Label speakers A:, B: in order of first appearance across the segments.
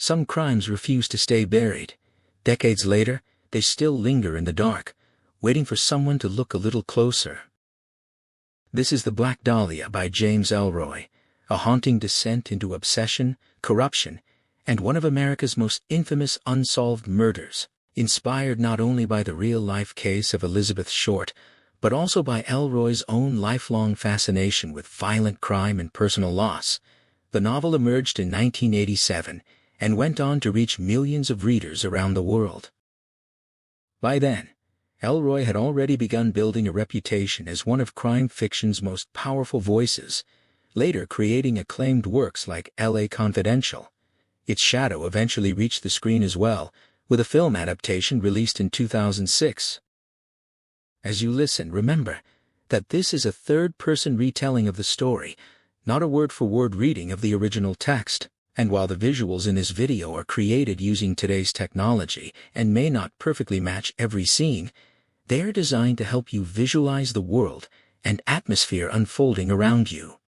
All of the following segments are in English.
A: Some crimes refuse to stay buried. Decades later, they still linger in the dark, waiting for someone to look a little closer. This is The Black Dahlia by James Ellroy, a haunting descent into obsession, corruption, and one of America's most infamous unsolved murders, inspired not only by the real-life case of Elizabeth Short, but also by Ellroy's own lifelong fascination with violent crime and personal loss. The novel emerged in 1987 and went on to reach millions of readers around the world. By then, Ellroy had already begun building a reputation as one of crime fiction's most powerful voices, later creating acclaimed works like L.A. Confidential. Its shadow eventually reached the screen as well, with a film adaptation released in 2006. As you listen, remember that this is a third-person retelling of the story, not a word-for-word reading of the original text. And while the visuals in this video are created using today's technology and may not perfectly match every scene, they are designed to help you visualize the world and atmosphere unfolding around you.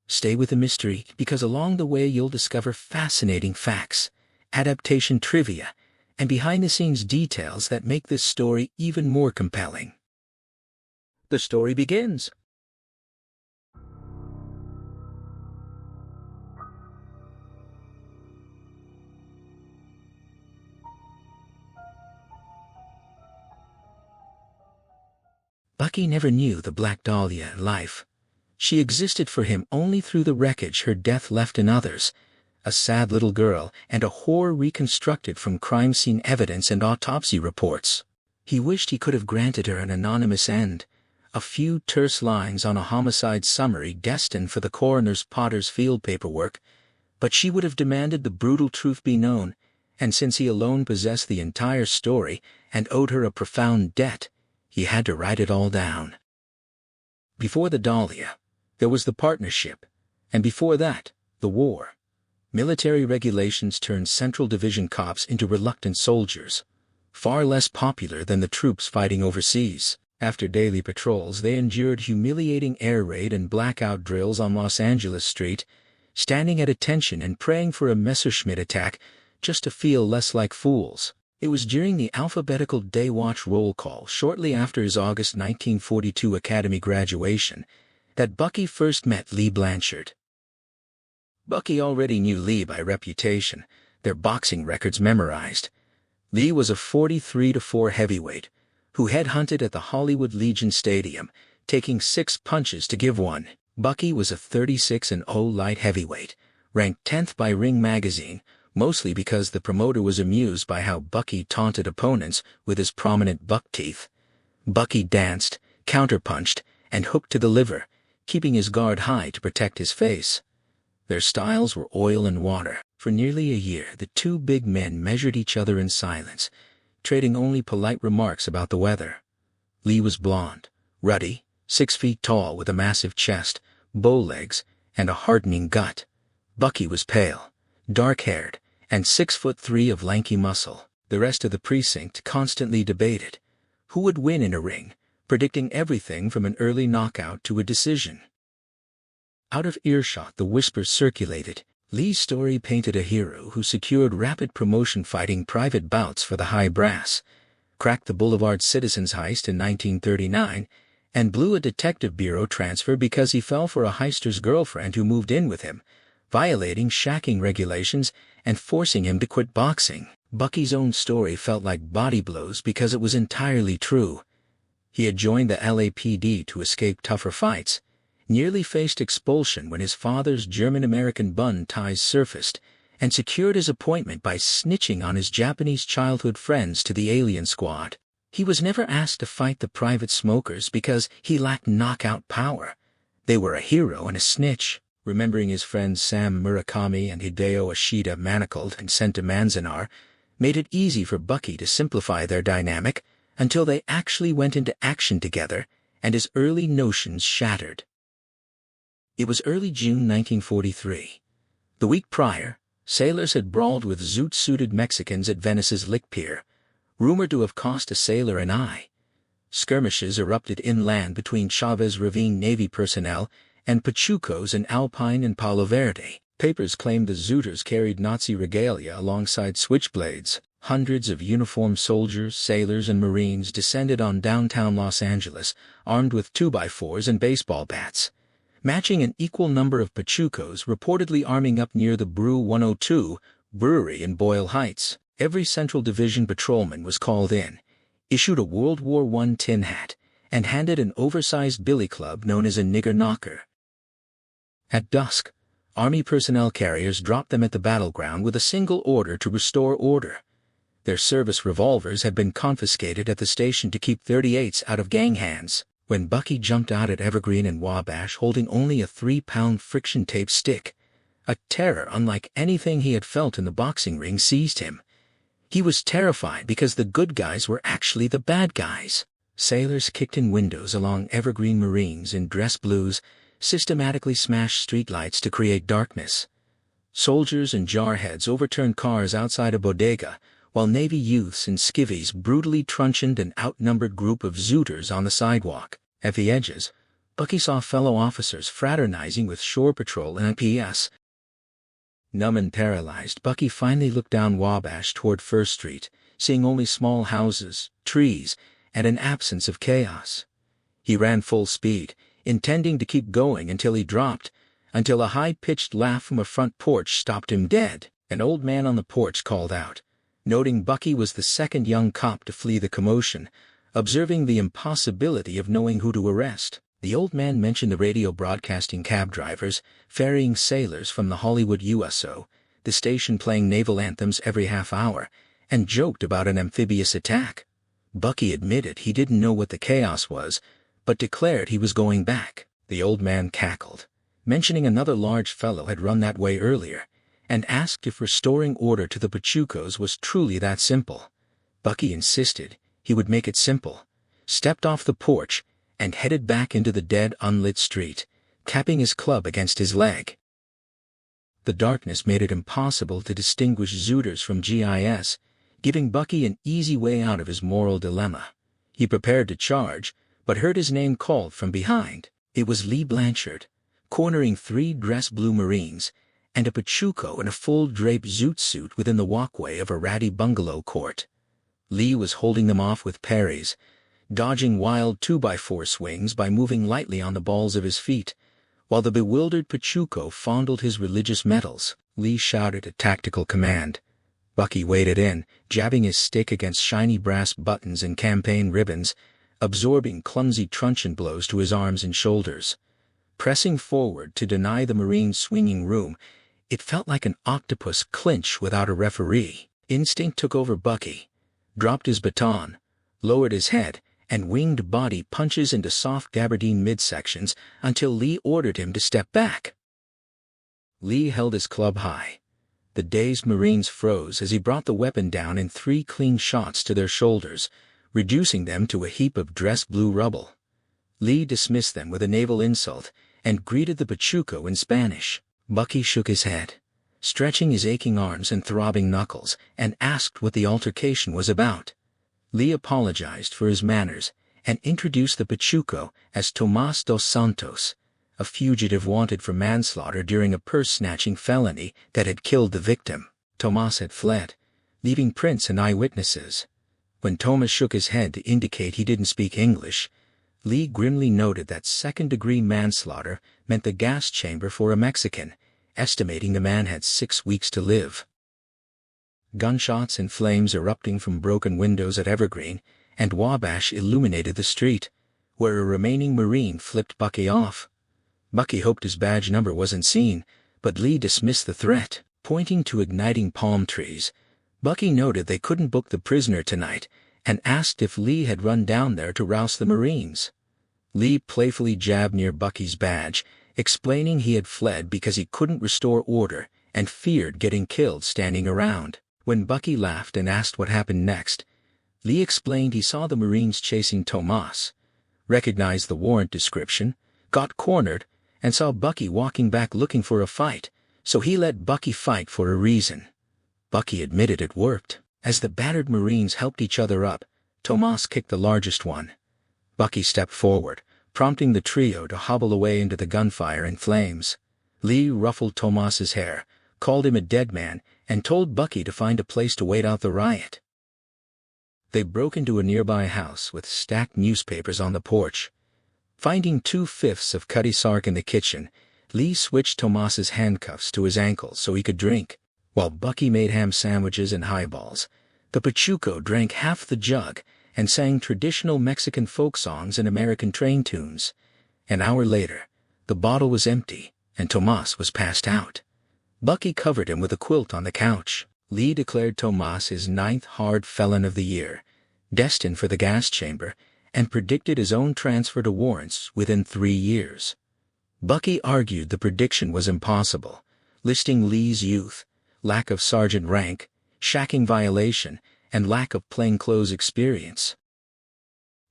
A: Stay with the mystery, because along the way you'll discover fascinating facts, adaptation trivia, and behind-the-scenes details that make this story even more compelling. The story begins. Bucky never knew the Black Dahlia life. She existed for him only through the wreckage her death left in others, a sad little girl and a horror reconstructed from crime scene evidence and autopsy reports. He wished he could have granted her an anonymous end, a few terse lines on a homicide summary destined for the coroner's Potter's field paperwork, but she would have demanded the brutal truth be known, and since he alone possessed the entire story and owed her a profound debt, he had to write it all down. Before the Dahlia, there was the partnership, and before that, the war. Military regulations turned Central Division cops into reluctant soldiers, far less popular than the troops fighting overseas. After daily patrols, they endured humiliating air raid and blackout drills on Los Angeles Street, standing at attention and praying for a Messerschmitt attack just to feel less like fools. It was during the alphabetical day watch roll call shortly after his August 1942 Academy graduation that Bucky first met Lee Blanchard. Bucky already knew Lee by reputation, their boxing records memorized. Lee was a 43-4 heavyweight who headhunted at the Hollywood Legion Stadium, taking 6 punches to give one. Bucky was a 36-0 light heavyweight, ranked 10th by Ring magazine, mostly because the promoter was amused by how Bucky taunted opponents with his prominent buck teeth. Bucky danced, counterpunched, and hooked to the liver, keeping his guard high to protect his face. Their styles were oil and water. For nearly a year, the two big men measured each other in silence, trading only polite remarks about the weather. Lee was blonde, ruddy, 6 feet tall with a massive chest, bow legs, and a hardening gut. Bucky was pale, dark-haired, and 6'3" of lanky muscle. The rest of the precinct constantly debated who would win in a ring, predicting everything from an early knockout to a decision. Out of earshot, the whispers circulated. Lee's story painted a hero who secured rapid promotion fighting private bouts for the high brass, cracked the Boulevard Citizens heist in 1939, and blew a detective bureau transfer because he fell for a heister's girlfriend who moved in with him, violating shacking regulations and forcing him to quit boxing. Bucky's own story felt like body blows because it was entirely true. He had joined the LAPD to escape tougher fights, nearly faced expulsion when his father's German-American bun ties surfaced, and secured his appointment by snitching on his Japanese childhood friends to the alien squad. He was never asked to fight the private smokers because he lacked knockout power. They were a hero and a snitch. Remembering his friends Sam Murakami and Hideo Ashita manacled and sent to Manzanar made it easy for Bucky to simplify their dynamic until they actually went into action together and his early notions shattered. It was early June 1943. The week prior, sailors had brawled with zoot-suited Mexicans at Venice's Lick Pier, rumored to have cost a sailor an eye. Skirmishes erupted inland between Chavez Ravine Navy personnel and Pachucos in Alpine and Palo Verde. Papers claimed the Zooters carried Nazi regalia alongside switchblades. Hundreds of uniformed soldiers, sailors, and Marines descended on downtown Los Angeles, armed with 2x4s and baseball bats, matching an equal number of Pachucos reportedly arming up near the Brew 102 brewery in Boyle Heights. Every Central Division patrolman was called in, issued a World War I tin hat, and handed an oversized billy club known as a nigger knocker. At dusk, Army personnel carriers dropped them at the battleground with a single order to restore order. Their service revolvers had been confiscated at the station to keep .38s out of gang hands. When Bucky jumped out at Evergreen and Wabash holding only a 3-pound friction tape stick, a terror unlike anything he had felt in the boxing ring seized him. He was terrified because the good guys were actually the bad guys. Sailors kicked in windows along Evergreen. Marines in dress blues systematically smashed streetlights to create darkness. Soldiers and jarheads overturned cars outside a bodega, while Navy youths in skivvies brutally truncheoned an outnumbered group of Zooters on the sidewalk. At the edges, Bucky saw fellow officers fraternizing with Shore Patrol and PS. Numb and paralyzed, Bucky finally looked down Wabash toward First Street, seeing only small houses, trees, and an absence of chaos. He ran full speed, intending to keep going until he dropped, until a high-pitched laugh from a front porch stopped him dead. An old man on the porch called out, noting Bucky was the second young cop to flee the commotion, observing the impossibility of knowing who to arrest. The old man mentioned the radio broadcasting cab drivers, ferrying sailors from the Hollywood USO, the station playing naval anthems every half hour, and joked about an amphibious attack. Bucky admitted he didn't know what the chaos was, but declared he was going back. The old man cackled, mentioning another large fellow had run that way earlier, and asked if restoring order to the Pachucos was truly that simple. Bucky insisted he would make it simple, stepped off the porch, and headed back into the dead, unlit street, capping his club against his leg. The darkness made it impossible to distinguish Zooters from GIS, giving Bucky an easy way out of his moral dilemma. He prepared to charge, but heard his name called from behind. It was Lee Blanchard, cornering 3 dress blue Marines, and a Pachuco in a full-draped zoot suit within the walkway of a ratty bungalow court. Lee was holding them off with parries, dodging wild 2x4 swings by moving lightly on the balls of his feet, while the bewildered Pachuco fondled his religious medals. Lee shouted a tactical command. Bucky waded in, jabbing his stick against shiny brass buttons and campaign ribbons, absorbing clumsy truncheon blows to his arms and shoulders. Pressing forward to deny the Marine's swinging room, it felt like an octopus clinch without a referee. Instinct took over Bucky, dropped his baton, lowered his head, and winged body punches into soft gabardine midsections until Lee ordered him to step back. Lee held his club high. The dazed Marines froze as he brought the weapon down in 3 clean shots to their shoulders, reducing them to a heap of dress blue rubble. Lee dismissed them with a naval insult and greeted the Pachuco in Spanish. Bucky shook his head, stretching his aching arms and throbbing knuckles, and asked what the altercation was about. Lee apologized for his manners and introduced the Pachuco as Tomas dos Santos, a fugitive wanted for manslaughter during a purse-snatching felony that had killed the victim. Tomas had fled, leaving prints and eyewitnesses. When Tomas shook his head to indicate he didn't speak English, Lee grimly noted that second-degree manslaughter meant the gas chamber for a Mexican, estimating the man had 6 weeks to live. Gunshots and flames erupting from broken windows at Evergreen and Wabash illuminated the street, where a remaining Marine flipped Bucky off. Bucky hoped his badge number wasn't seen, but Lee dismissed the threat. Pointing to igniting palm trees, Bucky noted they couldn't book the prisoner tonight and asked if Lee had run down there to rouse the Marines. Lee playfully jabbed near Bucky's badge, explaining he had fled because he couldn't restore order and feared getting killed standing around. When Bucky laughed and asked what happened next, Lee explained he saw the Marines chasing Tomas, recognized the warrant description, got cornered, and saw Bucky walking back looking for a fight, so he let Bucky fight for a reason. Bucky admitted it worked. As the battered Marines helped each other up, Tomas kicked the largest one. Bucky stepped forward, prompting the trio to hobble away into the gunfire and flames. Lee ruffled Tomas's hair, called him a dead man, and told Bucky to find a place to wait out the riot. They broke into a nearby house with stacked newspapers on the porch. Finding 2/5 of Cutty Sark in the kitchen, Lee switched Tomas's handcuffs to his ankles so he could drink. While Bucky made ham sandwiches and highballs, the Pachuco drank half the jug and sang traditional Mexican folk songs and American train tunes. An hour later, the bottle was empty, and Tomas was passed out. Bucky covered him with a quilt on the couch. Lee declared Tomas his 9th hard felon of the year, destined for the gas chamber, and predicted his own transfer to warrants within 3 years. Bucky argued the prediction was impossible, listing Lee's youth, lack of sergeant rank, shacking violation, and lack of plainclothes experience.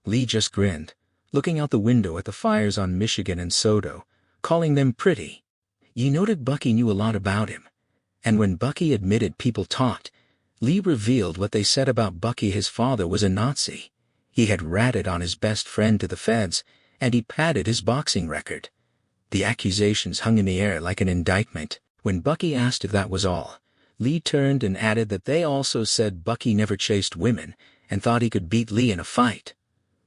A: Lee just grinned, looking out the window at the fires on Michigan and Soto, calling them pretty. You noted Bucky knew a lot about him, and when Bucky admitted people talked, Lee revealed what they said about Bucky. His father was a Nazi. He had ratted on his best friend to the feds, and he padded his boxing record. The accusations hung in the air like an indictment. When Bucky asked if that was all, Lee turned and added that they also said Bucky never chased women and thought he could beat Lee in a fight.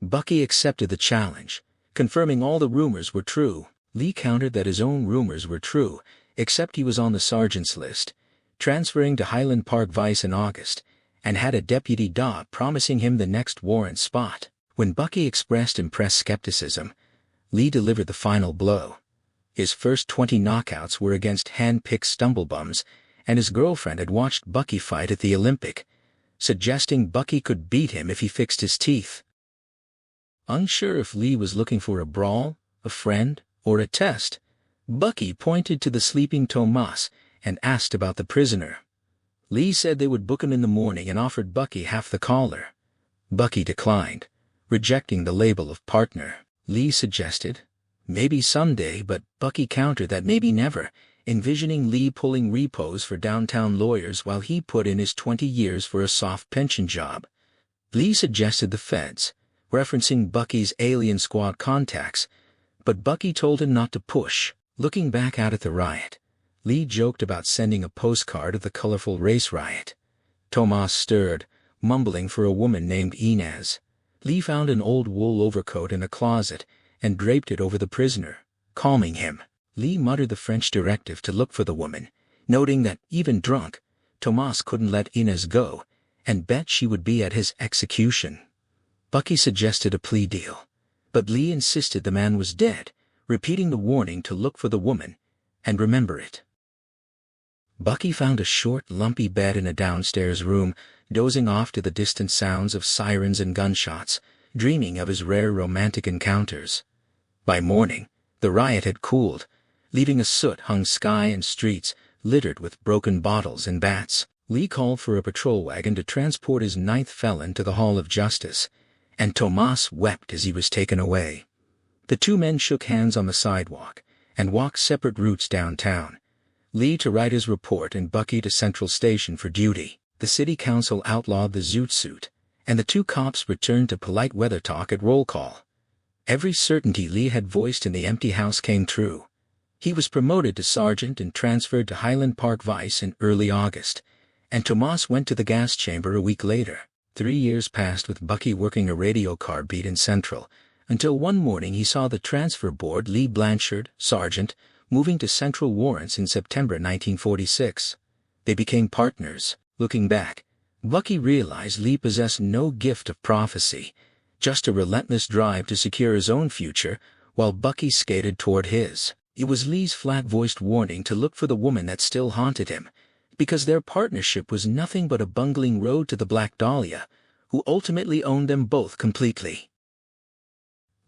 A: Bucky accepted the challenge, confirming all the rumors were true. Lee countered that his own rumors were true, except he was on the sergeant's list, transferring to Highland Park Vice in August, and had a Deputy Daw promising him the next warrant spot. When Bucky expressed impressed skepticism, Lee delivered the final blow. His first 20 knockouts were against hand-picked stumblebums, and his girlfriend had watched Bucky fight at the Olympic, suggesting Bucky could beat him if he fixed his teeth. Unsure if Lee was looking for a brawl, a friend, or a test, Bucky pointed to the sleeping Tomas and asked about the prisoner. Lee said they would book him in the morning and offered Bucky half the collar. Bucky declined, rejecting the label of partner. Lee suggested, maybe someday, but Bucky countered that maybe never, envisioning Lee pulling repos for downtown lawyers while he put in his 20 years for a soft pension job. Lee suggested the feds, referencing Bucky's alien squad contacts, but Bucky told him not to push. Looking back out at the riot, Lee joked about sending a postcard of the colorful race riot. Tomas stirred, mumbling for a woman named Inez. Lee found an old wool overcoat in a closet and draped it over the prisoner, calming him. Lee muttered the French directive to look for the woman, noting that, even drunk, Tomas couldn't let Inez go, and bet she would be at his execution. Bucky suggested a plea deal, but Lee insisted the man was dead, repeating the warning to look for the woman, and remember it. Bucky found a short, lumpy bed in a downstairs room, dozing off to the distant sounds of sirens and gunshots, dreaming of his rare romantic encounters. By morning, the riot had cooled, leaving a soot-hung sky and streets littered with broken bottles and bats. Lee called for a patrol wagon to transport his 9th felon to the Hall of Justice, and Tomas wept as he was taken away. The two men shook hands on the sidewalk and walked separate routes downtown, Lee to write his report and Bucky to Central Station for duty. The city council outlawed the zoot suit, and the two cops returned to polite weather talk at roll call. Every certainty Lee had voiced in the empty house came true. He was promoted to sergeant and transferred to Highland Park Vice in early August, and Tomas went to the gas chamber a week later. 3 years passed with Bucky working a radio car beat in Central, until one morning he saw the transfer board Lee Blanchard, sergeant, moving to Central Warrants in September 1946. They became partners. Looking back, Bucky realized Lee possessed no gift of prophecy, just a relentless drive to secure his own future, while Bucky skated toward his. It was Lee's flat-voiced warning to look for the woman that still haunted him, because their partnership was nothing but a bungling road to the Black Dahlia, who ultimately owned them both completely.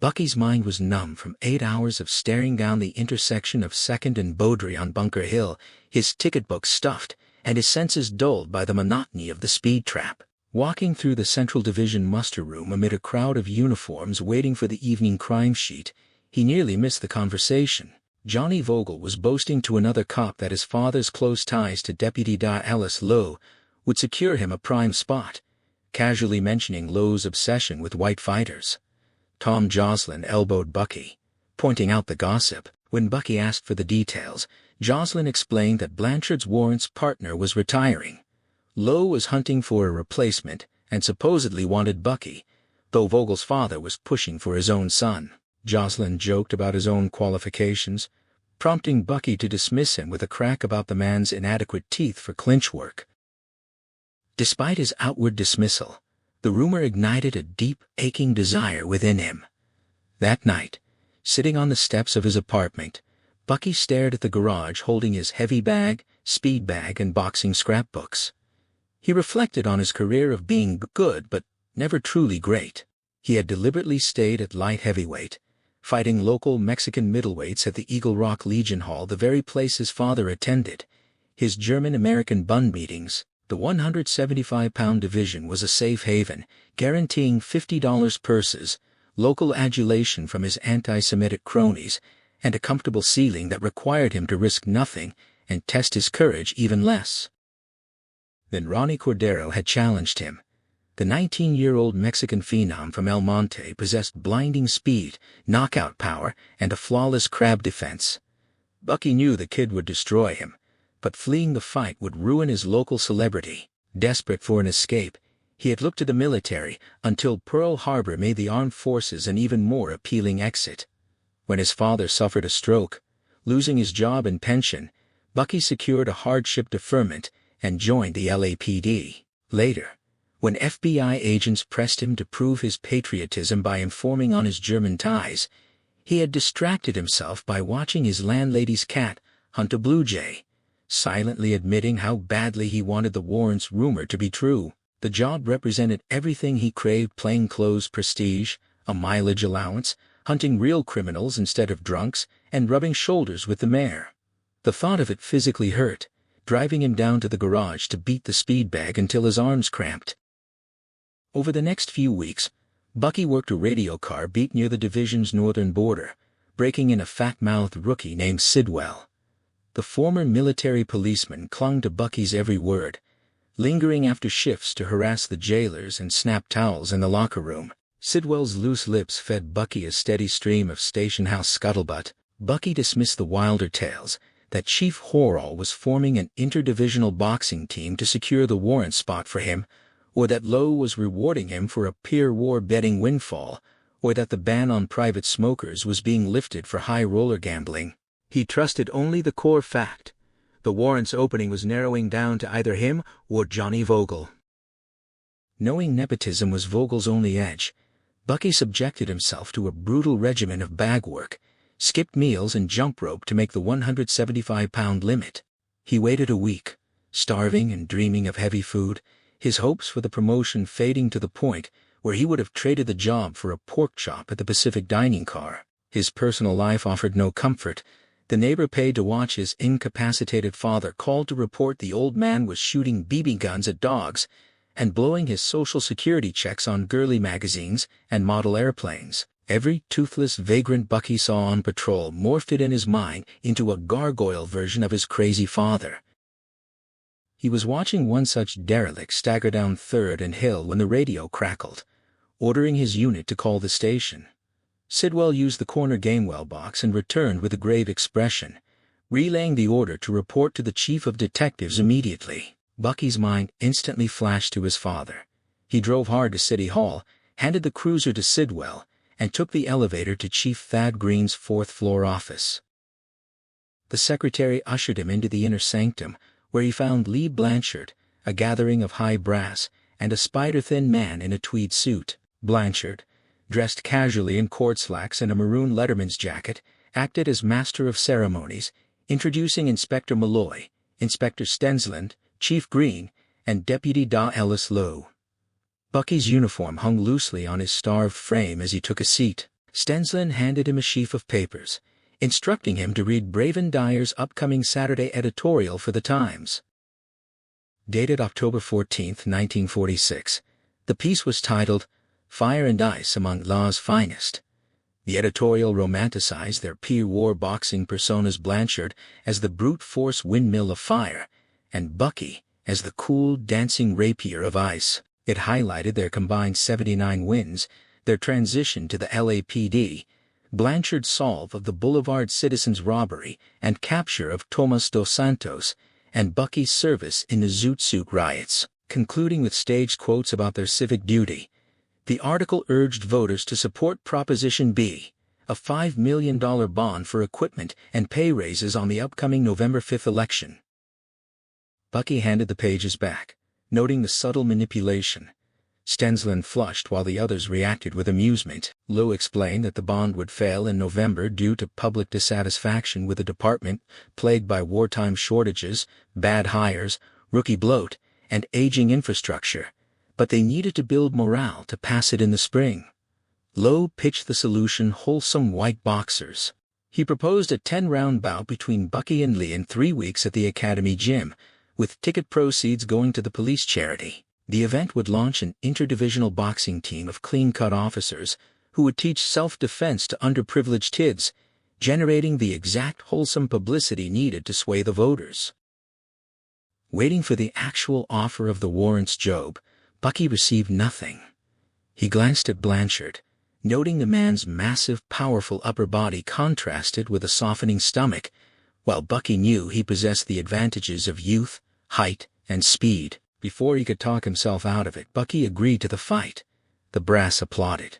A: Bucky's mind was numb from 8 hours of staring down the intersection of 2nd and Beaudry on Bunker Hill, his ticket book stuffed, and his senses dulled by the monotony of the speed trap. Walking through the Central Division muster room amid a crowd of uniforms waiting for the evening crime sheet, he nearly missed the conversation. Johnny Vogel was boasting to another cop that his father's close ties to Deputy Da Ellis Lowe would secure him a prime spot, casually mentioning Lowe's obsession with white fighters. Tom Joslin elbowed Bucky, pointing out the gossip. When Bucky asked for the details, Jocelyn explained that Blanchard's warrant's partner was retiring. Lowe was hunting for a replacement and supposedly wanted Bucky, though Vogel's father was pushing for his own son. Jocelyn joked about his own qualifications, prompting Bucky to dismiss him with a crack about the man's inadequate teeth for clinch work. Despite his outward dismissal, the rumor ignited a deep, aching desire within him. That night, sitting on the steps of his apartment, Bucky stared at the garage holding his heavy bag, speed bag, and boxing scrapbooks. He reflected on his career of being good but never truly great. He had deliberately stayed at light heavyweight, fighting local Mexican middleweights at the Eagle Rock Legion Hall, the very place his father attended. His German-American Bund meetings, the 175-pound division, was a safe haven, guaranteeing $50 purses, local adulation from his anti-Semitic cronies, and a comfortable ceiling that required him to risk nothing and test his courage even less. Then Ronnie Cordero had challenged him. The 19-year-old Mexican phenom from El Monte possessed blinding speed, knockout power, and a flawless crab defense. Bucky knew the kid would destroy him, but fleeing the fight would ruin his local celebrity. Desperate for an escape, he had looked to the military until Pearl Harbor made the armed forces an even more appealing exit. When his father suffered a stroke, losing his job and pension, Bucky secured a hardship deferment and joined the LAPD. Later, when FBI agents pressed him to prove his patriotism by informing on his German ties, he had distracted himself by watching his landlady's cat hunt a blue jay, silently admitting how badly he wanted the warrant's rumor to be true. The job represented everything he craved: plainclothes prestige, a mileage allowance, hunting real criminals instead of drunks, and rubbing shoulders with the mayor. The thought of it physically hurt, driving him down to the garage to beat the speed bag until his arms cramped. Over the next few weeks, Bucky worked a radio car beat near the division's northern border, breaking in a fat-mouthed rookie named Sidwell. The former military policeman clung to Bucky's every word, lingering after shifts to harass the jailers and snap towels in the locker room. Sidwell's loose lips fed Bucky a steady stream of station-house scuttlebutt. Bucky dismissed the wilder tales that Chief Horrell was forming an interdivisional boxing team to secure the warrant spot for him, or that Lowe was rewarding him for a peer war betting windfall, or that the ban on private smokers was being lifted for high roller gambling. He trusted only the core fact: the warrant's opening was narrowing down to either him or Johnny Vogel. Knowing nepotism was Vogel's only edge, Bucky subjected himself to a brutal regimen of bag work, skipped meals and jump rope to make the 175-pound limit. He waited a week, starving and dreaming of heavy food, his hopes for the promotion fading to the point where he would have traded the job for a pork chop at the Pacific dining car. His personal life offered no comfort. The neighbor paid to watch his incapacitated father called to report the old man was shooting BB guns at dogs and blowing his social security checks on girly magazines and model airplanes. Every toothless vagrant Bucky saw on patrol morphed in his mind into a gargoyle version of his crazy father. He was watching one such derelict stagger down 3rd and Hill when the radio crackled, ordering his unit to call the station. Sidwell used the corner Gamewell box and returned with a grave expression, relaying the order to report to the chief of detectives immediately. Bucky's mind instantly flashed to his father. He drove hard to City Hall, handed the cruiser to Sidwell, and took the elevator to Chief Thad Green's 4th-floor office. The secretary ushered him into the inner sanctum, where he found Lee Blanchard, a gathering of high brass, and a spider-thin man in a tweed suit. Blanchard, dressed casually in cord slacks and a maroon letterman's jacket, acted as master of ceremonies, introducing Inspector Malloy, Inspector Stensland, Chief Green, and Deputy Da Ellis Lowe. Bucky's uniform hung loosely on his starved frame as he took a seat. Stensland handed him a sheaf of papers, instructing him to read Braven Dyer's upcoming Saturday editorial for the Times. Dated October 14, 1946, the piece was titled, "Fire and Ice Among Law's Finest." The editorial romanticized their peer-war boxing personas, Blanchard as the brute force windmill of fire, and Bucky as the cool, dancing rapier of ice. It highlighted their combined 79 wins, their transition to the LAPD, Blanchard's solve of the Boulevard citizens' robbery and capture of Tomas dos Santos, and Bucky's service in the Zoot Suit riots. Concluding with staged quotes about their civic duty, the article urged voters to support Proposition B, a $5 million bond for equipment and pay raises on the upcoming November 5th election. Bucky handed the pages back, noting the subtle manipulation. Stensland flushed while the others reacted with amusement. Lowe explained that the bond would fail in November due to public dissatisfaction with the department, plagued by wartime shortages, bad hires, rookie bloat, and aging infrastructure, but they needed to build morale to pass it in the spring. Lowe pitched the solution: wholesome white boxers. He proposed a 10-round bout between Bucky and Lee in 3 weeks at the Academy gym, with ticket proceeds going to the police charity. The event would launch an interdivisional boxing team of clean-cut officers who would teach self-defense to underprivileged kids, generating the exact wholesome publicity needed to sway the voters. Waiting for the actual offer of the warrants job, Bucky received nothing. He glanced at Blanchard, noting the man's massive, powerful upper body contrasted with a softening stomach, while Bucky knew he possessed the advantages of youth, height, and speed. Before he could talk himself out of it, Bucky agreed to the fight. The brass applauded.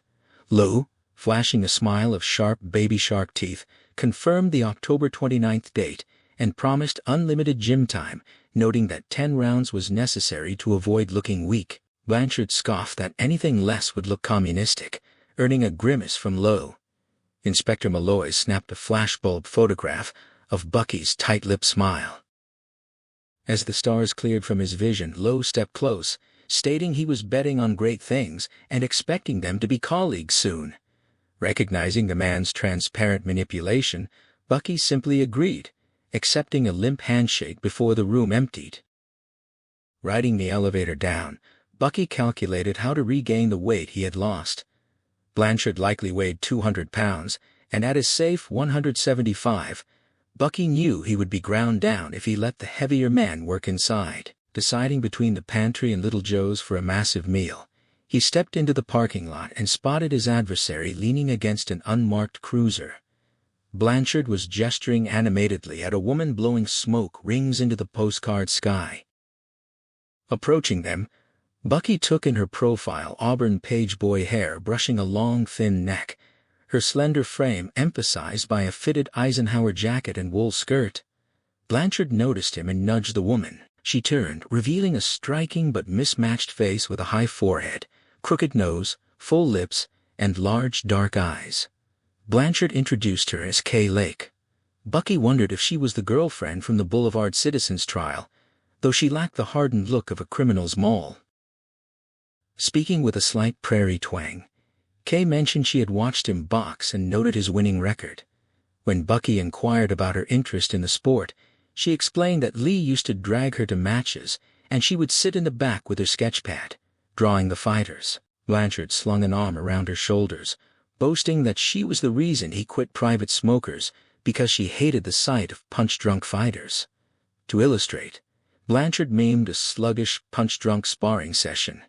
A: Lowe, flashing a smile of sharp baby shark teeth, confirmed the October 29th date and promised unlimited gym time, noting that 10 rounds was necessary to avoid looking weak. Blanchard scoffed that anything less would look communistic, earning a grimace from Lowe. Inspector Malloy snapped a flashbulb photograph of Bucky's tight-lipped smile. As the stars cleared from his vision, Lowe stepped close, stating he was betting on great things and expecting them to be colleagues soon. Recognizing the man's transparent manipulation, Bucky simply agreed, accepting a limp handshake before the room emptied. Riding the elevator down, Bucky calculated how to regain the weight he had lost. Blanchard likely weighed 200 pounds, and at his safe 175, Bucky knew he would be ground down if he let the heavier man work inside. Deciding between the pantry and Little Joe's for a massive meal, he stepped into the parking lot and spotted his adversary leaning against an unmarked cruiser. Blanchard was gesturing animatedly at a woman blowing smoke rings into the postcard sky. Approaching them, Bucky took in her profile auburn pageboy hair brushing a long, thin neck, her slender frame emphasized by a fitted Eisenhower jacket and wool skirt. Blanchard noticed him and nudged the woman. She turned, revealing a striking but mismatched face with a high forehead, crooked nose, full lips, and large dark eyes. Blanchard introduced her as Kay Lake. Bucky wondered if she was the girlfriend from the Boulevard Citizens trial, though she lacked the hardened look of a criminal's mole. Speaking with a slight prairie twang, Kay mentioned she had watched him box and noted his winning record. When Bucky inquired about her interest in the sport, she explained that Lee used to drag her to matches, and she would sit in the back with her sketchpad, drawing the fighters. Blanchard slung an arm around her shoulders, boasting that she was the reason he quit Private Smokers because she hated the sight of punch-drunk fighters. To illustrate, Blanchard maimed a sluggish, punch-drunk sparring session.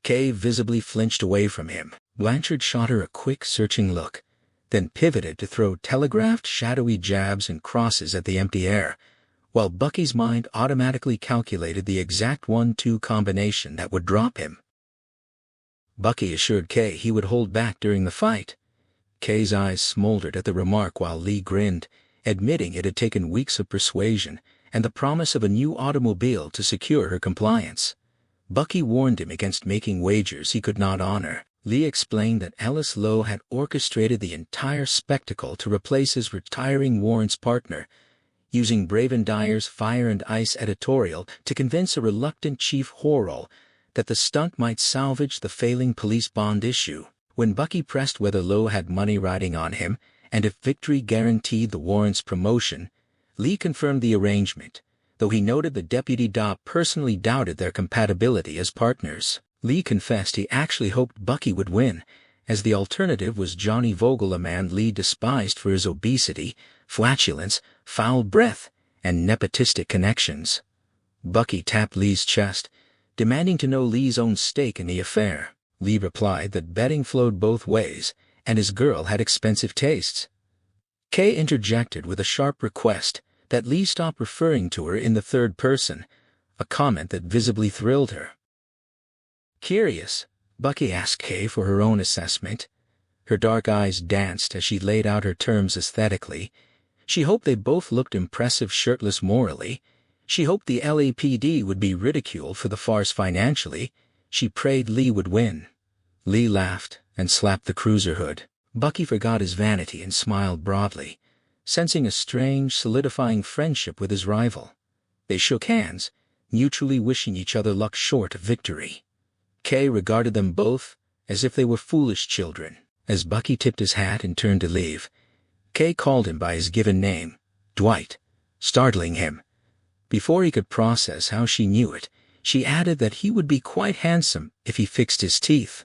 A: Kay visibly flinched away from him. Blanchard shot her a quick, searching look, then pivoted to throw telegraphed, shadowy jabs and crosses at the empty air, while Bucky's mind automatically calculated the exact 1-2 combination that would drop him. Bucky assured Kay he would hold back during the fight. Kay's eyes smoldered at the remark while Lee grinned, admitting it had taken weeks of persuasion and the promise of a new automobile to secure her compliance. Bucky warned him against making wagers he could not honor. Lee explained that Ellis Lowe had orchestrated the entire spectacle to replace his retiring warrants partner, using Braven Dyer's Fire and Ice editorial to convince a reluctant Chief Horrell that the stunt might salvage the failing police bond issue. When Bucky pressed whether Lowe had money riding on him and if victory guaranteed the warrants' promotion, Lee confirmed the arrangement, though he noted the Deputy Dobb personally doubted their compatibility as partners. Lee confessed he actually hoped Bucky would win, as the alternative was Johnny Vogel, a man Lee despised for his obesity, flatulence, foul breath, and nepotistic connections. Bucky tapped Lee's chest, demanding to know Lee's own stake in the affair. Lee replied that betting flowed both ways, and his girl had expensive tastes. Kay interjected with a sharp request that Lee stop referring to her in the third person, a comment that visibly thrilled her. Curious, Bucky asked Kay for her own assessment. Her dark eyes danced as she laid out her terms aesthetically. She hoped they both looked impressive shirtless morally. She hoped the LAPD would be ridiculed for the farce financially. She prayed Lee would win. Lee laughed and slapped the cruiser hood. Bucky forgot his vanity and smiled broadly, sensing a strange, solidifying friendship with his rival. They shook hands, mutually wishing each other luck short of victory. Kay regarded them both as if they were foolish children. As Bucky tipped his hat and turned to leave, Kay called him by his given name, Dwight, startling him. Before he could process how she knew it, she added that he would be quite handsome if he fixed his teeth.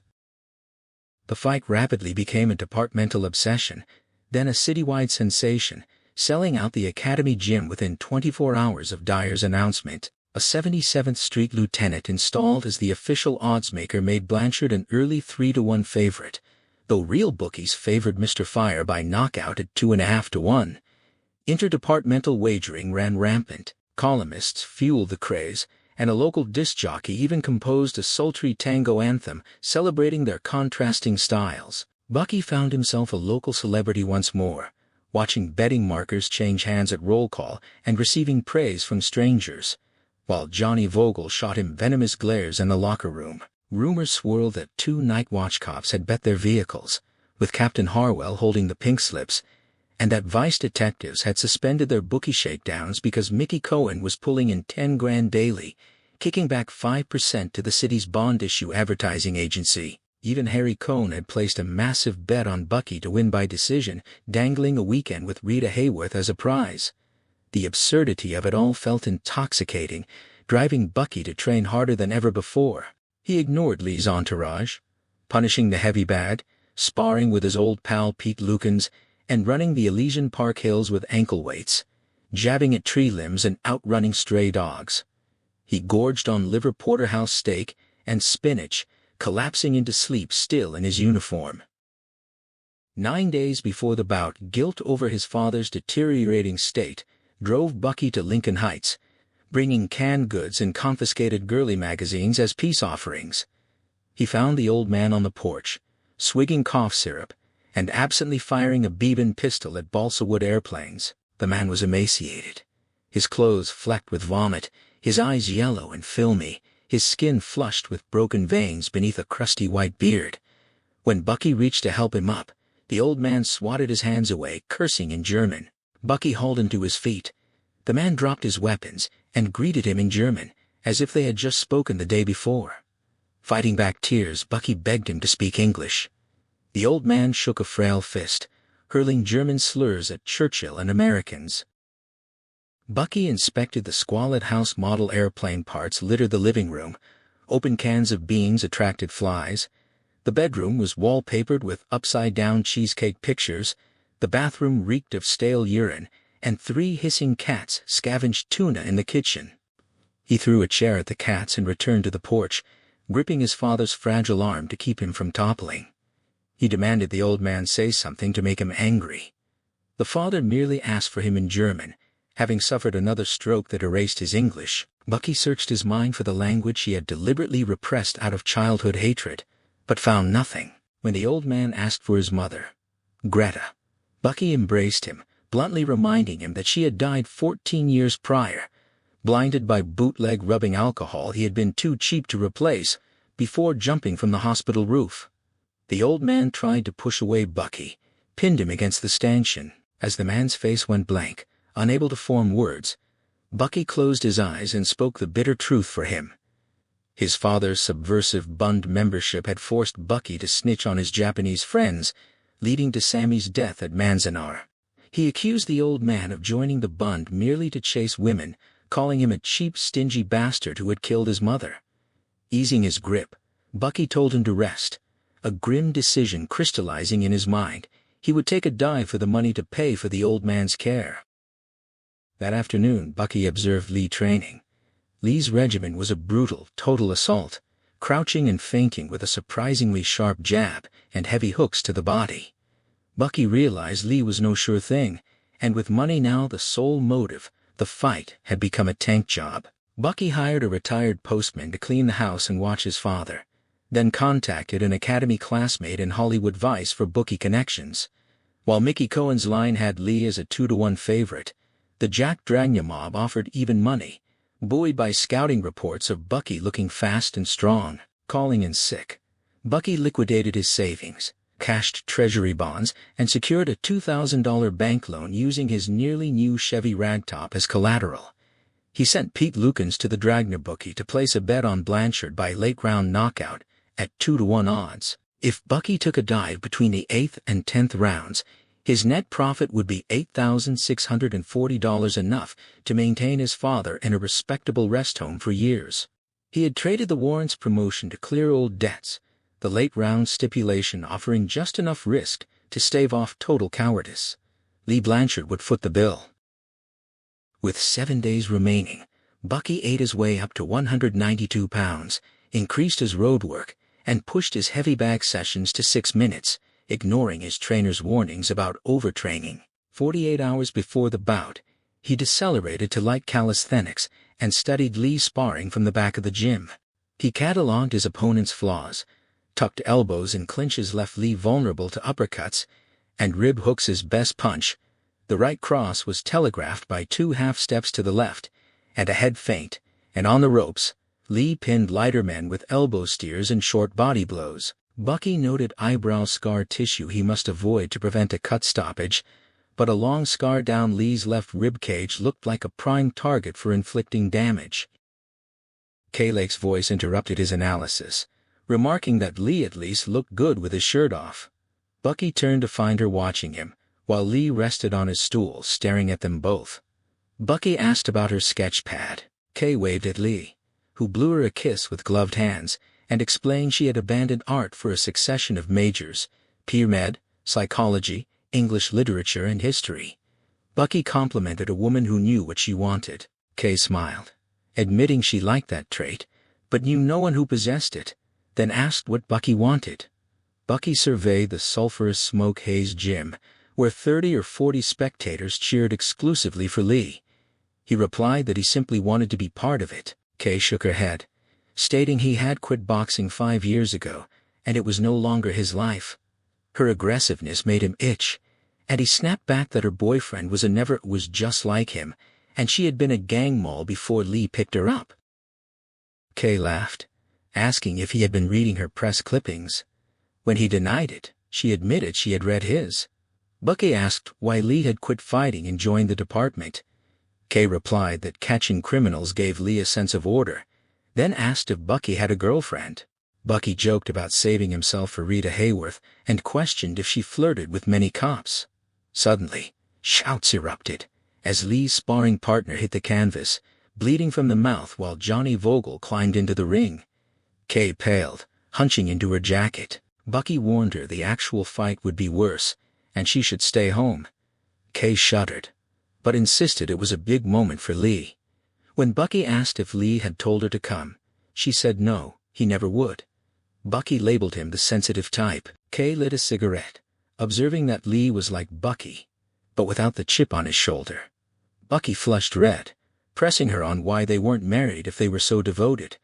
A: The fight rapidly became a departmental obsession, then a citywide sensation, selling out the Academy gym within 24 hours of Dyer's announcement. A 77th Street lieutenant installed as the official oddsmaker made Blanchard an early 3-1 favorite, though real bookies favored Mr. Fire by knockout at 2.5-1. Interdepartmental wagering ran rampant, columnists fueled the craze, and a local disc jockey even composed a sultry tango anthem celebrating their contrasting styles. Bucky found himself a local celebrity once more, watching betting markers change hands at roll call and receiving praise from strangers. While Johnny Vogel shot him venomous glares in the locker room, rumors swirled that 2 night watch cops had bet their vehicles, with Captain Harwell holding the pink slips, and that vice detectives had suspended their bookie shakedowns because Mickey Cohen was pulling in $10,000 daily, kicking back 5% to the city's bond issue advertising agency. Even Harry Cohn had placed a massive bet on Bucky to win by decision, dangling a weekend with Rita Hayworth as a prize. The absurdity of it all felt intoxicating, driving Bucky to train harder than ever before. He ignored Lee's entourage, punishing the heavy bad, sparring with his old pal Pete Lukens, and running the Elysian Park hills with ankle weights, jabbing at tree limbs and outrunning stray dogs. He gorged on liver porterhouse steak and spinach, collapsing into sleep still in his uniform. 9 days before the bout, guilt over his father's deteriorating state drove Bucky to Lincoln Heights, bringing canned goods and confiscated girly magazines as peace offerings. He found the old man on the porch, swigging cough syrup, and absently firing a Beeben pistol at balsa wood airplanes. The man was emaciated, his clothes flecked with vomit, his eyes yellow and filmy, his skin flushed with broken veins beneath a crusty white beard. When Bucky reached to help him up, the old man swatted his hands away, cursing in German. Bucky hauled him to his feet. The man dropped his weapons and greeted him in German, as if they had just spoken the day before. Fighting back tears, Bucky begged him to speak English. The old man shook a frail fist, hurling German slurs at Churchill and Americans. Bucky inspected the squalid house model airplane parts littered the living room. Open cans of beans attracted flies. The bedroom was wallpapered with upside-down cheesecake pictures. The bathroom reeked of stale urine, and 3 hissing cats scavenged tuna in the kitchen. He threw a chair at the cats and returned to the porch, gripping his father's fragile arm to keep him from toppling. He demanded the old man say something to make him angry. The father merely asked for him in German, having suffered another stroke that erased his English. Bucky searched his mind for the language he had deliberately repressed out of childhood hatred, but found nothing. When the old man asked for his mother, Greta, Bucky embraced him, bluntly reminding him that she had died 14 years prior. Blinded by bootleg rubbing alcohol he had been too cheap to replace, before jumping from the hospital roof. The old man tried to push away Bucky, pinned him against the stanchion. As the man's face went blank, unable to form words, Bucky closed his eyes and spoke the bitter truth for him. His father's subversive Bund membership had forced Bucky to snitch on his Japanese friends, leading to Sammy's death at Manzanar. He accused the old man of joining the Bund merely to chase women, calling him a cheap, stingy bastard who had killed his mother. Easing his grip, Bucky told him to rest, a grim decision crystallizing in his mind. He would take a dive for the money to pay for the old man's care. That afternoon, Bucky observed Lee training. Lee's regimen was a brutal, total assault, crouching and feinting with a surprisingly sharp jab and heavy hooks to the body. Bucky realized Lee was no sure thing, and with money now the sole motive, the fight had become a tank job. Bucky hired a retired postman to clean the house and watch his father, then contacted an Academy classmate in Hollywood Vice for bookie connections. While Mickey Cohen's line had Lee as a 2-to-1 favorite, the Jack Dahlia mob offered even money, buoyed by scouting reports of Bucky looking fast and strong. Calling in sick, Bucky liquidated his savings, cashed treasury bonds, and secured a $2,000 bank loan using his nearly new Chevy ragtop as collateral. He sent Pete Lukens to the Dragner bookie to place a bet on Blanchard by late-round knockout at 2-to-1 odds. If Bucky took a dive between the 8th and 10th rounds, his net profit would be $8,640, enough to maintain his father in a respectable rest home for years. He had traded the warrants promotion to clear old debts, the late-round stipulation offering just enough risk to stave off total cowardice. Lee Blanchard would foot the bill. With 7 days remaining, Bucky ate his way up to 192 pounds, increased his road work, and pushed his heavy bag sessions to 6 minutes, ignoring his trainer's warnings about overtraining. 48 hours before the bout, he decelerated to light calisthenics and studied Lee's sparring from the back of the gym. He cataloged his opponent's flaws, tucked elbows and clinches left Lee vulnerable to uppercuts, and rib hooks his best punch. The right cross was telegraphed by 2 half steps to the left, and a head feint, and on the ropes, Lee pinned lighter men with elbow steers and short body blows. Bucky noted eyebrow scar tissue he must avoid to prevent a cut stoppage, but a long scar down Lee's left rib cage looked like a prime target for inflicting damage. K-Lake's voice interrupted his analysis, remarking that Lee at least looked good with his shirt off. Bucky turned to find her watching him, while Lee rested on his stool staring at them both. Bucky asked about her sketch pad. Kay waved at Lee, who blew her a kiss with gloved hands, and explained she had abandoned art for a succession of majors: peer med, psychology, English literature, and history. Bucky complimented a woman who knew what she wanted. Kay smiled, admitting she liked that trait, but knew no one who possessed it, then asked what Bucky wanted. Bucky surveyed the sulphurous smoke-hazed gym, where 30 or 40 spectators cheered exclusively for Lee. He replied that he simply wanted to be part of it. Kay shook her head, stating he had quit boxing 5 years ago, and it was no longer his life. Her aggressiveness made him itch, and he snapped back that her boyfriend was just like him, and she had been a gang mole before Lee picked her up. Kay laughed, asking if he had been reading her press clippings. When he denied it, she admitted she had read his. Bucky asked why Lee had quit fighting and joined the department. Kay replied that catching criminals gave Lee a sense of order, then asked if Bucky had a girlfriend. Bucky joked about saving himself for Rita Hayworth and questioned if she flirted with many cops. Suddenly, shouts erupted as Lee's sparring partner hit the canvas, bleeding from the mouth while Johnny Vogel climbed into the ring. Kay paled, hunching into her jacket. Bucky warned her the actual fight would be worse, and she should stay home. Kay shuddered, but insisted it was a big moment for Lee. When Bucky asked if Lee had told her to come, she said no, he never would. Bucky labeled him the sensitive type. Kay lit a cigarette, observing that Lee was like Bucky, but without the chip on his shoulder. Bucky flushed red, pressing her on why they weren't married if they were so devoted,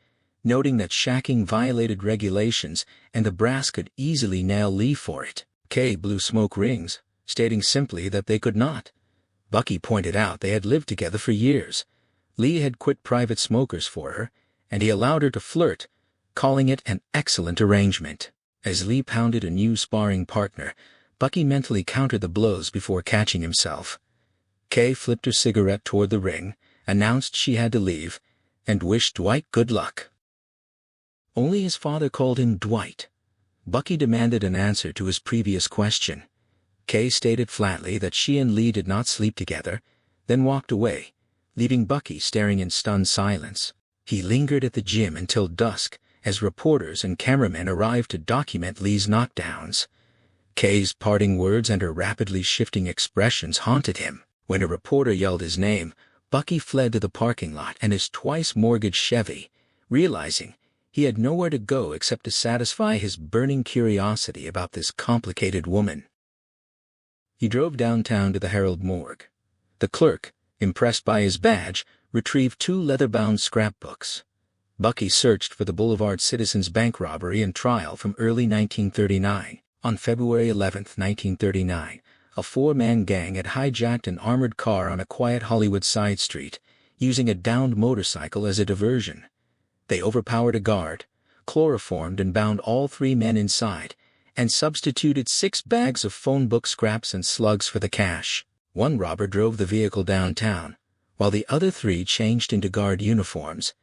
A: noting that shacking violated regulations and the brass could easily nail Lee for it. Kay blew smoke rings, stating simply that they could not. Bucky pointed out they had lived together for years. Lee had quit private smokers for her, and he allowed her to flirt, calling it an excellent arrangement. As Lee pounded a new sparring partner, Bucky mentally countered the blows before catching himself. Kay flipped her cigarette toward the ring, announced she had to leave, and wished Dwight good luck. Only his father called him Dwight. Bucky demanded an answer to his previous question. Kay stated flatly that she and Lee did not sleep together, then walked away, leaving Bucky staring in stunned silence. He lingered at the gym until dusk, as reporters and cameramen arrived to document Lee's knockdowns. Kay's parting words and her rapidly shifting expressions haunted him. When a reporter yelled his name, Bucky fled to the parking lot and his twice-mortgaged Chevy, realizing He had nowhere to go except to satisfy his burning curiosity about this complicated woman. He drove downtown to the Herald morgue. The clerk, impressed by his badge, retrieved 2 leather-bound scrapbooks. Bucky searched for the Boulevard Citizens bank robbery and trial from early 1939. On February 11, 1939, a 4-man gang had hijacked an armored car on a quiet Hollywood side street, using a downed motorcycle as a diversion. They overpowered a guard, chloroformed and bound all 3 men inside, and substituted 6 bags of phone book scraps and slugs for the cash. One robber drove the vehicle downtown, while the other 3 changed into guard uniforms,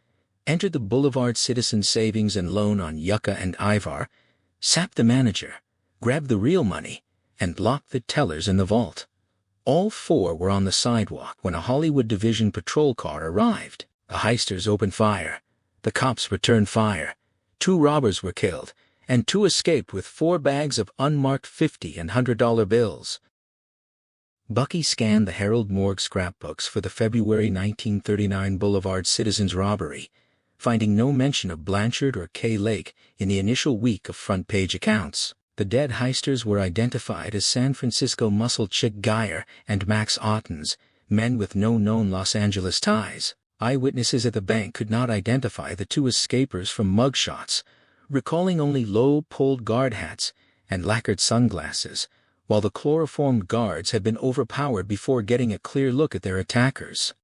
A: entered the Boulevard Citizens Savings and Loan on Yucca and Ivar, sapped the manager, grabbed the real money, and locked the tellers in the vault. All 4 were on the sidewalk when a Hollywood Division patrol car arrived. The heisters opened fire. The cops returned fire. 2 robbers were killed, and 2 escaped with 4 bags of unmarked $50 and $100 bills. Bucky scanned the Herald morgue scrapbooks for the February 1939 Boulevard Citizens robbery, finding no mention of Blanchard or Kay Lake in the initial week of front-page accounts. The dead heisters were identified as San Francisco muscle Chick Geyer and Max Ottens, men with no known Los Angeles ties. Eyewitnesses at the bank could not identify the 2 escapers from mugshots, recalling only low-pulled guard hats and lacquered sunglasses, while the chloroformed guards had been overpowered before getting a clear look at their attackers.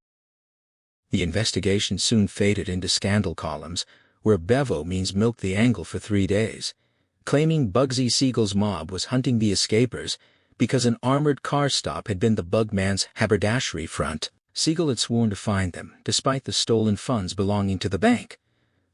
A: The investigation soon faded into scandal columns, where Bevo means milked the angle for 3 days, claiming Bugsy Siegel's mob was hunting the escapers because an armored car stop had been the Bugman's haberdashery front. Siegel had sworn to find them, despite the stolen funds belonging to the bank.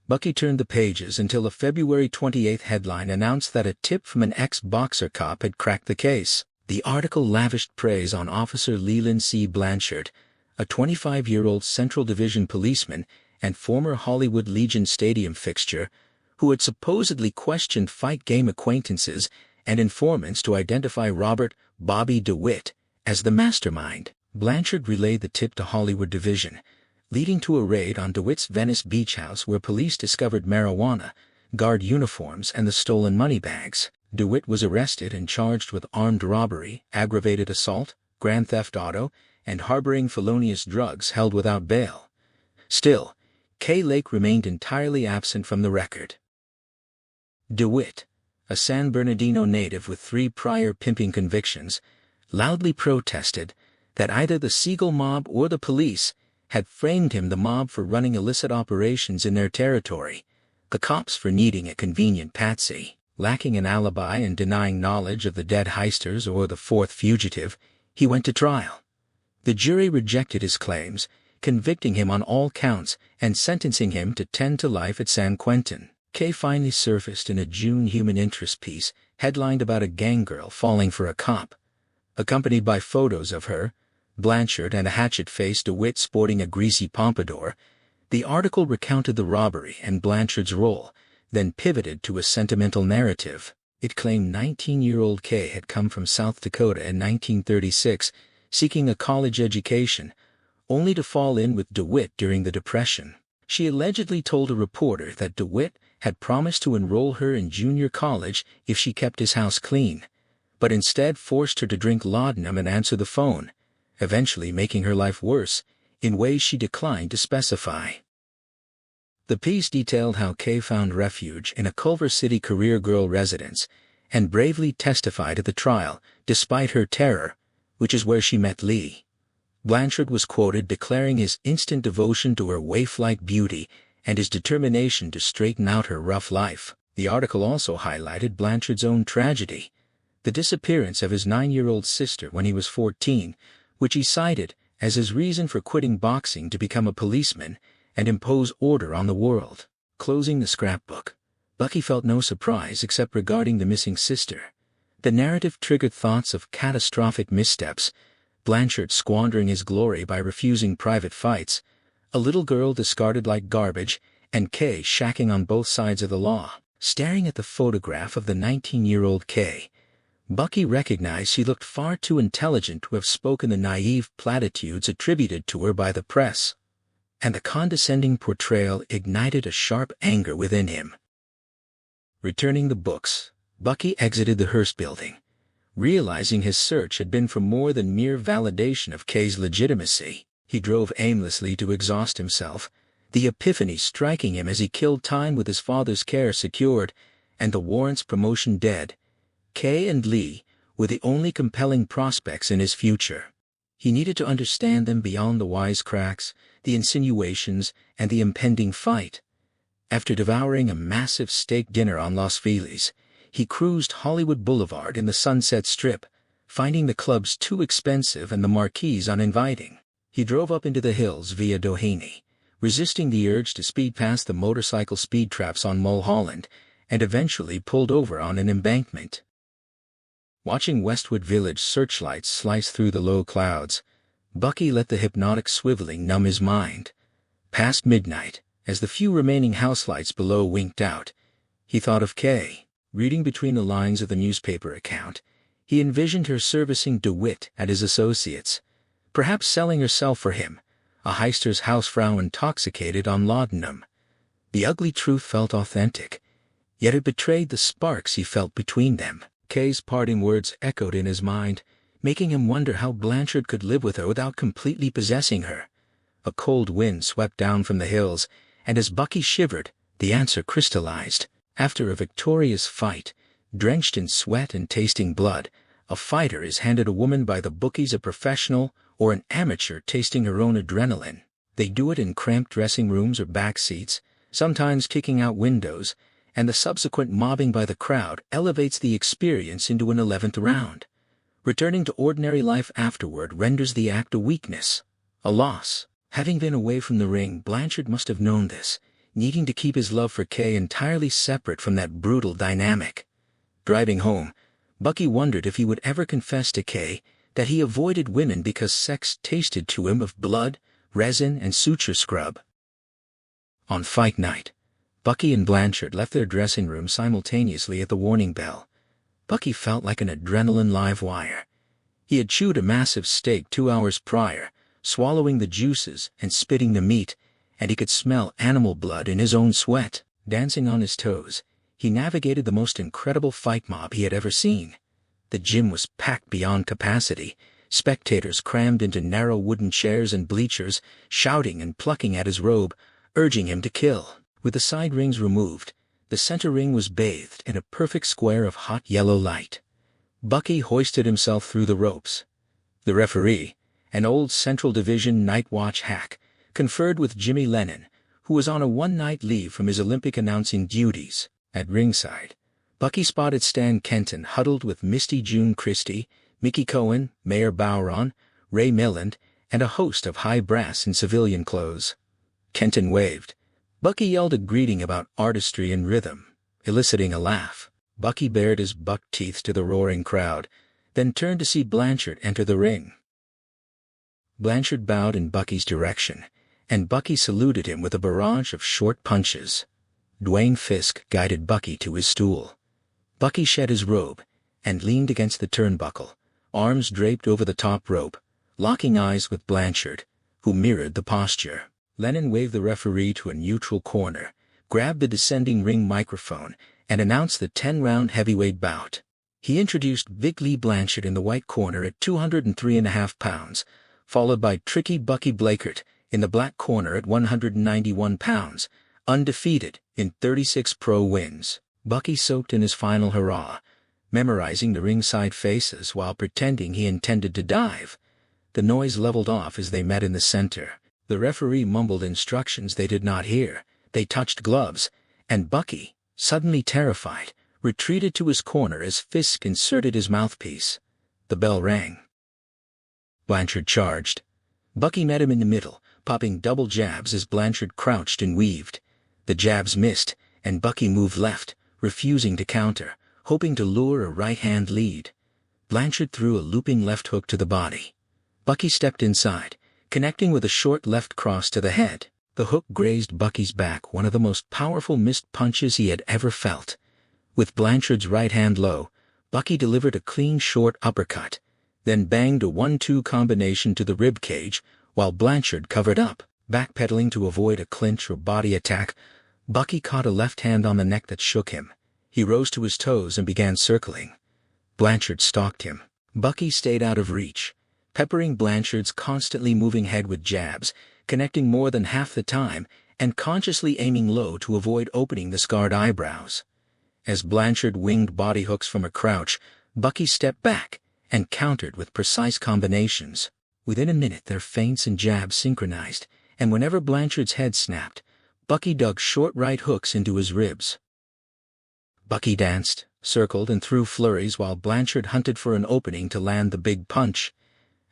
A: Bucky turned the pages until a February 28 headline announced that a tip from an ex-boxer cop had cracked the case. The article lavished praise on Officer Leland C. Blanchard, a 25-year-old Central Division policeman and former Hollywood Legion Stadium fixture, who had supposedly questioned fight game acquaintances and informants to identify Robert "Bobby" DeWitt as the mastermind. Blanchard relayed the tip to Hollywood Division, leading to a raid on DeWitt's Venice Beach house where police discovered marijuana, guard uniforms, and the stolen money bags. DeWitt was arrested and charged with armed robbery, aggravated assault, grand theft auto, and harboring felonious drugs held without bail. Still, Kay Lake remained entirely absent from the record. DeWitt, a San Bernardino native with 3 prior pimping convictions, loudly protested that either the Siegel mob or the police had framed him, the mob for running illicit operations in their territory, the cops for needing a convenient patsy. Lacking an alibi and denying knowledge of the dead heisters or the 4th fugitive, he went to trial. The jury rejected his claims, convicting him on all counts and sentencing him to 10 to life at San Quentin. Kay finally surfaced in a June human interest piece headlined about a gang girl falling for a cop. Accompanied by photos of her, Blanchard, and a hatchet-faced DeWitt sporting a greasy pompadour, the article recounted the robbery and Blanchard's role, then pivoted to a sentimental narrative. It claimed 19-year-old Kay had come from South Dakota in 1936, seeking a college education, only to fall in with DeWitt during the Depression. She allegedly told a reporter that DeWitt had promised to enroll her in junior college if she kept his house clean, but instead forced her to drink laudanum and answer the phone, eventually making her life worse, in ways she declined to specify. The piece detailed how Kay found refuge in a Culver City career girl residence and bravely testified at the trial, despite her terror, which is where she met Lee. Blanchard was quoted declaring his instant devotion to her waif-like beauty and his determination to straighten out her rough life. The article also highlighted Blanchard's own tragedy, the disappearance of his 9-year-old sister when he was 14, which he cited as his reason for quitting boxing to become a policeman and impose order on the world. Closing the scrapbook, Bucky felt no surprise except regarding the missing sister. The narrative triggered thoughts of catastrophic missteps, Blanchard squandering his glory by refusing private fights, a little girl discarded like garbage, and Kay shacking on both sides of the law. Staring at the photograph of the 19-year-old Kay, Bucky recognized she looked far too intelligent to have spoken the naive platitudes attributed to her by the press. and the condescending portrayal ignited a sharp anger within him. Returning the books, Bucky exited the Hearst building, realizing his search had been for more than mere validation of Kay's legitimacy. He drove aimlessly to exhaust himself, the epiphany striking him as he killed time with his father's care secured and the warrant's promotion dead. Kay and Lee were the only compelling prospects in his future. He needed to understand them beyond the wisecracks, the insinuations, and the impending fight. After devouring a massive steak dinner on Los Feliz, he cruised Hollywood Boulevard in the Sunset Strip, finding the clubs too expensive and the marquees uninviting. He drove up into the hills via Doheny, resisting the urge to speed past the motorcycle speed traps on Mulholland, and eventually pulled over on an embankment. Watching Westwood Village searchlights slice through the low clouds, Bucky let the hypnotic swiveling numb his mind. Past midnight, as the few remaining house lights below winked out, he thought of Kay. Reading between the lines of the newspaper account, he envisioned her servicing DeWitt at his associates, perhaps selling herself for him, a heister's hausfrau intoxicated on laudanum. The ugly truth felt authentic, yet it betrayed the sparks he felt between them. Kay's parting words echoed in his mind, making him wonder how Blanchard could live with her without completely possessing her. A cold wind swept down from the hills, and as Bucky shivered, the answer crystallized. After a victorious fight, drenched in sweat and tasting blood, a fighter is handed a woman by the bookies, a professional or an amateur tasting her own adrenaline. They do it in cramped dressing rooms or back seats, sometimes kicking out windows, and the subsequent mobbing by the crowd elevates the experience into an 11th round. Returning to ordinary life afterward renders the act a weakness, a loss. Having been away from the ring, Blanchard must have known this, needing to keep his love for Kay entirely separate from that brutal dynamic. Driving home, Bucky wondered if he would ever confess to Kay that he avoided women because sex tasted to him of blood, resin, and suture scrub. On fight night, Bucky and Blanchard left their dressing room simultaneously at the warning bell. Bucky felt like an adrenaline live wire. He had chewed a massive steak 2 hours prior, swallowing the juices and spitting the meat, and he could smell animal blood in his own sweat. Dancing on his toes, he navigated the most incredible fight mob he had ever seen. The gym was packed beyond capacity, spectators crammed into narrow wooden chairs and bleachers, shouting and plucking at his robe, urging him to kill. With the side rings removed, the center ring was bathed in a perfect square of hot yellow light. Bucky hoisted himself through the ropes. The referee, an old Central Division night watch hack, conferred with Jimmy Lennon, who was on a one-night leave from his Olympic announcing duties. At ringside, Bucky spotted Stan Kenton huddled with Misty June Christie, Mickey Cohen, Mayor Bowron, Ray Milland, and a host of high brass in civilian clothes. Kenton waved. Bucky yelled a greeting about artistry and rhythm, eliciting a laugh. Bucky bared his buck teeth to the roaring crowd, then turned to see Blanchard enter the ring. Blanchard bowed in Bucky's direction, and Bucky saluted him with a barrage of short punches. Dwayne Fisk guided Bucky to his stool. Bucky shed his robe and leaned against the turnbuckle, arms draped over the top rope, locking eyes with Blanchard, who mirrored the posture. Lennon waved the referee to a neutral corner, grabbed the descending ring microphone, and announced the 10-round heavyweight bout. He introduced Big Lee Blanchard in the white corner at 203.5 pounds, followed by Tricky Bucky Blakert in the black corner at 191 pounds, undefeated in 36 pro wins. Bucky soaked in his final hurrah, memorizing the ringside faces while pretending he intended to dive. The noise leveled off as they met in the center. The referee mumbled instructions they did not hear. They touched gloves, and Bucky, suddenly terrified, retreated to his corner as Fisk inserted his mouthpiece. The bell rang. Blanchard charged. Bucky met him in the middle, popping double jabs as Blanchard crouched and weaved. The jabs missed, and Bucky moved left, refusing to counter, hoping to lure a right-hand lead. Blanchard threw a looping left hook to the body. Bucky stepped inside, connecting with a short left cross to the head. The hook grazed Bucky's back, one of the most powerful missed punches he had ever felt. With Blanchard's right hand low, Bucky delivered a clean short uppercut, then banged a 1-2 combination to the rib cage while Blanchard covered up. Backpedaling to avoid a clinch or body attack, Bucky caught a left hand on the neck that shook him. He rose to his toes and began circling. Blanchard stalked him. Bucky stayed out of reach, peppering Blanchard's constantly moving head with jabs, connecting more than half the time, and consciously aiming low to avoid opening the scarred eyebrows. As Blanchard winged body hooks from a crouch, Bucky stepped back and countered with precise combinations. Within a minute their feints and jabs synchronized, and whenever Blanchard's head snapped, Bucky dug short right hooks into his ribs. Bucky danced, circled, and threw flurries while Blanchard hunted for an opening to land the big punch.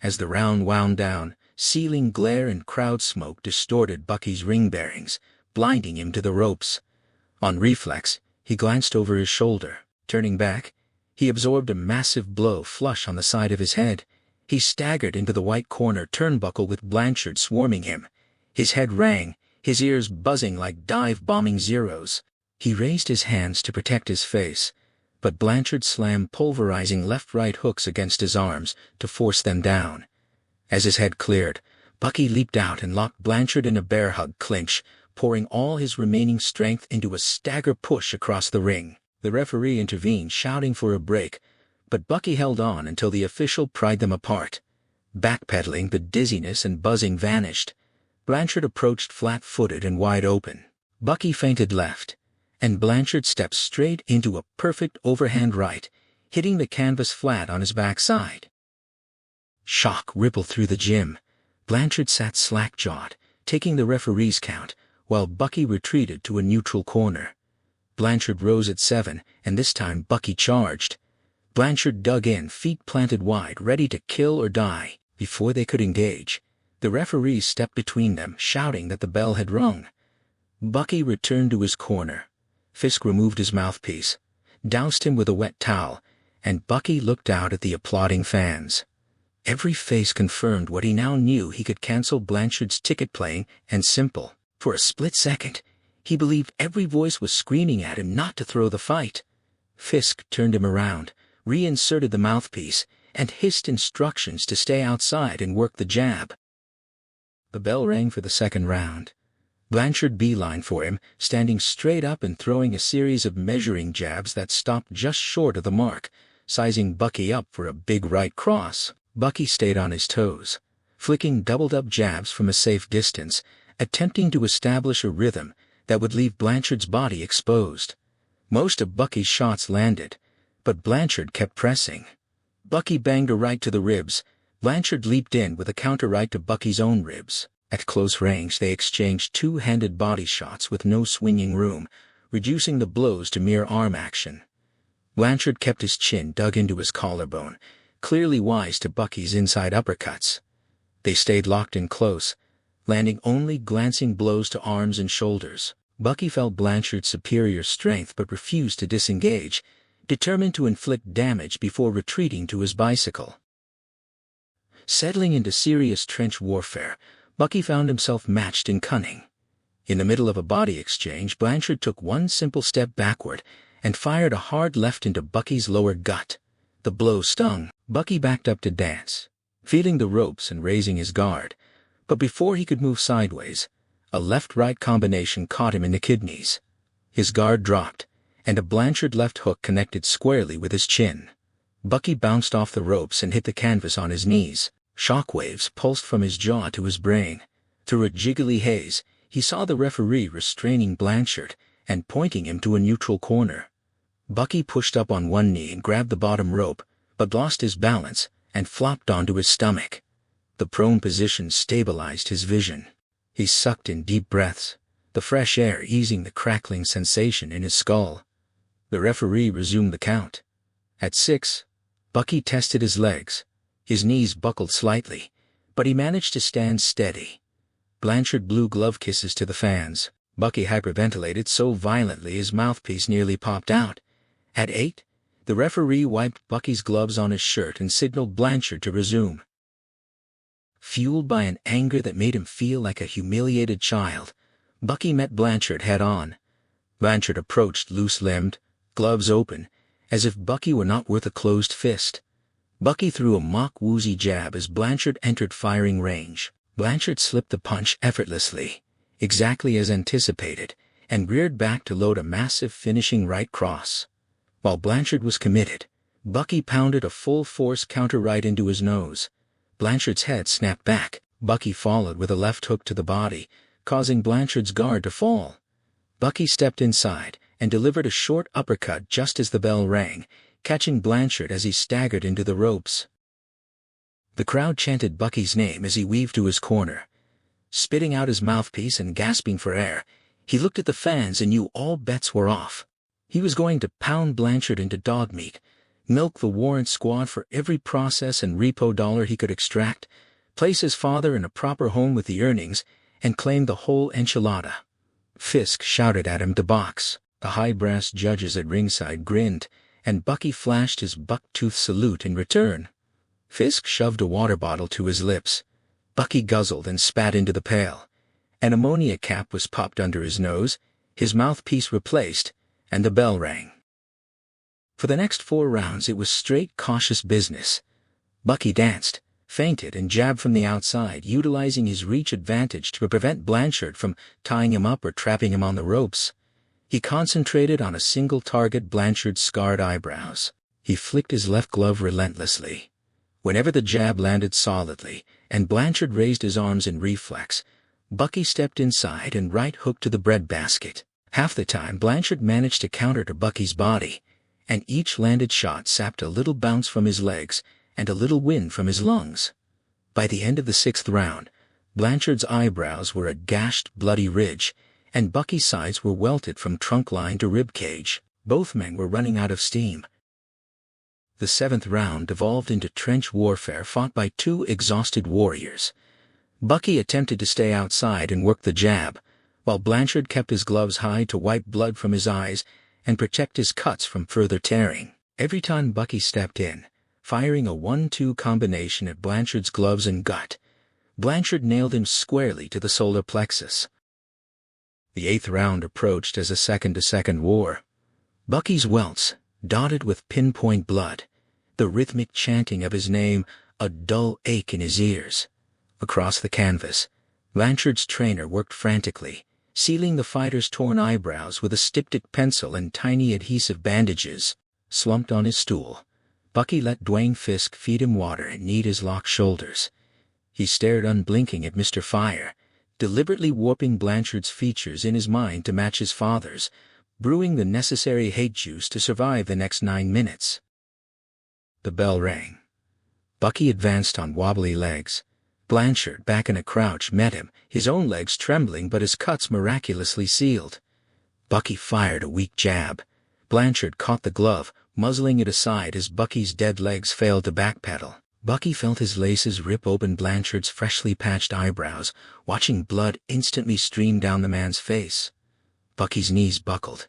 A: As the round wound down, ceiling glare and crowd smoke distorted Bucky's ring bearings, blinding him to the ropes. On reflex, he glanced over his shoulder. Turning back, he absorbed a massive blow flush on the side of his head. He staggered into the white corner turnbuckle with Blanchard swarming him. His head rang, his ears buzzing like dive-bombing zeros. He raised his hands to protect his face, but Blanchard slammed pulverizing left-right hooks against his arms to force them down. As his head cleared, Bucky leaped out and locked Blanchard in a bear hug clinch, pouring all his remaining strength into a stagger push across the ring. The referee intervened, shouting for a break, but Bucky held on until the official pried them apart. Backpedaling, the dizziness and buzzing vanished. Blanchard approached flat-footed and wide open. Bucky feinted left, and Blanchard stepped straight into a perfect overhand right, hitting the canvas flat on his backside. Shock rippled through the gym. Blanchard sat slack-jawed, taking the referee's count, while Bucky retreated to a neutral corner. Blanchard rose at 7, and this time Bucky charged. Blanchard dug in, feet planted wide, ready to kill or die. Before they could engage, the referee stepped between them, shouting that the bell had rung. Bucky returned to his corner. Fisk removed his mouthpiece, doused him with a wet towel, and Bucky looked out at the applauding fans. Every face confirmed what he now knew: he could cancel Blanchard's ticket, plain and simple. For a split second, he believed every voice was screaming at him not to throw the fight. Fisk turned him around, reinserted the mouthpiece, and hissed instructions to stay outside and work the jab. The bell rang for the second round. Blanchard beelined for him, standing straight up and throwing a series of measuring jabs that stopped just short of the mark, sizing Bucky up for a big right cross. Bucky stayed on his toes, flicking doubled-up jabs from a safe distance, attempting to establish a rhythm that would leave Blanchard's body exposed. Most of Bucky's shots landed, but Blanchard kept pressing. Bucky banged a right to the ribs. Blanchard leaped in with a counter right to Bucky's own ribs. At close range, they exchanged two-handed body shots with no swinging room, reducing the blows to mere arm action. Blanchard kept his chin dug into his collarbone, clearly wise to Bucky's inside uppercuts. They stayed locked in close, landing only glancing blows to arms and shoulders. Bucky felt Blanchard's superior strength but refused to disengage, determined to inflict damage before retreating to his bicycle. Settling into serious trench warfare, Bucky found himself matched in cunning. In the middle of a body exchange, Blanchard took one simple step backward and fired a hard left into Bucky's lower gut. The blow stung. Bucky backed up to dance, feeling the ropes and raising his guard, but before he could move sideways, a left-right combination caught him in the kidneys. His guard dropped, and a Blanchard left hook connected squarely with his chin. Bucky bounced off the ropes and hit the canvas on his knees. Shockwaves pulsed from his jaw to his brain. Through a jiggly haze, he saw the referee restraining Blanchard and pointing him to a neutral corner. Bucky pushed up on one knee and grabbed the bottom rope, but lost his balance and flopped onto his stomach. The prone position stabilized his vision. He sucked in deep breaths, the fresh air easing the crackling sensation in his skull. The referee resumed the count. At 6, Bucky tested his legs. His knees buckled slightly, but he managed to stand steady. Blanchard blew glove kisses to the fans. Bucky hyperventilated so violently his mouthpiece nearly popped out. At 8, the referee wiped Bucky's gloves on his shirt and signaled Blanchard to resume. Fueled by an anger that made him feel like a humiliated child, Bucky met Blanchard head-on. Blanchard approached loose-limbed, gloves open, as if Bucky were not worth a closed fist. Bucky threw a mock woozy jab as Blanchard entered firing range. Blanchard slipped the punch effortlessly, exactly as anticipated, and reared back to load a massive finishing right cross. While Blanchard was committed, Bucky pounded a full-force counter right into his nose. Blanchard's head snapped back. Bucky followed with a left hook to the body, causing Blanchard's guard to fall. Bucky stepped inside and delivered a short uppercut just as the bell rang, catching Blanchard as he staggered into the ropes. The crowd chanted Bucky's name as he weaved to his corner. Spitting out his mouthpiece and gasping for air, he looked at the fans and knew all bets were off. He was going to pound Blanchard into dog meat, milk the warrant squad for every process and repo dollar he could extract, place his father in a proper home with the earnings, and claim the whole enchilada. Fisk shouted at him to box. The high-brass judges at ringside grinned, and Bucky flashed his buck-tooth salute in return. Fisk shoved a water bottle to his lips. Bucky guzzled and spat into the pail. An ammonia cap was popped under his nose, his mouthpiece replaced, and the bell rang. For the next 4 rounds it was straight cautious business. Bucky danced, feinted and jabbed from the outside, utilizing his reach advantage to prevent Blanchard from tying him up or trapping him on the ropes. He concentrated on a single target: Blanchard's scarred eyebrows. He flicked his left glove relentlessly. Whenever the jab landed solidly, and Blanchard raised his arms in reflex, Bucky stepped inside and right hooked to the breadbasket. Half the time Blanchard managed to counter to Bucky's body, and each landed shot sapped a little bounce from his legs and a little wind from his lungs. By the end of the 6th round, Blanchard's eyebrows were a gashed, bloody ridge, and Bucky's sides were welted from trunk line to rib cage. Both men were running out of steam. The 7th round devolved into trench warfare fought by 2 exhausted warriors. Bucky attempted to stay outside and work the jab, while Blanchard kept his gloves high to wipe blood from his eyes and protect his cuts from further tearing. Every time Bucky stepped in, firing a 1-2 combination at Blanchard's gloves and gut, Blanchard nailed him squarely to the solar plexus. The 8th round approached as a second-to-second war. Bucky's welts, dotted with pinpoint blood, the rhythmic chanting of his name, a dull ache in his ears. Across the canvas, Blanchard's trainer worked frantically, sealing the fighter's torn eyebrows with a styptic pencil and tiny adhesive bandages. Slumped on his stool, Bucky let Dwayne Fisk feed him water and knead his locked shoulders. He stared unblinking at Mr. Fire, deliberately warping Blanchard's features in his mind to match his father's, brewing the necessary hate juice to survive the next 9 minutes. The bell rang. Bucky advanced on wobbly legs. Blanchard, back in a crouch, met him, his own legs trembling but his cuts miraculously sealed. Bucky fired a weak jab. Blanchard caught the glove, muzzling it aside as Bucky's dead legs failed to backpedal. Bucky felt his laces rip open Blanchard's freshly patched eyebrows, watching blood instantly stream down the man's face. Bucky's knees buckled.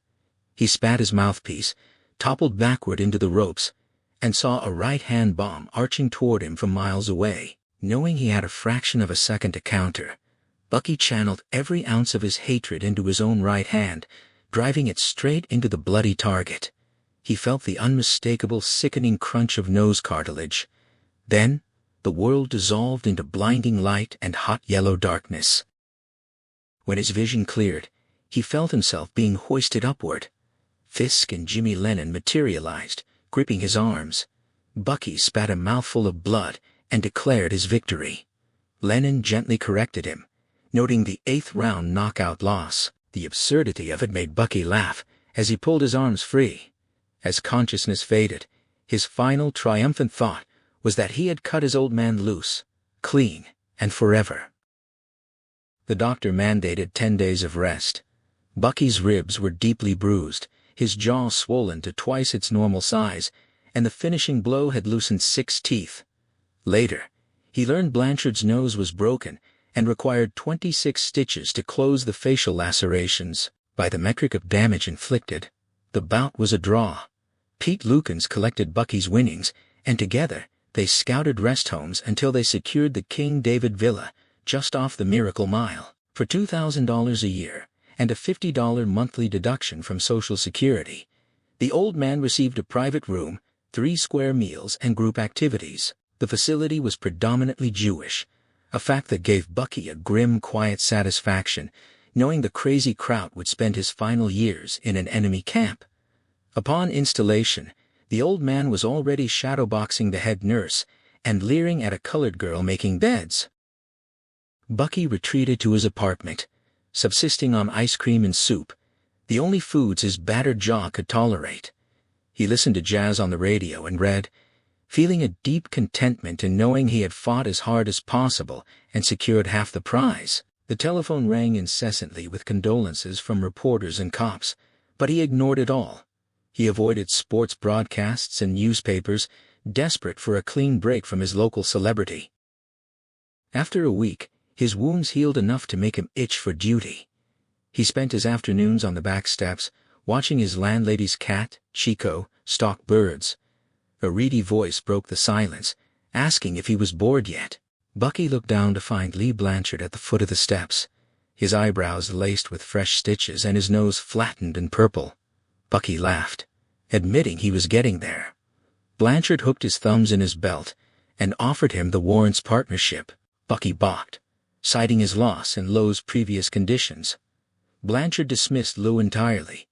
A: He spat his mouthpiece, toppled backward into the ropes, and saw a right-hand bomb arching toward him from miles away. Knowing he had a fraction of a second to counter, Bucky channeled every ounce of his hatred into his own right hand, driving it straight into the bloody target. He felt the unmistakable, sickening crunch of nose cartilage. Then, the world dissolved into blinding light and hot yellow darkness. When his vision cleared, he felt himself being hoisted upward. Fisk and Jimmy Lennon materialized, gripping his arms. Bucky spat a mouthful of blood and declared his victory. Lennon gently corrected him, noting the 8th round knockout loss. The absurdity of it made Bucky laugh as he pulled his arms free. As consciousness faded, his final triumphant thought was that he had cut his old man loose, clean, and forever. The doctor mandated 10 days of rest. Bucky's ribs were deeply bruised, his jaw swollen to twice its normal size, and the finishing blow had loosened 6 teeth. Later, he learned Blanchard's nose was broken and required 26 stitches to close the facial lacerations. By the metric of damage inflicted, the bout was a draw. Pete Lukens collected Bucky's winnings, and together they scouted rest homes until they secured the King David Villa, just off the Miracle Mile, for $2,000 a year and a $50 monthly deduction from Social Security. The old man received a private room, 3 square meals, and group activities. The facility was predominantly Jewish, a fact that gave Bucky a grim, quiet satisfaction, knowing the crazy Kraut would spend his final years in an enemy camp. Upon installation, the old man was already shadowboxing the head nurse and leering at a colored girl making beds. Bucky retreated to his apartment, subsisting on ice cream and soup, the only foods his battered jaw could tolerate. He listened to jazz on the radio and read, feeling a deep contentment in knowing he had fought as hard as possible and secured half the prize. The telephone rang incessantly with condolences from reporters and cops, but he ignored it all. He avoided sports broadcasts and newspapers, desperate for a clean break from his local celebrity. After a week, his wounds healed enough to make him itch for duty. He spent his afternoons on the back steps, watching his landlady's cat, Chico, stalk birds. A reedy voice broke the silence, asking if he was bored yet. Bucky looked down to find Lee Blanchard at the foot of the steps, his eyebrows laced with fresh stitches and his nose flattened and purple. Bucky laughed, admitting he was getting there. Blanchard hooked his thumbs in his belt and offered him the warrants partnership. Bucky balked, citing his loss and Lowe's previous conditions. Blanchard dismissed Lou entirely,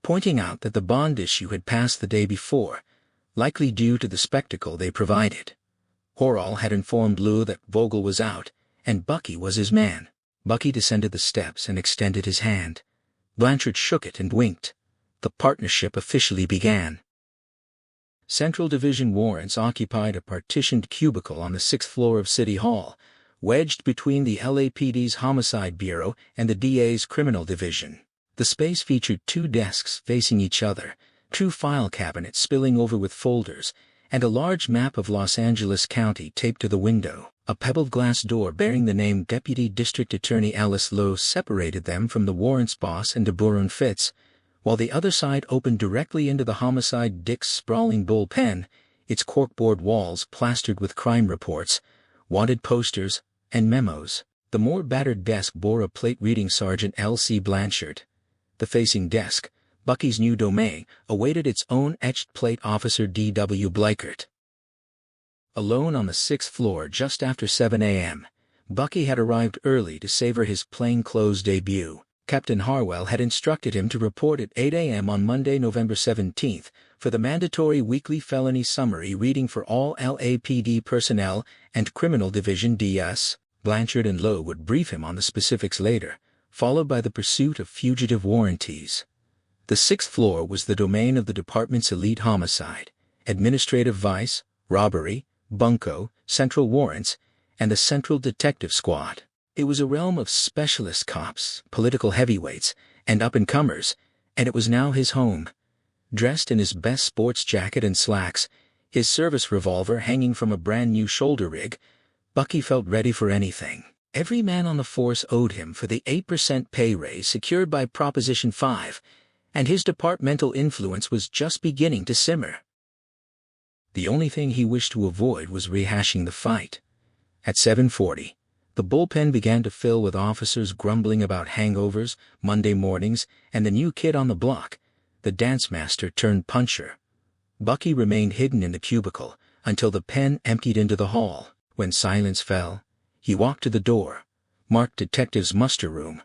A: pointing out that the bond issue had passed the day before, likely due to the spectacle they provided. Horrall had informed Lou that Vogel was out, and Bucky was his man. Bucky descended the steps and extended his hand. Blanchard shook it and winked. The partnership officially began. Central Division warrants occupied a partitioned cubicle on the 6th floor of City Hall, wedged between the LAPD's Homicide Bureau and the DA's Criminal Division. The space featured 2 desks facing each other, 2 file cabinets spilling over with folders, and a large map of Los Angeles County taped to the window. A pebbled glass door bearing the name Deputy District Attorney Alice Lowe separated them from the warrants boss and DeBoer Fitz, while the other side opened directly into the Homicide Dick's sprawling bullpen, its corkboard walls plastered with crime reports, wanted posters, and memos. The more battered desk bore a plate reading Sergeant L.C. Blanchard. The facing desk, Bucky's new domain, awaited its own etched plate Officer D.W. Bleichert. Alone on the 6th floor just after 7 a.m., Bucky had arrived early to savor his plainclothes debut. Captain Harwell had instructed him to report at 8 a.m. on Monday, November 17th, for the mandatory weekly felony summary reading for all LAPD personnel and Criminal Division DS. Blanchard and Lowe would brief him on the specifics later, followed by the pursuit of fugitive warranties. The 6th floor was the domain of the department's elite homicide, administrative vice, robbery, bunco, central warrants, and the Central Detective Squad. It was a realm of specialist cops, political heavyweights, and up-and-comers, and it was now his home. Dressed in his best sports jacket and slacks, his service revolver hanging from a brand-new shoulder rig, Bucky felt ready for anything. Every man on the force owed him for the 8% pay raise secured by Proposition 5, and his departmental influence was just beginning to simmer. The only thing he wished to avoid was rehashing the fight. At 7:40, the bullpen began to fill with officers grumbling about hangovers, Monday mornings, and the new kid on the block, the dance master turned puncher. Bucky remained hidden in the cubicle until the pen emptied into the hall. When silence fell, he walked to the door, marked Detective's muster room.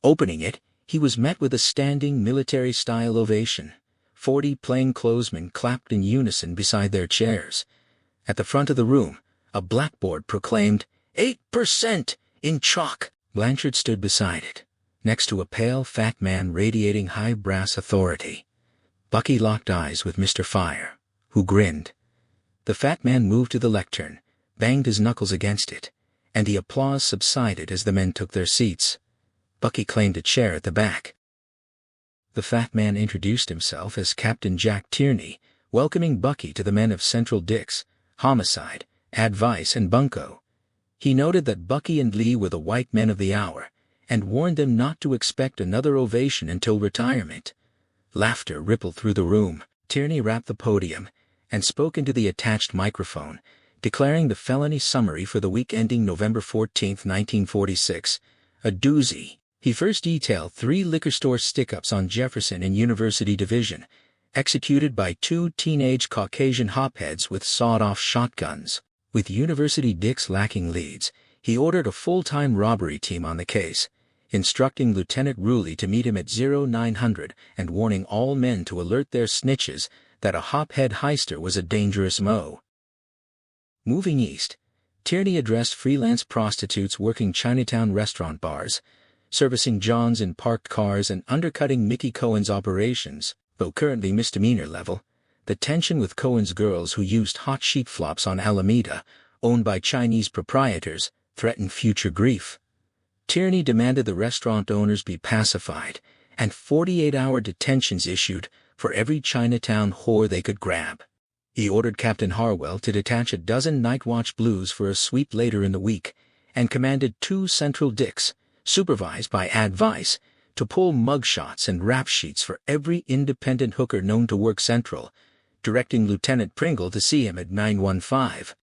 A: Opening it, he was met with a standing military-style ovation. 40 plainclothesmen clapped in unison beside their chairs. At the front of the room, a blackboard proclaimed, 8% in chalk. Blanchard stood beside it, next to a pale, fat man radiating high brass authority. Bucky locked eyes with Mr. Fire, who grinned. The fat man moved to the lectern, banged his knuckles against it, and the applause subsided as the men took their seats. Bucky claimed a chair at the back. The fat man introduced himself as Captain Jack Tierney, welcoming Bucky to the men of Central Dix, Homicide, Advice, and Bunco. He noted that Bucky and Lee were the white men of the hour, and warned them not to expect another ovation until retirement. Laughter rippled through the room. Tierney rapped the podium and spoke into the attached microphone, declaring the felony summary for the week ending November 14, 1946, a doozy. He first detailed 3 liquor store stick-ups on Jefferson and University Division, executed by 2 teenage Caucasian hopheads with sawed-off shotguns. With University Dix lacking leads, He ordered a full-time robbery team on the case, instructing Lieutenant Ruley to meet him at 0900 and warning all men to alert their snitches that a hophead heister was a dangerous mo. Moving east, Tierney addressed freelance prostitutes working Chinatown restaurant bars, servicing Johns in parked cars and undercutting Mickey Cohen's operations. Though currently misdemeanor level, the tension with Cohen's girls who used hot sheet flops on Alameda, owned by Chinese proprietors, threatened future grief. Tierney demanded the restaurant owners be pacified, and 48-hour detentions issued for every Chinatown whore they could grab. He ordered Captain Harwell to detach a dozen night watch blues for a sweep later in the week, and commanded 2 Central Dicks, supervised by Ad Vice, to pull mugshots and rap sheets for every independent hooker known to work Central, directing Lieutenant Pringle to see him at 915.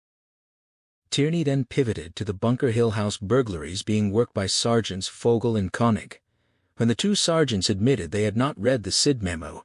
A: Tierney then pivoted to the Bunker Hill House burglaries being worked by Sergeants Fogel and Koenig. When the 2 sergeants admitted they had not read the SID memo,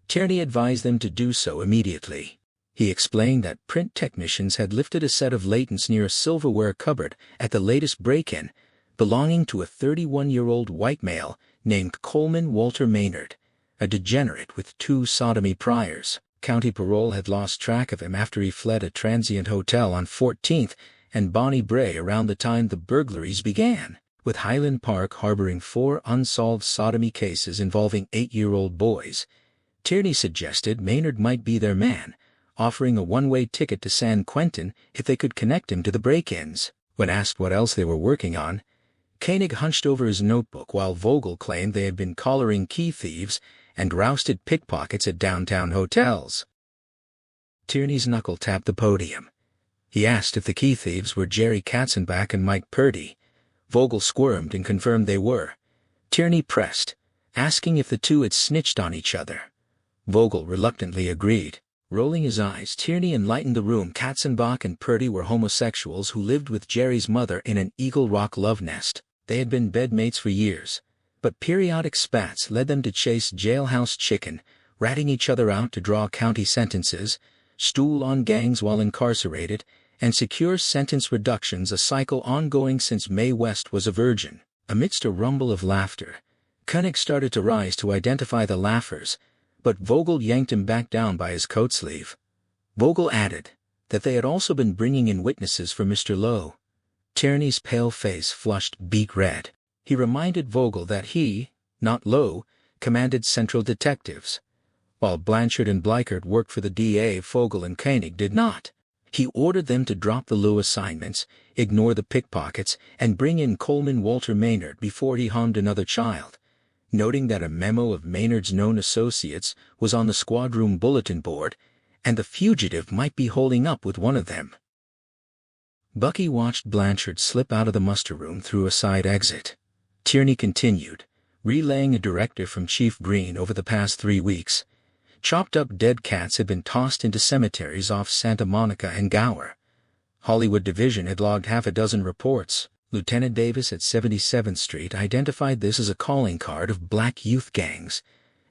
A: Tierney advised them to do so immediately. He explained that print technicians had lifted a set of latents near a silverware cupboard at the latest break-in, belonging to a 31-year-old white male named Coleman Walter Maynard, a degenerate with 2 sodomy priors. County Parole had lost track of him after he fled a transient hotel on 14th and Bonnie Bray around the time the burglaries began, with Highland Park harboring 4 unsolved sodomy cases involving 8-year-old boys. Tierney suggested Maynard might be their man, offering a one-way ticket to San Quentin if they could connect him to the break-ins. When asked what else they were working on, Koenig hunched over his notebook while Vogel claimed they had been collaring key thieves and rousted pickpockets at downtown hotels. Tierney's knuckle tapped the podium. He asked if the key thieves were Jerry Katzenbach and Mike Purdy. Vogel squirmed and confirmed they were. Tierney pressed, asking if the 2 had snitched on each other. Vogel reluctantly agreed. Rolling his eyes, Tierney enlightened the room. Katzenbach and Purdy were homosexuals who lived with Jerry's mother in an Eagle Rock love nest. They had been bedmates for years, but periodic spats led them to chase jailhouse chicken, ratting each other out to draw county sentences, stool on gangs while incarcerated, and secure sentence reductions, a cycle ongoing since Mae West was a virgin. Amidst a rumble of laughter, Koenig started to rise to identify the laughers, but Vogel yanked him back down by his coat sleeve. Vogel added that they had also been bringing in witnesses for Mr. Lowe. Tierney's pale face flushed beet red. He reminded Vogel that he, not Lowe, commanded Central Detectives. While Blanchard and Bleichert worked for the DA, Vogel and Koenig did not. He ordered them to drop the Lowe assignments, ignore the pickpockets, and bring in Coleman Walter Maynard before he harmed another child, noting that a memo of Maynard's known associates was on the squad-room bulletin board, and the fugitive might be holding up with one of them. Bucky watched Blanchard slip out of the muster room through a side exit. Tierney continued, relaying a directive from Chief Green over the past 3 weeks. Chopped-up dead cats had been tossed into cemeteries off Santa Monica and Gower. Hollywood Division had logged half a dozen reports. Lieutenant Davis at 77th Street identified this as a calling card of black youth gangs,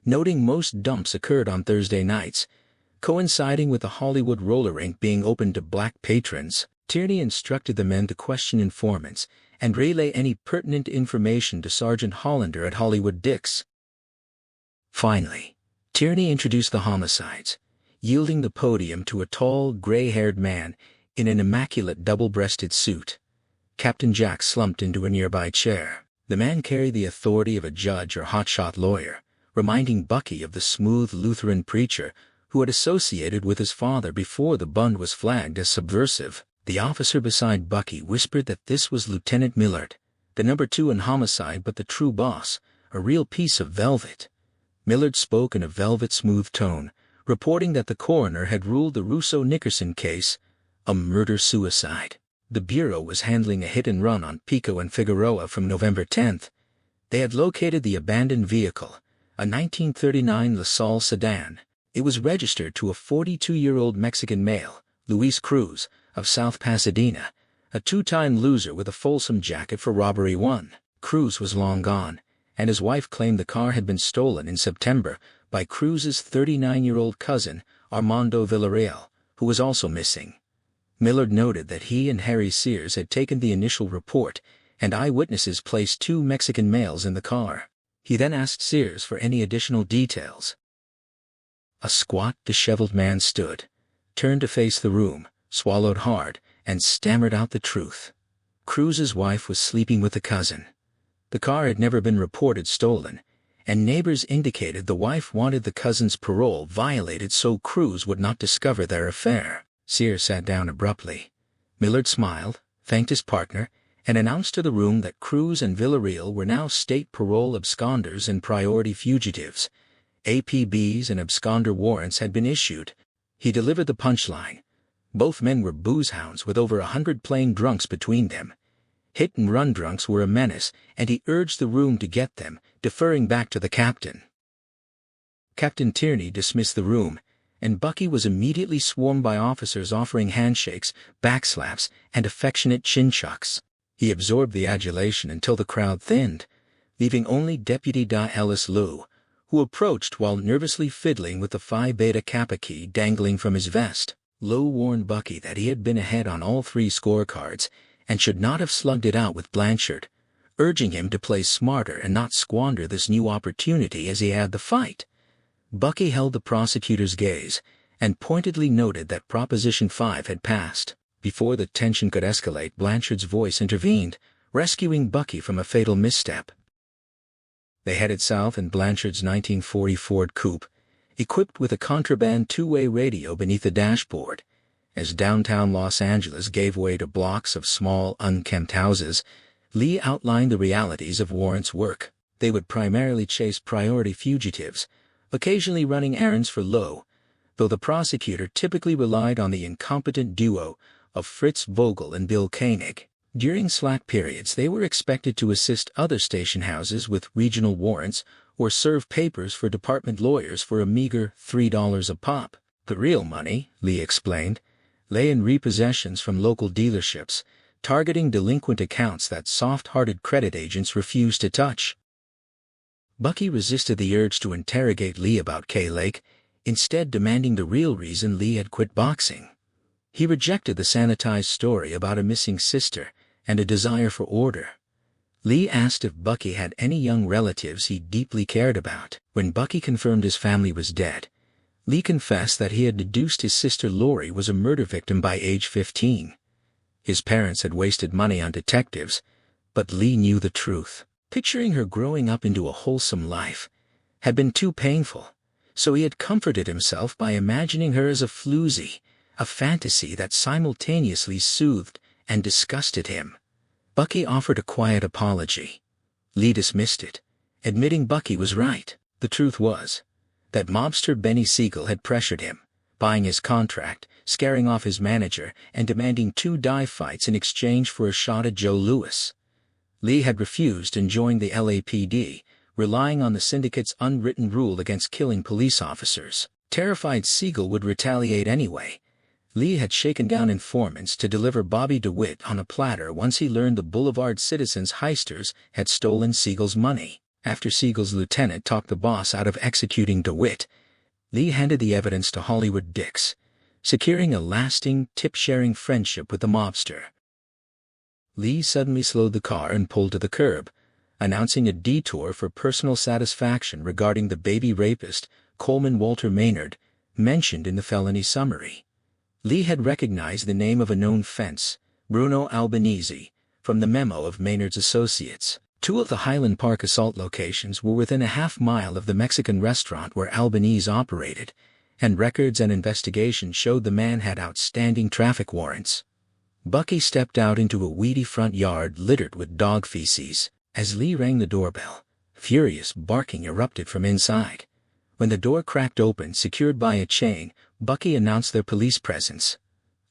A: noting most dumps occurred on Thursday nights, coinciding with the Hollywood roller rink being open to black patrons. Tierney instructed the men to question informants and relay any pertinent information to Sergeant Hollander at Hollywood Dicks. Finally, Tierney introduced the homicides, yielding the podium to a tall, gray-haired man in an immaculate double-breasted suit. Captain Jack slumped into a nearby chair. The man carried the authority of a judge or hotshot lawyer, reminding Bucky of the smooth Lutheran preacher who had associated with his father before the Bund was flagged as subversive. The officer beside Bucky whispered that this was Lieutenant Millard, the number 2 in homicide but the true boss, a real piece of velvet. Millard spoke in a velvet-smooth tone, reporting that the coroner had ruled the Russo-Nickerson case a murder-suicide. The Bureau was handling a hit-and-run on Pico and Figueroa from November 10th. They had located the abandoned vehicle, a 1939 LaSalle sedan. It was registered to a 42-year-old Mexican male, Luis Cruz, of South Pasadena, a 2-time loser with a Folsom jacket for robbery 1. Cruz was long gone, and his wife claimed the car had been stolen in September by Cruz's 39-year-old cousin, Armando Villarreal, who was also missing. Millard noted that he and Harry Sears had taken the initial report, and eyewitnesses placed 2 Mexican males in the car. He then asked Sears for any additional details. A squat, disheveled man stood, turned to face the room, swallowed hard, and stammered out the truth. Cruz's wife was sleeping with a cousin. The car had never been reported stolen, and neighbors indicated the wife wanted the cousin's parole violated so Cruz would not discover their affair. Sears sat down abruptly. Millard smiled, thanked his partner, and announced to the room that Cruz and Villarreal were now state parole absconders and priority fugitives. APBs and absconder warrants had been issued. He delivered the punchline. Both men were booze hounds with over 100 plain drunks between them. Hit-and-run drunks were a menace, and he urged the room to get them, deferring back to the captain. Captain Tierney dismissed the room, and Bucky was immediately swarmed by officers offering handshakes, backslaps, and affectionate chin-chucks. He absorbed the adulation until the crowd thinned, leaving only Deputy Da Ellis Liu, who approached while nervously fiddling with the Phi Beta Kappa key dangling from his vest. Liu warned Bucky that he had been ahead on all 3 scorecards and should not have slugged it out with Blanchard, urging him to play smarter and not squander this new opportunity as he had the fight. Bucky held the prosecutor's gaze and pointedly noted that Proposition 5 had passed. Before the tension could escalate, Blanchard's voice intervened, rescuing Bucky from a fatal misstep. They headed south in Blanchard's 1940 Ford Coupe, equipped with a contraband 2-way radio beneath the dashboard. As downtown Los Angeles gave way to blocks of small, unkempt houses, Lee outlined the realities of warrants' work. They would primarily chase priority fugitives, occasionally running errands for Liu, though the prosecutor typically relied on the incompetent duo of Fritz Vogel and Bill Koenig. During slack periods, they were expected to assist other station houses with regional warrants or serve papers for department lawyers for a meager $3 a pop. The real money, Lee explained, lay in repossessions from local dealerships, targeting delinquent accounts that soft-hearted credit agents refused to touch. Bucky resisted the urge to interrogate Lee about Kay Lake, instead demanding the real reason Lee had quit boxing. He rejected the sanitized story about a missing sister and a desire for order. Lee asked if Bucky had any young relatives he deeply cared about. When Bucky confirmed his family was dead, Lee confessed that he had deduced his sister Lori was a murder victim by age 15. His parents had wasted money on detectives, but Lee knew the truth. Picturing her growing up into a wholesome life had been too painful, so he had comforted himself by imagining her as a floozy, a fantasy that simultaneously soothed and disgusted him. Bucky offered a quiet apology. Lee dismissed it, admitting Bucky was right. The truth was that mobster Benny Siegel had pressured him, buying his contract, scaring off his manager, and demanding 2 dive fights in exchange for a shot at Joe Louis. Lee had refused and joined the LAPD, relying on the syndicate's unwritten rule against killing police officers. Terrified Siegel would retaliate anyway, Lee had shaken down informants to deliver Bobby DeWitt on a platter once he learned the Boulevard Citizens heisters had stolen Siegel's money. After Siegel's lieutenant talked the boss out of executing DeWitt, Lee handed the evidence to Hollywood Dix, securing a lasting, tip-sharing friendship with the mobster. Lee suddenly slowed the car and pulled to the curb, announcing a detour for personal satisfaction regarding the baby rapist, Coleman Walter Maynard, mentioned in the felony summary. Lee had recognized the name of a known fence, Bruno Albanese, from the memo of Maynard's associates. 2 of the Highland Park assault locations were within a half-mile of the Mexican restaurant where Albanese operated, and records and investigation showed the man had outstanding traffic warrants. Bucky stepped out into a weedy front yard littered with dog feces. As Lee rang the doorbell, furious barking erupted from inside. When the door cracked open, secured by a chain, Bucky announced their police presence.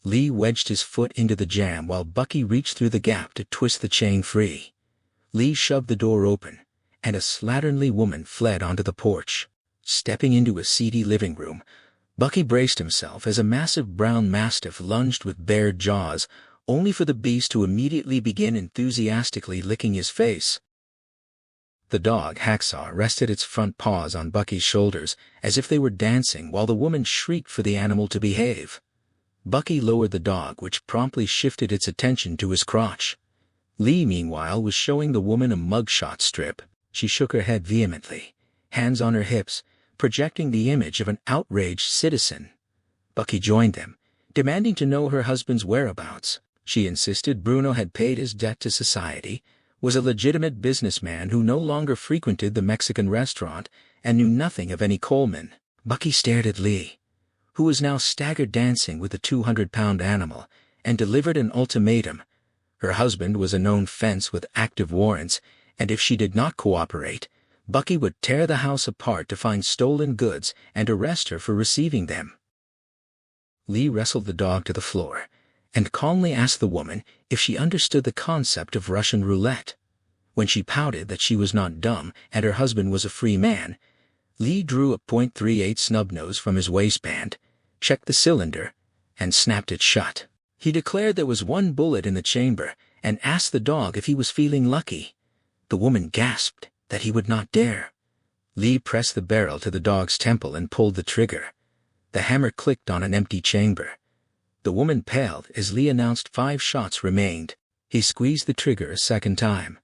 A: Lee wedged his foot into the jam while Bucky reached through the gap to twist the chain free. Lee shoved the door open, and a slatternly woman fled onto the porch. Stepping into a seedy living room, Bucky braced himself as a massive brown mastiff lunged with bared jaws, only for the beast to immediately begin enthusiastically licking his face. The dog, Hacksaw, rested its front paws on Bucky's shoulders as if they were dancing while the woman shrieked for the animal to behave. Bucky lowered the dog, which promptly shifted its attention to his crotch. Lee, meanwhile, was showing the woman a mugshot strip. She shook her head vehemently, hands on her hips, projecting the image of an outraged citizen. Bucky joined them, demanding to know her husband's whereabouts. She insisted Bruno had paid his debt to society, was a legitimate businessman who no longer frequented the Mexican restaurant, and knew nothing of any Coleman. Bucky stared at Lee, who was now staggered dancing with the 200-pound animal, and delivered an ultimatum. Her husband was a known fence with active warrants, and if she did not cooperate, Bucky would tear the house apart to find stolen goods and arrest her for receiving them. Lee wrestled the dog to the floor, and calmly asked the woman if she understood the concept of Russian roulette. When she pouted that she was not dumb and her husband was a free man, Lee drew a .38 snub-nose from his waistband, checked the cylinder, and snapped it shut. He declared there was one bullet in the chamber and asked the dog if he was feeling lucky. The woman gasped that he would not dare. Lee pressed the barrel to the dog's temple and pulled the trigger. The hammer clicked on an empty chamber. The woman paled as Lee announced 5 shots remained. He squeezed the trigger a second time.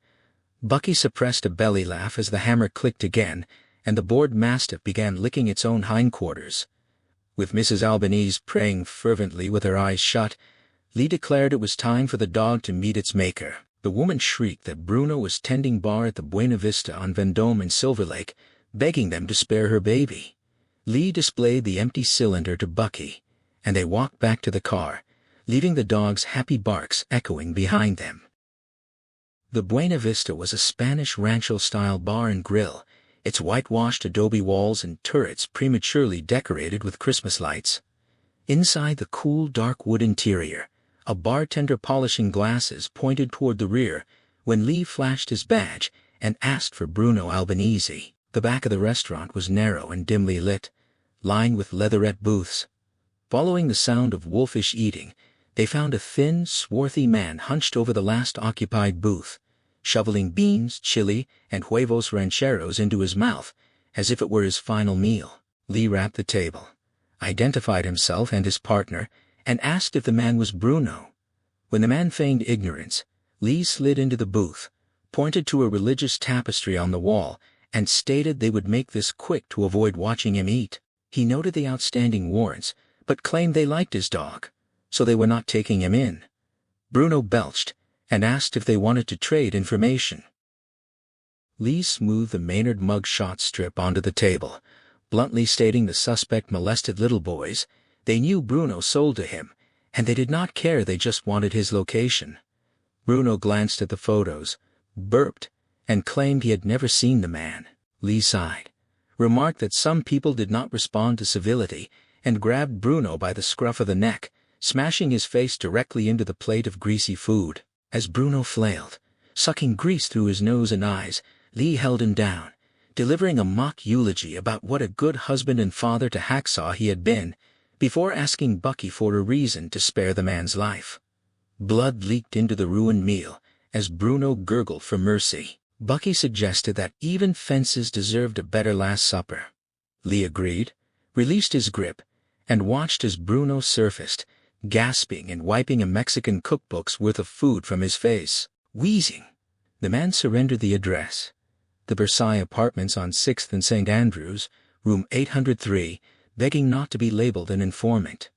A: Bucky suppressed a belly laugh as the hammer clicked again, and the bored mastiff began licking its own hindquarters. With Mrs. Albanese praying fervently with her eyes shut, Lee declared it was time for the dog to meet its maker. The woman shrieked that Bruno was tending bar at the Buena Vista on Vendome and Silver Lake, begging them to spare her baby. Lee displayed the empty cylinder to Bucky, and they walked back to the car, leaving the dog's happy barks echoing behind them. The Buena Vista was a Spanish rancho-style bar and grill, its whitewashed adobe walls and turrets prematurely decorated with Christmas lights. Inside the cool, dark wood interior, a bartender polishing glasses pointed toward the rear when Lee flashed his badge and asked for Bruno Albanese. The back of the restaurant was narrow and dimly lit, lined with leatherette booths. Following the sound of wolfish eating, they found a thin, swarthy man hunched over the last occupied booth, shoveling beans, chili, and huevos rancheros into his mouth, as if it were his final meal. Lee rapped the table, identified himself and his partner, and asked if the man was Bruno. When the man feigned ignorance, Lee slid into the booth, pointed to a religious tapestry on the wall, and stated they would make this quick to avoid watching him eat. He noted the outstanding warrants, but claimed they liked his dog, so they were not taking him in. Bruno belched and asked if they wanted to trade information. Lee smoothed the Maynard mug-shot strip onto the table, bluntly stating the suspect molested little boys. They knew Bruno sold to him, and they did not care, they just wanted his location. Bruno glanced at the photos, burped, and claimed he had never seen the man. Lee sighed, remarked that some people did not respond to civility, and grabbed Bruno by the scruff of the neck, smashing his face directly into the plate of greasy food. As Bruno flailed, sucking grease through his nose and eyes, Lee held him down, delivering a mock eulogy about what a good husband and father to Hacksaw he had been, before asking Bucky for a reason to spare the man's life. Blood leaked into the ruined meal as Bruno gurgled for mercy. Bucky suggested that even fences deserved a better Last Supper. Lee agreed, released his grip, and watched as Bruno surfaced, gasping and wiping a Mexican cookbook's worth of food from his face. Wheezing, the man surrendered the address. The Versailles Apartments on 6th and St. Andrews, room 803, begging not to be labeled an informant.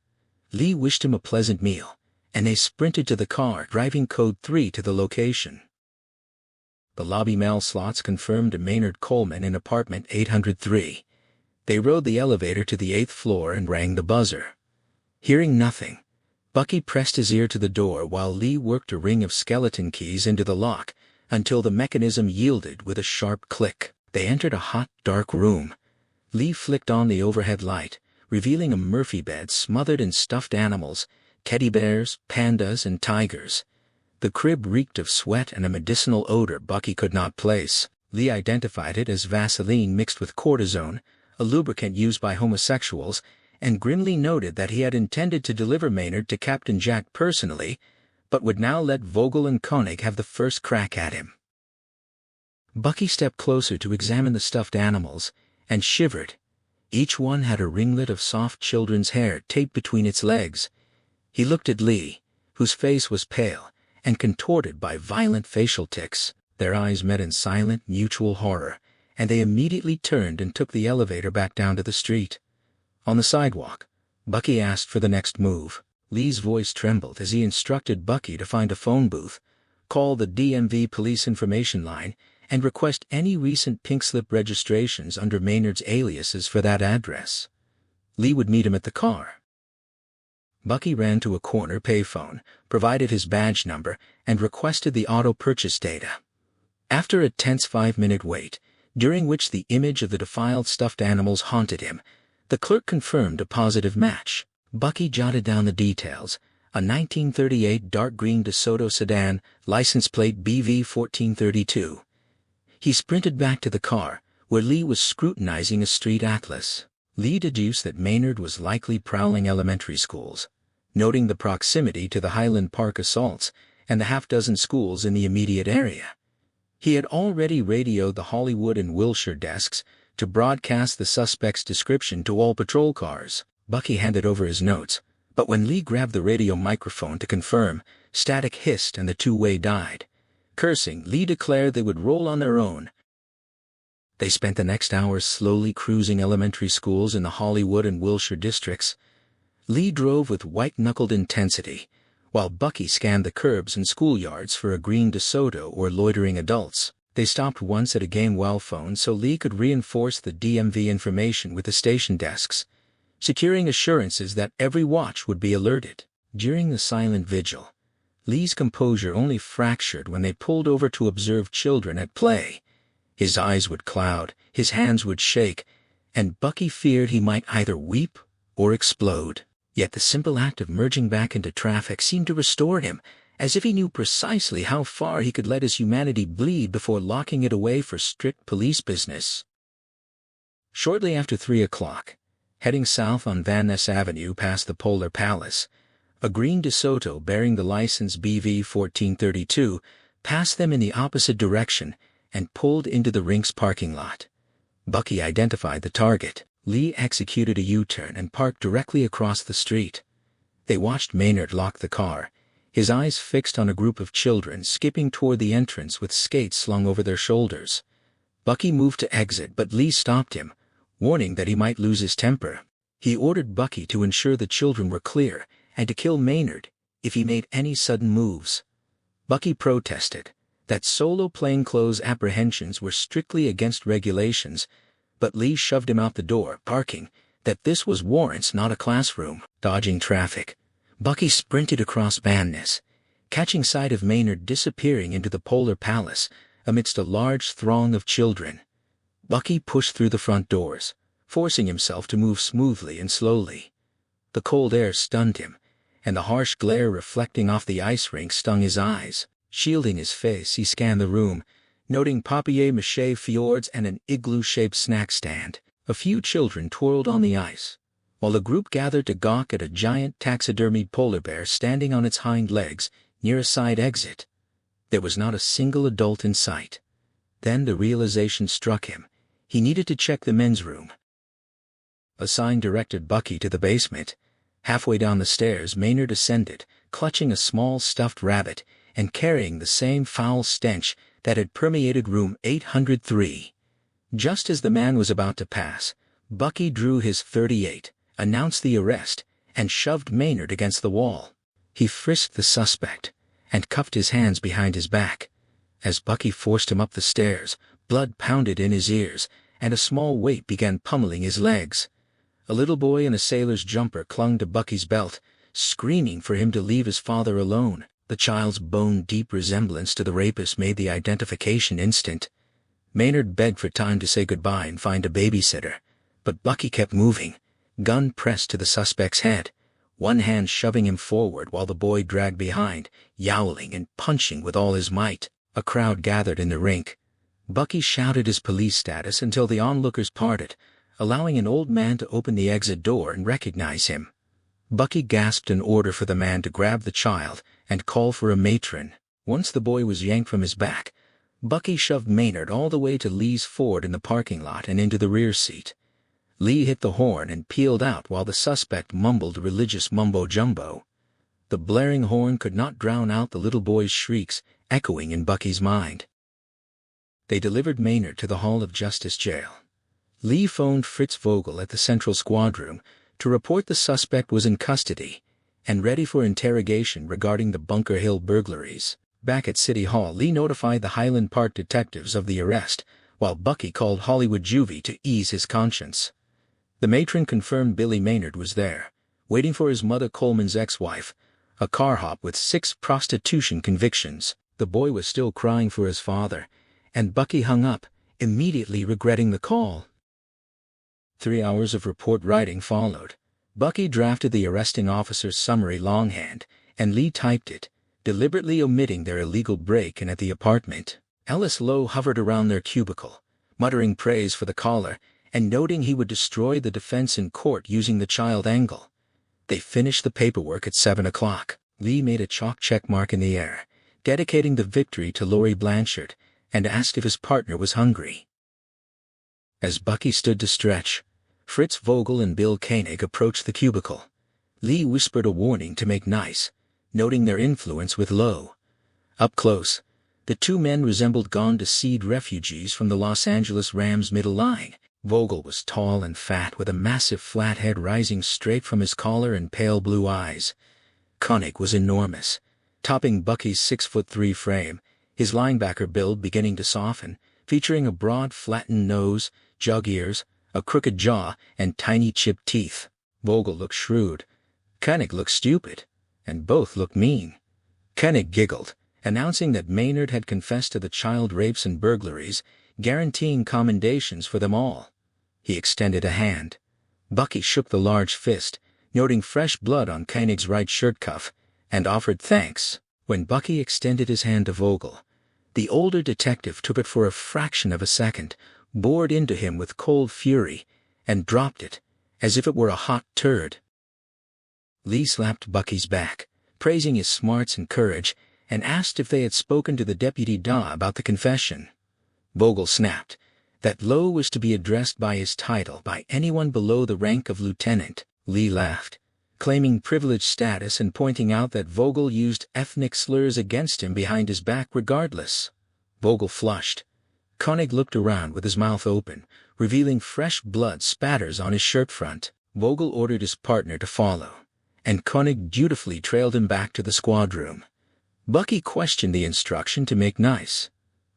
A: Lee wished him a pleasant meal, and they sprinted to the car, driving code 3 to the location. The lobby mail slots confirmed a Maynard Coleman in apartment 803. They rode the elevator to the 8th floor and rang the buzzer. Hearing nothing, Bucky pressed his ear to the door while Lee worked a ring of skeleton keys into the lock until the mechanism yielded with a sharp click. They entered a hot, dark room. Lee flicked on the overhead light, revealing a Murphy bed smothered in stuffed animals, teddy bears, pandas, and tigers. The crib reeked of sweat and a medicinal odor Bucky could not place. Lee identified it as Vaseline mixed with cortisone, a lubricant used by homosexuals, and grimly noted that he had intended to deliver Maynard to Captain Jack personally, but would now let Vogel and Koenig have the first crack at him. Bucky stepped closer to examine the stuffed animals, and shivered. Each one had a ringlet of soft children's hair taped between its legs. He looked at Lee, whose face was pale and contorted by violent facial tics. Their eyes met in silent, mutual horror, and they immediately turned and took the elevator back down to the street. On the sidewalk, Bucky asked for the next move. Lee's voice trembled as he instructed Bucky to find a phone booth, call the DMV police information line, and request any recent pink slip registrations under Maynard's aliases for that address. Lee would meet him at the car. Bucky ran to a corner payphone, provided his badge number, and requested the auto purchase data. After a tense 5-minute wait, during which the image of the defiled stuffed animals haunted him, the clerk confirmed a positive match. Bucky jotted down the details: a 1938 dark green DeSoto sedan, license plate BV 1432. He sprinted back to the car, where Lee was scrutinizing a street atlas. Lee deduced that Maynard was likely prowling elementary schools, noting the proximity to the Highland Park assaults and the half-dozen schools in the immediate area. He had already radioed the Hollywood and Wilshire desks to broadcast the suspect's description to all patrol cars. Bucky handed over his notes, but when Lee grabbed the radio microphone to confirm, static hissed and the two-way died. Cursing, Lee declared they would roll on their own. They spent the next hours slowly cruising elementary schools in the Hollywood and Wilshire districts. Lee drove with white-knuckled intensity, while Bucky scanned the curbs and schoolyards for a green DeSoto or loitering adults. They stopped once at a Gamewell phone so Lee could reinforce the DMV information with the station desks, securing assurances that every watch would be alerted. During the silent vigil, Lee's composure only fractured when they pulled over to observe children at play. His eyes would cloud, his hands would shake, and Bucky feared he might either weep or explode. Yet the simple act of merging back into traffic seemed to restore him, as if he knew precisely how far he could let his humanity bleed before locking it away for strict police business. Shortly after 3 o'clock, heading south on Van Ness Avenue past the Polar Palace, a green DeSoto bearing the license BV 1432 passed them in the opposite direction and pulled into the rink's parking lot. Bucky identified the target. Lee executed a U-turn and parked directly across the street. They watched Maynard lock the car, his eyes fixed on a group of children skipping toward the entrance with skates slung over their shoulders. Bucky moved to exit, but Lee stopped him, warning that he might lose his temper. He ordered Bucky to ensure the children were clear and to kill Maynard if he made any sudden moves. Bucky protested that solo plainclothes apprehensions were strictly against regulations, but Lee shoved him out the door, barking that this was warrants, not a classroom. Dodging traffic, Bucky sprinted across Van Ness, catching sight of Maynard disappearing into the Polar Palace amidst a large throng of children. Bucky pushed through the front doors, forcing himself to move smoothly and slowly. The cold air stunned him, and the harsh glare reflecting off the ice rink stung his eyes. Shielding his face, he scanned the room, noting papier-mâché fjords and an igloo-shaped snack stand. A few children twirled on the ice, while a group gathered to gawk at a giant taxidermied polar bear standing on its hind legs near a side exit. There was not a single adult in sight. Then the realization struck him. He needed to check the men's room. A sign directed Bucky to the basement. Halfway down the stairs, Maynard ascended, clutching a small stuffed rabbit and carrying the same foul stench that had permeated room 803. Just as the man was about to pass, Bucky drew his .38, announced the arrest, and shoved Maynard against the wall. He frisked the suspect and cuffed his hands behind his back. As Bucky forced him up the stairs, blood pounded in his ears, and a small weight began pummeling his legs. A little boy in a sailor's jumper clung to Bucky's belt, screaming for him to leave his father alone. The child's bone-deep resemblance to the rapist made the identification instant. Maynard begged for time to say goodbye and find a babysitter, but Bucky kept moving, gun pressed to the suspect's head, one hand shoving him forward while the boy dragged behind, yowling and punching with all his might. A crowd gathered in the rink. Bucky shouted his police status until the onlookers parted, allowing an old man to open the exit door and recognize him. Bucky gasped an order for the man to grab the child and call for a matron. Once the boy was yanked from his back, Bucky shoved Maynard all the way to Lee's Ford in the parking lot and into the rear seat. Lee hit the horn and peeled out while the suspect mumbled religious mumbo-jumbo. The blaring horn could not drown out the little boy's shrieks, echoing in Bucky's mind. They delivered Maynard to the Hall of Justice jail. Lee phoned Fritz Vogel at the Central Squad Room to report the suspect was in custody and ready for interrogation regarding the Bunker Hill burglaries. Back at City Hall, Lee notified the Highland Park detectives of the arrest, while Bucky called Hollywood Juvie to ease his conscience. The matron confirmed Billy Maynard was there, waiting for his mother Coleman's ex-wife, a car hop with 6 prostitution convictions. The boy was still crying for his father, and Bucky hung up, immediately regretting the call. 3 hours of report writing followed. Bucky drafted the arresting officer's summary longhand, and Lee typed it, deliberately omitting their illegal break-in at the apartment. Ellis Lowe hovered around their cubicle, muttering praise for the caller and noting he would destroy the defense in court using the child angle. They finished the paperwork at 7 o'clock. Lee made a chalk check mark in the air, dedicating the victory to Laurie Blanchard, and asked if his partner was hungry. As Bucky stood to stretch, Fritz Vogel and Bill Koenig approached the cubicle. Lee whispered a warning to make nice, noting their influence with Lowe. Up close, the 2 men resembled gone-to-seed refugees from the Los Angeles Rams middle line. Vogel was tall and fat with a massive flat head rising straight from his collar and pale blue eyes. Koenig was enormous, topping Bucky's 6'3" frame, his linebacker build beginning to soften, featuring a broad flattened nose, jug ears, a crooked jaw, and tiny chipped teeth. Vogel looked shrewd. Koenig looked stupid, and both looked mean. Koenig giggled, announcing that Maynard had confessed to the child rapes and burglaries, guaranteeing commendations for them all. He extended a hand. Bucky shook the large fist, noting fresh blood on Koenig's right shirt cuff, and offered thanks. When Bucky extended his hand to Vogel, the older detective took it for a fraction of a second, bored into him with cold fury, and dropped it, as if it were a hot turd. Lee slapped Bucky's back, praising his smarts and courage, and asked if they had spoken to the Deputy Da about the confession. Vogel snapped that Lowe was to be addressed by his title by anyone below the rank of lieutenant. Lee laughed, claiming privileged status and pointing out that Vogel used ethnic slurs against him behind his back regardless. Vogel flushed. Koenig looked around with his mouth open, revealing fresh blood spatters on his shirt front. Vogel ordered his partner to follow, and Koenig dutifully trailed him back to the squad room. Bucky questioned the instruction to make nice.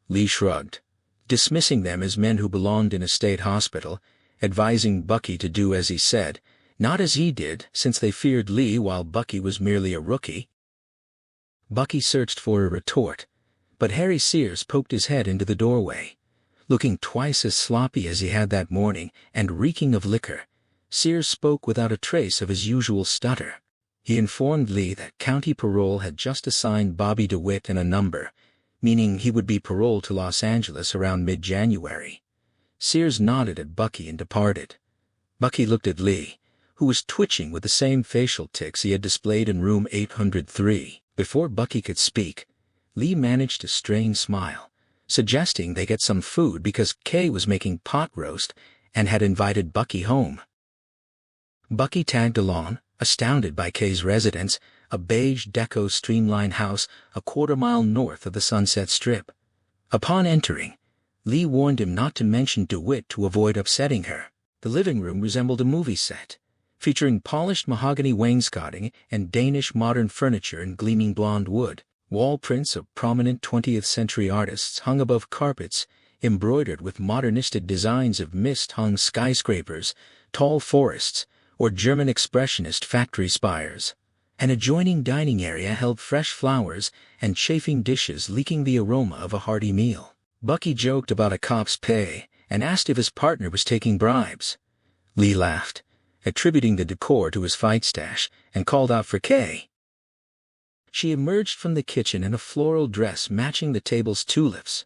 A: Lee shrugged, dismissing them as men who belonged in a state hospital, advising Bucky to do as he said, not as he did, since they feared Lee while Bucky was merely a rookie. Bucky searched for a retort, but Harry Sears poked his head into the doorway. Looking twice as sloppy as he had that morning and reeking of liquor, Sears spoke without a trace of his usual stutter. He informed Lee that county parole had just assigned Bobby DeWitt and a number, meaning he would be paroled to Los Angeles around mid-January. Sears nodded at Bucky and departed. Bucky looked at Lee, who was twitching with the same facial tics he had displayed in room 803. Before Bucky could speak, Lee managed a strained smile, suggesting they get some food because Kay was making pot roast and had invited Bucky home. Bucky tagged along, astounded by Kay's residence, a beige deco streamlined house a quarter-mile north of the Sunset Strip. Upon entering, Lee warned him not to mention DeWitt to avoid upsetting her. The living room resembled a movie set, featuring polished mahogany wainscoting and Danish modern furniture in gleaming blonde wood. Wall prints of prominent 20th-century artists hung above carpets, embroidered with modernistic designs of mist-hung skyscrapers, tall forests, or German expressionist factory spires. An adjoining dining area held fresh flowers and chafing dishes leaking the aroma of a hearty meal. Bucky joked about a cop's pay and asked if his partner was taking bribes. Lee laughed, attributing the decor to his fight stash, and called out for Kay. She emerged from the kitchen in a floral dress matching the table's tulips.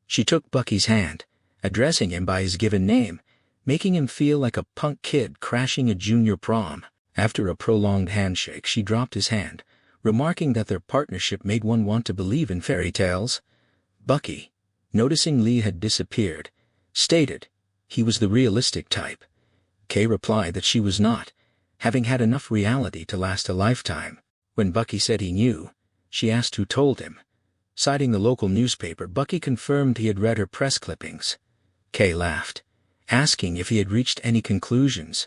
A: She took Bucky's hand, addressing him by his given name, making him feel like a punk kid crashing a junior prom. After a prolonged handshake, she dropped his hand, remarking that their partnership made one want to believe in fairy tales. Bucky, noticing Lee had disappeared, stated he was the realistic type. Kay replied that she was not, having had enough reality to last a lifetime. When Bucky said he knew, she asked who told him. Citing the local newspaper, Bucky confirmed he had read her press clippings. Kay laughed, asking if he had reached any conclusions.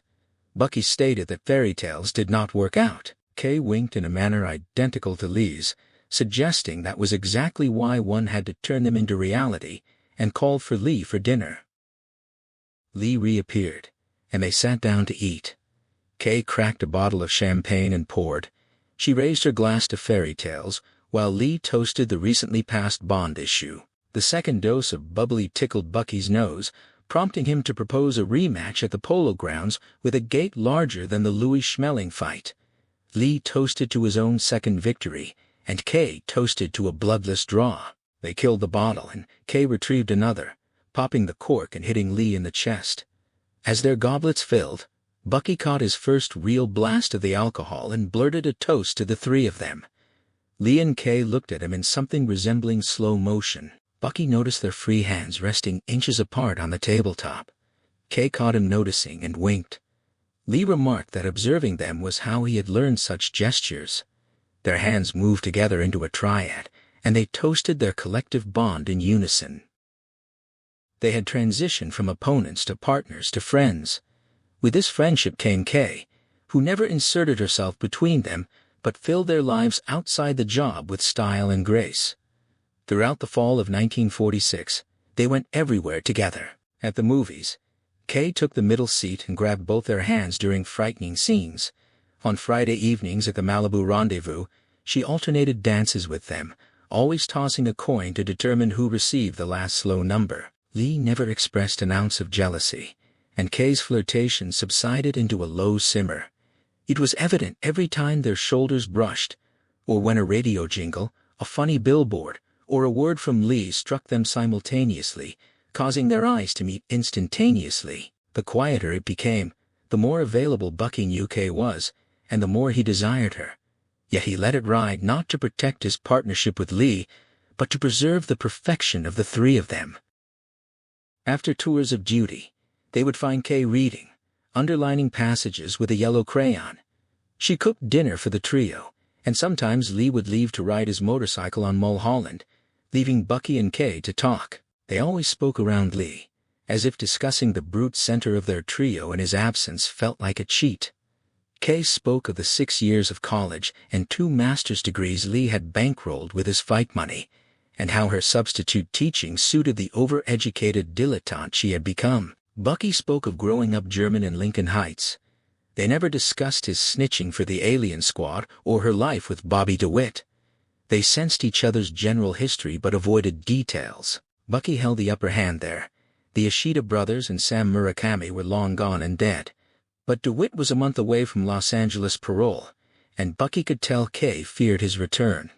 A: Bucky stated that fairy tales did not work out. Kay winked in a manner identical to Lee's, suggesting that was exactly why one had to turn them into reality, and called for Lee for dinner. Lee reappeared, and they sat down to eat. Kay cracked a bottle of champagne and poured. She raised her glass to fairy tales, while Lee toasted the recently passed Bond issue. The second dose of bubbly tickled Bucky's nose, prompting him to propose a rematch at the Polo Grounds with a gate larger than the Louis Schmeling fight. Lee toasted to his own second victory, and Kay toasted to a bloodless draw. They killed the bottle, and Kay retrieved another, popping the cork and hitting Lee in the chest. As their goblets filled, Bucky caught his first real blast of the alcohol and blurted a toast to the three of them. Lee and Kay looked at him in something resembling slow motion. Bucky noticed their free hands resting inches apart on the tabletop. Kay caught him noticing and winked. Lee remarked that observing them was how he had learned such gestures. Their hands moved together into a triad, and they toasted their collective bond in unison. They had transitioned from opponents to partners to friends. With this friendship came Kay, who never inserted herself between them, but filled their lives outside the job with style and grace. Throughout the fall of 1946, they went everywhere together. At the movies, Kay took the middle seat and grabbed both their hands during frightening scenes. On Friday evenings at the Malibu Rendezvous, she alternated dances with them, always tossing a coin to determine who received the last slow number. Lee never expressed an ounce of jealousy, and Kay's flirtation subsided into a low simmer. It was evident every time their shoulders brushed, or when a radio jingle, a funny billboard, or a word from Lee struck them simultaneously, causing their eyes to meet instantaneously. The quieter it became, the more available Bucky knew Kay was, and the more he desired her. Yet he let it ride not to protect his partnership with Lee, but to preserve the perfection of the three of them. After tours of duty, they would find Kay reading, underlining passages with a yellow crayon. She cooked dinner for the trio, and sometimes Lee would leave to ride his motorcycle on Mulholland, leaving Bucky and Kay to talk. They always spoke around Lee, as if discussing the brute center of their trio in his absence felt like a cheat. Kay spoke of the 6 years of college and 2 master's degrees Lee had bankrolled with his fight money, and how her substitute teaching suited the overeducated dilettante she had become. Bucky spoke of growing up German in Lincoln Heights. They never discussed his snitching for the Alien Squad or her life with Bobby DeWitt. They sensed each other's general history but avoided details. Bucky held the upper hand there. The Ishida brothers and Sam Murakami were long gone and dead. But DeWitt was a month away from Los Angeles parole, and Bucky could tell Kay feared his return.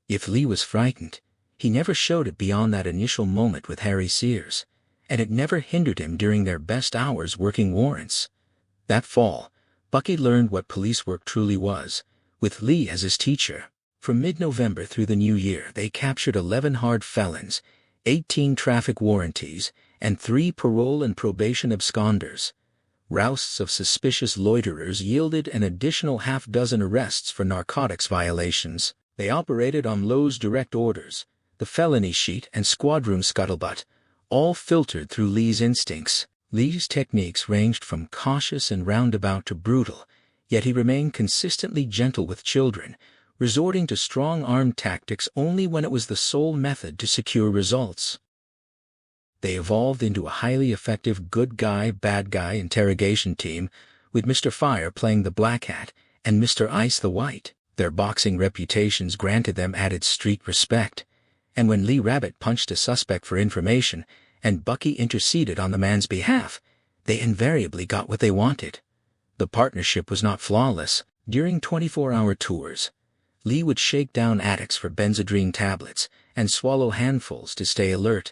A: If Lee was frightened, he never showed it beyond that initial moment with Harry Sears, and it never hindered him during their best hours working warrants. That fall, Bucky learned what police work truly was, with Lee as his teacher. From mid-November through the new year, they captured 11 hard felons, 18 traffic warranties, and 3 parole and probation absconders. Rousts of suspicious loiterers yielded an additional half-dozen arrests for narcotics violations. They operated on Lowe's direct orders, the felony sheet and squadroom scuttlebutt, all filtered through Lee's instincts. Lee's techniques ranged from cautious and roundabout to brutal, yet he remained consistently gentle with children, resorting to strong-arm tactics only when it was the sole method to secure results. They evolved into a highly effective good guy, bad guy interrogation team, with Mr. Fire playing the black hat and Mr. Ice the white. Their boxing reputations granted them added street respect, and when Lee Rabbit punched a suspect for information and Bucky interceded on the man's behalf, they invariably got what they wanted. The partnership was not flawless. During 24-hour tours, Lee would shake down addicts for Benzedrine tablets and swallow handfuls to stay alert.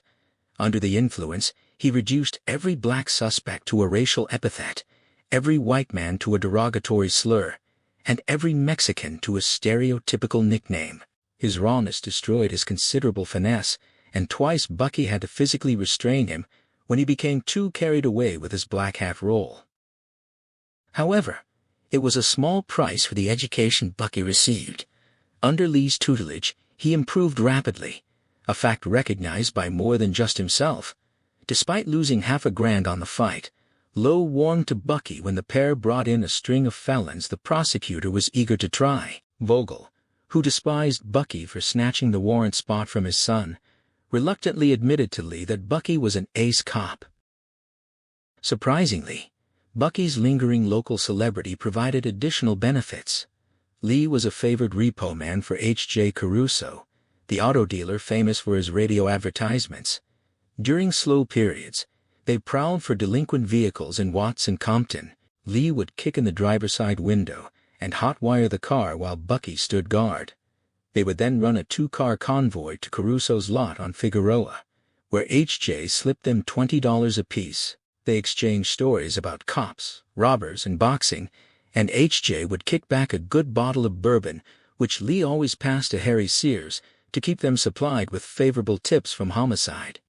A: Under the influence, he reduced every black suspect to a racial epithet, every white man to a derogatory slur, and every Mexican to a stereotypical nickname. His rawness destroyed his considerable finesse, and twice Bucky had to physically restrain him when he became too carried away with his black hat role. However, It was a small price for the education Bucky received. Under Lee's tutelage, he improved rapidly, a fact recognized by more than just himself. Despite losing $500,000 on the fight, Lowe warmed to Bucky when the pair brought in a string of felons the prosecutor was eager to try. Vogel, who despised Bucky for snatching the warrant spot from his son, reluctantly admitted to Lee that Bucky was an ace cop. Surprisingly, Bucky's lingering local celebrity provided additional benefits. Lee was a favored repo man for H.J. Caruso, the auto dealer famous for his radio advertisements. During slow periods, they prowled for delinquent vehicles in Watts and Compton. Lee would kick in the driver's side window and hotwire the car while Bucky stood guard. They would then run a 2-car convoy to Caruso's lot on Figueroa, where H.J. slipped them $20 apiece. They exchanged stories about cops, robbers, and boxing, and H.J. would kick back a good bottle of bourbon, which Lee always passed to Harry Sears, to keep them supplied with favorable tips from homicide.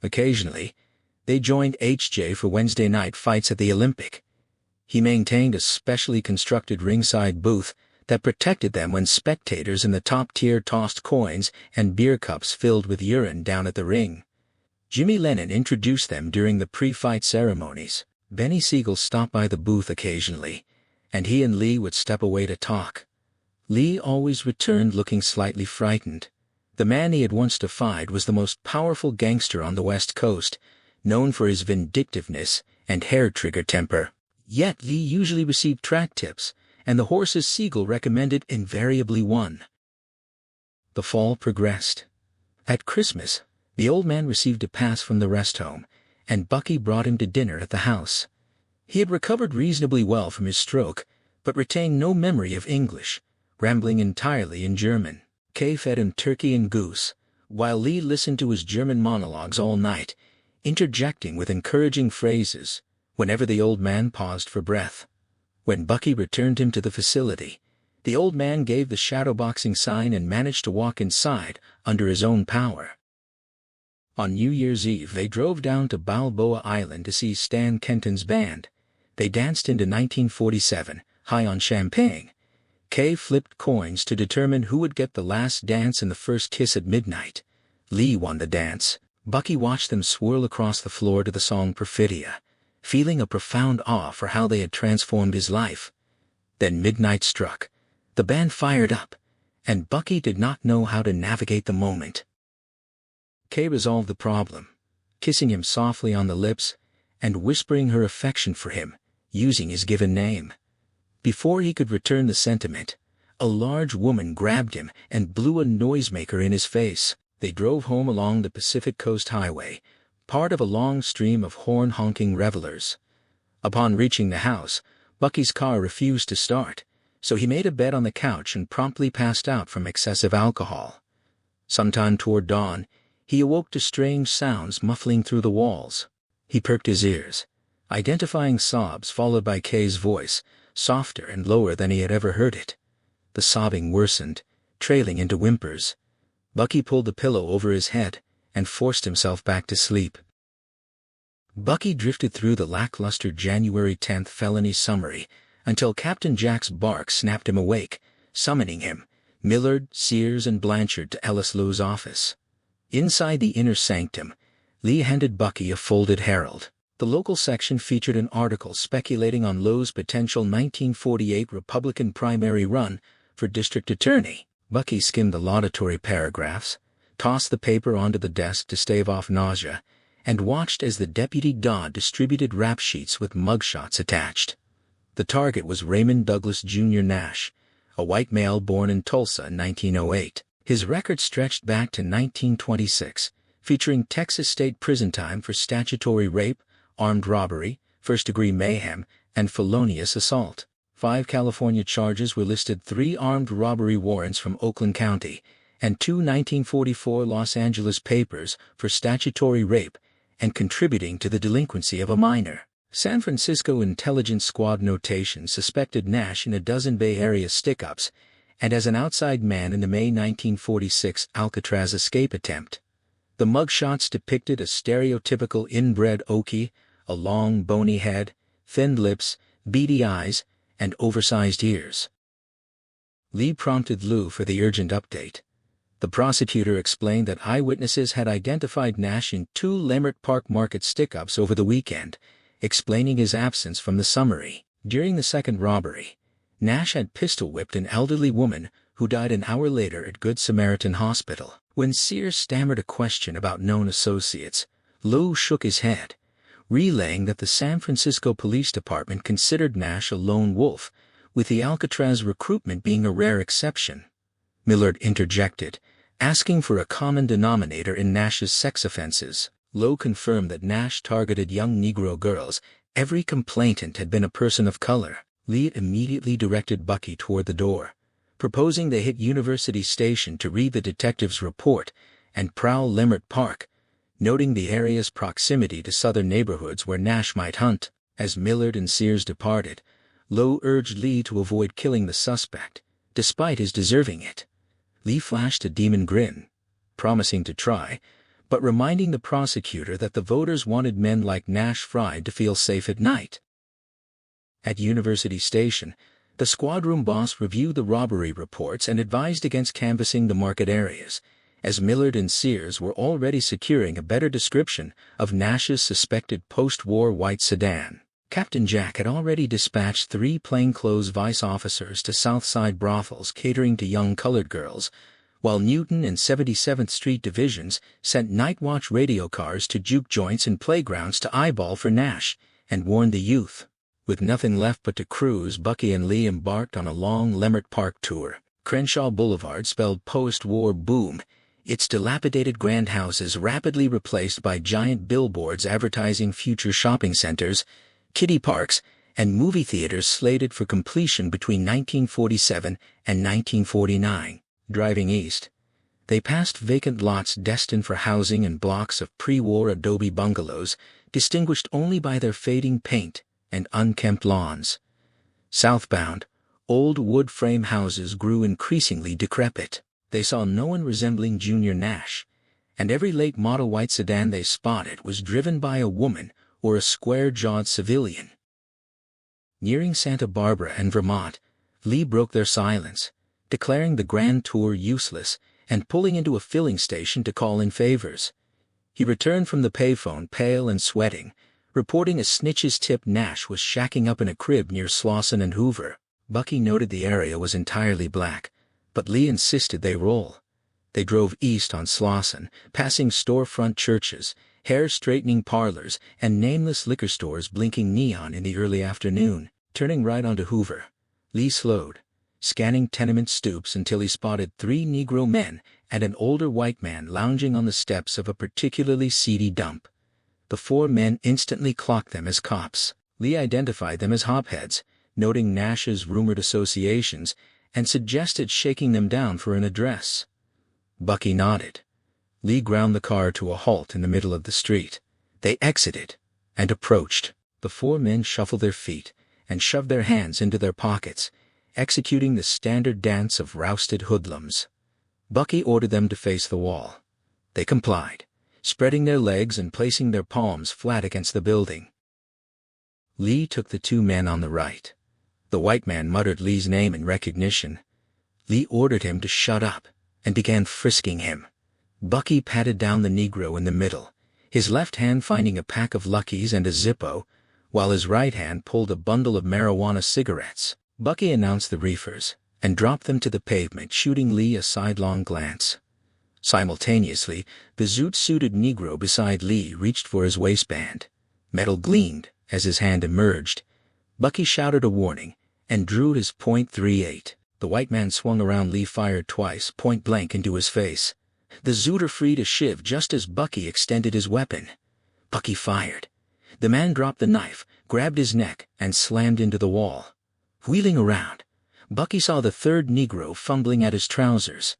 A: Occasionally, they joined H.J. for Wednesday night fights at the Olympic. He maintained a specially constructed ringside booth that protected them when spectators in the top tier tossed coins and beer cups filled with urine down at the ring. Jimmy Lennon introduced them during the pre-fight ceremonies. Benny Siegel stopped by the booth occasionally, and he and Lee would step away to talk. Lee always returned looking slightly frightened. The man he had once defied was the most powerful gangster on the West Coast, known for his vindictiveness and hair-trigger temper. Yet Lee usually received track tips, and the horses Siegel recommended invariably won. The fall progressed. At Christmas, the old man received a pass from the rest home, and Bucky brought him to dinner at the house. He had recovered reasonably well from his stroke, but retained no memory of English, rambling entirely in German. Kay fed him turkey and goose, while Lee listened to his German monologues all night, interjecting with encouraging phrases whenever the old man paused for breath. When Bucky returned him to the facility, the old man gave the shadowboxing sign and managed to walk inside under his own power. On New Year's Eve they drove down to Balboa Island to see Stan Kenton's band. They danced into 1947, high on champagne. Kay flipped coins to determine who would get the last dance and the first kiss at midnight. Lee won the dance. Bucky watched them swirl across the floor to the song Perfidia, feeling a profound awe for how they had transformed his life. Then midnight struck. The band fired up, and Bucky did not know how to navigate the moment. Kay resolved the problem, kissing him softly on the lips and whispering her affection for him, using his given name. Before he could return the sentiment, a large woman grabbed him and blew a noisemaker in his face. They drove home along the Pacific Coast Highway, part of a long stream of horn-honking revelers. Upon reaching the house, Bucky's car refused to start, so he made a bed on the couch and promptly passed out from excessive alcohol. Sometime toward dawn, he awoke to strange sounds muffling through the walls. He perked his ears, identifying sobs followed by Kay's voice, softer and lower than he had ever heard it. The sobbing worsened, trailing into whimpers. Bucky pulled the pillow over his head and forced himself back to sleep. Bucky drifted through the lackluster January 10th felony summary until Captain Jack's bark snapped him awake, summoning him, Millard, Sears, and Blanchard to Ellis Lowe's office. Inside the inner sanctum, Lee handed Bucky a folded Herald. The local section featured an article speculating on Lowe's potential 1948 Republican primary run for district attorney. Bucky skimmed the laudatory paragraphs, tossed the paper onto the desk to stave off nausea, and watched as the Deputy Dodd distributed rap sheets with mugshots attached. The target was Raymond Douglas Jr. Nash, a white male born in Tulsa in 1908. His record stretched back to 1926, featuring Texas state prison time for statutory rape, armed robbery, first-degree mayhem, and felonious assault. 5 California charges were listed, 3 armed robbery warrants from Oakland County, and 2 1944 Los Angeles papers for statutory rape and contributing to the delinquency of a minor. San Francisco Intelligence Squad notation suspected Nash in a dozen Bay Area stick-ups and as an outside man in the May 1946 Alcatraz escape attempt. The mugshots depicted a stereotypical inbred Okie, a long, bony head, thin lips, beady eyes, and oversized ears. Lee prompted Lou for the urgent update. The prosecutor explained that eyewitnesses had identified Nash in 2 Leimert Park Market stick-ups over the weekend, explaining his absence from the summary. During the second robbery, Nash had pistol-whipped an elderly woman who died an hour later at Good Samaritan Hospital. When Sears stammered a question about known associates, Lou shook his head, relaying that the San Francisco Police Department considered Nash a lone wolf, with the Alcatraz recruitment being a rare exception. Millard interjected, asking for a common denominator in Nash's sex offenses. Lowe confirmed that Nash targeted young Negro girls. Every complainant had been a person of color. Lee immediately directed Bucky toward the door, proposing they hit University Station to read the detective's report and prowl Leimert Park, noting the area's proximity to southern neighborhoods where Nash might hunt. As Millard and Sears departed, Lowe urged Lee to avoid killing the suspect, despite his deserving it. Lee flashed a demon grin, promising to try, but reminding the prosecutor that the voters wanted men like Nash Fried to feel safe at night. At University Station, the squadroom boss reviewed the robbery reports and advised against canvassing the market areas, as Millard and Sears were already securing a better description of Nash's suspected post-war white sedan. Captain Jack had already dispatched 3 plainclothes vice officers to Southside brothels catering to young colored girls, while Newton and 77th Street divisions sent night watch radio cars to juke joints and playgrounds to eyeball for Nash and warn the youth. With nothing left but to cruise, Bucky and Lee embarked on a long Leimert Park tour. Crenshaw Boulevard spelled post-war boom, its dilapidated grand houses rapidly replaced by giant billboards advertising future shopping centers, kiddie parks, and movie theaters slated for completion between 1947 and 1949. Driving east, they passed vacant lots destined for housing and blocks of pre-war adobe bungalows distinguished only by their fading paint and unkempt lawns. Southbound, old wood frame houses grew increasingly decrepit. They saw no one resembling Junior Nash, and every late model white sedan they spotted was driven by a woman or a square-jawed civilian. Nearing Santa Barbara and Vermont, Lee broke their silence, declaring the grand tour useless and pulling into a filling station to call in favors. He returned from the payphone pale and sweating, reporting a snitch's tip Nash was shacking up in a crib near Slauson and Hoover. Bucky noted the area was entirely black, but Lee insisted they roll. They drove east on Slauson, passing storefront churches, hair-straightening parlors, and nameless liquor stores blinking neon in the early afternoon. Turning right onto Hoover, Lee slowed, scanning tenement stoops until he spotted 3 Negro men and an older white man lounging on the steps of a particularly seedy dump. The 4 men instantly clocked them as cops. Lee identified them as hopheads, noting Nash's rumored associations, and suggested shaking them down for an address. Bucky nodded. Lee ground the car to a halt in the middle of the street. They exited and approached. The 4 men shuffled their feet and shoved their hands into their pockets, executing the standard dance of rousted hoodlums. Bucky ordered them to face the wall. They complied, spreading their legs and placing their palms flat against the building. Lee took the 2 men on the right. The white man muttered Lee's name in recognition. Lee ordered him to shut up and began frisking him. Bucky patted down the Negro in the middle, his left hand finding a pack of Luckies and a Zippo, while his right hand pulled a bundle of marijuana cigarettes. Bucky announced the reefers and dropped them to the pavement, shooting Lee a sidelong glance. Simultaneously, the zoot-suited Negro beside Lee reached for his waistband. Metal gleamed as his hand emerged. Bucky shouted a warning and drew his .38. The white man swung around. Lee fired twice, point blank into his face. The zooter freed a shiv just as Bucky extended his weapon. Bucky fired. The man dropped the knife, grabbed his neck, and slammed into the wall. Wheeling around, Bucky saw the 3rd Negro fumbling at his trousers.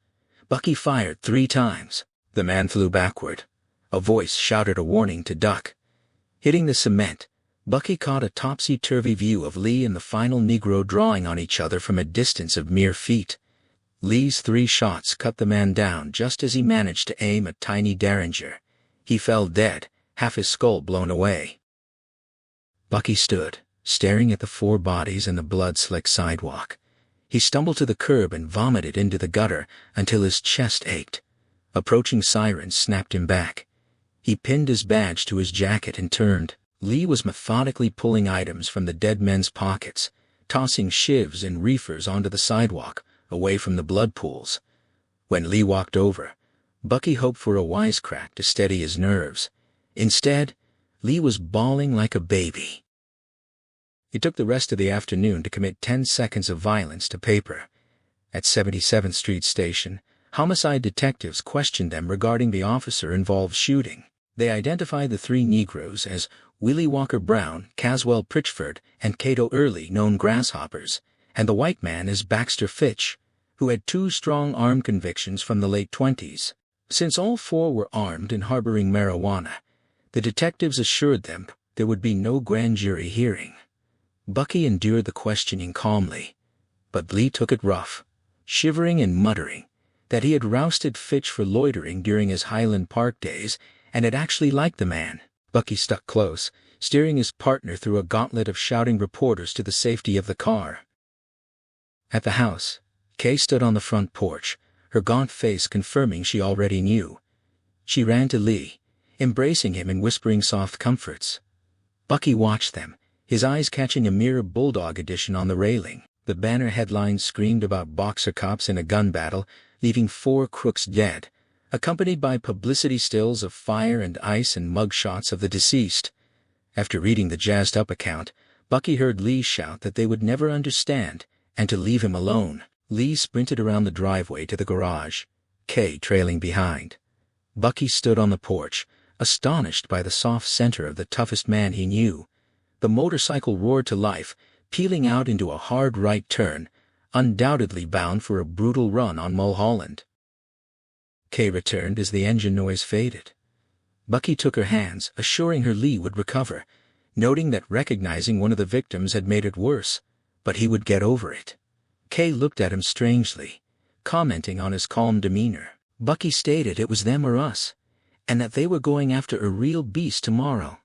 A: Bucky fired 3 times. The man flew backward. A voice shouted a warning to duck. Hitting the cement, Bucky caught a topsy-turvy view of Lee and the final Negro drawing on each other from a distance of mere feet. Lee's 3 shots cut the man down just as he managed to aim a tiny derringer. He fell dead, half his skull blown away. Bucky stood, staring at the 4 bodies and the blood-slick sidewalk. He stumbled to the curb and vomited into the gutter until his chest ached. Approaching sirens snapped him back. He pinned his badge to his jacket and turned. Lee was methodically pulling items from the dead men's pockets, tossing shivs and reefers onto the sidewalk, away from the blood pools. When Lee walked over, Bucky hoped for a wisecrack to steady his nerves. Instead, Lee was bawling like a baby. He took the rest of the afternoon to commit 10 seconds of violence to paper. At 77th Street Station, homicide detectives questioned them regarding the officer-involved shooting. They identified the 3 Negroes as Willie Walker Brown, Caswell Pritchford, and Cato Early, known Grasshoppers, and the white man as Baxter Fitch, who had 2 strong armed convictions from the late 20s. Since all 4 were armed and harboring marijuana, the detectives assured them there would be no grand jury hearing. Bucky endured the questioning calmly, but Lee took it rough, shivering and muttering that he had rousted Fitch for loitering during his Highland Park days and had actually liked the man. Bucky stuck close, steering his partner through a gauntlet of shouting reporters to the safety of the car. At the house, Kay stood on the front porch, her gaunt face confirming she already knew. She ran to Lee, embracing him and whispering soft comforts. Bucky watched them, his eyes catching a mirror bulldog edition on the railing. The banner headlines screamed about boxer cops in a gun battle, leaving 4 crooks dead, accompanied by publicity stills of fire and ice and mugshots of the deceased. After reading the jazzed-up account, Bucky heard Lee shout that they would never understand, and to leave him alone. Lee sprinted around the driveway to the garage, Kay trailing behind. Bucky stood on the porch, astonished by the soft center of the toughest man he knew. The motorcycle roared to life, peeling out into a hard right turn, undoubtedly bound for a brutal run on Mulholland. Kay returned as the engine noise faded. Bucky took her hands, assuring her Lee would recover, noting that recognizing one of the victims had made it worse, but he would get over it. Kay looked at him strangely, commenting on his calm demeanor. Bucky stated it was them or us, and that they were going after a real beast tomorrow.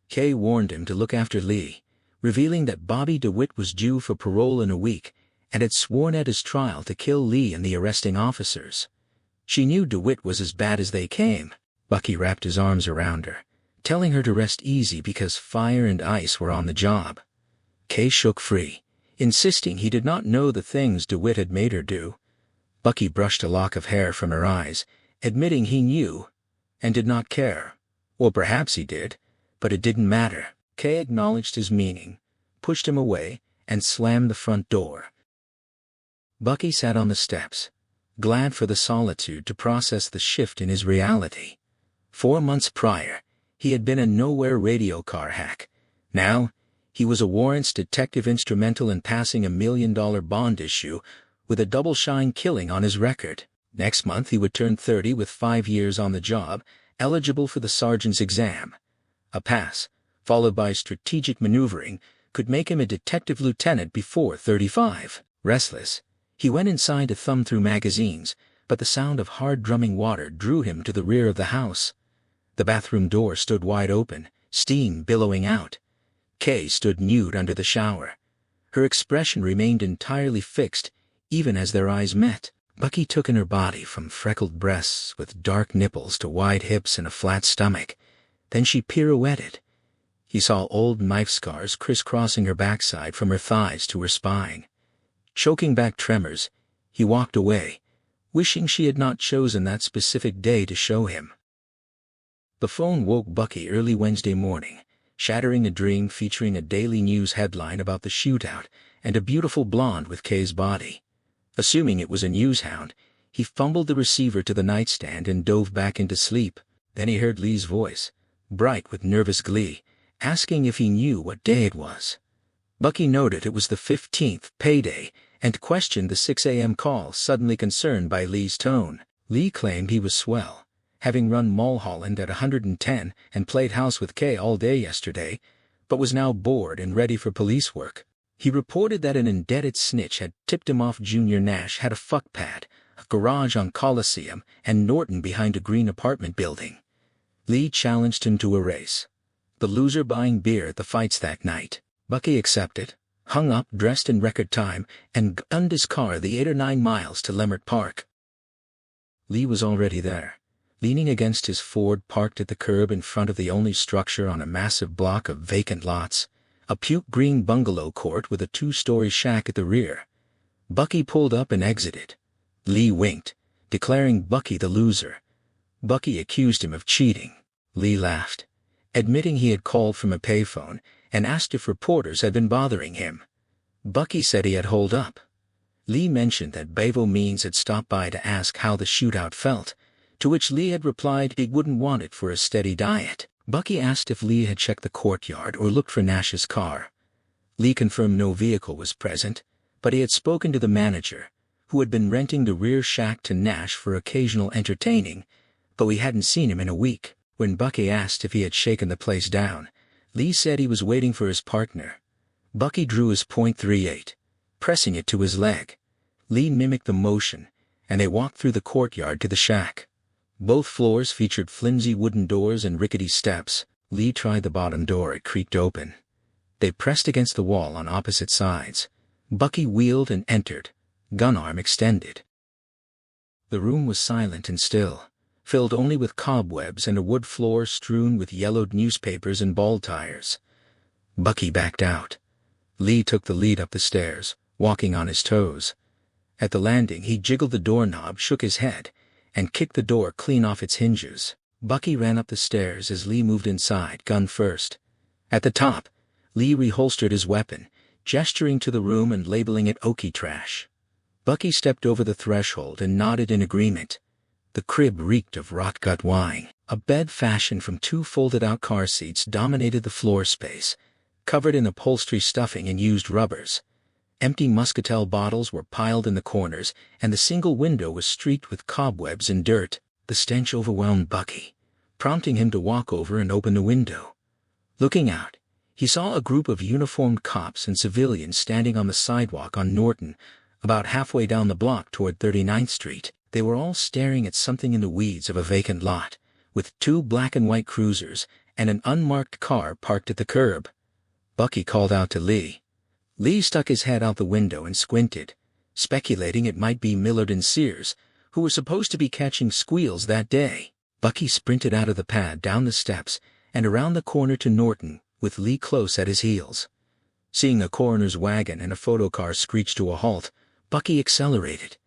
A: Kay warned him to look after Lee, revealing that Bobby DeWitt was due for parole in a week and had sworn at his trial to kill Lee and the arresting officers. She knew DeWitt was as bad as they came. Bucky wrapped his arms around her, telling her to rest easy because fire and ice were on the job. Kay shook free, insisting he did not know the things DeWitt had made her do. Bucky brushed a lock of hair from her eyes, admitting he knew and did not care. Or perhaps he did, but it didn't matter. Kay acknowledged his meaning, pushed him away, and slammed the front door. Bucky sat on the steps, glad for the solitude to process the shift in his reality. 4 months prior, he had been a nowhere radio car hack. Now, he was a warrants detective instrumental in passing $1 million bond issue with a double shine killing on his record. Next month he would turn 30 with 5 years on the job, eligible for the sergeant's exam. A pass, followed by strategic maneuvering, could make him a detective lieutenant before 35. Restless, he went inside to thumb through magazines, but the sound of hard drumming water drew him to the rear of the house. The bathroom door stood wide open, steam billowing out. Kay stood nude under the shower. Her expression remained entirely fixed, even as their eyes met. Bucky took in her body from freckled breasts with dark nipples to wide hips and a flat stomach. Then she pirouetted. He saw old knife scars crisscrossing her backside from her thighs to her spine. Choking back tremors, he walked away, wishing she had not chosen that specific day to show him. The phone woke Bucky early Wednesday morning, shattering a dream featuring a daily news headline about the shootout and a beautiful blonde with Kay's body. Assuming it was a news hound, he fumbled the receiver to the nightstand and dove back into sleep. Then he heard Lee's voice, bright with nervous glee, asking if he knew what day it was. Bucky noted it was the 15th, payday, and questioned the 6 a.m. call, suddenly concerned by Lee's tone. Lee claimed he was swell, having run Mulholland at 110 and played house with Kay all day yesterday, but was now bored and ready for police work. He reported that an indebted snitch had tipped him off Junior Nash had a fuck pad, a garage on Coliseum, and Norton behind a green apartment building. Lee challenged him to a race, the loser buying beer at the fights that night. Bucky accepted, hung up, dressed in record time, and gunned his car the 8 or 9 miles to Leimert Park. Lee was already there, leaning against his Ford parked at the curb in front of the only structure on a massive block of vacant lots, a puke green bungalow court with a 2-story shack at the rear. Bucky pulled up and exited. Lee winked, declaring Bucky the loser. Bucky accused him of cheating. Lee laughed, admitting he had called from a payphone and asked if reporters had been bothering him. Bucky said he had holed up. Lee mentioned that Bevo Means had stopped by to ask how the shootout felt, to which Lee had replied he wouldn't want it for a steady diet. Bucky asked if Lee had checked the courtyard or looked for Nash's car. Lee confirmed no vehicle was present, but he had spoken to the manager, who had been renting the rear shack to Nash for occasional entertaining, but we hadn't seen him in a week. When Bucky asked if he had shaken the place down, Lee said he was waiting for his partner. Bucky drew his .38, pressing it to his leg. Lee mimicked the motion, and they walked through the courtyard to the shack. Both floors featured flimsy wooden doors and rickety steps. Lee tried the bottom door. It creaked open. They pressed against the wall on opposite sides. Bucky wheeled and entered, gun arm extended. The room was silent and still, filled only with cobwebs and a wood floor strewn with yellowed newspapers and bald tires. Bucky backed out. Lee took the lead up the stairs, walking on his toes. At the landing, he jiggled the doorknob, shook his head, and kicked the door clean off its hinges. Bucky ran up the stairs as Lee moved inside, gun first. At the top, Lee reholstered his weapon, gesturing to the room and labeling it Okie trash. Bucky stepped over the threshold and nodded in agreement. The crib reeked of rot-gut wine. A bed fashioned from 2 folded-out car seats dominated the floor space, covered in upholstery stuffing and used rubbers. Empty Muscatel bottles were piled in the corners, and the single window was streaked with cobwebs and dirt. The stench overwhelmed Bucky, prompting him to walk over and open the window. Looking out, he saw a group of uniformed cops and civilians standing on the sidewalk on Norton, about halfway down the block toward 39th Street. They were all staring at something in the weeds of a vacant lot, with 2 black and white cruisers and an unmarked car parked at the curb. Bucky called out to Lee. Lee stuck his head out the window and squinted, speculating it might be Millard and Sears, who were supposed to be catching squeals that day. Bucky sprinted out of the pad, down the steps, and around the corner to Norton, with Lee close at his heels. Seeing a coroner's wagon and a photo car screech to a halt, Bucky accelerated.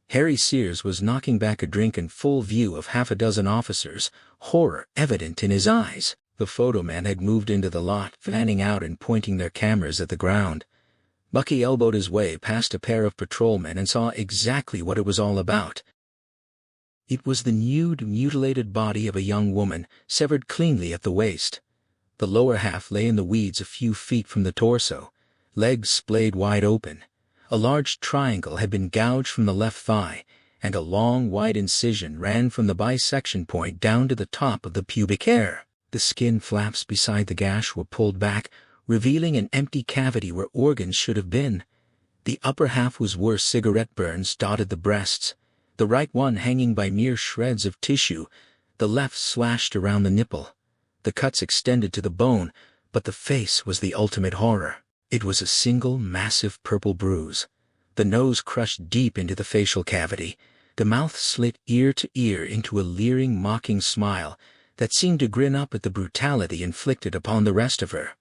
A: Harry Sears was knocking back a drink in full view of half a dozen officers, horror evident in his eyes. The photoman had moved into the lot, fanning out and pointing their cameras at the ground. Bucky elbowed his way past a pair of patrolmen and saw exactly what it was all about. It was the nude, mutilated body of a young woman, severed cleanly at the waist. The lower half lay in the weeds a few feet from the torso, legs splayed wide open. A large triangle had been gouged from the left thigh, and a long, wide incision ran from the bisection point down to the top of the pubic hair. The skin flaps beside the gash were pulled back, revealing an empty cavity where organs should have been. The upper half was where cigarette burns dotted the breasts, the right one hanging by mere shreds of tissue, the left slashed around the nipple. The cuts extended to the bone, but the face was the ultimate horror. It was a single, massive purple bruise. The nose crushed deep into the facial cavity, the mouth slit ear to ear into a leering, mocking smile that seemed to grin up at the brutality inflicted upon the rest of her.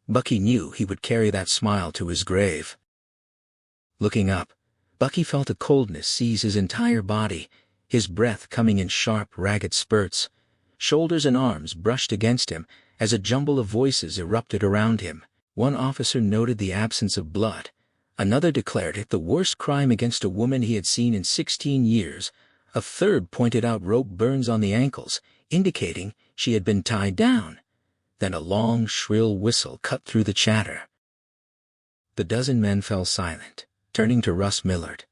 A: Bucky knew he would carry that smile to his grave. Looking up, Bucky felt a coldness seize his entire body, his breath coming in sharp, ragged spurts. Shoulders and arms brushed against him as a jumble of voices erupted around him. One officer noted the absence of blood. Another declared it the worst crime against a woman he had seen in 16 years. A third pointed out rope burns on the ankles, indicating she had been tied down. Then a long, shrill whistle cut through the chatter. The dozen men fell silent, turning to Russ Millard.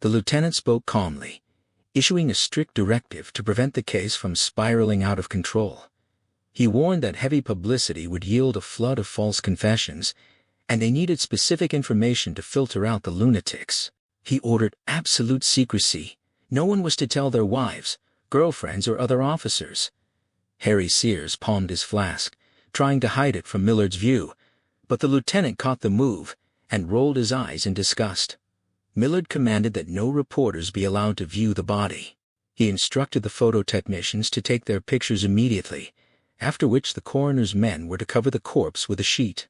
A: The lieutenant spoke calmly, issuing a strict directive to prevent the case from spiraling out of control. He warned that heavy publicity would yield a flood of false confessions, and they needed specific information to filter out the lunatics. He ordered absolute secrecy. No one was to tell their wives, girlfriends, or other officers. Harry Sears palmed his flask, trying to hide it from Millard's view, But the lieutenant caught the move and rolled his eyes in disgust. Millard commanded that no reporters be allowed to view the body. He instructed the photo technicians to take their pictures immediately, after which the coroner's men were to cover the corpse with a sheet.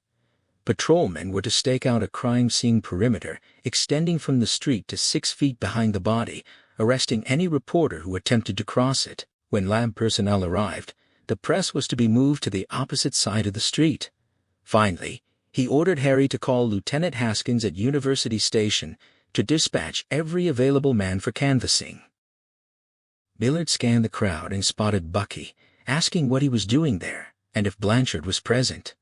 A: Patrolmen were to stake out a crime scene perimeter extending from the street to 6 feet behind the body, arresting any reporter who attempted to cross it. When lab personnel arrived, the press was to be moved to the opposite side of the street. Finally, he ordered Harry to call Lieutenant Haskins at University Station to dispatch every available man for canvassing. Millard scanned the crowd and spotted Bucky, asking what he was doing there, and if Blanchard was present.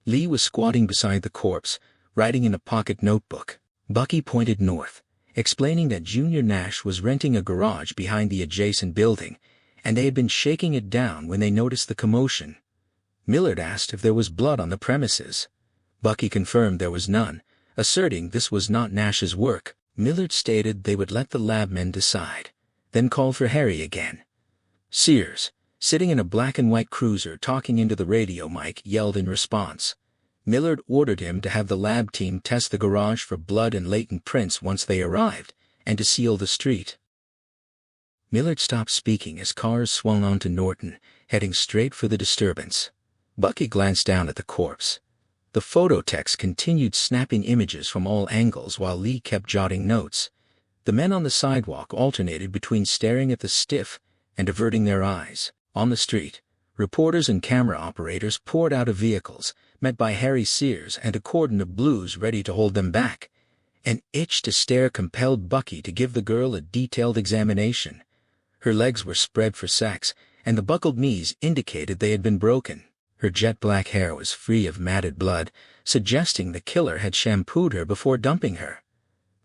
A: Lee was squatting beside the corpse, writing in a pocket notebook. Bucky pointed north, explaining that Junior Nash was renting a garage behind the adjacent building, and they had been shaking it down when they noticed the commotion. Millard asked if there was blood on the premises. Bucky confirmed there was none, asserting this was not Nash's work. Millard stated they would let the lab men decide, then called for Harry again. Sears, sitting in a black and white cruiser talking into the radio mic, yelled in response. Millard ordered him to have the lab team test the garage for blood and latent prints once they arrived, and to seal the street. Millard stopped speaking as cars swung onto Norton, heading straight for the disturbance. Bucky glanced down at the corpse. The phototechs continued snapping images from all angles while Lee kept jotting notes. The men on the sidewalk alternated between staring at the stiff and averting their eyes. On the street, reporters and camera operators poured out of vehicles, met by Harry Sears and a cordon of blues ready to hold them back. An itch to stare compelled Bucky to give the girl a detailed examination. Her legs were spread for sex, and the buckled knees indicated they had been broken. Her jet-black hair was free of matted blood, suggesting the killer had shampooed her before dumping her.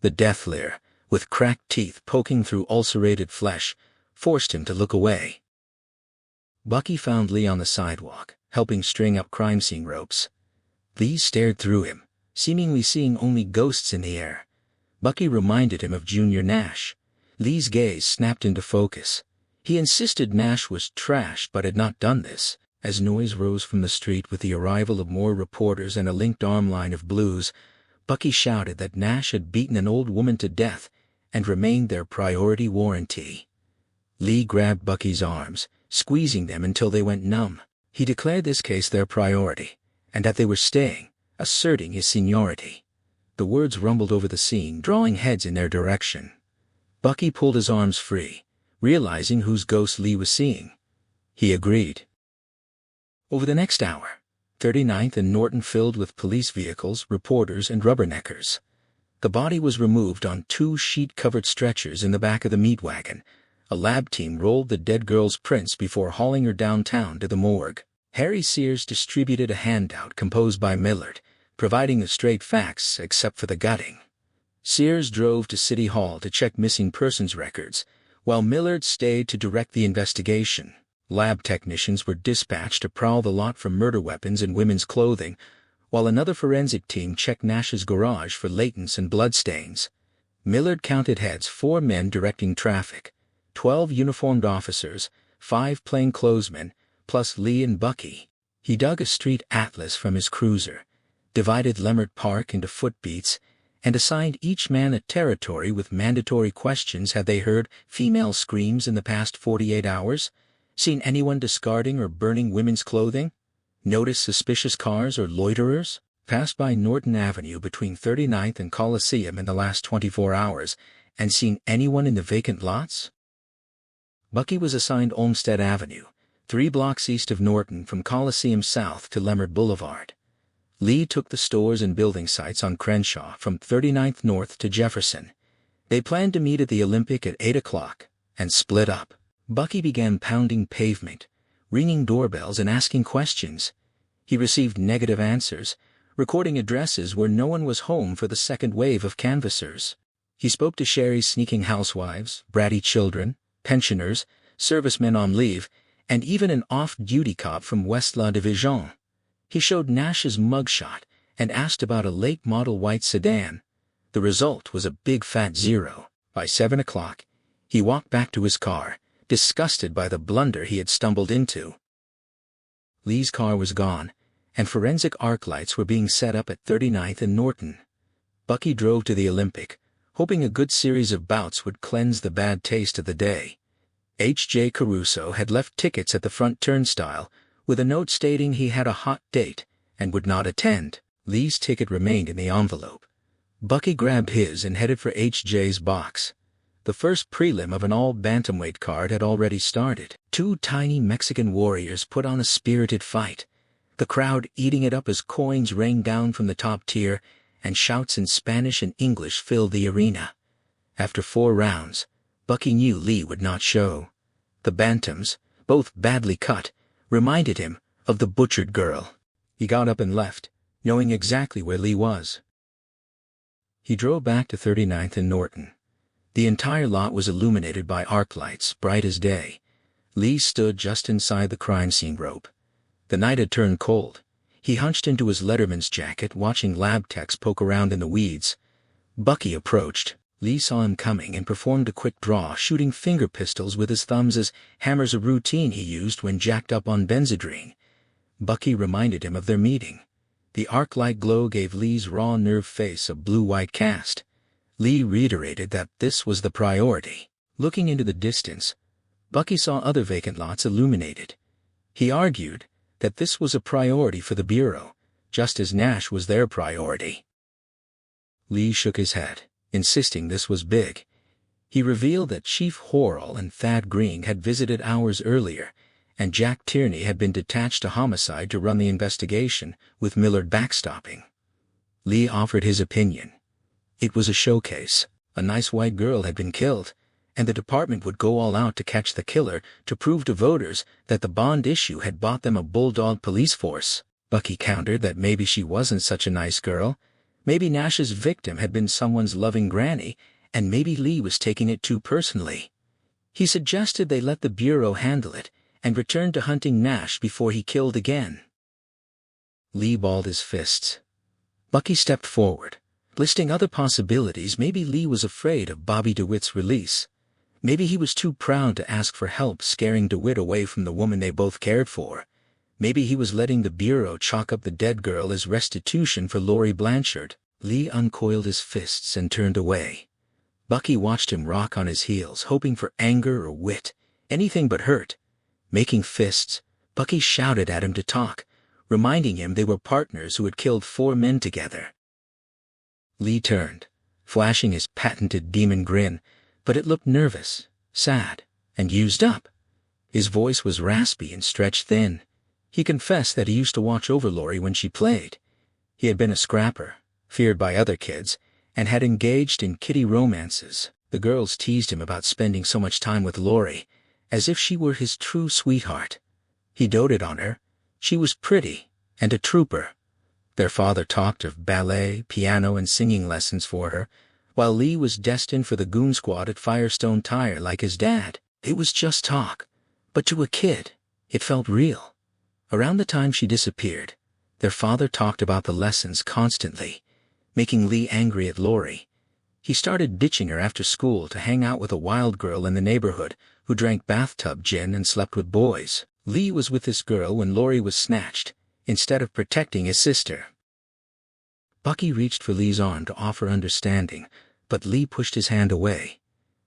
A: The death leer, with cracked teeth poking through ulcerated flesh, forced him to look away. Bucky found Lee on the sidewalk, helping string up crime scene ropes. Lee stared through him, seemingly seeing only ghosts in the air. Bucky reminded him of Junior Nash. Lee's gaze snapped into focus. He insisted Nash was trash but had not done this. As noise rose from the street with the arrival of more reporters and a linked arm line of blues, Bucky shouted that Nash had beaten an old woman to death and remained their priority warrantee. Lee grabbed Bucky's arms, squeezing them until they went numb. He declared this case their priority, and that they were staying, asserting his seniority. The words rumbled over the scene, drawing heads in their direction. Bucky pulled his arms free, realizing whose ghost Lee was seeing. He agreed. Over the next hour, 39th and Norton filled with police vehicles, reporters, and rubberneckers. The body was removed on 2 sheet-covered stretchers in the back of the meat wagon. A lab team rolled the dead girl's prints before hauling her downtown to the morgue. Harry Sears distributed a handout composed by Millard, providing the straight facts except for the gutting. Sears drove to City Hall to check missing persons records, while Millard stayed to direct the investigation. Lab technicians were dispatched to prowl the lot for murder weapons and women's clothing, while another forensic team checked Nash's garage for latents and bloodstains. Millard counted heads: 4 men directing traffic, 12 uniformed officers, 5 plainclothesmen, plus Lee and Bucky. He dug a street atlas from his cruiser, divided Leimert Park into footbeats, and assigned each man a territory with mandatory questions. Had they heard female screams in the past 48 hours? Seen anyone discarding or burning women's clothing? Noticed suspicious cars or loiterers? Passed by Norton Avenue between 39th and Coliseum in the last 24 hours, and seen anyone in the vacant lots? Bucky was assigned Olmsted Avenue, 3 blocks east of Norton from Coliseum south to Leimert Boulevard. Lee took the stores and building sites on Crenshaw from 39th North to Jefferson. They planned to meet at the Olympic at 8 o'clock and split up. Bucky began pounding pavement, ringing doorbells and asking questions. He received negative answers, recording addresses where no one was home for the second wave of canvassers. He spoke to Sherry's sneaking housewives, bratty children, pensioners, servicemen on leave, and even an off-duty cop from West La Division. He showed Nash's mugshot and asked about a late-model white sedan. The result was a big fat 0. By 7 o'clock, he walked back to his car, disgusted by the blunder he had stumbled into. Lee's car was gone, and forensic arc lights were being set up at 39th and Norton. Bucky drove to the Olympic, hoping a good series of bouts would cleanse the bad taste of the day. H.J. Caruso had left tickets at the front turnstile, with a note stating he had a hot date and would not attend. Lee's ticket remained in the envelope. Bucky grabbed his and headed for H.J.'s box. The first prelim of an all-bantamweight card had already started. Two tiny Mexican warriors put on a spirited fight, the crowd eating it up as coins rained down from the top tier, and shouts in Spanish and English filled the arena. After 4 rounds, Bucky knew Lee would not show. The bantams, both badly cut, reminded him of the butchered girl. He got up and left, knowing exactly where Lee was. He drove back to 39th and Norton. The entire lot was illuminated by arc lights, bright as day. Lee stood just inside the crime scene rope. The night had turned cold. He hunched into his letterman's jacket, watching lab techs poke around in the weeds. Bucky approached. Lee saw him coming and performed a quick draw, shooting finger pistols with his thumbs as hammers, a routine he used when jacked up on Benzedrine. Bucky reminded him of their meeting. The arc light glow gave Lee's raw nerve face a blue-white cast. Lee reiterated that this was the priority. Looking into the distance, Bucky saw other vacant lots illuminated. He argued that this was a priority for the Bureau, just as Nash was their priority. Lee shook his head, insisting this was big. He revealed that Chief Horrell and Thad Green had visited hours earlier, and Jack Tierney had been detached to homicide to run the investigation, with Millard backstopping. Lee offered his opinion. It was a showcase. A nice white girl had been killed, and the department would go all out to catch the killer, to prove to voters that the bond issue had bought them a bulldog police force. Bucky countered that maybe she wasn't such a nice girl. Maybe Nash's victim had been someone's loving granny, and maybe Lee was taking it too personally. He suggested they let the Bureau handle it, and returned to hunting Nash before he killed again. Lee balled his fists. Bucky stepped forward, listing other possibilities. Maybe Lee was afraid of Bobby DeWitt's release. Maybe he was too proud to ask for help scaring DeWitt away from the woman they both cared for. Maybe he was letting the Bureau chalk up the dead girl as restitution for Laurie Blanchard. Lee uncoiled his fists and turned away. Bucky watched him rock on his heels, hoping for anger or wit, anything but hurt. Making fists, Bucky shouted at him to talk, reminding him they were partners who had killed 4 men together. Lee turned, flashing his patented demon grin, but it looked nervous, sad, and used up. His voice was raspy and stretched thin. He confessed that he used to watch over Laurie when she played. He had been a scrapper, feared by other kids, and had engaged in kiddie romances. The girls teased him about spending so much time with Laurie, as if she were his true sweetheart. He doted on her. She was pretty and a trooper. Their father talked of ballet, piano, and singing lessons for her, while Lee was destined for the goon squad at Firestone Tire like his dad. It was just talk, but to a kid, it felt real. Around the time she disappeared, their father talked about the lessons constantly, making Lee angry at Laurie. He started ditching her after school to hang out with a wild girl in the neighborhood who drank bathtub gin and slept with boys. Lee was with this girl when Laurie was snatched, instead of protecting his sister. Bucky reached for Lee's arm to offer understanding, but Lee pushed his hand away.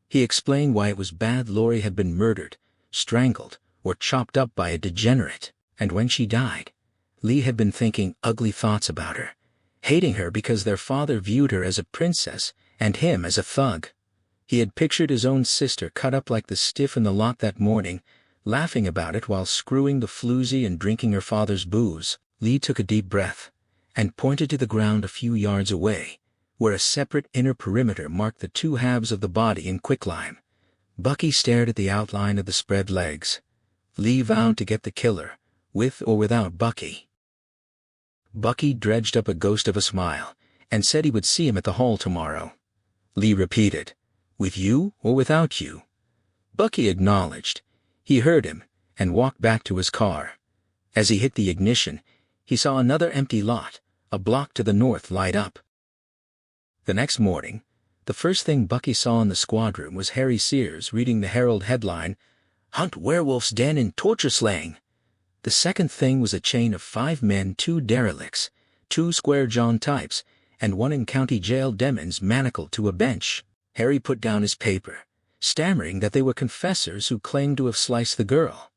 A: He explained why it was bad Laurie had been murdered, strangled, or chopped up by a degenerate, and when she died, Lee had been thinking ugly thoughts about her, hating her because their father viewed her as a princess and him as a thug. He had pictured his own sister cut up like the stiff in the lot that morning, laughing about it while screwing the floozy and drinking her father's booze. Lee took a deep breath and pointed to the ground a few yards away, where a separate inner perimeter marked the 2 halves of the body in quicklime. Bucky stared at the outline of the spread legs. Lee vowed to get the killer, with or without Bucky. Bucky dredged up a ghost of a smile and said he would see him at the hall tomorrow. Lee repeated, "With you or without you?" Bucky acknowledged. He heard him and walked back to his car. As he hit the ignition, he saw another empty lot, a block to the north, light up. The next morning, the first thing Bucky saw in the squad room was Harry Sears reading the Herald headline, "Hunt Werewolf's Den in Torture Slaying." The second thing was a chain of 5 men, 2 derelicts, 2 square John types, and 1 in county jail demons manacled to a bench. Harry put down his paper, stammering that they were confessors who claimed to have sliced the girl.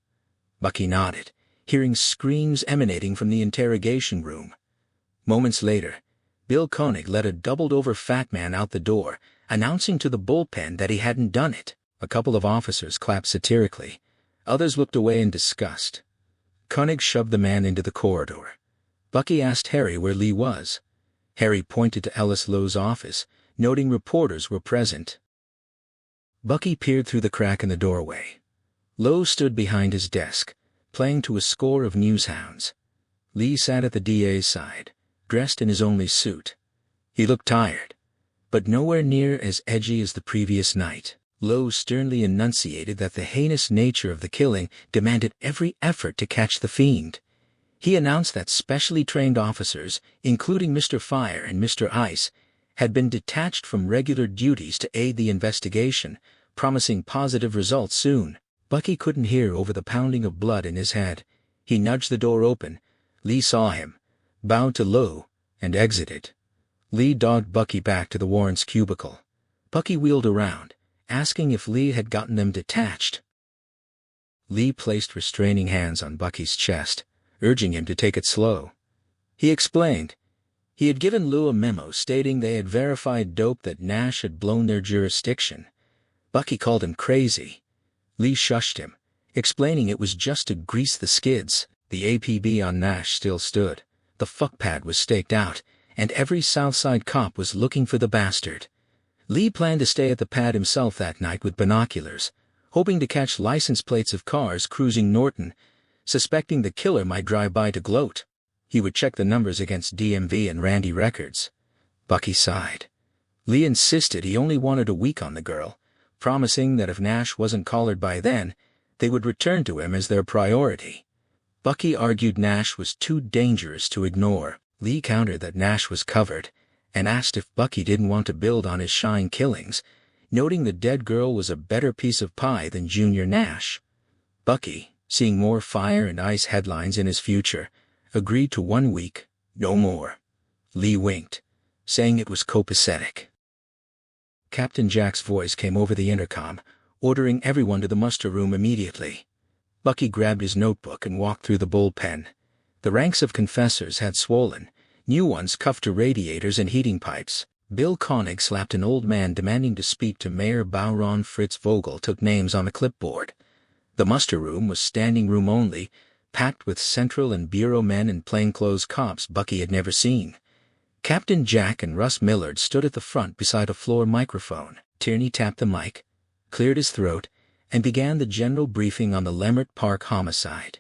A: Bucky nodded, hearing screams emanating from the interrogation room. Moments later, Bill Koenig led a doubled-over fat man out the door, announcing to the bullpen that he hadn't done it. A couple of officers clapped satirically. Others looked away in disgust. Koenig shoved the man into the corridor. Bucky asked Harry where Lee was. Harry pointed to Ellis Lowe's office, noting reporters were present. Bucky peered through the crack in the doorway. Lowe stood behind his desk, playing to a score of newshounds. Lee sat at the DA's side, dressed in his only suit. He looked tired, but nowhere near as edgy as the previous night. Lowe sternly enunciated that the heinous nature of the killing demanded every effort to catch the fiend. He announced that specially trained officers, including Mr. Fire and Mr. Ice, had been detached from regular duties to aid the investigation, promising positive results soon. Bucky couldn't hear over the pounding of blood in his head. He nudged the door open. Lee saw him, bowed to Lowe, and exited. Lee dogged Bucky back to the warrant's cubicle. Bucky wheeled around, asking if Lee had gotten them detached. Lee placed restraining hands on Bucky's chest, urging him to take it slow. He explained. He had given Lou a memo stating they had verified dope that Nash had blown their jurisdiction. Bucky called him crazy. Lee shushed him, explaining it was just to grease the skids. The APB on Nash still stood. The fuck pad was staked out, and every Southside cop was looking for the bastard. Lee planned to stay at the pad himself that night with binoculars, hoping to catch license plates of cars cruising Norton, suspecting the killer might drive by to gloat. He would check the numbers against DMV and Randy records. Bucky sighed. Lee insisted he only wanted a week on the girl, promising that if Nash wasn't collared by then, they would return to him as their priority. Bucky argued Nash was too dangerous to ignore. Lee countered that Nash was covered, and asked if Bucky didn't want to build on his Shine killings, noting the dead girl was a better piece of pie than Junior Nash. Bucky, seeing more Fire and Ice headlines in his future, agreed to 1 week, no more. Lee winked, saying it was copacetic. Captain Jack's voice came over the intercom, ordering everyone to the muster room immediately. Bucky grabbed his notebook and walked through the bullpen. The ranks of confessors had swollen, new ones cuffed to radiators and heating pipes. Bill Koenig slapped an old man demanding to speak to Mayor Bauron. Fritz Vogel took names on a clipboard. The muster room was standing room only, packed with Central and Bureau men and plainclothes cops Bucky had never seen. Captain Jack and Russ Millard stood at the front beside a floor microphone. Tierney tapped the mic, cleared his throat, and began the general briefing on the Leimert Park homicide.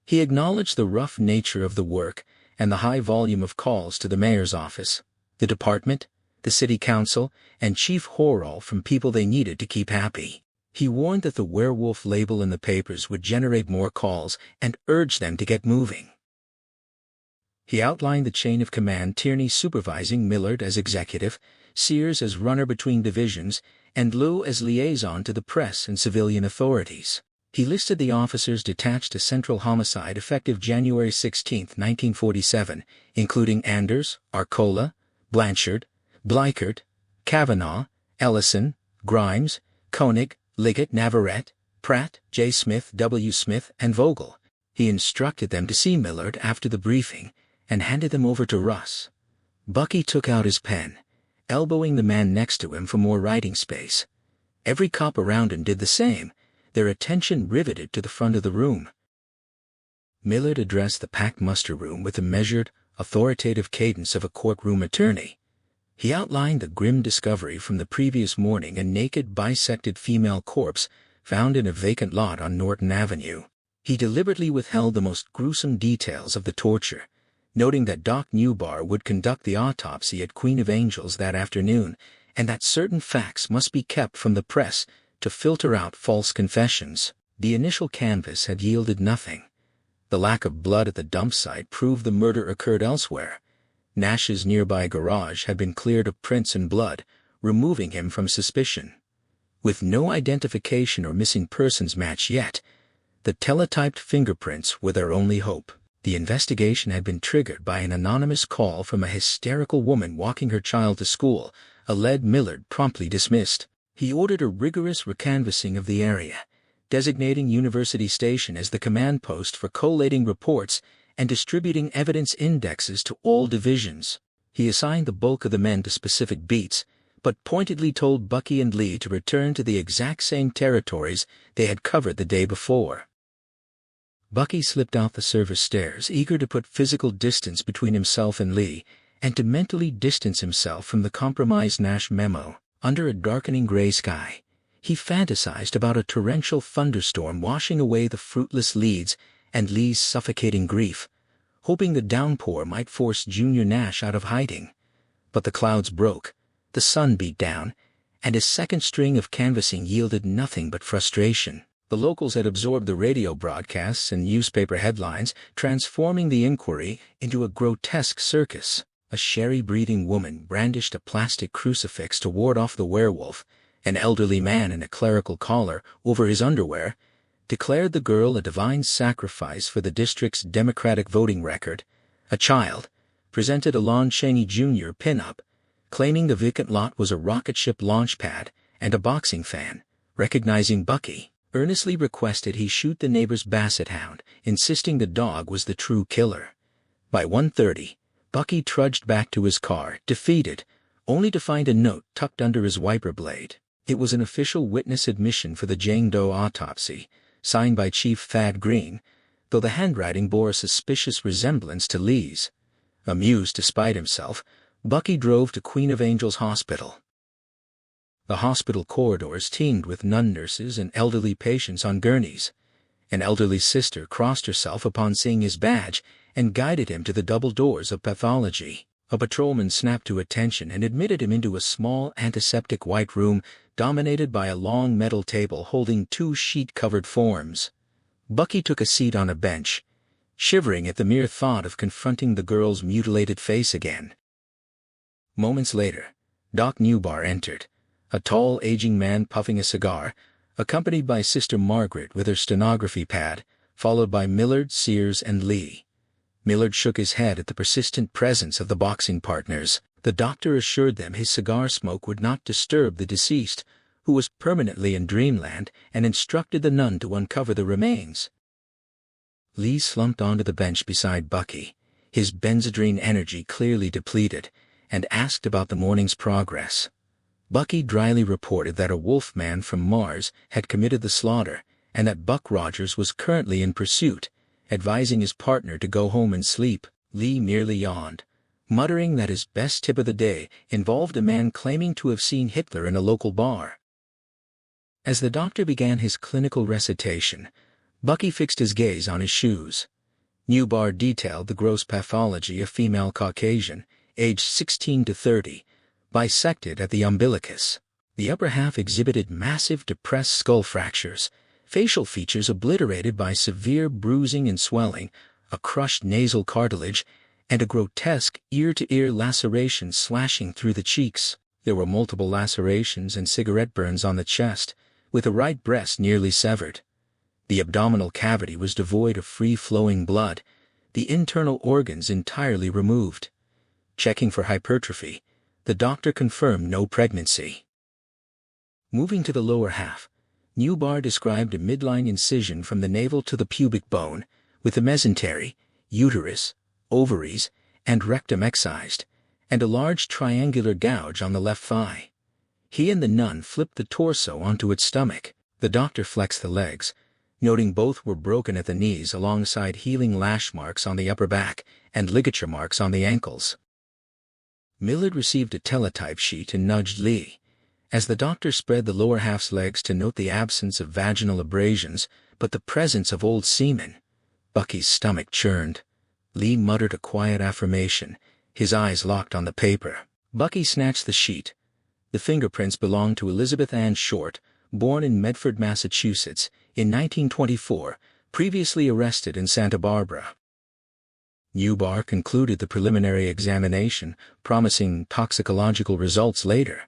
A: He acknowledged the rough nature of the work and the high volume of calls to the mayor's office, the department, the city council, and Chief Horrell from people they needed to keep happy. He warned that the werewolf label in the papers would generate more calls and urged them to get moving. He outlined the chain of command: Tierney supervising Millard as executive, Sears as runner between divisions, and Lou as liaison to the press and civilian authorities. He listed the officers detached to Central Homicide effective January 16, 1947, including Anders, Arcola, Blanchard, Bleichert, Kavanaugh, Ellison, Grimes, Koenig, Liggett, Navarrete, Pratt, J. Smith, W. Smith, and Vogel. He instructed them to see Millard after the briefing and handed them over to Russ. Bucky took out his pen, elbowing the man next to him for more writing space. Every cop around him did the same, their attention riveted to the front of the room. Millard addressed the packed muster room with the measured, authoritative cadence of a courtroom attorney. He outlined the grim discovery from the previous morning: a naked, bisected female corpse found in a vacant lot on Norton Avenue. He deliberately withheld the most gruesome details of the torture, noting that Doc Newbar would conduct the autopsy at Queen of Angels that afternoon, and that certain facts must be kept from the press to filter out false confessions. The initial canvass had yielded nothing. The lack of blood at the dump site proved the murder occurred elsewhere. Nash's nearby garage had been cleared of prints and blood, removing him from suspicion. With no identification or missing persons match yet, The teletyped fingerprints were their only hope. The investigation had been triggered by an anonymous call from a hysterical woman walking her child to school, a lead Millard promptly dismissed. He ordered a rigorous recanvassing of the area, designating University Station as the command post for collating reports and distributing evidence indexes to all divisions. He assigned the bulk of the men to specific beats, but pointedly told Bucky and Lee to return to the exact same territories they had covered the day before. Bucky slipped out the service stairs, eager to put physical distance between himself and Lee, and to mentally distance himself from the compromised Nash memo. Under a darkening gray sky, he fantasized about a torrential thunderstorm washing away the fruitless leads and Lee's suffocating grief, hoping the downpour might force Junior Nash out of hiding. But the clouds broke, the sun beat down, and his second string of canvassing yielded nothing but frustration. The locals had absorbed the radio broadcasts and newspaper headlines, transforming the inquiry into a grotesque circus. A sherry-breathing woman brandished a plastic crucifix to ward off the werewolf. An elderly man in a clerical collar over his underwear declared the girl a divine sacrifice for the district's Democratic voting record. A child presented a Lon Chaney Jr. pin-up, claiming the vacant lot was a rocket ship launch pad, and a boxing fan, recognizing Bucky, earnestly requested he shoot the neighbor's basset hound, insisting the dog was the true killer. By 1:30, Bucky trudged back to his car, defeated, only to find a note tucked under his wiper blade. It was an official witness admission for the Jane Doe autopsy, signed by Chief Thad Green, though the handwriting bore a suspicious resemblance to Lee's. Amused despite himself, Bucky drove to Queen of Angels Hospital. The hospital corridors teemed with nun nurses and elderly patients on gurneys. An elderly sister crossed herself upon seeing his badge and guided him to the double doors of pathology. A patrolman snapped to attention and admitted him into a small antiseptic white room dominated by a long metal table holding 2 sheet-covered forms. Bucky took a seat on a bench, shivering at the mere thought of confronting the girl's mutilated face again. Moments later, Doc Newbar entered, a tall, aging man puffing a cigar, accompanied by Sister Margaret with her stenography pad, followed by Millard, Sears, and Lee. Millard shook his head at the persistent presence of the boxing partners. The doctor assured them his cigar smoke would not disturb the deceased, who was permanently in dreamland, and instructed the nun to uncover the remains. Lee slumped onto the bench beside Bucky, his benzodrine energy clearly depleted, and asked about the morning's progress. Bucky dryly reported that a wolfman from Mars had committed the slaughter, and that Buck Rogers was currently in pursuit, advising his partner to go home and sleep. Lee merely yawned, muttering that his best tip of the day involved a man claiming to have seen Hitler in a local bar. As the doctor began his clinical recitation, Bucky fixed his gaze on his shoes. Newbar detailed the gross pathology of female Caucasian, aged 16 to 30, bisected at the umbilicus. The upper half exhibited massive depressed skull fractures, facial features obliterated by severe bruising and swelling, a crushed nasal cartilage, and a grotesque ear-to-ear laceration slashing through the cheeks. There were multiple lacerations and cigarette burns on the chest, with the right breast nearly severed. The abdominal cavity was devoid of free-flowing blood, the internal organs entirely removed. Checking for hypertrophy, the doctor confirmed no pregnancy. Moving to the lower half, Newbar described a midline incision from the navel to the pubic bone, with the mesentery, uterus, ovaries, and rectum excised, and a large triangular gouge on the left thigh. He and the nun flipped the torso onto its stomach. The doctor flexed the legs, noting both were broken at the knees alongside healing lash marks on the upper back and ligature marks on the ankles. Millard received a teletype sheet and nudged Lee, as the doctor spread the lower half's legs to note the absence of vaginal abrasions but the presence of old semen. Bucky's stomach churned. Lee muttered a quiet affirmation, his eyes locked on the paper. Bucky snatched the sheet. The fingerprints belonged to Elizabeth Ann Short, born in Medford, Massachusetts, in 1924, previously arrested in Santa Barbara. Newbar concluded the preliminary examination, promising toxicological results later.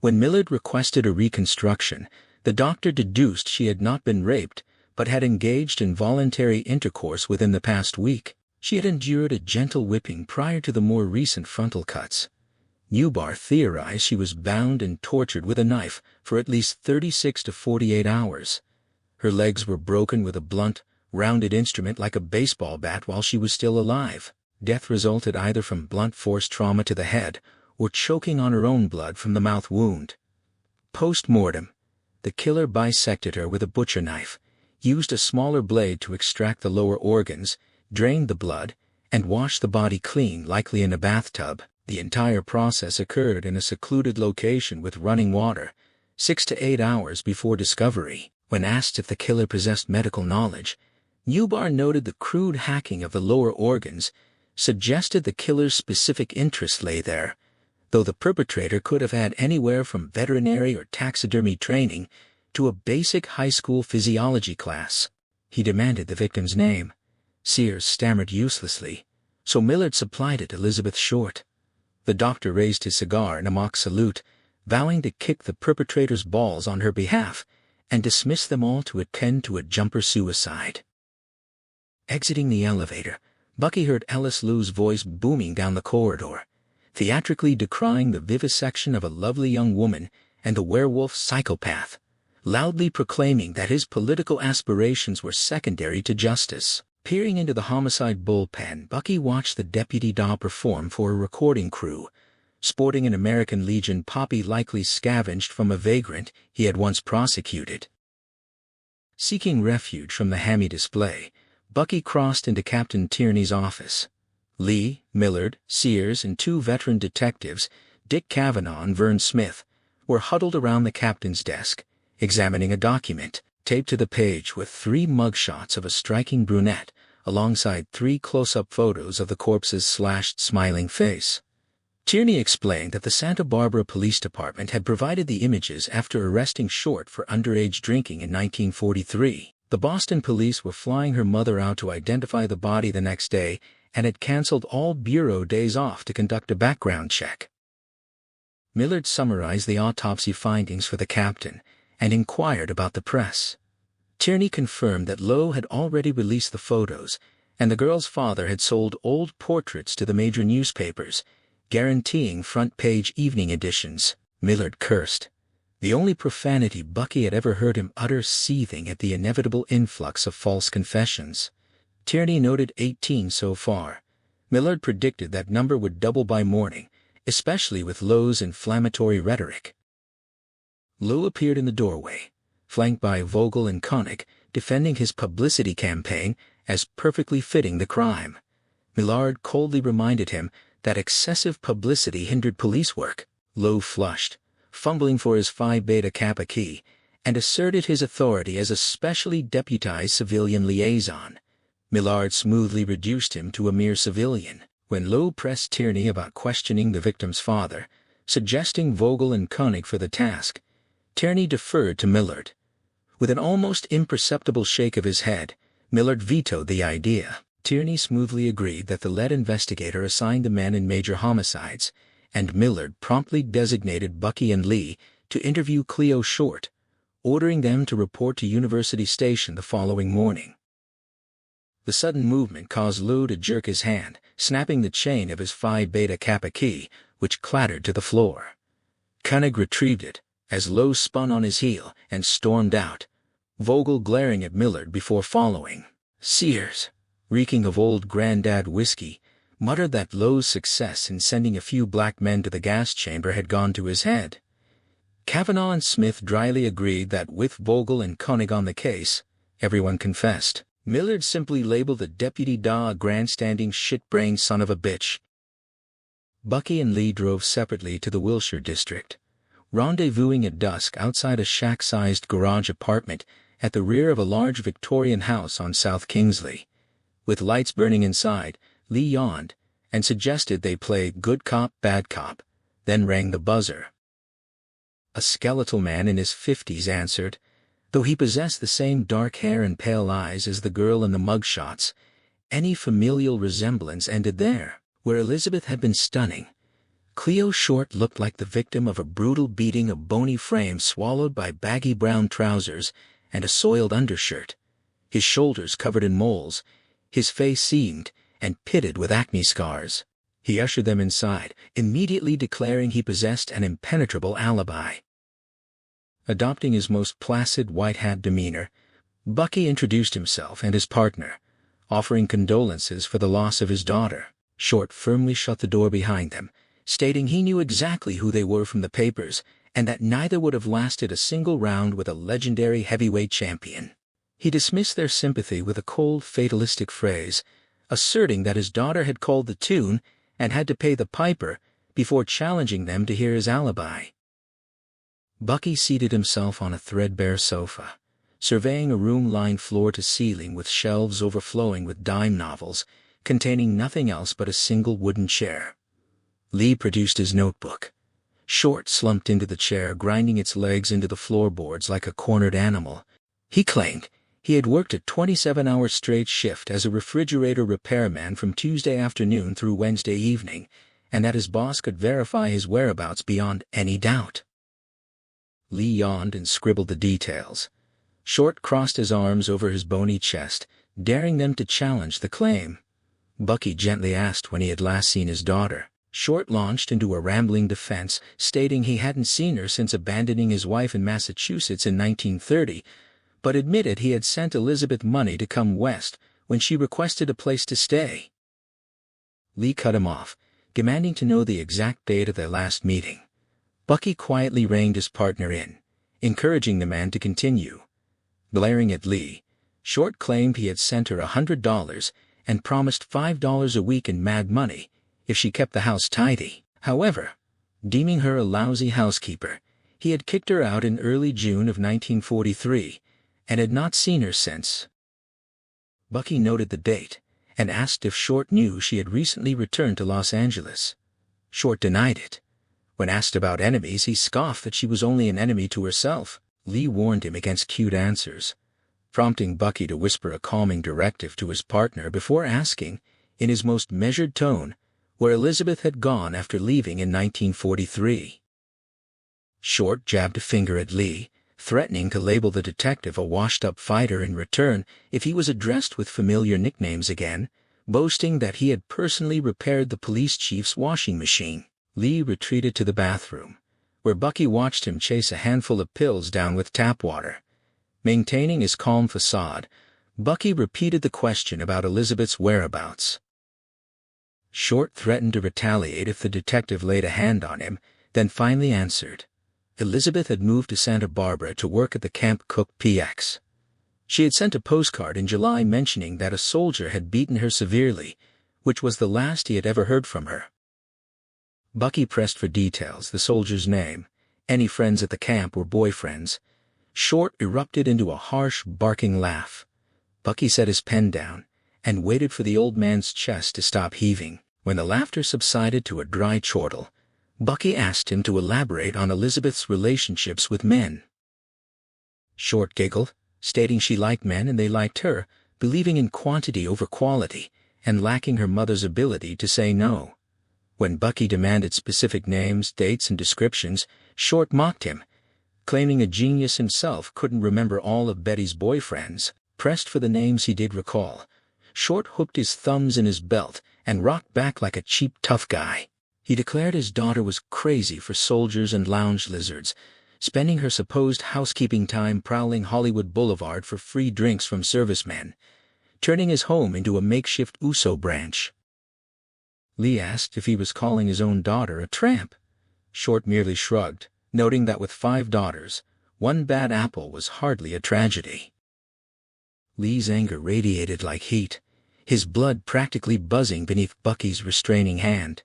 A: When Millard requested a reconstruction, the doctor deduced she had not been raped, but had engaged in voluntary intercourse within the past week. She had endured a gentle whipping prior to the more recent frontal cuts. Newbar theorized she was bound and tortured with a knife for at least 36 to 48 hours. Her legs were broken with a blunt, rounded instrument like a baseball bat while she was still alive. Death resulted either from blunt force trauma to the head or choking on her own blood from the mouth wound. Post-mortem, the killer bisected her with a butcher knife, used a smaller blade to extract the lower organs, drained the blood, and washed the body clean, likely in a bathtub. The entire process occurred in a secluded location with running water, 6 to 8 hours before discovery. When asked if the killer possessed medical knowledge, Newbar noted the crude hacking of the lower organs suggested the killer's specific interest lay there, though the perpetrator could have had anywhere from veterinary or taxidermy training to a basic high school physiology class. He demanded the victim's name. Sears stammered uselessly, so Millard supplied it. Elizabeth Short. The doctor raised his cigar in a mock salute, vowing to kick the perpetrator's balls on her behalf and dismiss them all to attend to a jumper suicide. Exiting the elevator, Bucky heard Ellis Lou's voice booming down the corridor, theatrically decrying the vivisection of a lovely young woman and the werewolf psychopath, loudly proclaiming that his political aspirations were secondary to justice. Peering into the homicide bullpen, Bucky watched the Deputy Daw perform for a recording crew, sporting an American Legion poppy likely scavenged from a vagrant he had once prosecuted. Seeking refuge from the hammy display, Bucky crossed into Captain Tierney's office. Lee, Millard, Sears, and 2 veteran detectives, Dick Cavanaugh and Vern Smith, were huddled around the captain's desk, examining a document taped to the page with 3 mugshots of a striking brunette alongside 3 close-up photos of the corpse's slashed, smiling face. Tierney explained that the Santa Barbara Police Department had provided the images after arresting Short for underage drinking in 1943. The Boston police were flying her mother out to identify the body the next day and had canceled all bureau days off to conduct a background check. Millard summarized the autopsy findings for the captain and inquired about the press. Tierney confirmed that Lowe had already released the photos, and the girl's father had sold old portraits to the major newspapers, guaranteeing front-page evening editions. Millard cursed, the only profanity Bucky had ever heard him utter, seething at the inevitable influx of false confessions. Tierney noted 18 so far. Millard predicted that number would double by morning, especially with Lowe's inflammatory rhetoric. Lowe appeared in the doorway, flanked by Vogel and Koenig, defending his publicity campaign as perfectly fitting the crime. Millard coldly reminded him that excessive publicity hindered police work. Lowe flushed, fumbling for his Phi Beta Kappa key, and asserted his authority as a specially deputized civilian liaison. Millard smoothly reduced him to a mere civilian. When Lowe pressed Tierney about questioning the victim's father, suggesting Vogel and Koenig for the task, Tierney deferred to Millard. With an almost imperceptible shake of his head, Millard vetoed the idea. Tierney smoothly agreed that the lead investigator assigned the men in major homicides, and Millard promptly designated Bucky and Lee to interview Cleo Short, ordering them to report to University Station the following morning. The sudden movement caused Lowe to jerk his hand, snapping the chain of his Phi Beta Kappa key, which clattered to the floor. Koenig retrieved it, as Lowe spun on his heel and stormed out, Vogel glaring at Millard before following. Sears, reeking of old granddad whiskey, muttered that Lowe's success in sending a few black men to the gas chamber had gone to his head. Cavanaugh and Smith dryly agreed that with Vogel and Koenig on the case, everyone confessed. Millard simply labeled the Deputy Daw a grandstanding shit-brained son of a bitch. Bucky and Lee drove separately to the Wilshire district, rendezvousing at dusk outside a shack-sized garage apartment at the rear of a large Victorian house on South Kingsley. With lights burning inside, Lee yawned and suggested they play good cop, bad cop, then rang the buzzer. A skeletal man in his 50s answered. Though he possessed the same dark hair and pale eyes as the girl in the mugshots, any familial resemblance ended there. Where Elizabeth had been stunning, Cleo Short looked like the victim of a brutal beating, a bony frame swallowed by baggy brown trousers and a soiled undershirt. his shoulders covered in moles, his face seamed and pitted with acne scars. He ushered them inside, immediately declaring he possessed an impenetrable alibi. Adopting his most placid white-hat demeanor, Bucky introduced himself and his partner, offering condolences for the loss of his daughter. Short firmly shut the door behind them, stating he knew exactly who they were from the papers and that neither would have lasted a single round with a legendary heavyweight champion. He dismissed their sympathy with a cold, fatalistic phrase, asserting that his daughter had called the tune and had to pay the piper before challenging them to hear his alibi. Bucky seated himself on a threadbare sofa, surveying a room lined floor to ceiling with shelves overflowing with dime novels, containing nothing else but a single wooden chair. Lee produced his notebook. Short slumped into the chair, grinding its legs into the floorboards like a cornered animal. He claimed he had worked a 27-hour straight shift as a refrigerator repairman from Tuesday afternoon through Wednesday evening, and that his boss could verify his whereabouts beyond any doubt. Lee yawned and scribbled the details. Short crossed his arms over his bony chest, daring them to challenge the claim. Bucky gently asked when he had last seen his daughter. Short launched into a rambling defense, stating he hadn't seen her since abandoning his wife in Massachusetts in 1930, but admitted he had sent Elizabeth money to come west when she requested a place to stay. Lee cut him off, demanding to know the exact date of their last meeting. Bucky quietly reined his partner in, encouraging the man to continue. Glaring at Lee, Short claimed he had sent her $100 and promised $5 a week in mad money if she kept the house tidy. However, deeming her a lousy housekeeper, he had kicked her out in early June of 1943 and had not seen her since. Bucky noted the date and asked if Short knew she had recently returned to Los Angeles. Short denied it. When asked about enemies, he scoffed that she was only an enemy to herself. Lee warned him against cute answers, prompting Bucky to whisper a calming directive to his partner before asking, in his most measured tone, where Elizabeth had gone after leaving in 1943. Short jabbed a finger at Lee, threatening to label the detective a washed-up fighter in return if he was addressed with familiar nicknames again, boasting that he had personally repaired the police chief's washing machine. Lee retreated to the bathroom, where Bucky watched him chase a handful of pills down with tap water. Maintaining his calm facade, Bucky repeated the question about Elizabeth's whereabouts. Short threatened to retaliate if the detective laid a hand on him, then finally answered. Elizabeth had moved to Santa Barbara to work at the Camp Cook PX. She had sent a postcard in July mentioning that a soldier had beaten her severely, which was the last he had ever heard from her. Bucky pressed for details, the soldier's name, any friends at the camp or boyfriends. Short erupted into a harsh, barking laugh. Bucky set his pen down and waited for the old man's chest to stop heaving. When the laughter subsided to a dry chortle, Bucky asked him to elaborate on Elizabeth's relationships with men. Short giggled, stating she liked men and they liked her, believing in quantity over quality and lacking her mother's ability to say no. When Bucky demanded specific names, dates, and descriptions, Short mocked him, claiming a genius himself couldn't remember all of Betty's boyfriends. Pressed for the names he did recall, Short hooked his thumbs in his belt and rocked back like a cheap tough guy. He declared his daughter was crazy for soldiers and lounge lizards, spending her supposed housekeeping time prowling Hollywood Boulevard for free drinks from servicemen, turning his home into a makeshift USO branch. Lee asked if he was calling his own daughter a tramp. Short merely shrugged, noting that with 5 daughters, one bad apple was hardly a tragedy. Lee's anger radiated like heat, his blood practically buzzing beneath Bucky's restraining hand.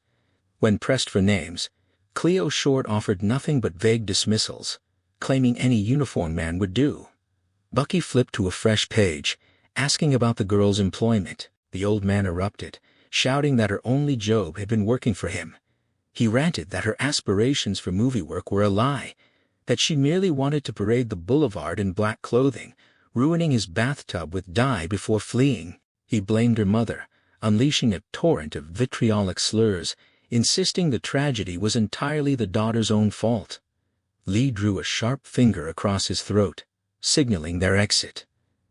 A: When pressed for names, Cleo Short offered nothing but vague dismissals, claiming any uniformed man would do. Bucky flipped to a fresh page, asking about the girl's employment. The old man erupted, shouting that her only job had been working for him. He ranted that her aspirations for movie work were a lie, that she merely wanted to parade the boulevard in black clothing, ruining his bathtub with dye before fleeing. He blamed her mother, unleashing a torrent of vitriolic slurs, insisting the tragedy was entirely the daughter's own fault. Lee drew a sharp finger across his throat, signaling their exit.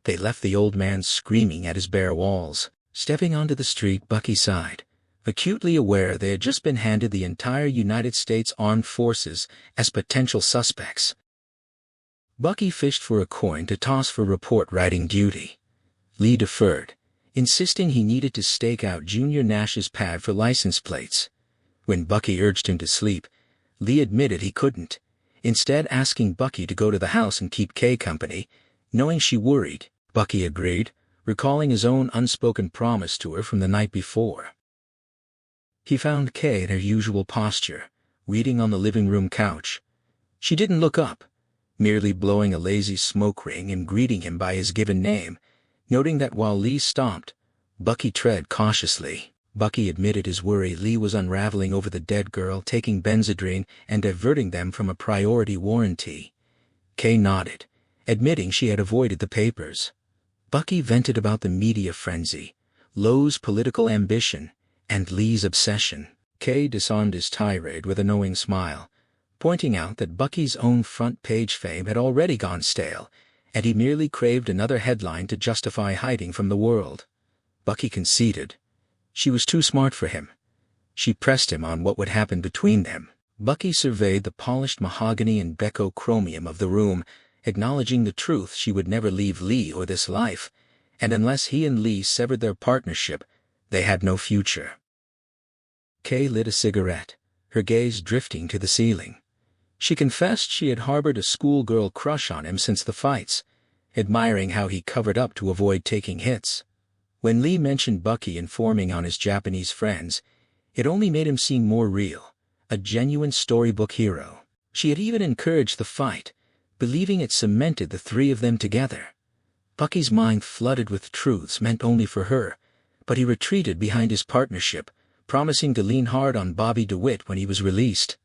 A: They left the old man screaming at his bare walls. Stepping onto the street, Bucky sighed, acutely aware they had just been handed the entire United States Armed Forces as potential suspects. Bucky fished for a coin to toss for report writing duty. Lee deferred, insisting he needed to stake out Junior Nash's pad for license plates. When Bucky urged him to sleep, Lee admitted he couldn't, instead asking Bucky to go to the house and keep Kay company, knowing she worried. Bucky agreed, recalling his own unspoken promise to her from the night before. He found Kay in her usual posture, reading on the living room couch. She didn't look up, merely blowing a lazy smoke ring and greeting him by his given name, noting that while Lee stomped, Bucky tread cautiously. Bucky admitted his worry Lee was unraveling over the dead girl, taking Benzedrine and diverting them from a priority warranty. Kay nodded, admitting she had avoided the papers. Bucky vented about the media frenzy, Lowe's political ambition, and Lee's obsession. Kay disarmed his tirade with a knowing smile, pointing out that Bucky's own front-page fame had already gone stale, and he merely craved another headline to justify hiding from the world. Bucky conceded. She was too smart for him. She pressed him on what would happen between them. Bucky surveyed the polished mahogany and deco-chromium of the room, acknowledging the truth she would never leave Lee or this life, and unless he and Lee severed their partnership, they had no future. Kay lit a cigarette, her gaze drifting to the ceiling. She confessed she had harbored a schoolgirl crush on him since the fights, admiring how he covered up to avoid taking hits. When Lee mentioned Bucky informing on his Japanese friends, it only made him seem more real, a genuine storybook hero. She had even encouraged the fight, believing it cemented the three of them together. Bucky's mind flooded with truths meant only for her, but he retreated behind his partnership, promising to lean hard on Bobby DeWitt when he was released.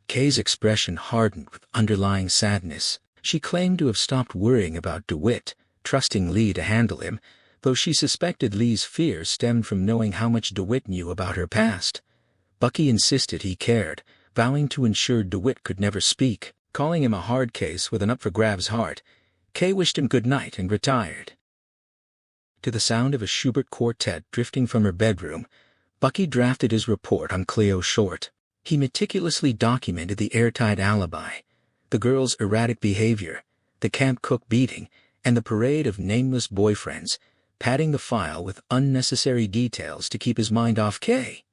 A: Kay's expression hardened with underlying sadness. She claimed to have stopped worrying about DeWitt, trusting Lee to handle him, though she suspected Lee's fears stemmed from knowing how much DeWitt knew about her past. Bucky insisted he cared, vowing to ensure DeWitt could never speak. Calling him a hard case with an up-for-grabs heart, Kay wished him good night and retired. To the sound of a Schubert quartet drifting from her bedroom, Bucky drafted his report on Cleo Short. He meticulously documented the airtight alibi, the girl's erratic behavior, the camp cook beating, and the parade of nameless boyfriends, padding the file with unnecessary details to keep his mind off Kay.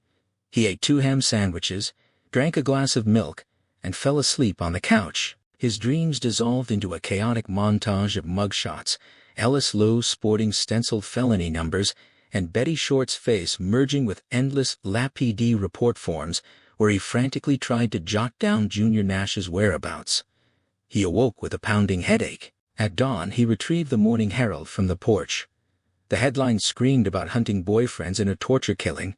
A: He ate 2 ham sandwiches, drank a glass of milk, and fell asleep on the couch. His dreams dissolved into a chaotic montage of mugshots, Ellis Lowe sporting stenciled felony numbers, and Betty Short's face merging with endless LAPD report forms where he frantically tried to jot down Junior Nash's whereabouts. He awoke with a pounding headache. At dawn, he retrieved the Morning Herald from the porch. The headline screamed about hunting boyfriends in a torture killing,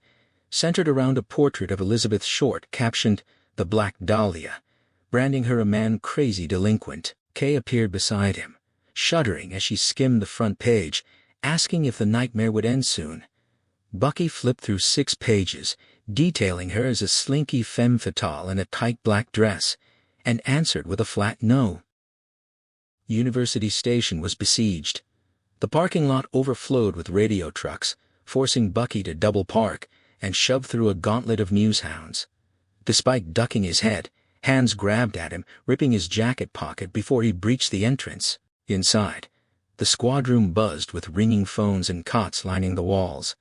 A: centered around a portrait of Elizabeth Short captioned, "The Black Dahlia," branding her a man-crazy delinquent. Kay appeared beside him, shuddering as she skimmed the front page, asking if the nightmare would end soon. Bucky flipped through 6 pages, detailing her as a slinky femme fatale in a tight black dress, and answered with a flat no. University Station was besieged. The parking lot overflowed with radio trucks, forcing Bucky to double park and shove through a gauntlet of newshounds. Despite ducking his head, hands grabbed at him, ripping his jacket pocket before he breached the entrance. Inside, the squad room buzzed with ringing phones and cots lining the walls.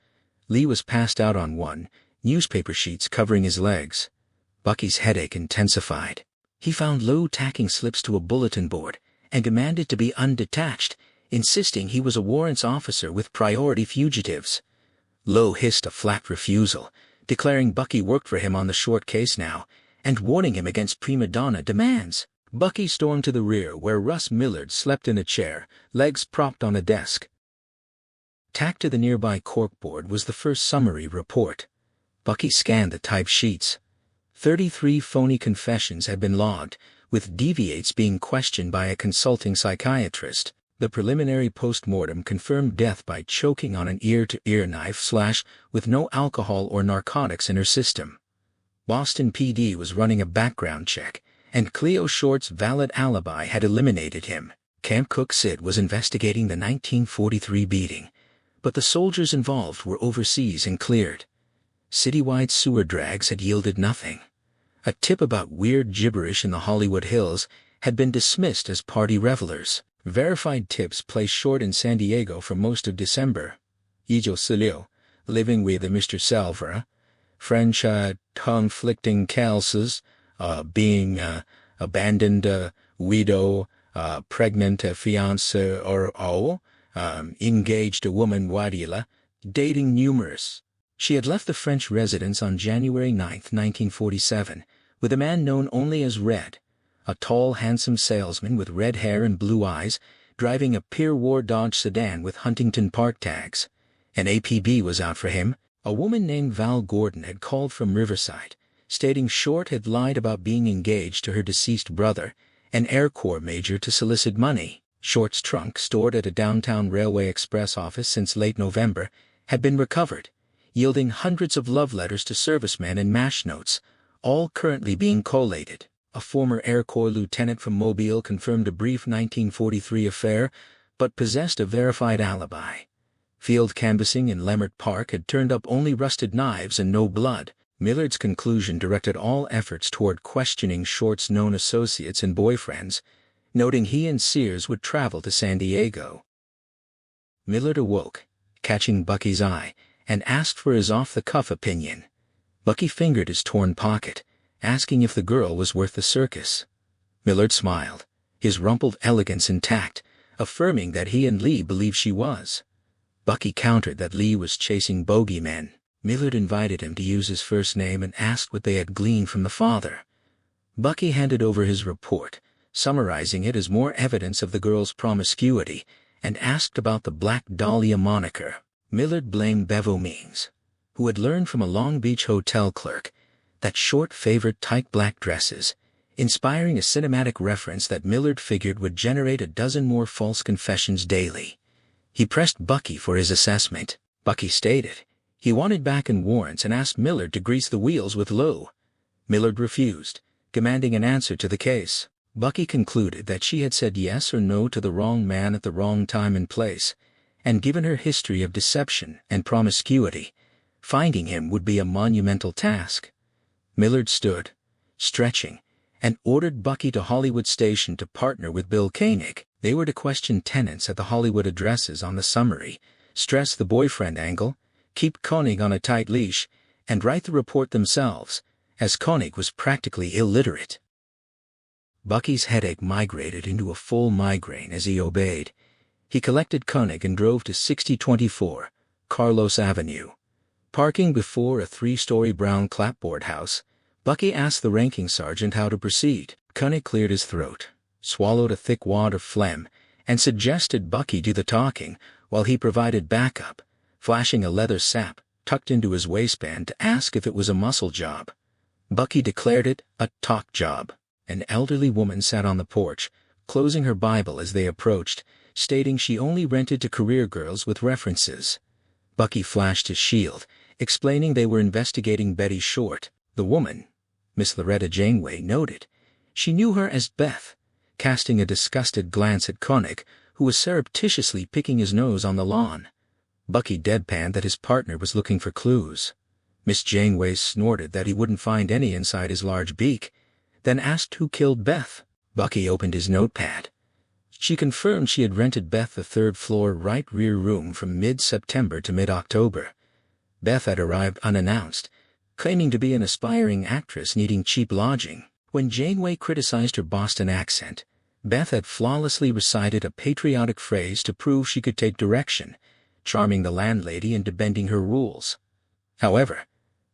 A: Lee was passed out on one, newspaper sheets covering his legs. Bucky's headache intensified. He found Lowe tacking slips to a bulletin board and demanded to be undetached, insisting he was a warrants officer with priority fugitives. Lowe hissed a flat refusal, declaring Bucky worked for him on the Short case now, and warning him against prima donna demands. Bucky stormed to the rear where Russ Millard slept in a chair, legs propped on a desk. Tacked to the nearby corkboard was the first summary report. Bucky scanned the typed sheets. 33 phony confessions had been logged, with deviates being questioned by a consulting psychiatrist. The preliminary post-mortem confirmed death by choking on an ear-to-ear knife / with no alcohol or narcotics in her system. Boston PD was running a background check, and Cleo Short's valid alibi had eliminated him. Camp Cook Sid was investigating the 1943 beating, but the soldiers involved were overseas and cleared. Citywide sewer drags had yielded nothing. A tip about weird gibberish in the Hollywood Hills had been dismissed as party revelers. Verified tips placed short in San Diego for most of December. Ijo Silio, living with Mr. Salvera. French conflicting cases, being abandoned, widow, pregnant fiancé or engaged woman Wadila, dating numerous. She had left the French residence on January 9, 1947, with a man known only as Red, a tall, handsome salesman with red hair and blue eyes, driving a Pier War Dodge sedan with Huntington Park tags. An APB was out for him. A woman named Val Gordon had called from Riverside, stating Short had lied about being engaged to her deceased brother, an Air Corps major, to solicit money. Short's trunk, stored at a downtown Railway Express office since late November, had been recovered, yielding hundreds of love letters to servicemen and MASH notes, all currently being collated. A former Air Corps lieutenant from Mobile confirmed a brief 1943 affair, but possessed a verified alibi. Field canvassing in Leimert Park had turned up only rusted knives and no blood. Millard's conclusion directed all efforts toward questioning Short's known associates and boyfriends, noting he and Sears would travel to San Diego. Millard awoke, catching Bucky's eye, and asked for his off-the-cuff opinion. Bucky fingered his torn pocket, asking if the girl was worth the circus. Millard smiled, his rumpled elegance intact, affirming that he and Lee believed she was. Bucky countered that Lee was chasing bogeymen. Millard invited him to use his first name and asked what they had gleaned from the father. Bucky handed over his report, summarizing it as more evidence of the girl's promiscuity, and asked about the Black Dahlia moniker. Millard blamed Bevo Means, who had learned from a Long Beach hotel clerk that Short favored tight black dresses, inspiring a cinematic reference that Millard figured would generate a dozen more false confessions daily. He pressed Bucky for his assessment. Bucky stated he wanted back-end warrants and asked Millard to grease the wheels with Lou. Millard refused, demanding an answer to the case. Bucky concluded that she had said yes or no to the wrong man at the wrong time and place, and given her history of deception and promiscuity, finding him would be a monumental task. Millard stood, stretching, and ordered Bucky to Hollywood Station to partner with Bill Koenig. They were to question tenants at the Hollywood addresses on the summary, stress the boyfriend angle, keep Koenig on a tight leash, and write the report themselves, as Koenig was practically illiterate. Bucky's headache migrated into a full migraine as he obeyed. He collected Koenig and drove to 6024 Carlos Avenue. Parking before a 3-story brown clapboard house, Bucky asked the ranking sergeant how to proceed. Koenig cleared his throat, swallowed a thick wad of phlegm, and suggested Bucky do the talking while he provided backup, flashing a leather sap tucked into his waistband to ask if it was a muscle job. Bucky declared it a talk job. An elderly woman sat on the porch, closing her Bible as they approached, stating she only rented to career girls with references. Bucky flashed his shield, explaining they were investigating Betty Short. The woman, Miss Loretta Janeway, noted she knew her as Beth, casting a disgusted glance at Koenig, who was surreptitiously picking his nose on the lawn. Bucky deadpanned that his partner was looking for clues. Miss Janeway snorted that he wouldn't find any inside his large beak, then asked who killed Beth. Bucky opened his notepad. She confirmed she had rented Beth the third-floor right rear room from mid-September to mid-October. Beth had arrived unannounced, claiming to be an aspiring actress needing cheap lodging. When Janeway criticized her Boston accent, Beth had flawlessly recited a patriotic phrase to prove she could take direction, charming the landlady into bending her rules. However,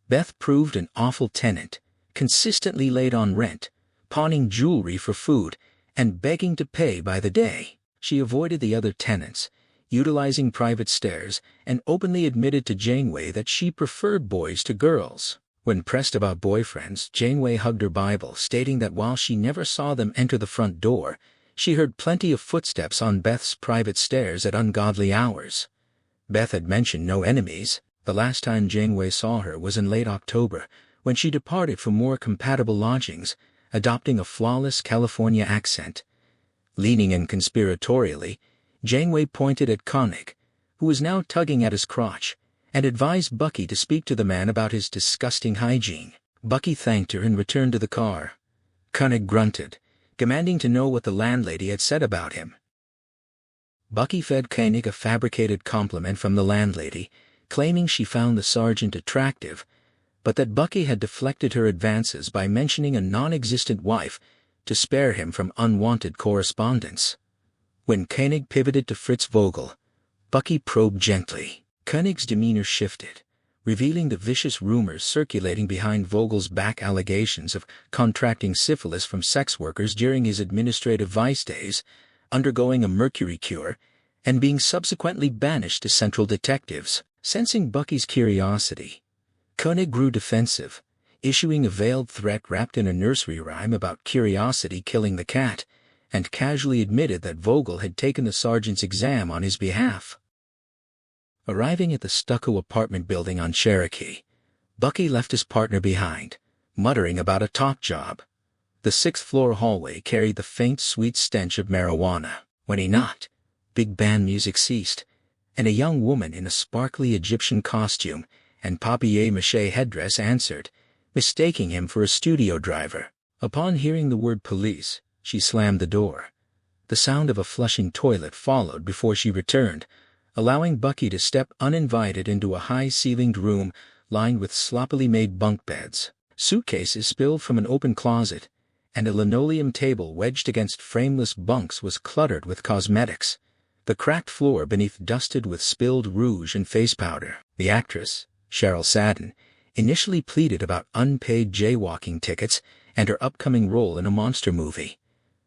A: Beth proved an awful tenant, consistently late on rent, pawning jewelry for food, and begging to pay by the day. She avoided the other tenants, utilizing private stairs, and openly admitted to Janeway that she preferred boys to girls. When pressed about boyfriends, Janeway hugged her Bible, stating that while she never saw them enter the front door, she heard plenty of footsteps on Beth's private stairs at ungodly hours. Beth had mentioned no enemies. The last time Janeway saw her was in late October, when she departed for more compatible lodgings, adopting a flawless California accent. Leaning in conspiratorially, Janeway pointed at Koenig, who was now tugging at his crotch, and advised Bucky to speak to the man about his disgusting hygiene. Bucky thanked her and returned to the car. Koenig grunted, demanding to know what the landlady had said about him. Bucky fed Koenig a fabricated compliment from the landlady, claiming she found the sergeant attractive, but that Bucky had deflected her advances by mentioning a non-existent wife to spare him from unwanted correspondence. When Koenig pivoted to Fritz Vogel, Bucky probed gently. Koenig's demeanor shifted, revealing the vicious rumors circulating behind Vogel's back, allegations of contracting syphilis from sex workers during his administrative vice days, undergoing a mercury cure, and being subsequently banished to Central Detectives. Sensing Bucky's curiosity, Koenig grew defensive, issuing a veiled threat wrapped in a nursery rhyme about curiosity killing the cat, and casually admitted that Vogel had taken the sergeant's exam on his behalf. Arriving at the stucco apartment building on Cherokee, Bucky left his partner behind, muttering about a top job. The sixth-floor hallway carried the faint, sweet stench of marijuana. When he knocked, big band music ceased, and a young woman in a sparkly Egyptian costume and papier-mâché headdress answered, mistaking him for a studio driver. Upon hearing the word police, she slammed the door. The sound of a flushing toilet followed before she returned, allowing Bucky to step uninvited into a high-ceilinged room lined with sloppily made bunk beds. Suitcases spilled from an open closet, and a linoleum table wedged against frameless bunks was cluttered with cosmetics, the cracked floor beneath dusted with spilled rouge and face powder. The actress, Cheryl Sadden, initially pleaded about unpaid jaywalking tickets and her upcoming role in a monster movie.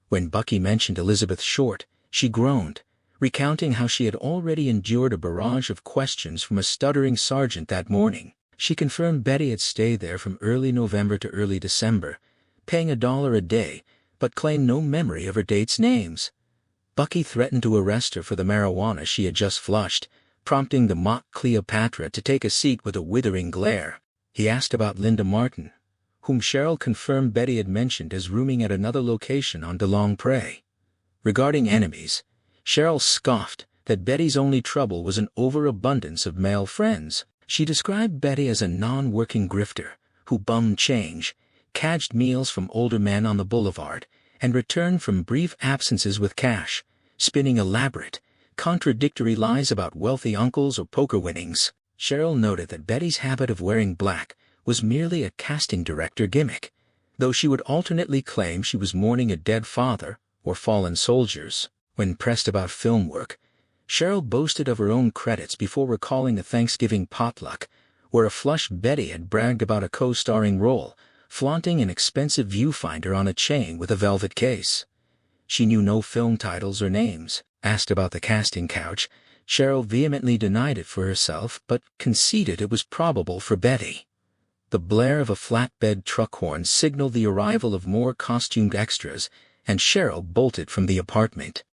A: When Bucky mentioned Elizabeth Short, she groaned, recounting how she had already endured a barrage of questions from a stuttering sergeant that morning. She confirmed Betty had stayed there from early November to early December, paying $1 a day, but claimed no memory of her dates' names. Bucky threatened to arrest her for the marijuana she had just flushed, prompting the mock Cleopatra to take a seat with a withering glare. He asked about Linda Martin, whom Cheryl confirmed Betty had mentioned as rooming at another location on DeLong Prairie. Regarding enemies, Cheryl scoffed that Betty's only trouble was an overabundance of male friends. She described Betty as a non-working grifter who bummed change, cadged meals from older men on the boulevard, and returned from brief absences with cash, spinning elaborate, contradictory lies about wealthy uncles or poker winnings. Cheryl noted that Betty's habit of wearing black was merely a casting director gimmick, though she would alternately claim she was mourning a dead father or fallen soldiers. When pressed about film work, Cheryl boasted of her own credits before recalling a Thanksgiving potluck, where a flush Betty had bragged about a co-starring role, flaunting an expensive viewfinder on a chain with a velvet case. She knew no film titles or names. Asked about the casting couch, Cheryl vehemently denied it for herself but conceded it was probable for Betty. The blare of a flatbed truck horn signaled the arrival of more costumed extras, and Cheryl bolted from the apartment.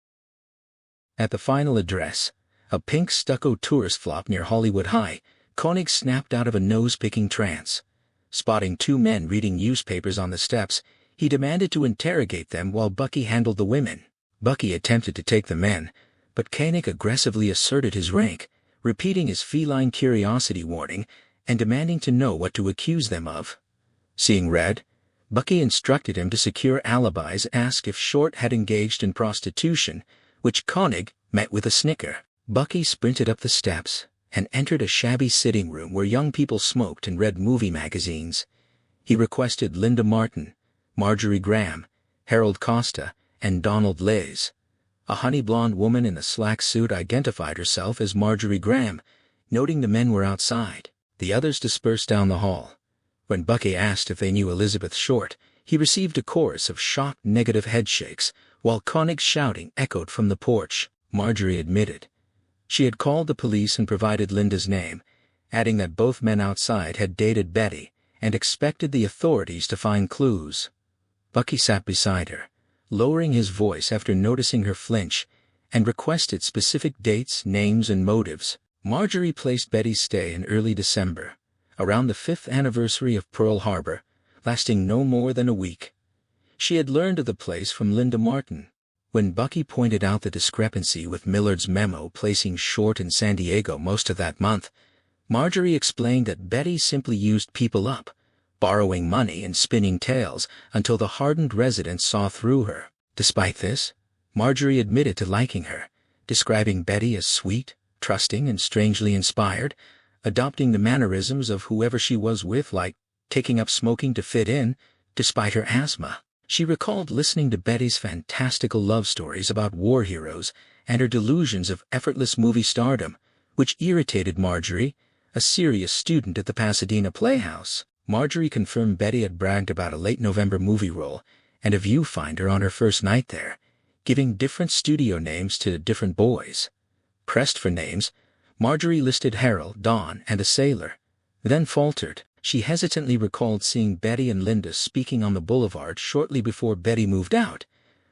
A: At the final address, a pink stucco tourist flop near Hollywood High, Koenig snapped out of a nose-picking trance. Spotting two men reading newspapers on the steps, he demanded to interrogate them while Bucky handled the women. Bucky attempted to take the men, but Koenig aggressively asserted his rank, repeating his feline curiosity warning and demanding to know what to accuse them of. Seeing red, Bucky instructed him to secure alibis, asked if Short had engaged in prostitution, which Koenig met with a snicker. Bucky sprinted up the steps and entered a shabby sitting room where young people smoked and read movie magazines. He requested Linda Martin, Marjorie Graham, Harold Costa, and Donald Lays. A honey-blonde woman in a slack suit identified herself as Marjorie Graham, noting the men were outside. The others dispersed down the hall. When Bucky asked if they knew Elizabeth Short, he received a chorus of shocked negative headshakes, while Koenig's shouting echoed from the porch. Marjorie admitted she had called the police and provided Linda's name, adding that both men outside had dated Betty and expected the authorities to find clues. Bucky sat beside her, lowering his voice after noticing her flinch, and requested specific dates, names, and motives. Marjorie placed Betty's stay in early December, around the 5th anniversary of Pearl Harbor, lasting no more than a week. She had learned of the place from Linda Martin, When Bucky pointed out the discrepancy with Millard's memo placing Short in San Diego most of that month, Marjorie explained that Betty simply used people up, borrowing money and spinning tales until the hardened residents saw through her. Despite this, Marjorie admitted to liking her, describing Betty as sweet, trusting, and strangely inspired, adopting the mannerisms of whoever she was with, like taking up smoking to fit in, despite her asthma. She recalled listening to Betty's fantastical love stories about war heroes and her delusions of effortless movie stardom, which irritated Marjorie, a serious student at the Pasadena Playhouse. Marjorie confirmed Betty had bragged about a late November movie role and a viewfinder on her first night there, giving different studio names to different boys. Pressed for names, Marjorie listed Harold, Don, and a sailor, then faltered. She hesitantly recalled seeing Betty and Linda speaking on the boulevard shortly before Betty moved out,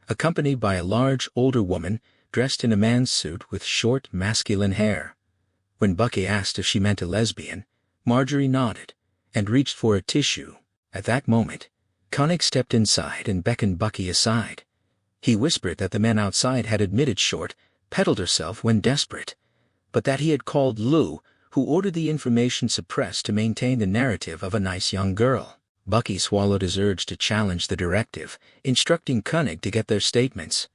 A: accompanied by a large, older woman dressed in a man's suit with short, masculine hair. When Bucky asked if she meant a lesbian, Marjorie nodded and reached for a tissue. At that moment, Koenig stepped inside and beckoned Bucky aside. He whispered that the men outside had admitted Short peddled herself when desperate, but that he had called Lou, who ordered the information suppressed to maintain the narrative of a nice young girl. Bucky swallowed his urge to challenge the directive, instructing Koenig to get their statements.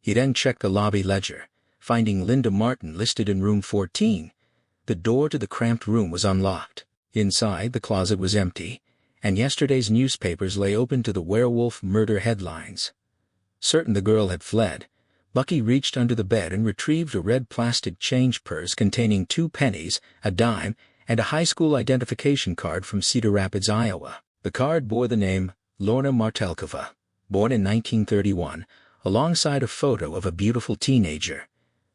A: He then checked the lobby ledger, finding Linda Martin listed in room 14. The door to the cramped room was unlocked. Inside, the closet was empty, and yesterday's newspapers lay open to the werewolf murder headlines. Certain the girl had fled, Bucky reached under the bed and retrieved a red plastic change purse containing 2 pennies, a dime, and a high school identification card from Cedar Rapids, Iowa. The card bore the name Lorna Martelkova, born in 1931, alongside a photo of a beautiful teenager.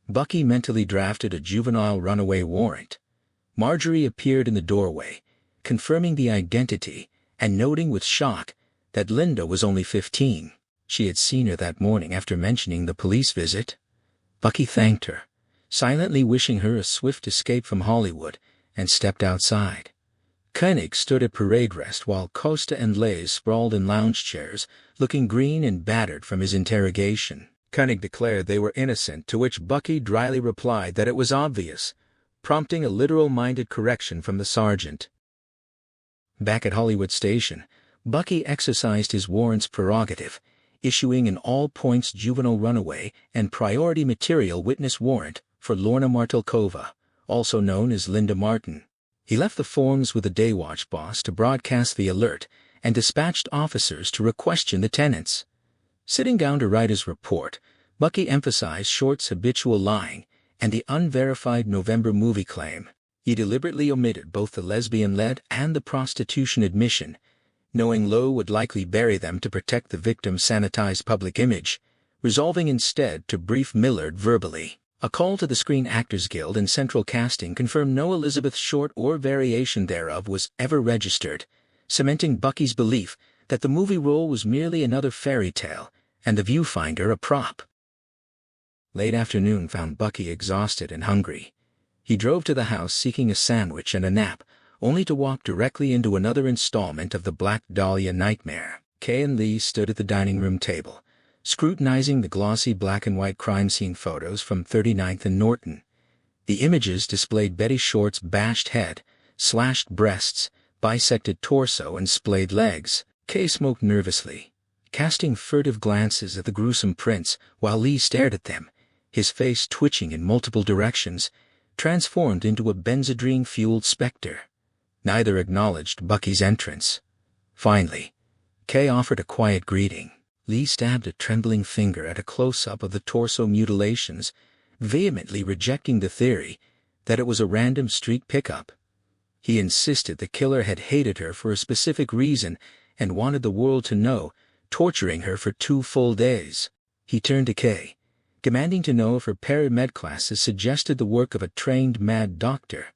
A: Bucky mentally drafted a juvenile runaway warrant. Marjorie appeared in the doorway, confirming the identity and noting with shock that Linda was only 15. She had seen her that morning after mentioning the police visit. Bucky thanked her, silently wishing her a swift escape from Hollywood, and stepped outside. Koenig stood at parade rest while Costa and Lays sprawled in lounge chairs, looking green and battered from his interrogation. Koenig declared they were innocent, to which Bucky dryly replied that it was obvious, prompting a literal-minded correction from the sergeant. Back at Hollywood Station, Bucky exercised his warrant's prerogative, issuing an all-points juvenile runaway and priority material witness warrant for Lorna Martelkova, also known as Linda Martin. He left the forms with the Daywatch boss to broadcast the alert and dispatched officers to requestion the tenants. Sitting down to write his report, Bucky emphasized Short's habitual lying and the unverified November movie claim. He deliberately omitted both the lesbian-led and the prostitution admission, knowing Lowe would likely bury them to protect the victim's sanitized public image, resolving instead to brief Millard verbally. A call to the Screen Actors Guild and Central Casting confirmed no Elizabeth Short or variation thereof was ever registered, cementing Bucky's belief that the movie role was merely another fairy tale and the viewfinder a prop. Late afternoon found Bucky exhausted and hungry. He drove to the house seeking a sandwich and a nap, only to walk directly into another installment of the Black Dahlia nightmare. Kay and Lee stood at the dining room table, scrutinizing the glossy black-and-white crime scene photos from 39th and Norton. The images displayed Betty Short's bashed head, slashed breasts, bisected torso, and splayed legs. Kay smoked nervously, casting furtive glances at the gruesome prints while Lee stared at them, his face twitching in multiple directions, transformed into a benzodrine-fueled specter. Neither acknowledged Bucky's entrance. Finally, Kay offered a quiet greeting. Lee stabbed a trembling finger at a close-up of the torso mutilations, vehemently rejecting the theory that it was a random street pickup. He insisted the killer had hated her for a specific reason and wanted the world to know, torturing her for 2 full days. He turned to Kay, demanding to know if her paramed classes suggested the work of a trained mad doctor.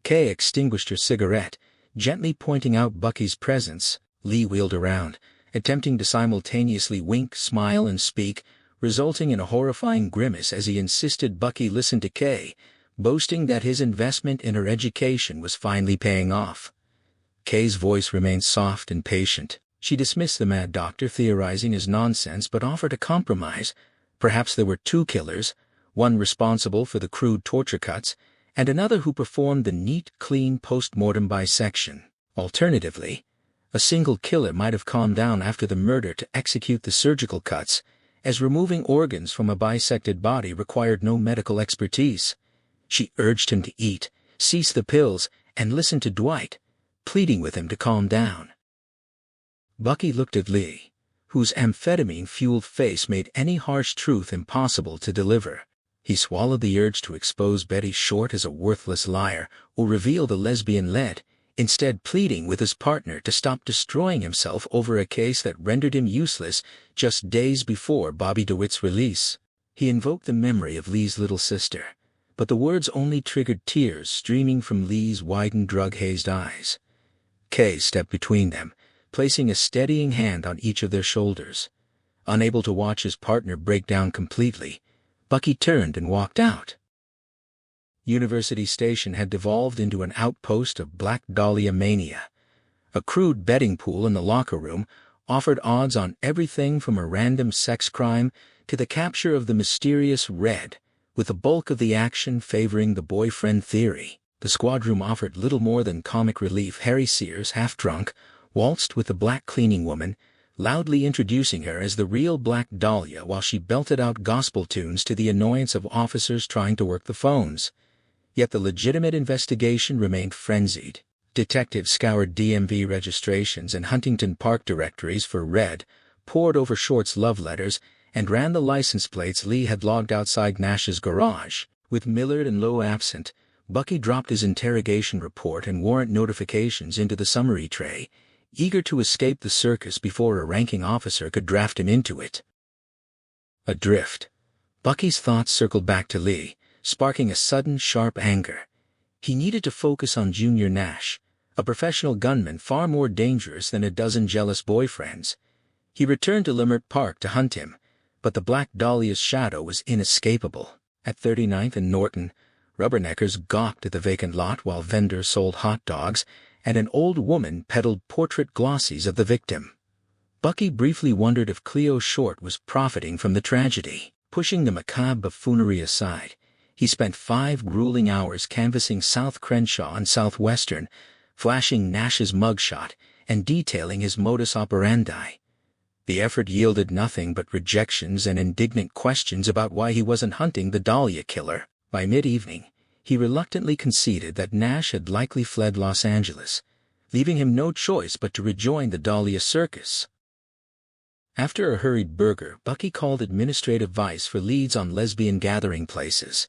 A: Kay extinguished her cigarette, gently pointing out Bucky's presence. Lee wheeled around, attempting to simultaneously wink, smile, and speak, resulting in a horrifying grimace as he insisted Bucky listen to Kay, boasting that his investment in her education was finally paying off. Kay's voice remained soft and patient. She dismissed the mad doctor theorizing his nonsense but offered a compromise, Perhaps there were two killers, one responsible for the crude torture cuts, and another who performed the neat, clean post-mortem bisection. Alternatively, a single killer might have calmed down after the murder to execute the surgical cuts, as removing organs from a bisected body required no medical expertise. She urged him to eat, cease the pills, and listen to Dwight, pleading with him to calm down. Bucky looked at Lee, whose amphetamine-fueled face made any harsh truth impossible to deliver. He swallowed the urge to expose Betty Short as a worthless liar or reveal the lesbian lead, instead pleading with his partner to stop destroying himself over a case that rendered him useless just days before Bobby DeWitt's release. He invoked the memory of Lee's little sister, but the words only triggered tears streaming from Lee's widened drug-hazed eyes. Kay stepped between them, placing a steadying hand on each of their shoulders. Unable to watch his partner break down completely, Bucky turned and walked out. University Station had devolved into an outpost of Black Dahlia mania. A crude betting pool in the locker room offered odds on everything from a random sex crime to the capture of the mysterious Red, with the bulk of the action favoring the boyfriend theory. The squad room offered little more than comic relief. Harry Sears, half-drunk, waltzed with the black cleaning woman, loudly introducing her as the real Black Dahlia while she belted out gospel tunes to the annoyance of officers trying to work the phones. Yet the legitimate investigation remained frenzied. Detectives scoured DMV registrations and Huntington Park directories for Red, pored over Short's love letters, and ran the license plates Lee had logged outside Nash's garage. With Millard and Lowe absent, Bucky dropped his interrogation report and warrant notifications into the summary tray, eager to escape the circus before a ranking officer could draft him into it. Adrift, Bucky's thoughts circled back to Lee, sparking a sudden, sharp anger. He needed to focus on Junior Nash, a professional gunman far more dangerous than a dozen jealous boyfriends. He returned to Leimert Park to hunt him, but the Black Dahlia's shadow was inescapable. At 39th and Norton, rubberneckers gawked at the vacant lot while vendors sold hot dogs, and an old woman peddled portrait glossies of the victim. Bucky briefly wondered if Cleo Short was profiting from the tragedy. Pushing the macabre buffoonery aside, he spent 5 grueling hours canvassing South Crenshaw and Southwestern, flashing Nash's mugshot and detailing his modus operandi. The effort yielded nothing but rejections and indignant questions about why he wasn't hunting the Dahlia killer. By mid-evening, he reluctantly conceded that Nash had likely fled Los Angeles, leaving him no choice but to rejoin the Dahlia circus. After a hurried burger, Bucky called administrative vice for leads on lesbian gathering places.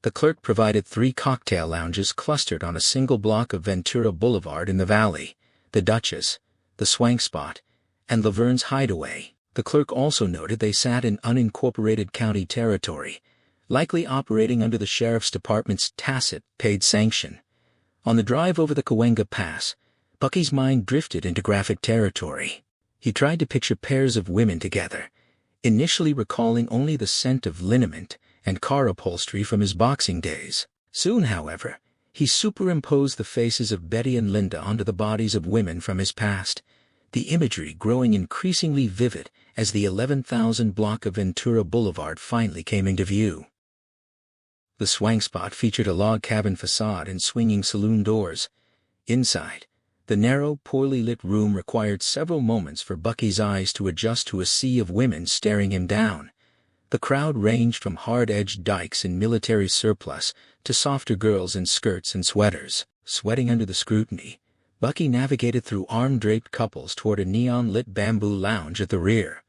A: The clerk provided 3 cocktail lounges clustered on a single block of Ventura Boulevard in the Valley: the Duchess, the Swank Spot, and Laverne's Hideaway. The clerk also noted they sat in unincorporated county territory, likely operating under the sheriff's department's tacit, paid sanction. On the drive over the Cahuenga Pass, Bucky's mind drifted into graphic territory. He tried to picture pairs of women together, initially recalling only the scent of liniment and car upholstery from his boxing days. Soon, however, he superimposed the faces of Betty and Linda onto the bodies of women from his past, the imagery growing increasingly vivid as the 11,000 block of Ventura Boulevard finally came into view. The Swank Spot featured a log cabin facade and swinging saloon doors. Inside, the narrow, poorly lit room required several moments for Bucky's eyes to adjust to a sea of women staring him down. The crowd ranged from hard-edged dykes in military surplus to softer girls in skirts and sweaters. Sweating under the scrutiny, Bucky navigated through arm-draped couples toward a neon-lit bamboo lounge at the rear.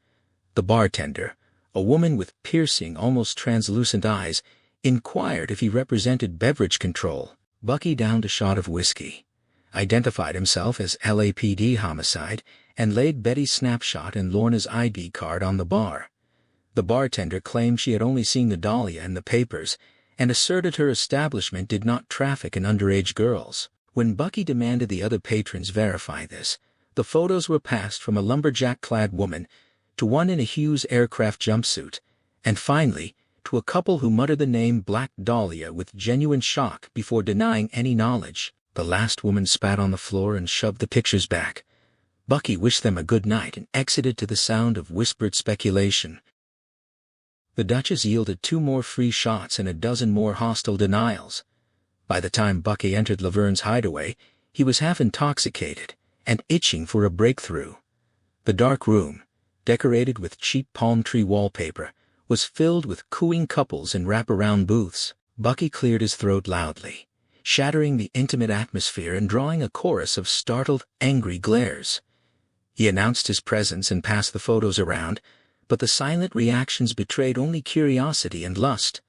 A: The bartender, a woman with piercing, almost translucent eyes, inquired if he represented beverage control. Bucky downed a shot of whiskey, identified himself as LAPD homicide, and laid Betty's snapshot and Lorna's ID card on the bar. The bartender claimed she had only seen the Dahlia in the papers and asserted her establishment did not traffic in underage girls. When Bucky demanded the other patrons verify this, the photos were passed from a lumberjack-clad woman to one in a Hughes aircraft jumpsuit, and finally to a couple who muttered the name Black Dahlia with genuine shock before denying any knowledge. The last woman spat on the floor and shoved the pictures back. Bucky wished them a good night and exited to the sound of whispered speculation. The Duchess yielded 2 more free shots and a dozen more hostile denials. By the time Bucky entered Laverne's hideaway, he was half intoxicated and itching for a breakthrough. The dark room, decorated with cheap palm tree wallpaper, was filled with cooing couples in wraparound booths. Bucky cleared his throat loudly, shattering the intimate atmosphere and drawing a chorus of startled, angry glares. He announced his presence and passed the photos around, but the silent reactions betrayed only curiosity and lust,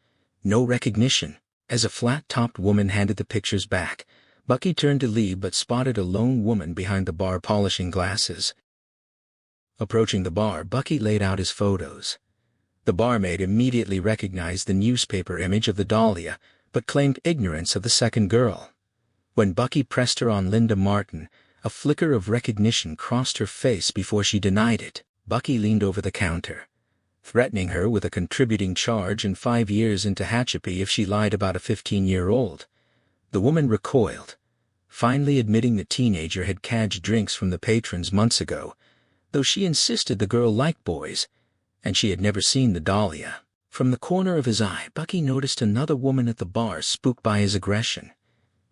A: no recognition. As a flat-topped woman handed the pictures back, Bucky turned to leave but spotted a lone woman behind the bar polishing glasses. Approaching the bar, Bucky laid out his photos. The barmaid immediately recognized the newspaper image of the Dahlia, but claimed ignorance of the second girl. When Bucky pressed her on Linda Martin, a flicker of recognition crossed her face before she denied it. Bucky leaned over the counter, threatening her with a contributing charge and 5 years into Hatchapee if she lied about a 15-year-old. The woman recoiled, finally admitting the teenager had cadged drinks from the patrons months ago, though she insisted the girl liked boys, and she had never seen the Dahlia. From the corner of his eye, Bucky noticed another woman at the bar spooked by his aggression.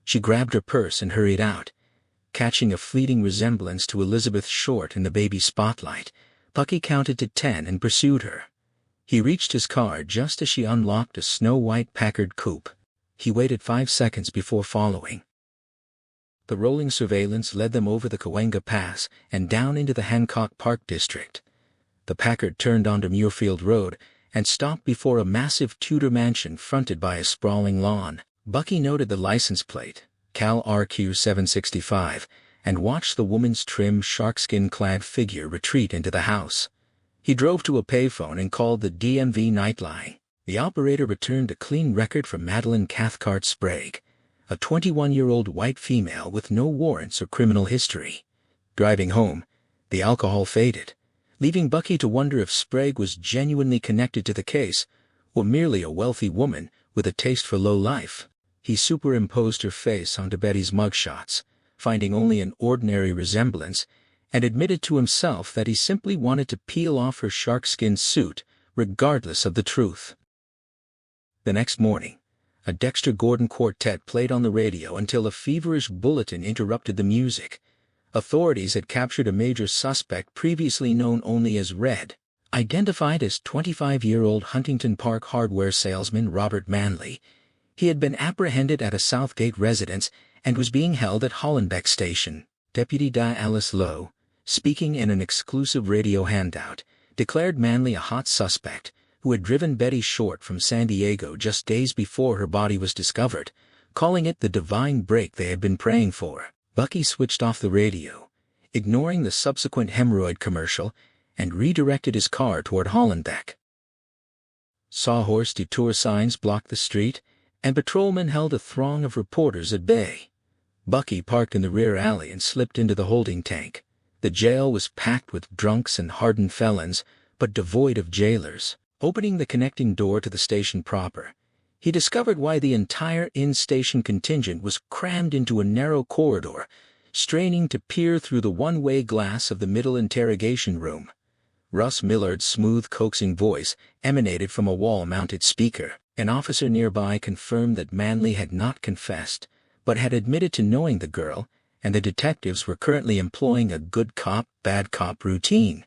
A: She grabbed her purse and hurried out, catching a fleeting resemblance to Elizabeth Short in the baby spotlight. Bucky counted to 10 and pursued her. He reached his car just as she unlocked a snow-white Packard coupe. He waited 5 seconds before following. The rolling surveillance led them over the Cahuenga Pass and down into the Hancock Park district. The Packard turned onto Muirfield Road and stopped before a massive Tudor mansion fronted by a sprawling lawn. Bucky noted the license plate, Cal RQ 765, and watched the woman's trim, sharkskin-clad figure retreat into the house. He drove to a payphone and called the DMV Nightline. The operator returned a clean record from Madeline Cathcart Sprague, a 21-year-old white female with no warrants or criminal history. Driving home, the alcohol faded, leaving Bucky to wonder if Sprague was genuinely connected to the case or merely a wealthy woman with a taste for low life. He superimposed her face onto Betty's mugshots, finding only an ordinary resemblance, and admitted to himself that he simply wanted to peel off her sharkskin suit, regardless of the truth. The next morning, a Dexter Gordon quartet played on the radio until a feverish bulletin interrupted the music. Authorities had captured a major suspect previously known only as Red, identified as 25-year-old Huntington Park hardware salesman Robert Manley. He had been apprehended at a Southgate residence and was being held at Hollenbeck Station. Deputy Alice Lowe, speaking in an exclusive radio handout, declared Manley a hot suspect who had driven Betty Short from San Diego just days before her body was discovered, calling it the divine break they had been praying for. Bucky switched off the radio, ignoring the subsequent hemorrhoid commercial, and redirected his car toward Hollenbeck. Sawhorse detour signs blocked the street, and patrolmen held a throng of reporters at bay. Bucky parked in the rear alley and slipped into the holding tank. The jail was packed with drunks and hardened felons, but devoid of jailers. Opening the connecting door to the station proper, he discovered why the entire in-station contingent was crammed into a narrow corridor, straining to peer through the one-way glass of the middle interrogation room. Russ Millard's smooth, coaxing voice emanated from a wall-mounted speaker. An officer nearby confirmed that Manley had not confessed, but had admitted to knowing the girl, and the detectives were currently employing a good cop, bad cop routine.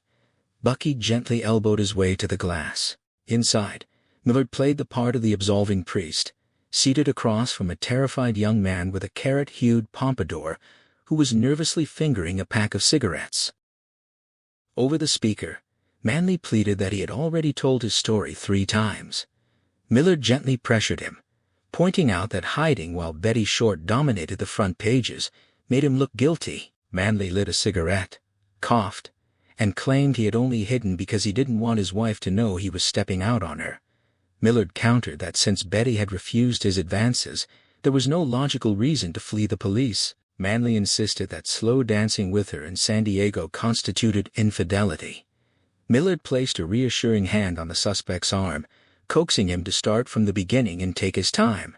A: Bucky gently elbowed his way to the glass. Inside, Millard played the part of the absolving priest, seated across from a terrified young man with a carrot-hued pompadour who was nervously fingering a pack of cigarettes. Over the speaker, Manley pleaded that he had already told his story 3 times. Millard gently pressured him, pointing out that hiding while Betty Short dominated the front pages made him look guilty. Manley lit a cigarette, coughed, and claimed he had only hidden because he didn't want his wife to know he was stepping out on her. Millard countered that since Betty had refused his advances, there was no logical reason to flee the police. Manley insisted that slow dancing with her in San Diego constituted infidelity. Millard placed a reassuring hand on the suspect's arm, coaxing him to start from the beginning and take his time.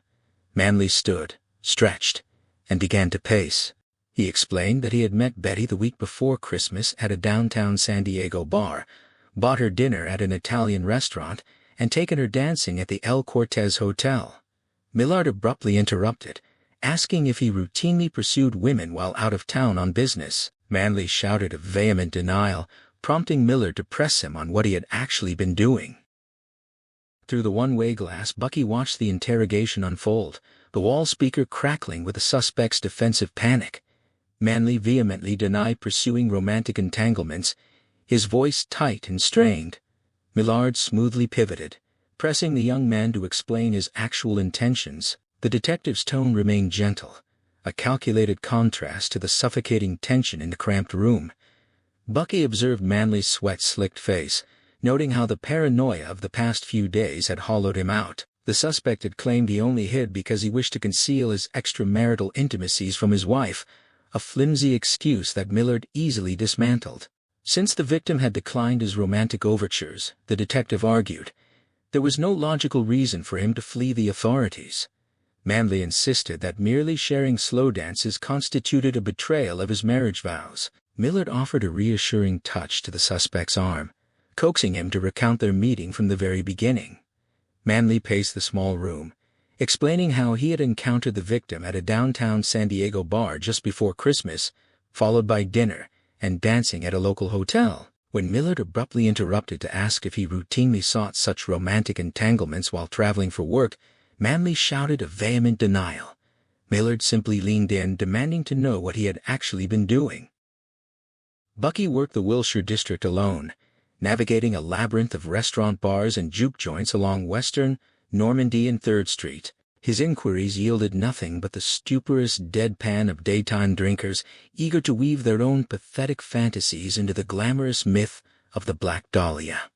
A: Manley stood, stretched, and began to pace. He explained that he had met Betty the week before Christmas at a downtown San Diego bar, bought her dinner at an Italian restaurant, and taken her dancing at the El Cortez Hotel. Millard abruptly interrupted, asking if he routinely pursued women while out of town on business. Manley shouted a vehement denial, prompting Millard to press him on what he had actually been doing. Through the one-way glass, Bucky watched the interrogation unfold, the wall speaker crackling with the suspect's defensive panic. Manley vehemently denied pursuing romantic entanglements, his voice tight and strained. Millard smoothly pivoted, pressing the young man to explain his actual intentions. The detective's tone remained gentle, a calculated contrast to the suffocating tension in the cramped room. Bucky observed Manley's sweat-slicked face, noting how the paranoia of the past few days had hollowed him out. The suspect had claimed he only hid because he wished to conceal his extramarital intimacies from his wife, a flimsy excuse that Millard easily dismantled. Since the victim had declined his romantic overtures, the detective argued, there was no logical reason for him to flee the authorities. Manley insisted that merely sharing slow dances constituted a betrayal of his marriage vows. Millard offered a reassuring touch to the suspect's arm, coaxing him to recount their meeting from the very beginning. Manley paced the small room, explaining how he had encountered the victim at a downtown San Diego bar just before Christmas, followed by dinner and dancing at a local hotel. When Millard abruptly interrupted to ask if he routinely sought such romantic entanglements while traveling for work, Manley shouted a vehement denial. Millard simply leaned in, demanding to know what he had actually been doing. Bucky worked the Wilshire district alone, navigating a labyrinth of restaurant bars and juke joints along Western, Normandy and 3rd Street. His inquiries yielded nothing but the stuporous deadpan of daytime drinkers eager to weave their own pathetic fantasies into the glamorous myth of the Black Dahlia.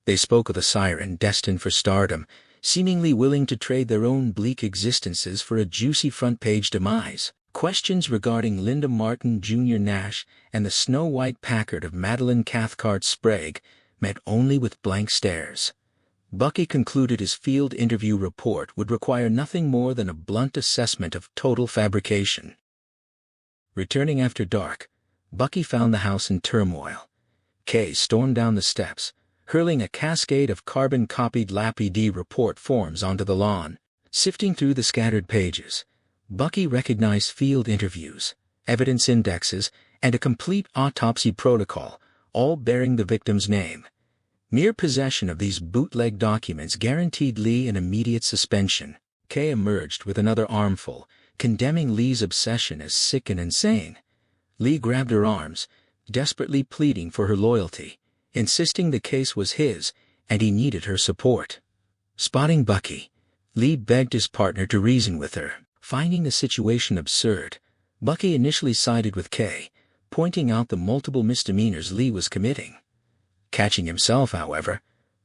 A: They spoke of a siren destined for stardom, seemingly willing to trade their own bleak existences for a juicy front-page demise. Questions regarding Linda Martin Jr. Nash and the snow-white Packard of Madeline Cathcart Sprague met only with blank stares. Bucky concluded his field interview report would require nothing more than a blunt assessment of total fabrication. Returning after dark, Bucky found the house in turmoil. Kay stormed down the steps, hurling a cascade of carbon-copied LAPD report forms onto the lawn. Sifting through the scattered pages, Bucky recognized field interviews, evidence indexes, and a complete autopsy protocol, all bearing the victim's name. Mere possession of these bootleg documents guaranteed Lee an immediate suspension. Kay emerged with another armful, condemning Lee's obsession as sick and insane. Lee grabbed her arms, desperately pleading for her loyalty, insisting the case was his and he needed her support. Spotting Bucky, Lee begged his partner to reason with her. Finding the situation absurd, Bucky initially sided with Kay, pointing out the multiple misdemeanors Lee was committing. Catching himself, however,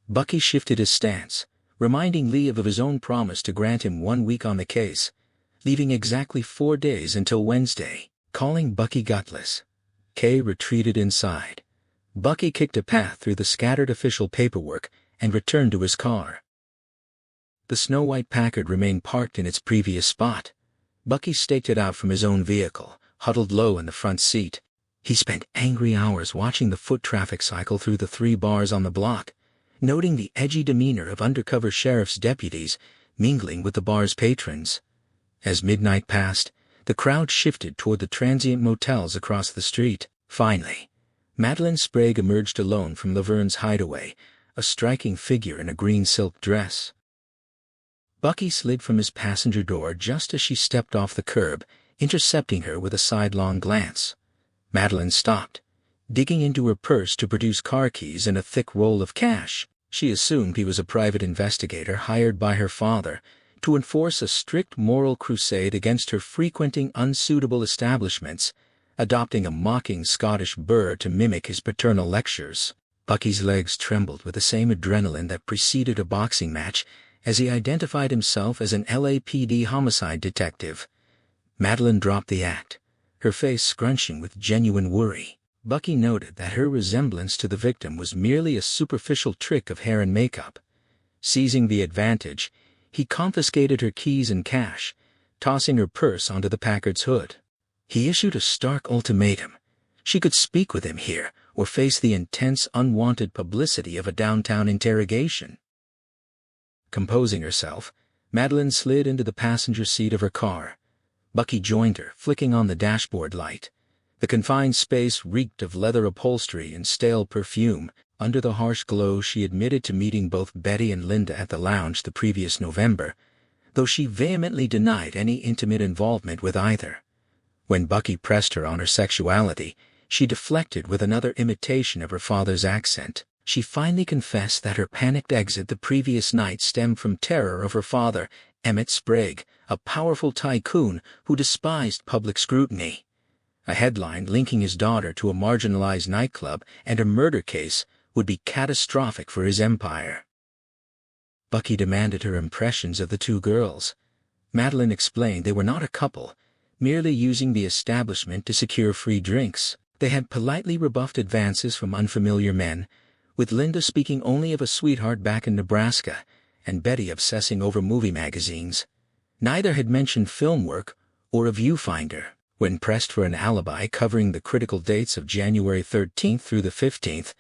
A: Bucky shifted his stance, reminding Lee of his own promise to grant him 1 week on the case, leaving exactly 4 days until Wednesday. Calling Bucky gutless, Kay retreated inside. Bucky kicked a path through the scattered official paperwork and returned to his car. The snow-white Packard remained parked in its previous spot. Bucky staked it out from his own vehicle, huddled low in the front seat. He spent angry hours watching the foot traffic cycle through the 3 bars on the block, noting the edgy demeanor of undercover sheriff's deputies mingling with the bar's patrons. As midnight passed, the crowd shifted toward the transient motels across the street. Finally, Madeline Sprague emerged alone from Laverne's hideaway, a striking figure in a green silk dress. Bucky slid from his passenger door just as she stepped off the curb, intercepting her with a sidelong glance. Madeline stopped, digging into her purse to produce car keys and a thick roll of cash. She assumed he was a private investigator hired by her father to enforce a strict moral crusade against her frequenting unsuitable establishments, adopting a mocking Scottish burr to mimic his paternal lectures. Bucky's legs trembled with the same adrenaline that preceded a boxing match as he identified himself as an LAPD homicide detective. Madeline dropped the act, her face scrunching with genuine worry. Bucky noted that her resemblance to the victim was merely a superficial trick of hair and makeup. Seizing the advantage, he confiscated her keys and cash, tossing her purse onto the Packard's hood. He issued a stark ultimatum. She could speak with him here or face the intense, unwanted publicity of a downtown interrogation. Composing herself, Madeline slid into the passenger seat of her car. Bucky joined her, flicking on the dashboard light. The confined space reeked of leather upholstery and stale perfume. Under the harsh glow, she admitted to meeting both Betty and Linda at the lounge the previous November, though she vehemently denied any intimate involvement with either. When Bucky pressed her on her sexuality, she deflected with another imitation of her father's accent. She finally confessed that her panicked exit the previous night stemmed from terror of her father, Emmett Sprague, a powerful tycoon who despised public scrutiny. A headline linking his daughter to a marginalized nightclub and a murder case would be catastrophic for his empire. Bucky demanded her impressions of the two girls. Madeline explained they were not a couple, merely using the establishment to secure free drinks. They had politely rebuffed advances from unfamiliar men, with Linda speaking only of a sweetheart back in Nebraska, and Betty obsessing over movie magazines. Neither had mentioned film work or a viewfinder. When pressed for an alibi covering the critical dates of January 13th through the 15th,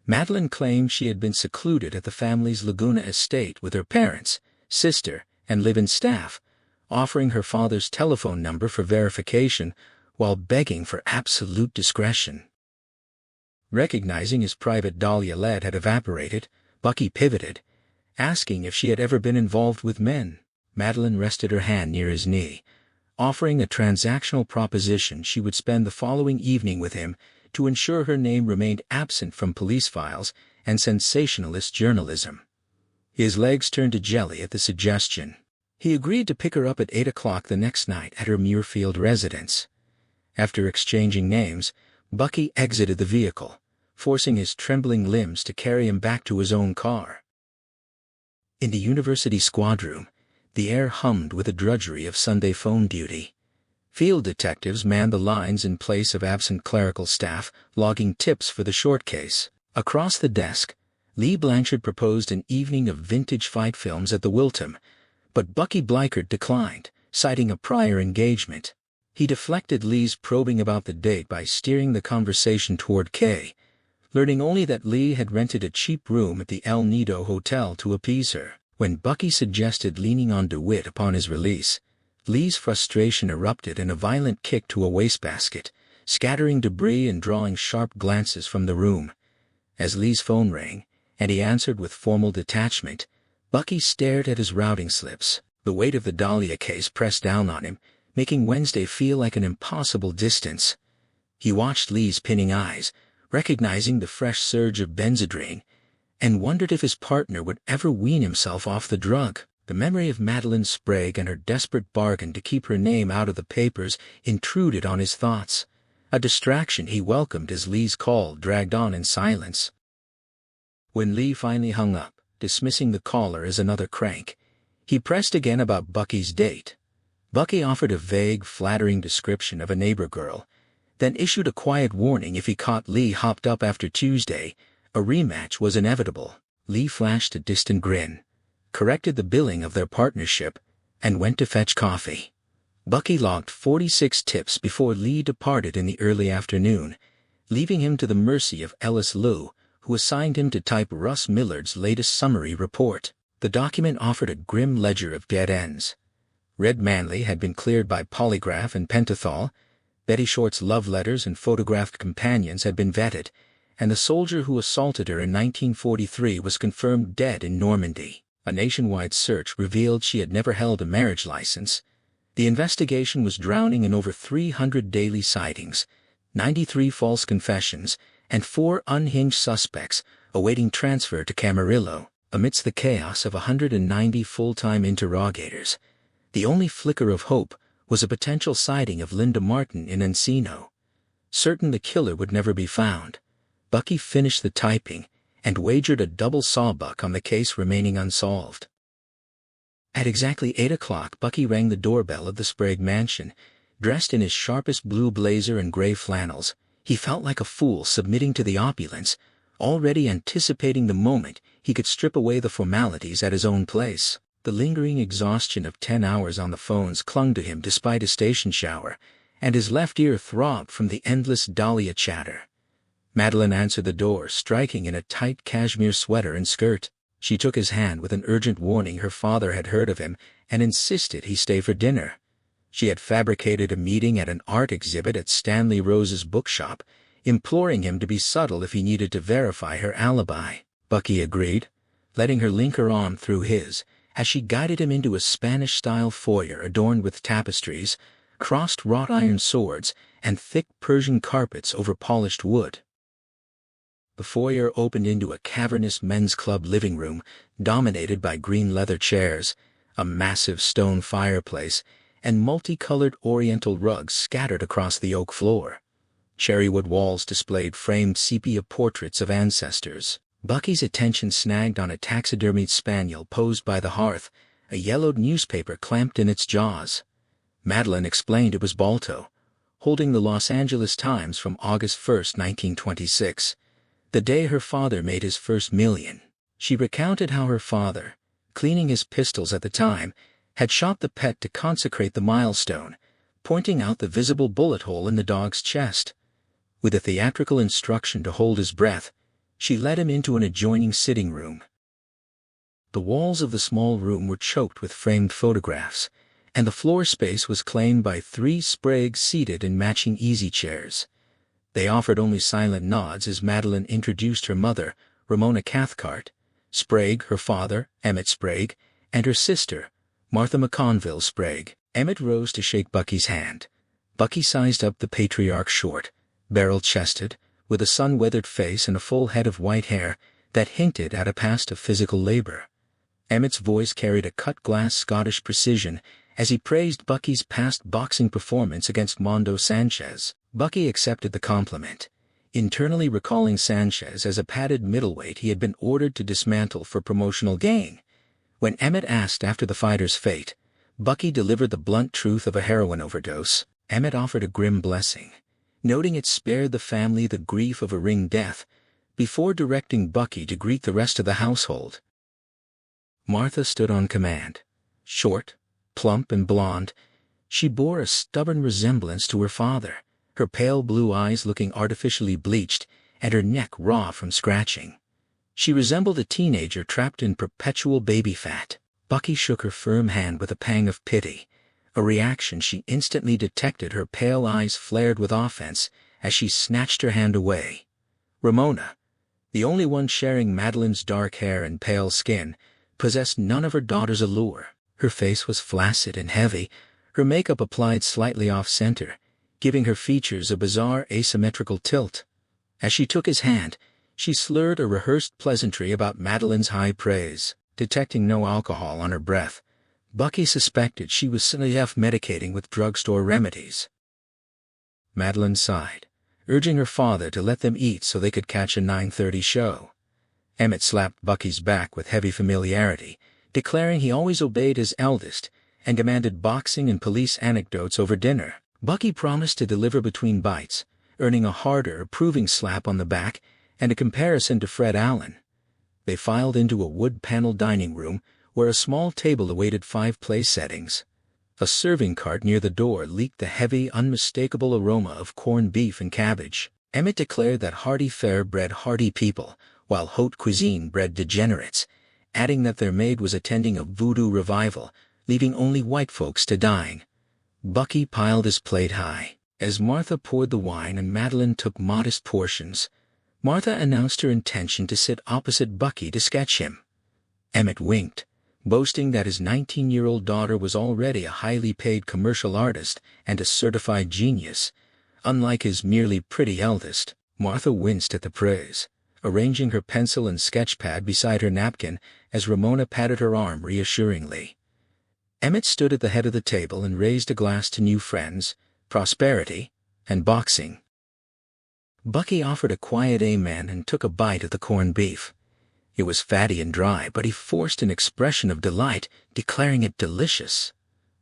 A: Madeline claimed she had been secluded at the family's Laguna estate with her parents, sister, and live-in staff, offering her father's telephone number for verification while begging for absolute discretion. Recognizing his private Dahlia lead had evaporated, Bucky pivoted, asking if she had ever been involved with men. Madeline rested her hand near his knee, offering a transactional proposition she would spend the following evening with him to ensure her name remained absent from police files and sensationalist journalism. His legs turned to jelly at the suggestion. He agreed to pick her up at 8 o'clock the next night at her Muirfield residence. After exchanging names, Bucky exited the vehicle, forcing his trembling limbs to carry him back to his own car. In the university squad room, the air hummed with the drudgery of Sunday phone duty. Field detectives manned the lines in place of absent clerical staff, logging tips for the short case. Across the desk, Lee Blanchard proposed an evening of vintage fight films at the Wilton, but Bucky Bleichert declined, citing a prior engagement. He deflected Lee's probing about the date by steering the conversation toward Kay, learning only that Lee had rented a cheap room at the El Nido Hotel to appease her. When Bucky suggested leaning on DeWitt upon his release, Lee's frustration erupted in a violent kick to a wastebasket, scattering debris and drawing sharp glances from the room. As Lee's phone rang, and he answered with formal detachment, Bucky stared at his routing slips. The weight of the Dahlia case pressed down on him, making Wednesday feel like an impossible distance. He watched Lee's pinning eyes, recognizing the fresh surge of Benzedrine, and wondered if his partner would ever wean himself off the drug. The memory of Madeline Sprague and her desperate bargain to keep her name out of the papers intruded on his thoughts, a distraction he welcomed as Lee's call dragged on in silence. When Lee finally hung up, dismissing the caller as another crank, he pressed again about Bucky's date. Bucky offered a vague, flattering description of a neighbor girl, then issued a quiet warning if he caught Lee hopped up after Tuesday, a rematch was inevitable. Lee flashed a distant grin, corrected the billing of their partnership, and went to fetch coffee. Bucky logged 46 tips before Lee departed in the early afternoon, leaving him to the mercy of Ellis Liu, who assigned him to type Russ Millard's latest summary report. The document offered a grim ledger of dead ends. Red Manley had been cleared by polygraph and pentothal, Betty Short's love letters and photographed companions had been vetted, and the soldier who assaulted her in 1943 was confirmed dead in Normandy. A nationwide search revealed she had never held a marriage license. The investigation was drowning in over 300 daily sightings, 93 false confessions, and 4 unhinged suspects awaiting transfer to Camarillo. Amidst the chaos of 190 full-time interrogators, the only flicker of hope was a potential sighting of Linda Martin in Encino. Certain the killer would never be found, Bucky finished the typing and wagered a double sawbuck on the case remaining unsolved. At exactly 8 o'clock, Bucky rang the doorbell of the Sprague mansion. Dressed in his sharpest blue blazer and gray flannels, he felt like a fool submitting to the opulence, already anticipating the moment he could strip away the formalities at his own place. The lingering exhaustion of 10 hours on the phones clung to him despite a station shower, and his left ear throbbed from the endless Dahlia chatter. Madeline answered the door, striking in a tight cashmere sweater and skirt. She took his hand with an urgent warning her father had heard of him and insisted he stay for dinner. She had fabricated a meeting at an art exhibit at Stanley Rose's bookshop, imploring him to be subtle if he needed to verify her alibi. Bucky agreed, letting her link her arm through his, as she guided him into a Spanish-style foyer adorned with tapestries, crossed wrought iron swords, and thick Persian carpets over polished wood. The foyer opened into a cavernous men's club living room dominated by green leather chairs, a massive stone fireplace, and multicolored oriental rugs scattered across the oak floor. Cherrywood walls displayed framed sepia portraits of ancestors. Bucky's attention snagged on a taxidermied spaniel posed by the hearth, a yellowed newspaper clamped in its jaws. Madeline explained it was Balto, holding the Los Angeles Times from August 1, 1926, the day her father made his first million. She recounted how her father, cleaning his pistols at the time, had shot the pet to consecrate the milestone, pointing out the visible bullet hole in the dog's chest. With a theatrical instruction to hold his breath, she led him into an adjoining sitting room. The walls of the small room were choked with framed photographs, and the floor space was claimed by 3 Spragues seated in matching easy chairs. They offered only silent nods as Madeline introduced her mother, Ramona Cathcart, Sprague, her father, Emmett Sprague, and her sister, Martha McConville Sprague. Emmett rose to shake Bucky's hand. Bucky sized up the patriarch short, barrel-chested, with a sun-weathered face and a full head of white hair that hinted at a past of physical labor. Emmett's voice carried a cut-glass Scottish precision as he praised Bucky's past boxing performance against Mondo Sanchez. Bucky accepted the compliment, internally recalling Sanchez as a padded middleweight he had been ordered to dismantle for promotional gain. When Emmett asked after the fighter's fate, Bucky delivered the blunt truth of a heroin overdose. Emmett offered a grim blessing, noting it spared the family the grief of a ring death, before directing Bucky to greet the rest of the household. Martha stood on command. Short, plump, and blonde, she bore a stubborn resemblance to her father, her pale blue eyes looking artificially bleached and her neck raw from scratching. She resembled a teenager trapped in perpetual baby fat. Bucky shook her firm hand with a pang of pity, a reaction she instantly detected. Her pale eyes flared with offense as she snatched her hand away. Ramona, the only one sharing Madeline's dark hair and pale skin, possessed none of her daughter's allure. Her face was flaccid and heavy, her makeup applied slightly off-center, giving her features a bizarre asymmetrical tilt. As she took his hand, she slurred a rehearsed pleasantry about Madeline's high praise. Detecting no alcohol on her breath, Bucky suspected she was self-medicating with drugstore remedies. Madeline sighed, urging her father to let them eat so they could catch a 9:30 show. Emmett slapped Bucky's back with heavy familiarity, declaring he always obeyed his eldest and demanded boxing and police anecdotes over dinner. Bucky promised to deliver between bites, earning a harder, approving slap on the back and a comparison to Fred Allen. They filed into a wood-paneled dining room where a small table awaited 5 place settings. A serving cart near the door leaked the heavy, unmistakable aroma of corned beef and cabbage. Emmett declared that hearty fare bred hearty people, while haute cuisine bred degenerates, adding that their maid was attending a voodoo revival, leaving only white folks to dine. Bucky piled his plate high. As Martha poured the wine and Madeline took modest portions, Martha announced her intention to sit opposite Bucky to sketch him. Emmett winked, boasting that his 19-year-old daughter was already a highly paid commercial artist and a certified genius, unlike his merely pretty eldest. Martha winced at the praise, arranging her pencil and sketch pad beside her napkin as Ramona patted her arm reassuringly. Emmett stood at the head of the table and raised a glass to new friends, prosperity, and boxing. Bucky offered a quiet amen and took a bite of the corned beef. It was fatty and dry, but he forced an expression of delight, declaring it delicious.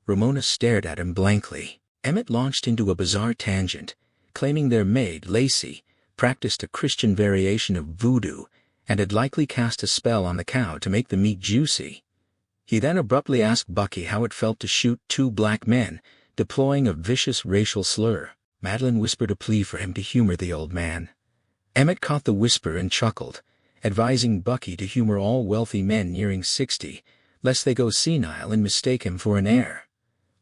A: Ramona stared at him blankly. Emmett launched into a bizarre tangent, claiming their maid, Lacey, practiced a Christian variation of voodoo and had likely cast a spell on the cow to make the meat juicy. He then abruptly asked Bucky how it felt to shoot 2 black men, deploying a vicious racial slur. Madeline whispered a plea for him to humor the old man. Emmett caught the whisper and chuckled, advising Bucky to humor all wealthy men nearing 60, lest they go senile and mistake him for an heir.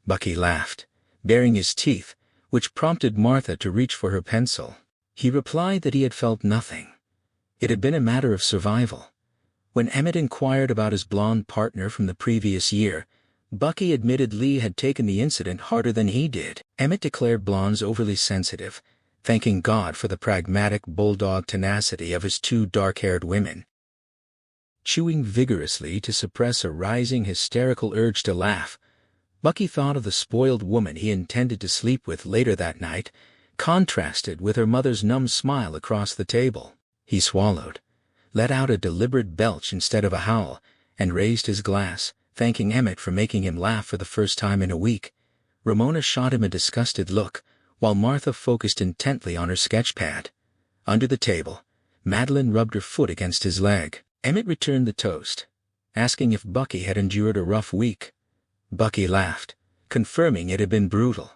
A: Bucky laughed, baring his teeth, which prompted Martha to reach for her pencil. He replied that he had felt nothing. It had been a matter of survival. When Emmett inquired about his blonde partner from the previous year, Bucky admitted Lee had taken the incident harder than he did. Emmett declared blondes overly sensitive, thanking God for the pragmatic bulldog tenacity of his two dark-haired women. Chewing vigorously to suppress a rising hysterical urge to laugh, Bucky thought of the spoiled woman he intended to sleep with later that night, contrasted with her mother's numb smile across the table. He swallowed, let out a deliberate belch instead of a howl, and raised his glass, thanking Emmett for making him laugh for the first time in a week. Ramona shot him a disgusted look, while Martha focused intently on her sketchpad. Under the table, Madeline rubbed her foot against his leg. Emmett returned the toast, asking if Bucky had endured a rough week. Bucky laughed, confirming it had been brutal.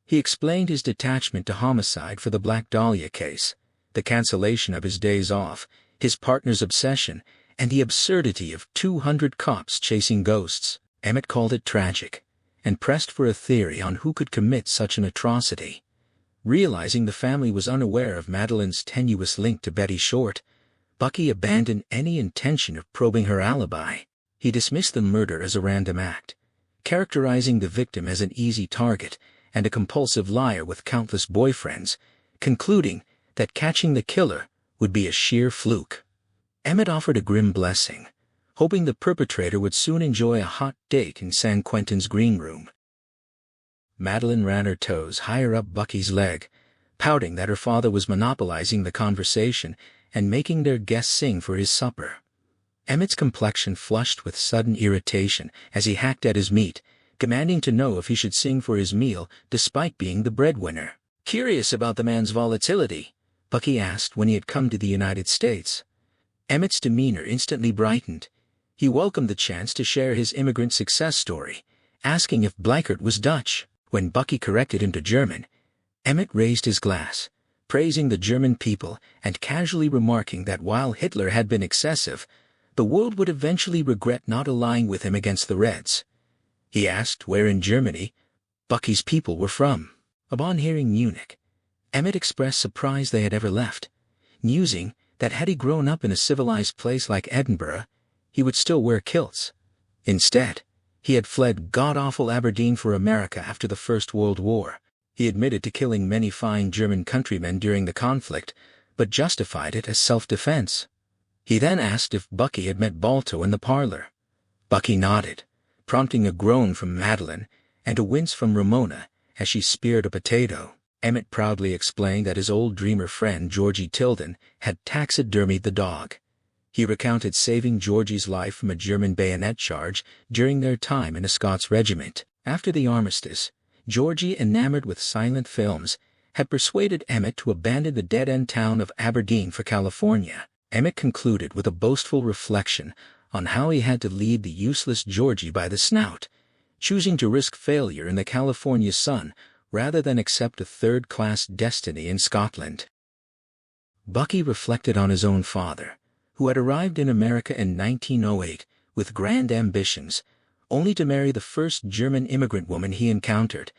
A: He explained his detachment to homicide for the Black Dahlia case, the cancellation of his days off, his partner's obsession, and the absurdity of 200 cops chasing ghosts. Emmett called it tragic, and pressed for a theory on who could commit such an atrocity. Realizing the family was unaware of Madeline's tenuous link to Betty Short, Bucky abandoned any intention of probing her alibi. He dismissed the murder as a random act, characterizing the victim as an easy target and a compulsive liar with countless boyfriends, concluding that catching the killer would be a sheer fluke. Emmett offered a grim blessing, hoping the perpetrator would soon enjoy a hot date in San Quentin's green room. Madeline ran her toes higher up Bucky's leg, pouting that her father was monopolizing the conversation and making their guest sing for his supper. Emmett's complexion flushed with sudden irritation as he hacked at his meat, demanding to know if he should sing for his meal despite being the breadwinner. Curious about the man's volatility, Bucky asked when he had come to the United States. Emmett's demeanor instantly brightened. He welcomed the chance to share his immigrant success story, asking if Blackert was Dutch. When Bucky corrected him to German, Emmett raised his glass, praising the German people and casually remarking that while Hitler had been excessive, the world would eventually regret not allying with him against the Reds. He asked where in Germany Bucky's people were from. Upon hearing Munich, Emmett expressed surprise they had ever left, musing that had he grown up in a civilized place like Edinburgh, he would still wear kilts. Instead, he had fled god-awful Aberdeen for America after the First World War. He admitted to killing many fine German countrymen during the conflict, but justified it as self-defense. He then asked if Bucky had met Balto in the parlor. Bucky nodded, prompting a groan from Madeline and a wince from Ramona as she speared a potato. Emmett proudly explained that his old dreamer friend Georgie Tilden had taxidermied the dog. He recounted saving Georgie's life from a German bayonet charge during their time in a Scots regiment. After the armistice, Georgie, enamored with silent films, had persuaded Emmett to abandon the dead-end town of Aberdeen for California. Emmett concluded with a boastful reflection on how he had to lead the useless Georgie by the snout, choosing to risk failure in the California sun rather than accept a third-class destiny in Scotland. Bucky reflected on his own father, who had arrived in America in 1908 with grand ambitions, only to marry the first German immigrant woman he encountered,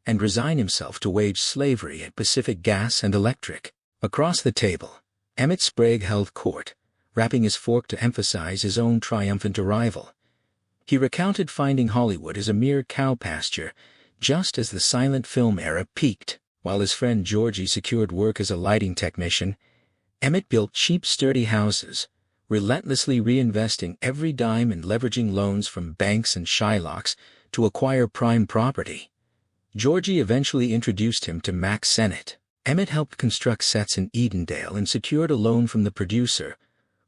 A: and resign himself to wage slavery at Pacific Gas and Electric. Across the table, Emmett Sprague held court, rapping his fork to emphasize his own triumphant arrival. He recounted finding Hollywood as a mere cow pasture, just as the silent film era peaked. While his friend Georgie secured work as a lighting technician, Emmett built cheap, sturdy houses, relentlessly reinvesting every dime and leveraging loans from banks and Shylocks to acquire prime property. Georgie eventually introduced him to Max Sennett. Emmett helped construct sets in Edendale and secured a loan from the producer,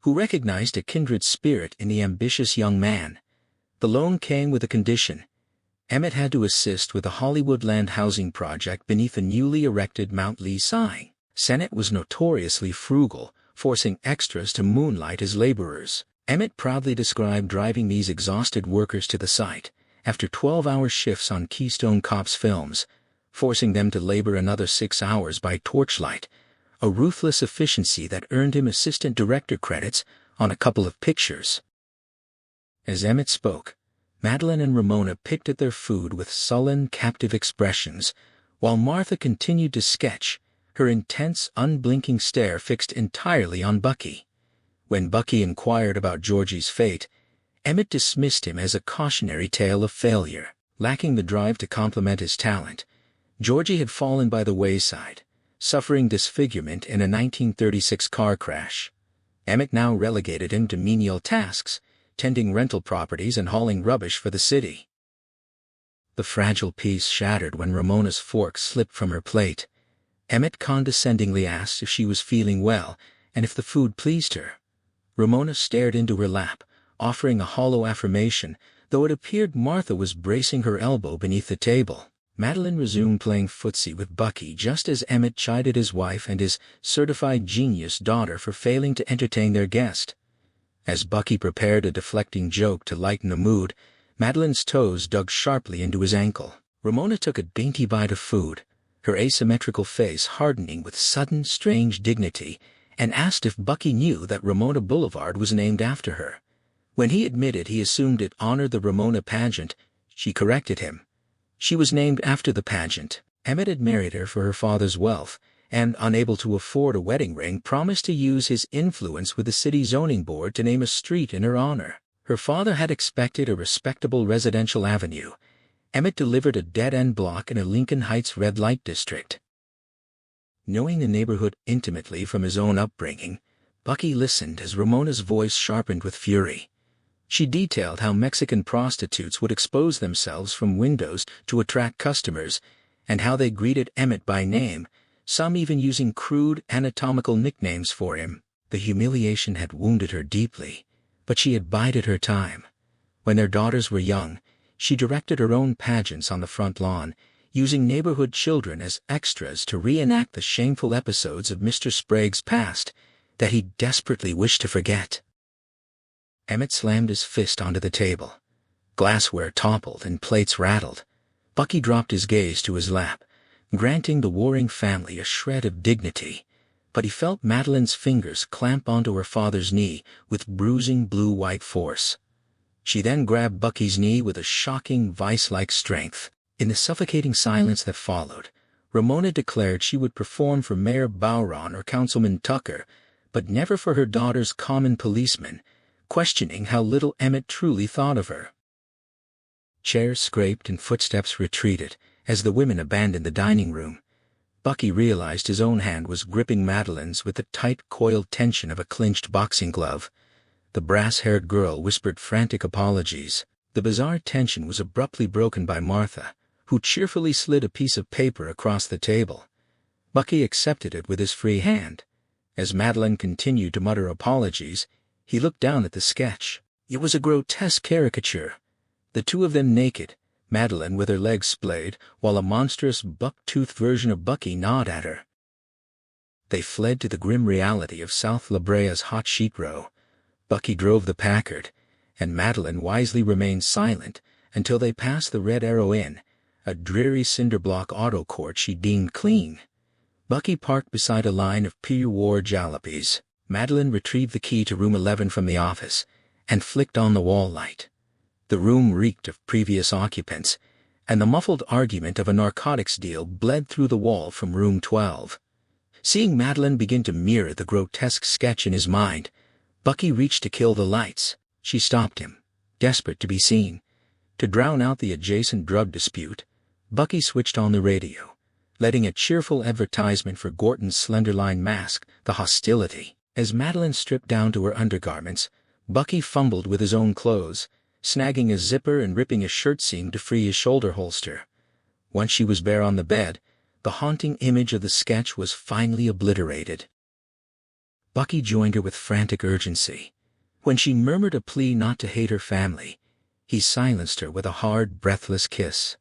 A: who recognized a kindred spirit in the ambitious young man. The loan came with a condition. Emmett had to assist with a Hollywoodland housing project beneath a newly erected Mount Lee sign. Sennett was notoriously frugal, forcing extras to moonlight as laborers. Emmett proudly described driving these exhausted workers to the site after 12-hour shifts on Keystone Cops films, forcing them to labor another 6 hours by torchlight, a ruthless efficiency that earned him assistant director credits on a couple of pictures. As Emmett spoke, Madeline and Ramona picked at their food with sullen, captive expressions, while Martha continued to sketch, her intense, unblinking stare fixed entirely on Bucky. When Bucky inquired about Georgie's fate, Emmett dismissed him as a cautionary tale of failure. Lacking the drive to complement his talent, Georgie had fallen by the wayside, suffering disfigurement in a 1936 car crash. Emmett now relegated him to menial tasks, tending rental properties and hauling rubbish for the city. The fragile piece shattered when Ramona's fork slipped from her plate. Emmett condescendingly asked if she was feeling well and if the food pleased her. Ramona stared into her lap, offering a hollow affirmation, though it appeared Martha was bracing her elbow beneath the table. Madeline resumed playing footsie with Bucky just as Emmett chided his wife and his certified genius daughter for failing to entertain their guest. As Bucky prepared a deflecting joke to lighten the mood, Madeline's toes dug sharply into his ankle. Ramona took a dainty bite of food, her asymmetrical face hardening with sudden, strange dignity, and asked if Bucky knew that Ramona Boulevard was named after her. When he admitted he assumed it honored the Ramona pageant, she corrected him. She was named after the pageant. Emmett had married her for her father's wealth, and, unable to afford a wedding ring, promised to use his influence with the city zoning board to name a street in her honor. Her father had expected a respectable residential avenue. Emmett delivered a dead-end block in a Lincoln Heights red light district. Knowing the neighborhood intimately from his own upbringing, Bucky listened as Ramona's voice sharpened with fury. She detailed how Mexican prostitutes would expose themselves from windows to attract customers, and how they greeted Emmett by name, some even using crude anatomical nicknames for him. The humiliation had wounded her deeply, but she had bided her time. When their daughters were young, she directed her own pageants on the front lawn, using neighborhood children as extras to reenact the shameful episodes of Mr. Sprague's past that he desperately wished to forget. Emmett slammed his fist onto the table. Glassware toppled and plates rattled. Bucky dropped his gaze to his lap, granting the warring family a shred of dignity, but he felt Madeline's fingers clamp onto her father's knee with bruising blue-white force. She then grabbed Bucky's knee with a shocking vice-like strength. In the suffocating silence that followed, Ramona declared she would perform for Mayor Bowron or Councilman Tucker, but never for her daughter's common policeman, questioning how little Emmett truly thought of her. Chairs scraped and footsteps retreated as the women abandoned the dining room. Bucky realized his own hand was gripping Madeline's with the tight, coiled tension of a clenched boxing glove. The brass-haired girl whispered frantic apologies. The bizarre tension was abruptly broken by Martha, who cheerfully slid a piece of paper across the table. Bucky accepted it with his free hand. As Madeline continued to mutter apologies, he looked down at the sketch. It was a grotesque caricature. The two of them naked, Madeline with her legs splayed, while a monstrous buck-toothed version of Bucky gnawed at her. They fled to the grim reality of South La Brea's hot sheet row. Bucky drove the Packard, and Madeline wisely remained silent until they passed the Red Arrow Inn, a dreary cinder-block auto court she deemed clean. Bucky parked beside a line of pre-war jalopies. Madeline retrieved the key to room 11 from the office and flicked on the wall light. The room reeked of previous occupants, and the muffled argument of a narcotics deal bled through the wall from room 12. Seeing Madeline begin to mirror the grotesque sketch in his mind, Bucky reached to kill the lights. She stopped him, desperate to be seen. To drown out the adjacent drug dispute, Bucky switched on the radio, letting a cheerful advertisement for Gorton's Slenderline mask the hostility. As Madeline stripped down to her undergarments, Bucky fumbled with his own clothes, snagging a zipper and ripping a shirt seam to free his shoulder holster. Once she was bare on the bed, the haunting image of the sketch was finally obliterated. Bucky joined her with frantic urgency. When she murmured a plea not to hate her family, he silenced her with a hard, breathless kiss.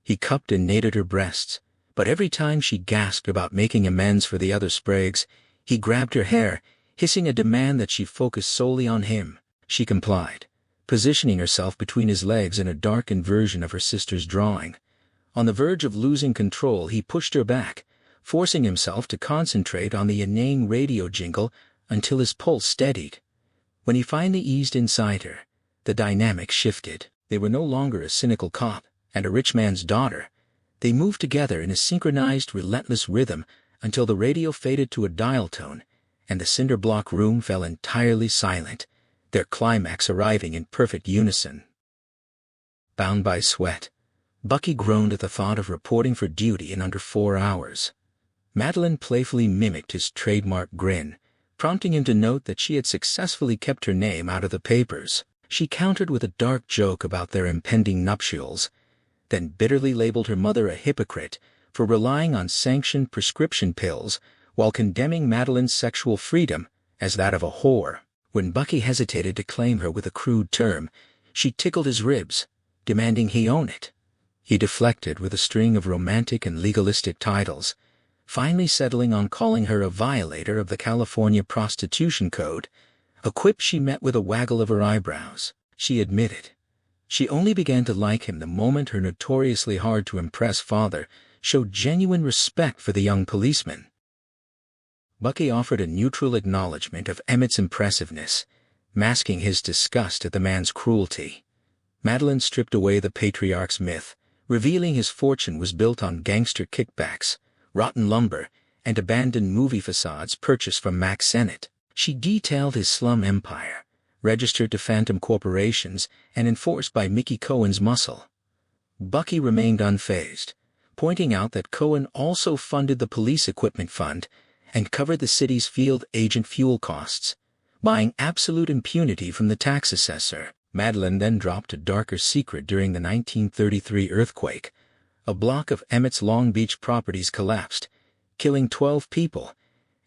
A: He cupped and kneaded her breasts, but every time she gasped about making amends for the other Spragues, he grabbed her hair, hissing a demand that she focus solely on him. She complied, positioning herself between his legs in a darkened version of her sister's drawing. On the verge of losing control, he pushed her back, forcing himself to concentrate on the inane radio jingle until his pulse steadied. When he finally eased inside her, the dynamic shifted. They were no longer a cynical cop and a rich man's daughter. They moved together in a synchronized, relentless rhythm until the radio faded to a dial tone and the cinder block room fell entirely silent, their climax arriving in perfect unison. Bound by sweat, Bucky groaned at the thought of reporting for duty in under 4 hours. Madeline playfully mimicked his trademark grin, prompting him to note that she had successfully kept her name out of the papers. She countered with a dark joke about their impending nuptials, then bitterly labeled her mother a hypocrite for relying on sanctioned prescription pills while condemning Madeline's sexual freedom as that of a whore. When Bucky hesitated to claim her with a crude term, she tickled his ribs, demanding he own it. He deflected with a string of romantic and legalistic titles, finally settling on calling her a violator of the California Prostitution Code, a quip she met with a waggle of her eyebrows. She admitted she only began to like him the moment her notoriously hard-to-impress father showed genuine respect for the young policeman. Bucky offered a neutral acknowledgement of Emmett's impressiveness, masking his disgust at the man's cruelty. Madeline stripped away the patriarch's myth, revealing his fortune was built on gangster kickbacks, rotten lumber, and abandoned movie facades purchased from Max Sennett. She detailed his slum empire, registered to phantom corporations and enforced by Mickey Cohen's muscle. Bucky remained unfazed, pointing out that Cohen also funded the police equipment fund and covered the city's field agent fuel costs, buying absolute impunity from the tax assessor. Madeline then dropped a darker secret during the 1933 earthquake. A block of Emmett's Long Beach properties collapsed, killing 12 people,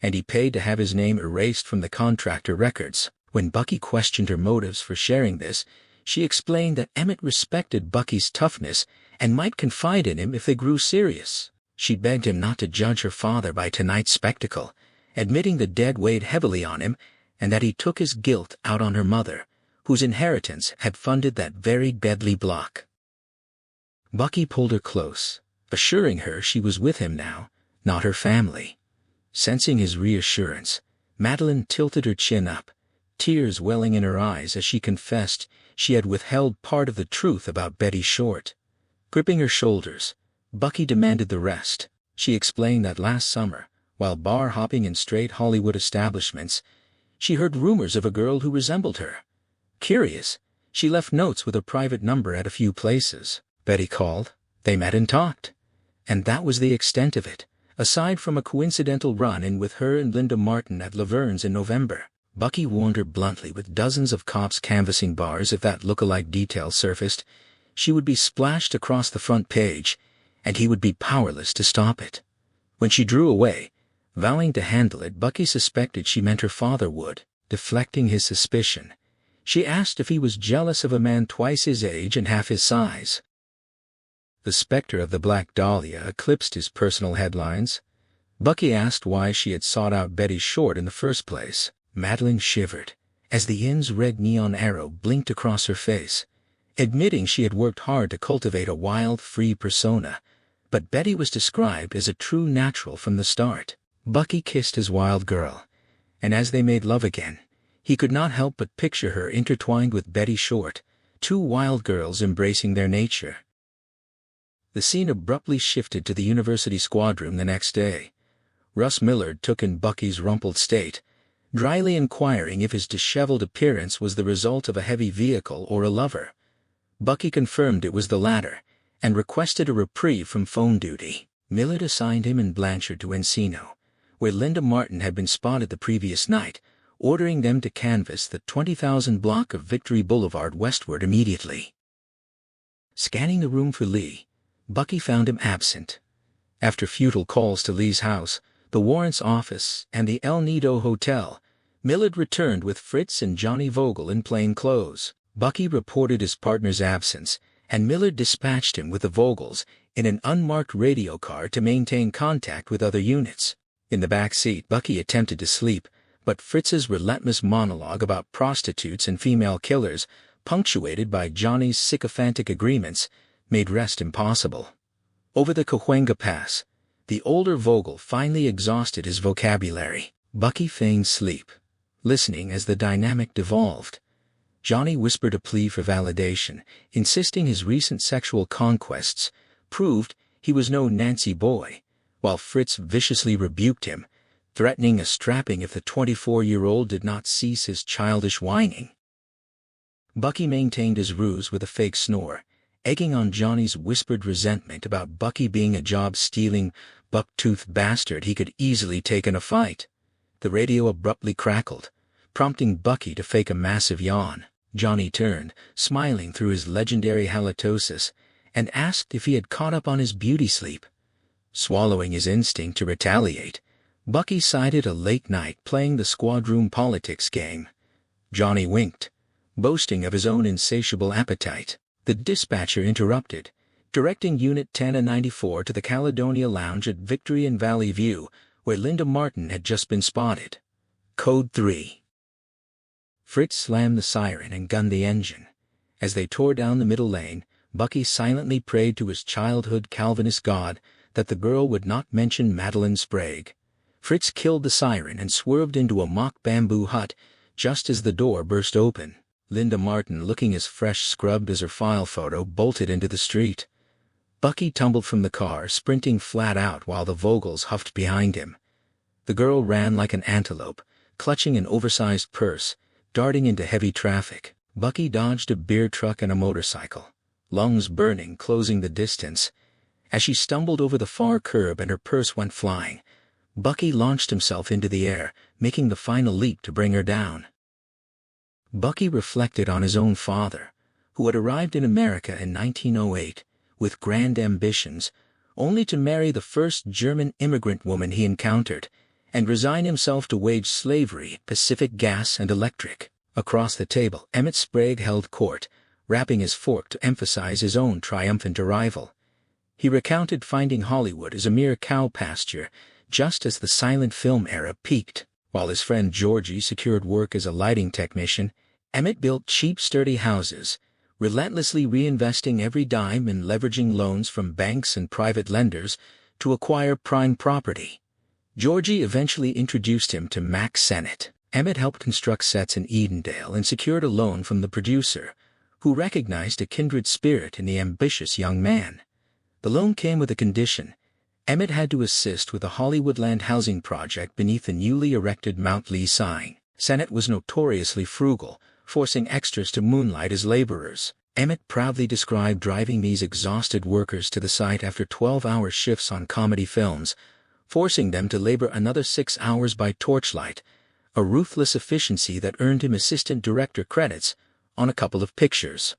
A: and he paid to have his name erased from the contractor records. When Bucky questioned her motives for sharing this, she explained that Emmett respected Bucky's toughness and might confide in him if they grew serious. She begged him not to judge her father by tonight's spectacle, admitting the dead weighed heavily on him and that he took his guilt out on her mother, whose inheritance had funded that very deadly block. Bucky pulled her close, assuring her she was with him now, not her family. Sensing his reassurance, Madeline tilted her chin up, tears welling in her eyes as she confessed she had withheld part of the truth about Betty Short. Gripping her shoulders, Bucky demanded the rest. She explained that last summer, while bar hopping in straight Hollywood establishments, she heard rumors of a girl who resembled her. Curious, she left notes with a private number at a few places. Betty called, they met and talked. And that was the extent of it, aside from a coincidental run-in with her and Linda Martin at Laverne's in November. Bucky warned her bluntly, with dozens of cops canvassing bars, if that look-alike detail surfaced, she would be splashed across the front page, and he would be powerless to stop it. When she drew away, vowing to handle it, Bucky suspected she meant her father would. Deflecting his suspicion, she asked if he was jealous of a man twice his age and half his size. The specter of the Black Dahlia eclipsed his personal headlines. Bucky asked why she had sought out Betty Short in the first place. Madeline shivered as the inn's red neon arrow blinked across her face, admitting she had worked hard to cultivate a wild, free persona, but Betty was described as a true natural from the start. Bucky kissed his wild girl, and as they made love again, he could not help but picture her intertwined with Betty Short, two wild girls embracing their nature. The scene abruptly shifted to the university squad room the next day. Russ Millard took in Bucky's rumpled state, dryly inquiring if his disheveled appearance was the result of a heavy vehicle or a lover. Bucky confirmed it was the latter, and requested a reprieve from phone duty. Millard assigned him and Blanchard to Encino, where Linda Martin had been spotted the previous night, ordering them to canvass the 20,000 block of Victory Boulevard westward immediately. Scanning the room for Lee, Bucky found him absent. After futile calls to Lee's house, the warrant's office, and the El Nido Hotel, Millard returned with Fritz and Johnny Vogel in plain clothes. Bucky reported his partner's absence, and Millard dispatched him with the Vogels in an unmarked radio car to maintain contact with other units. In the back seat, Bucky attempted to sleep, but Fritz's relentless monologue about prostitutes and female killers, punctuated by Johnny's sycophantic agreements, made rest impossible. Over the Cahuenga Pass, The older Vogel finally exhausted his vocabulary. Bucky feigned sleep, listening as the dynamic devolved. Johnny whispered a plea for validation, insisting his recent sexual conquests proved he was no Nancy boy, while Fritz viciously rebuked him, threatening a strapping if the 24-year-old did not cease his childish whining. Bucky maintained his ruse with a fake snore, egging on Johnny's whispered resentment about Bucky being a job-stealing, buck-toothed bastard he could easily take in a fight. The radio abruptly crackled, prompting Bucky to fake a massive yawn. Johnny turned, smiling through his legendary halitosis, and asked if he had caught up on his beauty sleep. Swallowing his instinct to retaliate, Bucky cited a late night playing the squad room politics game. Johnny winked, boasting of his own insatiable appetite. The dispatcher interrupted, directing Unit 1094 to the Caledonia Lounge at Victory and Valley View, where Linda Martin had just been spotted. Code 3. Fritz slammed the siren and gunned the engine. As they tore down the middle lane, Bucky silently prayed to his childhood Calvinist God that the girl would not mention Madeleine Sprague. Fritz killed the siren and swerved into a mock bamboo hut just as the door burst open. Linda Martin, looking as fresh scrubbed as her file photo, bolted into the street. Bucky tumbled from the car, sprinting flat out while the Vogels huffed behind him. The girl ran like an antelope, clutching an oversized purse, darting into heavy traffic. Bucky dodged a beer truck and a motorcycle, lungs burning, closing the distance. As she stumbled over the far curb and her purse went flying, Bucky launched himself into the air, making the final leap to bring her down. Bucky reflected on his own father, who had arrived in America in 1908 with grand ambitions, only to marry the first German immigrant woman he encountered, and resign himself to wage slavery at Pacific Gas and Electric. Across the table, Emmett Sprague held court, rapping his fork to emphasize his own triumphant arrival. He recounted finding Hollywood as a mere cow pasture, just as the silent film era peaked. While his friend Georgie secured work as a lighting technician, Emmett built cheap, sturdy houses, relentlessly reinvesting every dime and leveraging loans from banks and private lenders to acquire prime property. Georgie eventually introduced him to Max Sennett. Emmett helped construct sets in Edendale and secured a loan from the producer, who recognized a kindred spirit in the ambitious young man. The loan came with a condition. Emmett had to assist with a Hollywoodland housing project beneath the newly erected Mount Lee sign. Sennett was notoriously frugal, forcing extras to moonlight as laborers. Emmett proudly described driving these exhausted workers to the site after 12-hour shifts on comedy films, forcing them to labor another 6 hours by torchlight, a ruthless efficiency that earned him assistant director credits on a couple of pictures.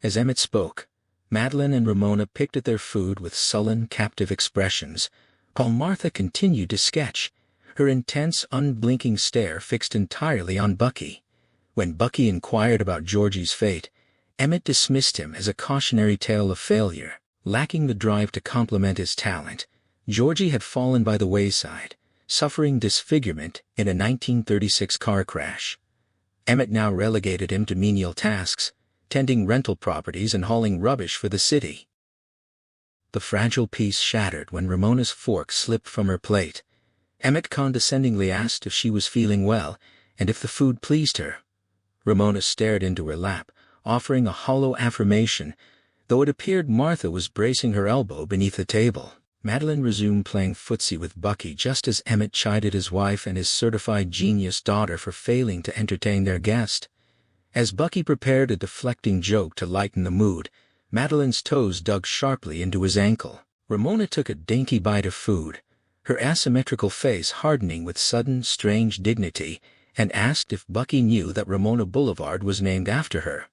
A: As Emmett spoke, Madeleine and Ramona picked at their food with sullen, captive expressions, while Martha continued to sketch, her intense, unblinking stare fixed entirely on Bucky. When Bucky inquired about Georgie's fate, Emmett dismissed him as a cautionary tale of failure. Lacking the drive to complement his talent, Georgie had fallen by the wayside, suffering disfigurement in a 1936 car crash. Emmett now relegated him to menial tasks, tending rental properties and hauling rubbish for the city. The fragile piece shattered when Ramona's fork slipped from her plate. Emmett condescendingly asked if she was feeling well and if the food pleased her. Ramona stared into her lap, offering a hollow affirmation, though it appeared Martha was bracing her elbow beneath the table. Madeleine resumed playing footsie with Bucky just as Emmett chided his wife and his certified genius daughter for failing to entertain their guest. As Bucky prepared a deflecting joke to lighten the mood, Madeleine's toes dug sharply into his ankle. Ramona took a dainty bite of food, her asymmetrical face hardening with sudden, strange dignity, and asked if Bucky knew that Ramona Boulevard was named after her.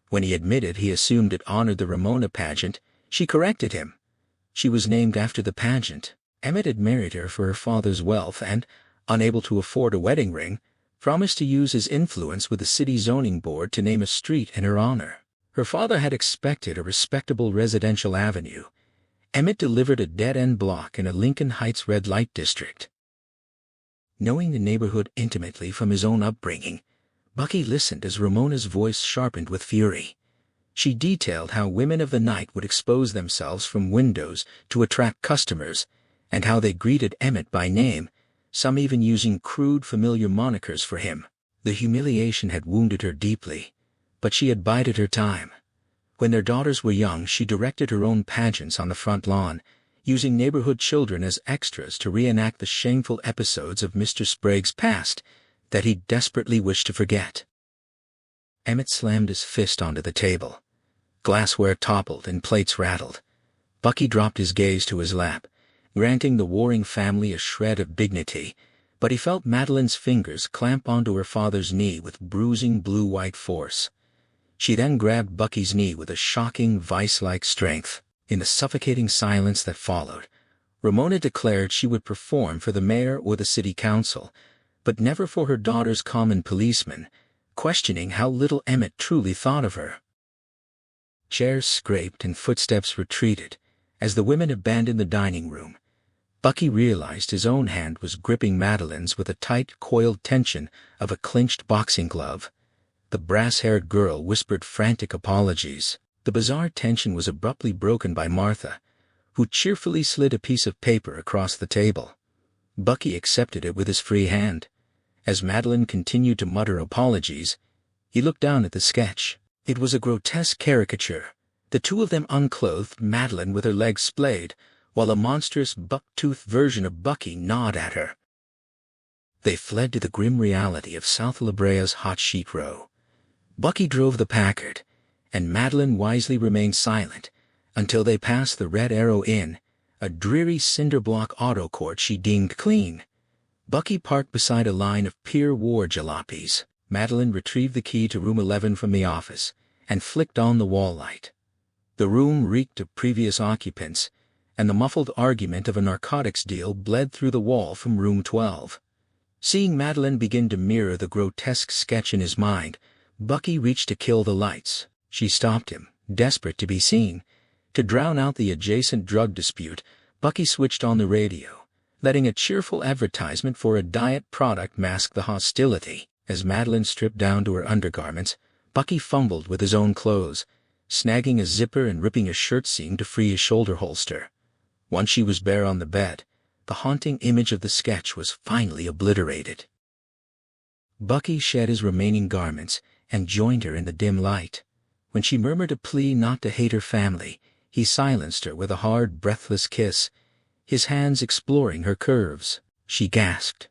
A: When he admitted he assumed it honored the Ramona pageant, she corrected him. She was named after the pageant. Emmett had married her for her father's wealth and, unable to afford a wedding ring, promised to use his influence with the city zoning board to name a street in her honor. Her father had expected a respectable residential avenue. Emmett delivered a dead-end block in a Lincoln Heights red light district. Knowing the neighborhood intimately from his own upbringing, Bucky listened as Ramona's voice sharpened with fury. She detailed how women of the night would expose themselves from windows to attract customers, and how they greeted Emmett by name, some even using crude familiar monikers for him. The humiliation had wounded her deeply, but she had bided her time. When their daughters were young, she directed her own pageants on the front lawn, using neighborhood children as extras to reenact the shameful episodes of Mr. Sprague's past that he desperately wished to forget. Emmett slammed his fist onto the table. Glassware toppled and plates rattled. Bucky dropped his gaze to his lap, granting the warring family a shred of dignity, but he felt Madeline's fingers clamp onto her father's knee with bruising blue-white force. She then grabbed Bucky's knee with a shocking vice-like strength. In the suffocating silence that followed, Ramona declared she would perform for the mayor or the city council, but never for her daughter's common policeman, questioning how little Emmett truly thought of her. Chairs scraped and footsteps retreated as the women abandoned the dining room. Bucky realized his own hand was gripping Madeline's with a tight, coiled tension of a clenched boxing glove. The brass-haired girl whispered frantic apologies. The bizarre tension was abruptly broken by Martha, who cheerfully slid a piece of paper across the table. Bucky accepted it with his free hand. As Madeline continued to mutter apologies, he looked down at the sketch. It was a grotesque caricature, the two of them unclothed, Madeline with her legs splayed, while a monstrous buck-toothed version of Bucky gnawed at her. They fled to the grim reality of South La Brea's hot sheet row. Bucky drove the Packard, and Madeline wisely remained silent until they passed the Red Arrow Inn, a dreary cinder-block auto court she deemed clean. Bucky parked beside a line of Pier War jalopies. Madeline retrieved the key to room 11 from the office and flicked on the wall light. The room reeked of previous occupants, and the muffled argument of a narcotics deal bled through the wall from room 12. Seeing Madeline begin to mirror the grotesque sketch in his mind, Bucky reached to kill the lights. She stopped him, desperate to be seen. To drown out the adjacent drug dispute, Bucky switched on the radio, letting a cheerful advertisement for a diet product mask the hostility. As Madeline stripped down to her undergarments, Bucky fumbled with his own clothes, snagging a zipper and ripping a shirt seam to free his shoulder holster. Once she was bare on the bed, the haunting image of the sketch was finally obliterated. Bucky shed his remaining garments and joined her in the dim light. When she murmured a plea not to hate her family, he silenced her with a hard, breathless kiss, his hands exploring her curves. She gasped,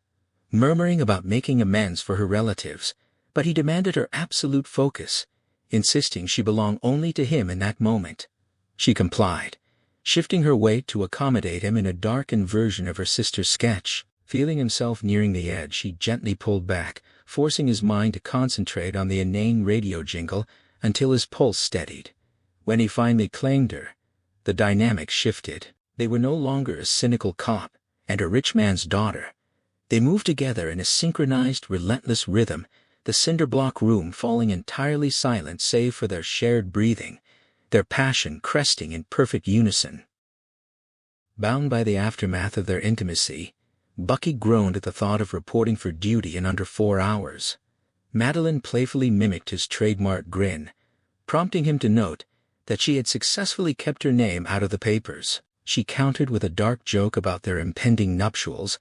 A: murmuring about making amends for her relatives, but he demanded her absolute focus, insisting she belong only to him in that moment. She complied, shifting her weight to accommodate him in a darkened version of her sister's sketch. Feeling himself nearing the edge, he gently pulled back, forcing his mind to concentrate on the inane radio jingle until his pulse steadied. When he finally claimed her, the dynamic shifted. They were no longer a cynical cop and a rich man's daughter. They moved together in a synchronized, relentless rhythm, the cinder-block room falling entirely silent save for their shared breathing, their passion cresting in perfect unison. Bound by the aftermath of their intimacy, Bucky groaned at the thought of reporting for duty in under 4 hours. Madeline playfully mimicked his trademark grin, prompting him to note that she had successfully kept her name out of the papers. She countered with a dark joke about their impending nuptials,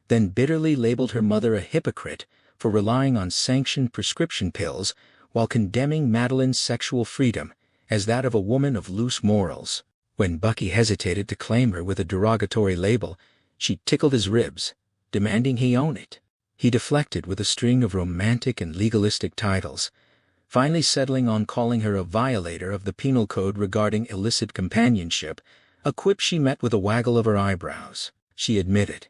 A: then bitterly labeled her mother a hypocrite for relying on sanctioned prescription pills while condemning Madeline's sexual freedom as that of a woman of loose morals. When Bucky hesitated to claim her with a derogatory label, she tickled his ribs, demanding he own it. He deflected with a string of romantic and legalistic titles, finally settling on calling her a violator of the penal code regarding illicit companionship, a quip she met with a waggle of her eyebrows. She admitted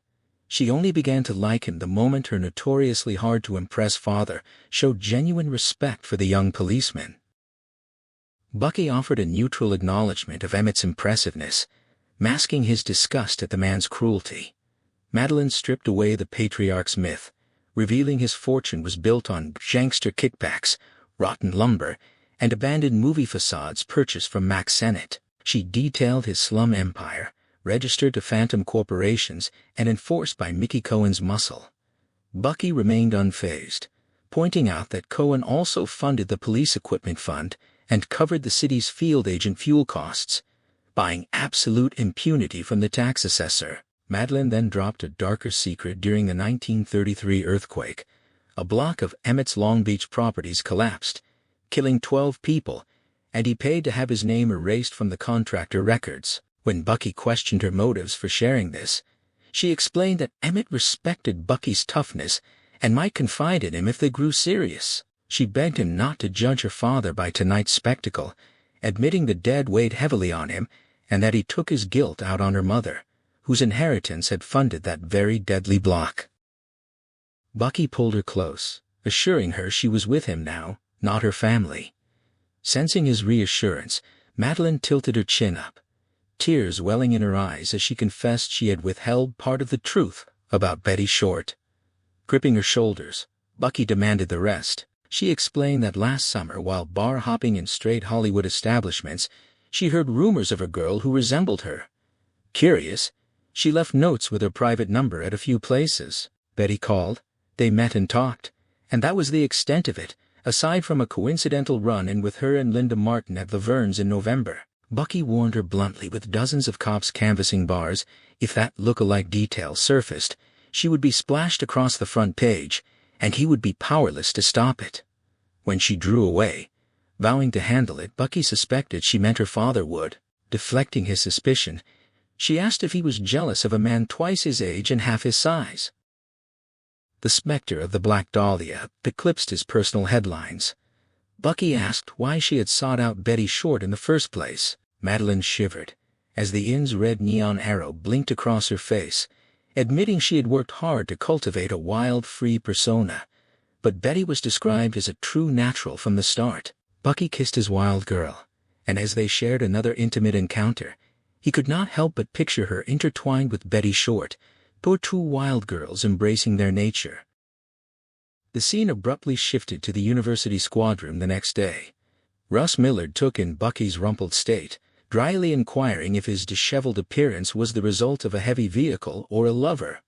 A: she only began to like him the moment her notoriously hard-to-impress father showed genuine respect for the young policeman. Bucky offered a neutral acknowledgement of Emmett's impressiveness, masking his disgust at the man's cruelty. Madeline stripped away the patriarch's myth, revealing his fortune was built on gangster kickbacks, rotten lumber, and abandoned movie facades purchased from Max Sennett. She detailed his slum empire, registered to phantom corporations and enforced by Mickey Cohen's muscle. Bucky remained unfazed, pointing out that Cohen also funded the police equipment fund and covered the city's field agent fuel costs, buying absolute impunity from the tax assessor. Madeline then dropped a darker secret during the 1933 earthquake. A block of Emmett's Long Beach properties collapsed, killing 12 people, and he paid to have his name erased from the contractor records. When Bucky questioned her motives for sharing this, she explained that Emmett respected Bucky's toughness and might confide in him if they grew serious. She begged him not to judge her father by tonight's spectacle, admitting the dead weighed heavily on him and that he took his guilt out on her mother, whose inheritance had funded that very deadly block. Bucky pulled her close, assuring her she was with him now, not her family. Sensing his reassurance, Madeline tilted her chin up, tears welling in her eyes as she confessed she had withheld part of the truth about Betty Short. Gripping her shoulders, Bucky demanded the rest. She explained that last summer, while bar hopping in straight Hollywood establishments, she heard rumors of a girl who resembled her. Curious, she left notes with her private number at a few places. Betty called, they met and talked, and that was the extent of it, aside from a coincidental run-in with her and Linda Martin at Laverne's in November. Bucky warned her bluntly, with dozens of cops canvassing bars, if that look-alike detail surfaced, she would be splashed across the front page, and he would be powerless to stop it. When she drew away, vowing to handle it, Bucky suspected she meant her father would. Deflecting his suspicion, she asked if he was jealous of a man twice his age and half his size. The specter of the Black Dahlia eclipsed his personal headlines. Bucky asked why she had sought out Betty Short in the first place. Madeline shivered as the inn's red neon arrow blinked across her face, admitting she had worked hard to cultivate a wild, free persona, but Betty was described as a true natural from the start. Bucky kissed his wild girl, and as they shared another intimate encounter, he could not help but picture her intertwined with Betty Short, two wild girls embracing their nature. The scene abruptly shifted to the university squadroom the next day. Russ Millard took in Bucky's rumpled state, dryly inquiring if his disheveled appearance was the result of a heavy vehicle or a lover.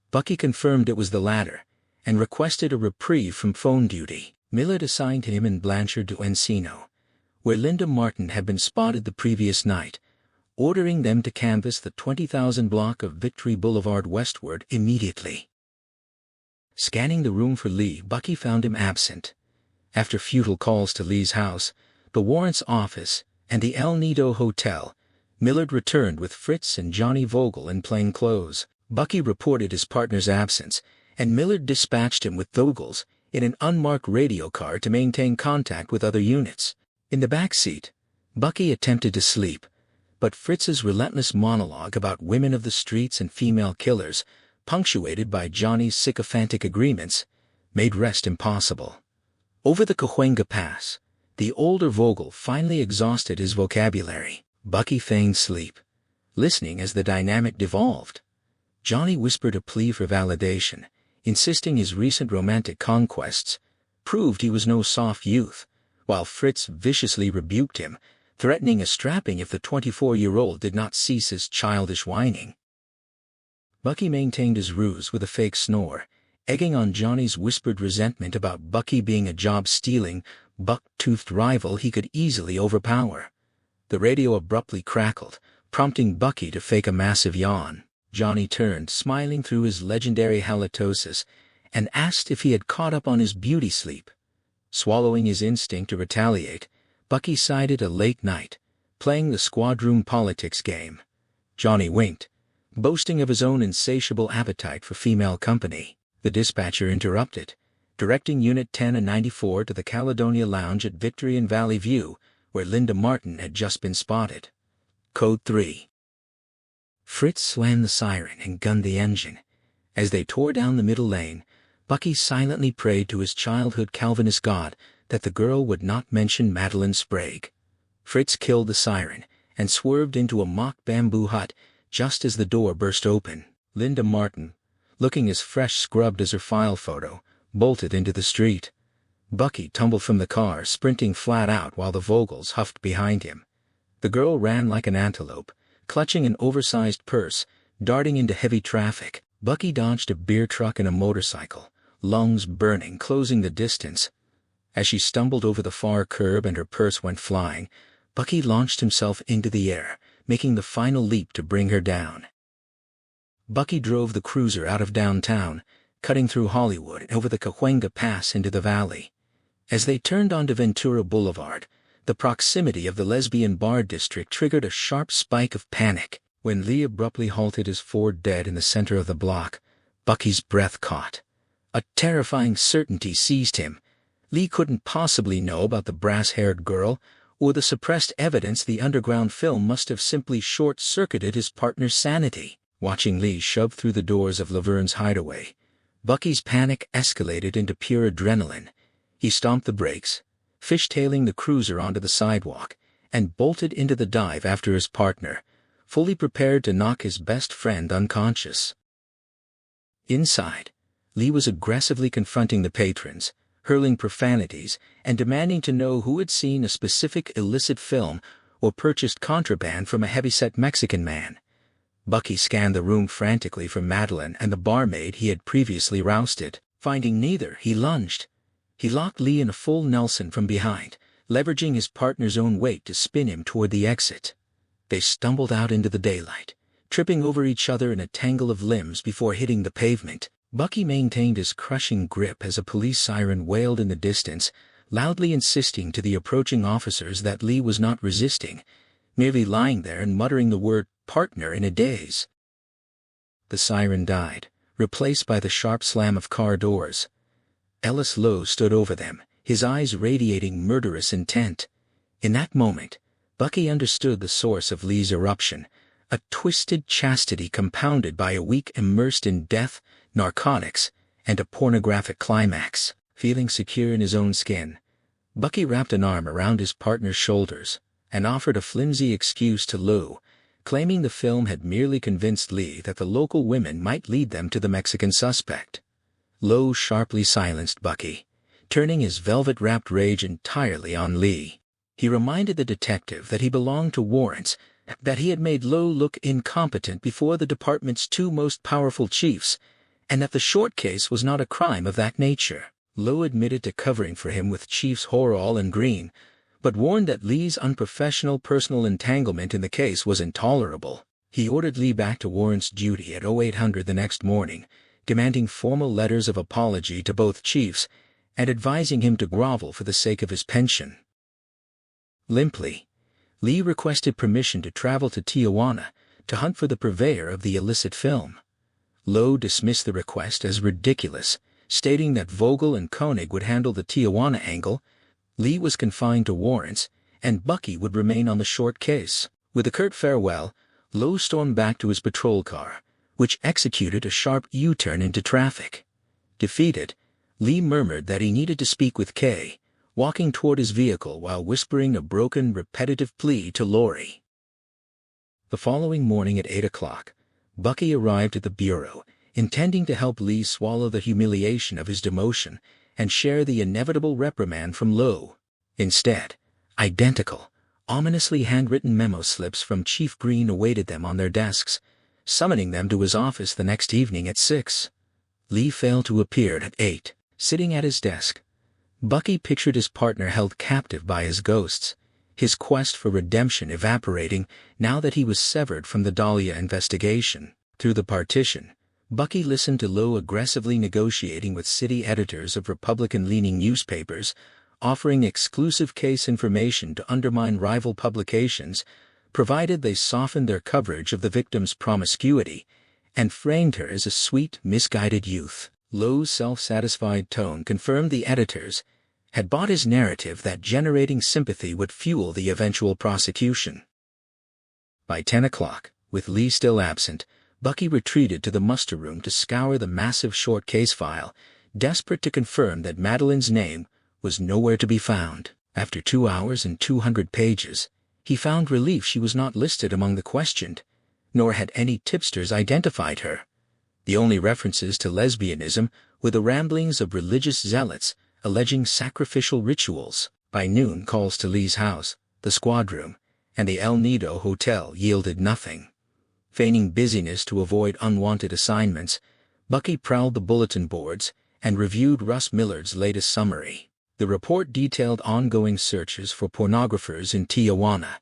A: Bucky confirmed it was the latter, and requested a reprieve from phone duty. Millard assigned him and Blanchard to Encino, where Linda Martin had been spotted the previous night, ordering them to canvass the 20,000 block of Victory Boulevard westward immediately. Scanning the room for Lee, Bucky found him absent. After futile calls to Lee's house, the warrant's office, and the El Nido Hotel, Millard returned with Fritz and Johnny Vogel in plain clothes. Bucky reported his partner's absence, and Millard dispatched him with Vogel's in an unmarked radio car to maintain contact with other units. In the back seat, Bucky attempted to sleep, but Fritz's relentless monologue about women of the streets and female killers, punctuated by Johnny's sycophantic agreements, made rest impossible. Over the Cahuenga Pass, the older Vogel finally exhausted his vocabulary. Bucky feigned sleep, listening as the dynamic devolved. Johnny whispered a plea for validation, insisting his recent romantic conquests proved he was no soft youth, while Fritz viciously rebuked him, threatening a strapping if the 24-year-old did not cease his childish whining. Bucky maintained his ruse with a fake snore, egging on Johnny's whispered resentment about Bucky being a job-stealing, buck-toothed rival he could easily overpower. The radio abruptly crackled, prompting Bucky to fake a massive yawn. Johnny turned, smiling through his legendary halitosis, and asked if he had caught up on his beauty sleep. Swallowing his instinct to retaliate, Bucky cited a late night, playing the squadroom politics game. Johnny winked, boasting of his own insatiable appetite for female company. The dispatcher interrupted, directing Unit 10 and 94 to the Caledonia Lounge at Victory and Valley View, where Linda Martin had just been spotted. Code 3. Fritz slammed the siren and gunned the engine. As they tore down the middle lane, Bucky silently prayed to his childhood Calvinist God that the girl would not mention Madeline Sprague. Fritz killed the siren and swerved into a mock bamboo hut just as the door burst open. Linda Martin, looking as fresh scrubbed as her file photo, bolted into the street. Bucky tumbled from the car, sprinting flat out while the Vogels huffed behind him. The girl ran like an antelope, clutching an oversized purse, darting into heavy traffic. Bucky dodged a beer truck and a motorcycle, lungs burning, closing the distance. As she stumbled over the far curb and her purse went flying, Bucky launched himself into the air, making the final leap to bring her down. Bucky drove the cruiser out of downtown, cutting through Hollywood and over the Cahuenga Pass into the valley. As they turned onto Ventura Boulevard, the proximity of the lesbian bar district triggered a sharp spike of panic. When Lee abruptly halted his Ford dead in the center of the block, Bucky's breath caught. A terrifying certainty seized him. Lee couldn't possibly know about the brass-haired girl, or the suppressed evidence the underground film must have simply short-circuited his partner's sanity. Watching Lee shove through the doors of Laverne's hideaway, Bucky's panic escalated into pure adrenaline. He stomped the brakes, fishtailing the cruiser onto the sidewalk, and bolted into the dive after his partner, fully prepared to knock his best friend unconscious. Inside, Lee was aggressively confronting the patrons, hurling profanities, and demanding to know who had seen a specific illicit film or purchased contraband from a heavyset Mexican man. Bucky scanned the room frantically for Madeline and the barmaid he had previously rousted. Finding neither, he lunged. He locked Lee in a full Nelson from behind, leveraging his partner's own weight to spin him toward the exit. They stumbled out into the daylight, tripping over each other in a tangle of limbs before hitting the pavement. Bucky maintained his crushing grip as a police siren wailed in the distance, loudly insisting to the approaching officers that Lee was not resisting, merely lying there and muttering the word partner in a daze. The siren died, replaced by the sharp slam of car doors. Ellis Lowe stood over them, his eyes radiating murderous intent. In that moment, Bucky understood the source of Lee's eruption, a twisted chastity compounded by a week immersed in death, narcotics, and a pornographic climax. Feeling secure in his own skin, Bucky wrapped an arm around his partner's shoulders and offered a flimsy excuse to Lowe, claiming the film had merely convinced Lee that the local women might lead them to the Mexican suspect. Lowe sharply silenced Bucky, turning his velvet-wrapped rage entirely on Lee. He reminded the detective that he belonged to warrants, that he had made Lowe look incompetent before the department's two most powerful chiefs, and that the short case was not a crime of that nature. Lowe admitted to covering for him with Chiefs Horall and Green, but warned that Lee's unprofessional personal entanglement in the case was intolerable. He ordered Lee back to warrants duty at 0800 the next morning, demanding formal letters of apology to both chiefs and advising him to grovel for the sake of his pension. Limply, Lee requested permission to travel to Tijuana to hunt for the purveyor of the illicit film. Lowe dismissed the request as ridiculous, stating that Vogel and Koenig would handle the Tijuana angle, Lee was confined to warrants, and Bucky would remain on the short case. With a curt farewell, Lowe stormed back to his patrol car, which executed a sharp U-turn into traffic. Defeated, Lee murmured that he needed to speak with Kay, walking toward his vehicle while whispering a broken, repetitive plea to Lori. The following morning at 8 o'clock, Bucky arrived at the bureau, intending to help Lee swallow the humiliation of his demotion and share the inevitable reprimand from Lowe. Instead, identical, ominously handwritten memo slips from Chief Green awaited them on their desks, summoning them to his office the next evening at 6. Lee failed to appear at 8. Sitting at his desk, Bucky pictured his partner held captive by his ghosts, his quest for redemption evaporating now that he was severed from the Dahlia investigation. Through the partition, Bucky listened to Lowe aggressively negotiating with city editors of Republican-leaning newspapers, offering exclusive case information to undermine rival publications, provided they softened their coverage of the victim's promiscuity and framed her as a sweet, misguided youth. Lowe's self-satisfied tone confirmed the editors had bought his narrative that generating sympathy would fuel the eventual prosecution. By 10 o'clock, with Lee still absent, Bucky retreated to the muster room to scour the massive short case file, desperate to confirm that Madeline's name was nowhere to be found. After 2 hours and 200 pages, he found relief she was not listed among the questioned, nor had any tipsters identified her. The only references to lesbianism were the ramblings of religious zealots alleging sacrificial rituals. By noon, calls to Lee's house, the squad room, and the El Nido Hotel yielded nothing. Feigning busyness to avoid unwanted assignments, Bucky prowled the bulletin boards and reviewed Russ Millard's latest summary. The report detailed ongoing searches for pornographers in Tijuana,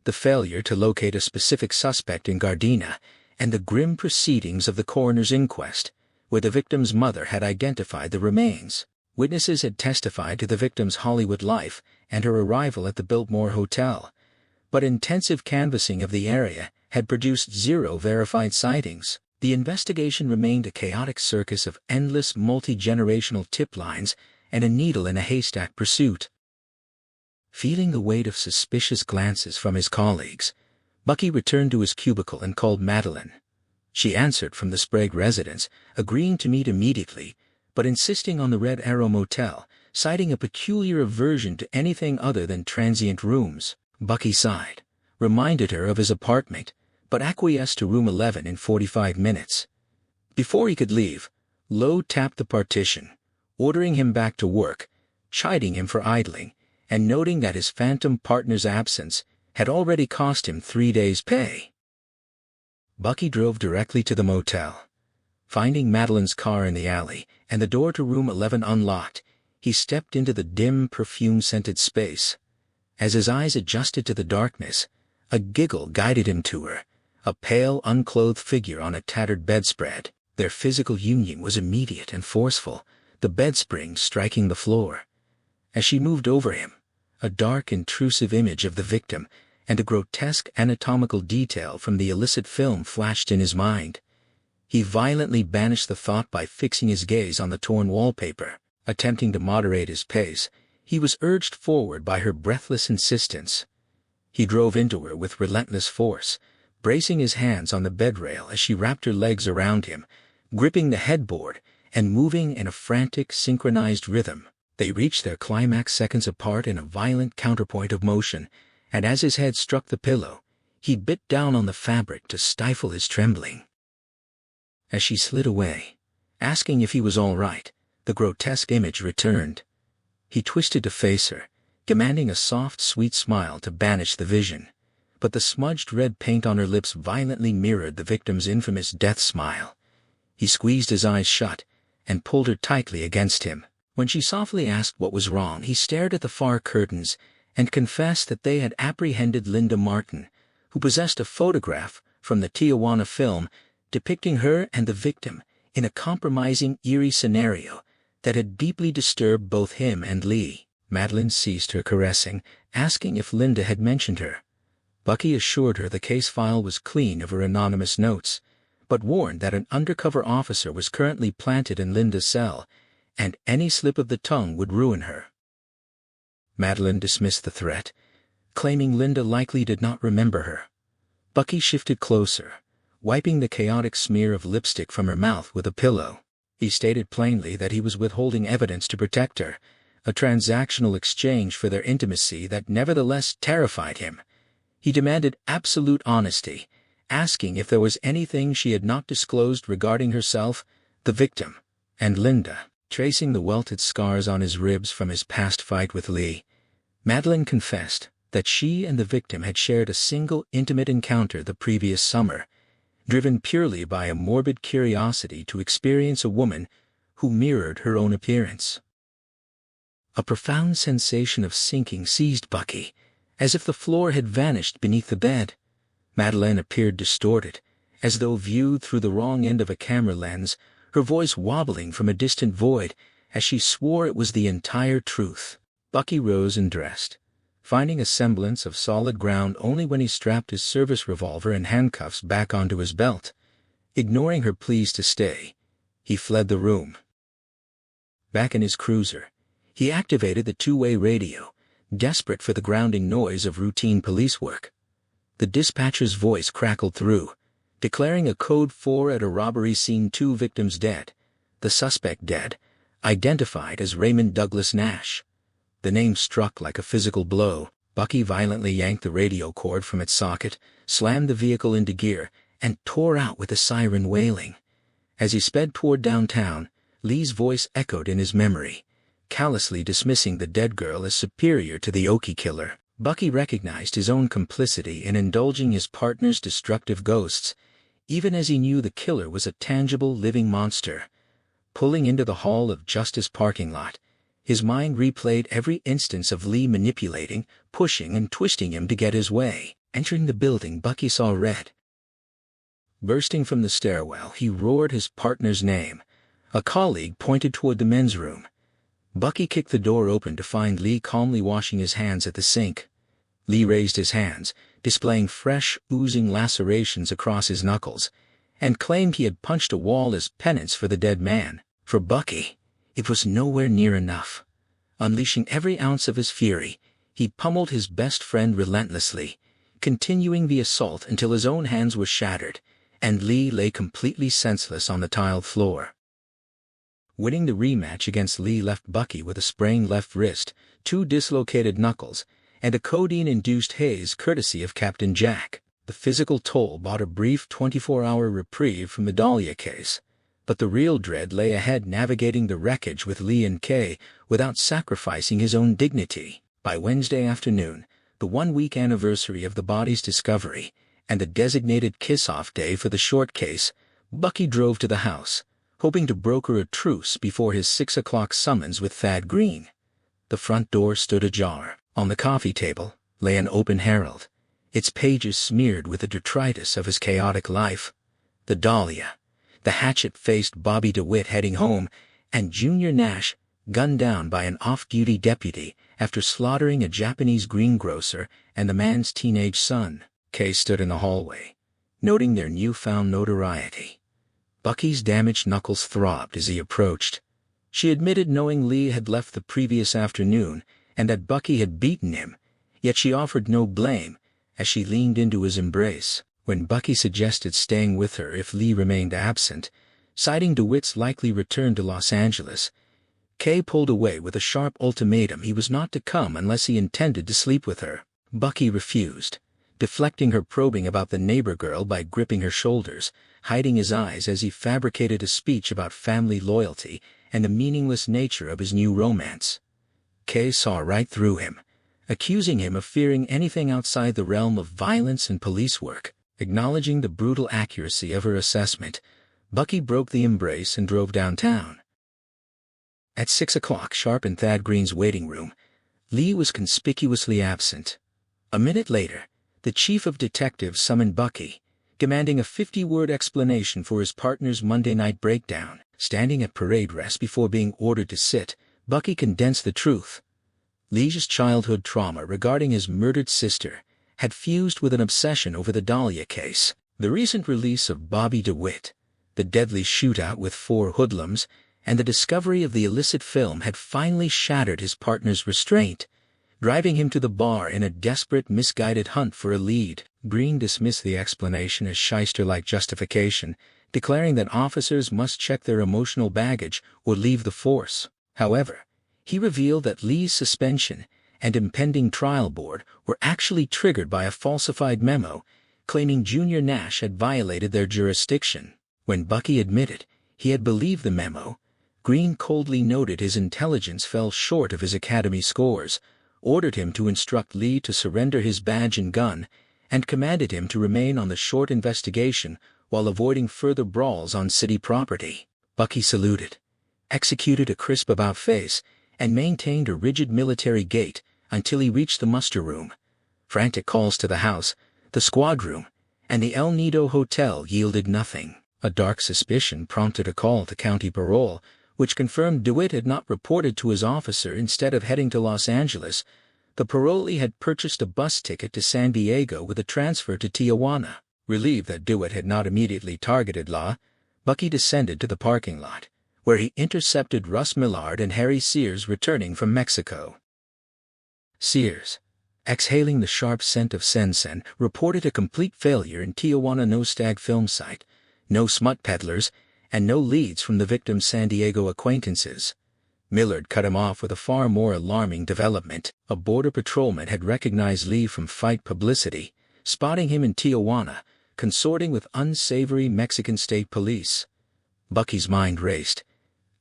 A: the failure to locate a specific suspect in Gardena, and the grim proceedings of the coroner's inquest, where the victim's mother had identified the remains. Witnesses had testified to the victim's Hollywood life and her arrival at the Biltmore Hotel, but intensive canvassing of the area had produced zero verified sightings. The investigation remained a chaotic circus of endless multi-generational tip lines and a needle-in-a-haystack pursuit. Feeling the weight of suspicious glances from his colleagues, Bucky returned to his cubicle and called Madeline. She answered from the Sprague residence, agreeing to meet immediately, but insisting on the Red Arrow Motel, citing a peculiar aversion to anything other than transient rooms. Bucky sighed, reminded her of his apartment, but acquiesced to room 11 in 45 minutes. Before he could leave, Lowe tapped the partition, ordering him back to work, chiding him for idling, and noting that his phantom partner's absence had already cost him 3 days' pay. Bucky drove directly to the motel. Finding Madeline's car in the alley and the door to room 11 unlocked, he stepped into the dim, perfume-scented space. As his eyes adjusted to the darkness, a giggle guided him to her, a pale, unclothed figure on a tattered bedspread. Their physical union was immediate and forceful, the bedspring striking the floor. As she moved over him, a dark, intrusive image of the victim and a grotesque anatomical detail from the illicit film flashed in his mind. He violently banished the thought by fixing his gaze on the torn wallpaper. Attempting to moderate his pace, he was urged forward by her breathless insistence. He drove into her with relentless force, bracing his hands on the bedrail as she wrapped her legs around him, gripping the headboard and moving in a frantic, synchronized rhythm. They reached their climax seconds apart in a violent counterpoint of motion, and as his head struck the pillow, he bit down on the fabric to stifle his trembling. As she slid away, asking if he was all right, the grotesque image returned. He twisted to face her, commanding a soft, sweet smile to banish the vision, but the smudged red paint on her lips violently mirrored the victim's infamous death smile. He squeezed his eyes shut and pulled her tightly against him. When she softly asked what was wrong, he stared at the far curtains and confessed that they had apprehended Linda Martin, who possessed a photograph from the Tijuana film depicting her and the victim in a compromising, eerie scenario that had deeply disturbed both him and Lee. Madeline ceased her caressing, asking if Linda had mentioned her. Bucky assured her the case file was clean of her anonymous notes, but warned that an undercover officer was currently planted in Linda's cell, and any slip of the tongue would ruin her. Madeline dismissed the threat, claiming Linda likely did not remember her. Bucky shifted closer, wiping the chaotic smear of lipstick from her mouth with a pillow. He stated plainly that he was withholding evidence to protect her, a transactional exchange for their intimacy that nevertheless terrified him. He demanded absolute honesty, asking if there was anything she had not disclosed regarding herself, the victim, and Linda. Tracing the welted scars on his ribs from his past fight with Lee, Madeline confessed that she and the victim had shared a single intimate encounter the previous summer, driven purely by a morbid curiosity to experience a woman who mirrored her own appearance. A profound sensation of sinking seized Bucky, as if the floor had vanished beneath the bed. Madeline appeared distorted, as though viewed through the wrong end of a camera lens, her voice wobbling from a distant void as she swore it was the entire truth. Bucky rose and dressed, finding a semblance of solid ground only when he strapped his service revolver and handcuffs back onto his belt. Ignoring her pleas to stay, he fled the room. Back in his cruiser, he activated the two-way radio, desperate for the grounding noise of routine police work. The dispatcher's voice crackled through, declaring a code 4 at a robbery scene, 2 victims dead, the suspect dead, identified as Raymond Douglas Nash. The name struck like a physical blow. Bucky violently yanked the radio cord from its socket, slammed the vehicle into gear, and tore out with a siren wailing. As he sped toward downtown, Lee's voice echoed in his memory, callously dismissing the dead girl as superior to the Okie killer. Bucky recognized his own complicity in indulging his partner's destructive ghosts, even as he knew the killer was a tangible living monster. Pulling into the Hall of Justice parking lot, His mind replayed every instance of Lee manipulating, pushing, and twisting him to get his way. Entering the building, Bucky saw red. Bursting from the stairwell, he roared his partner's name. A colleague pointed toward the men's room. Bucky kicked the door open to find Lee calmly washing his hands at the sink. Lee raised his hands, displaying fresh, oozing lacerations across his knuckles, and claimed he had punched a wall as penance for the dead man. For Bucky, it was nowhere near enough. Unleashing every ounce of his fury, he pummeled his best friend relentlessly, continuing the assault until his own hands were shattered, and Lee lay completely senseless on the tiled floor. Winning the rematch against Lee left Bucky with a sprained left wrist, 2 dislocated knuckles, and a codeine-induced haze courtesy of Captain Jack. The physical toll bought a brief 24-hour reprieve from the Dahlia case, but the real dread lay ahead, navigating the wreckage with Lee and Kay without sacrificing his own dignity. By Wednesday afternoon, the 1-week anniversary of the body's discovery, and the designated kiss-off day for the short case, Bucky drove to the house, hoping to broker a truce before his 6 o'clock summons with Thad Green. The front door stood ajar. On the coffee table lay an open Herald, its pages smeared with the detritus of his chaotic life. The Dahlia, the hatchet-faced Bobby DeWitt heading home, and Junior Nash, gunned down by an off-duty deputy after slaughtering a Japanese greengrocer and the man's teenage son. Kay stood in the hallway, noting their newfound notoriety. Bucky's damaged knuckles throbbed as he approached. She admitted knowing Lee had left the previous afternoon and that Bucky had beaten him, yet she offered no blame as she leaned into his embrace. When Bucky suggested staying with her if Lee remained absent, citing DeWitt's likely return to Los Angeles, Kay pulled away with a sharp ultimatum he was not to come unless he intended to sleep with her. Bucky refused, deflecting her probing about the neighbor girl by gripping her shoulders, hiding his eyes as he fabricated a speech about family loyalty and the meaningless nature of his new romance. Kay saw right through him, accusing him of fearing anything outside the realm of violence and police work. Acknowledging the brutal accuracy of her assessment, Bucky broke the embrace and drove downtown. At 6 o'clock sharp in Thad Green's waiting room, Lee was conspicuously absent. A minute later, the chief of detectives summoned Bucky, demanding a 50-word explanation for his partner's Monday night breakdown. Standing at parade rest before being ordered to sit, Bucky condensed the truth. Lee's childhood trauma regarding his murdered sister had fused with an obsession over the Dahlia case. The recent release of Bobby DeWitt, the deadly shootout with 4 hoodlums, and the discovery of the illicit film had finally shattered his partner's restraint, driving him to the bar in a desperate, misguided hunt for a lead. Green dismissed the explanation as shyster-like justification, declaring that officers must check their emotional baggage or leave the force. However, he revealed that Lee's suspension and impending trial board were actually triggered by a falsified memo claiming Junior Nash had violated their jurisdiction. When Bucky admitted he had believed the memo, Green coldly noted his intelligence fell short of his academy scores, ordered him to instruct Lee to surrender his badge and gun, and commanded him to remain on the short investigation while avoiding further brawls on city property. Bucky saluted, executed a crisp about-face, and maintained a rigid military gait until he reached the muster room. Frantic calls to the house, the squad room, and the El Nido Hotel yielded nothing. A dark suspicion prompted a call to county parole, which confirmed DeWitt had not reported to his officer. Instead of heading to Los Angeles, the parolee had purchased a bus ticket to San Diego with a transfer to Tijuana. Relieved that DeWitt had not immediately targeted Law, Bucky descended to the parking lot, where he intercepted Russ Millard and Harry Sears returning from Mexico. Sears, exhaling the sharp scent of Sensen, reported a complete failure in Tijuana. No stag film site, no smut peddlers, and no leads from the victim's San Diego acquaintances. Millard cut him off with a far more alarming development. A border patrolman had recognized Lee from fight publicity, spotting him in Tijuana, consorting with unsavory Mexican state police. Bucky's mind raced,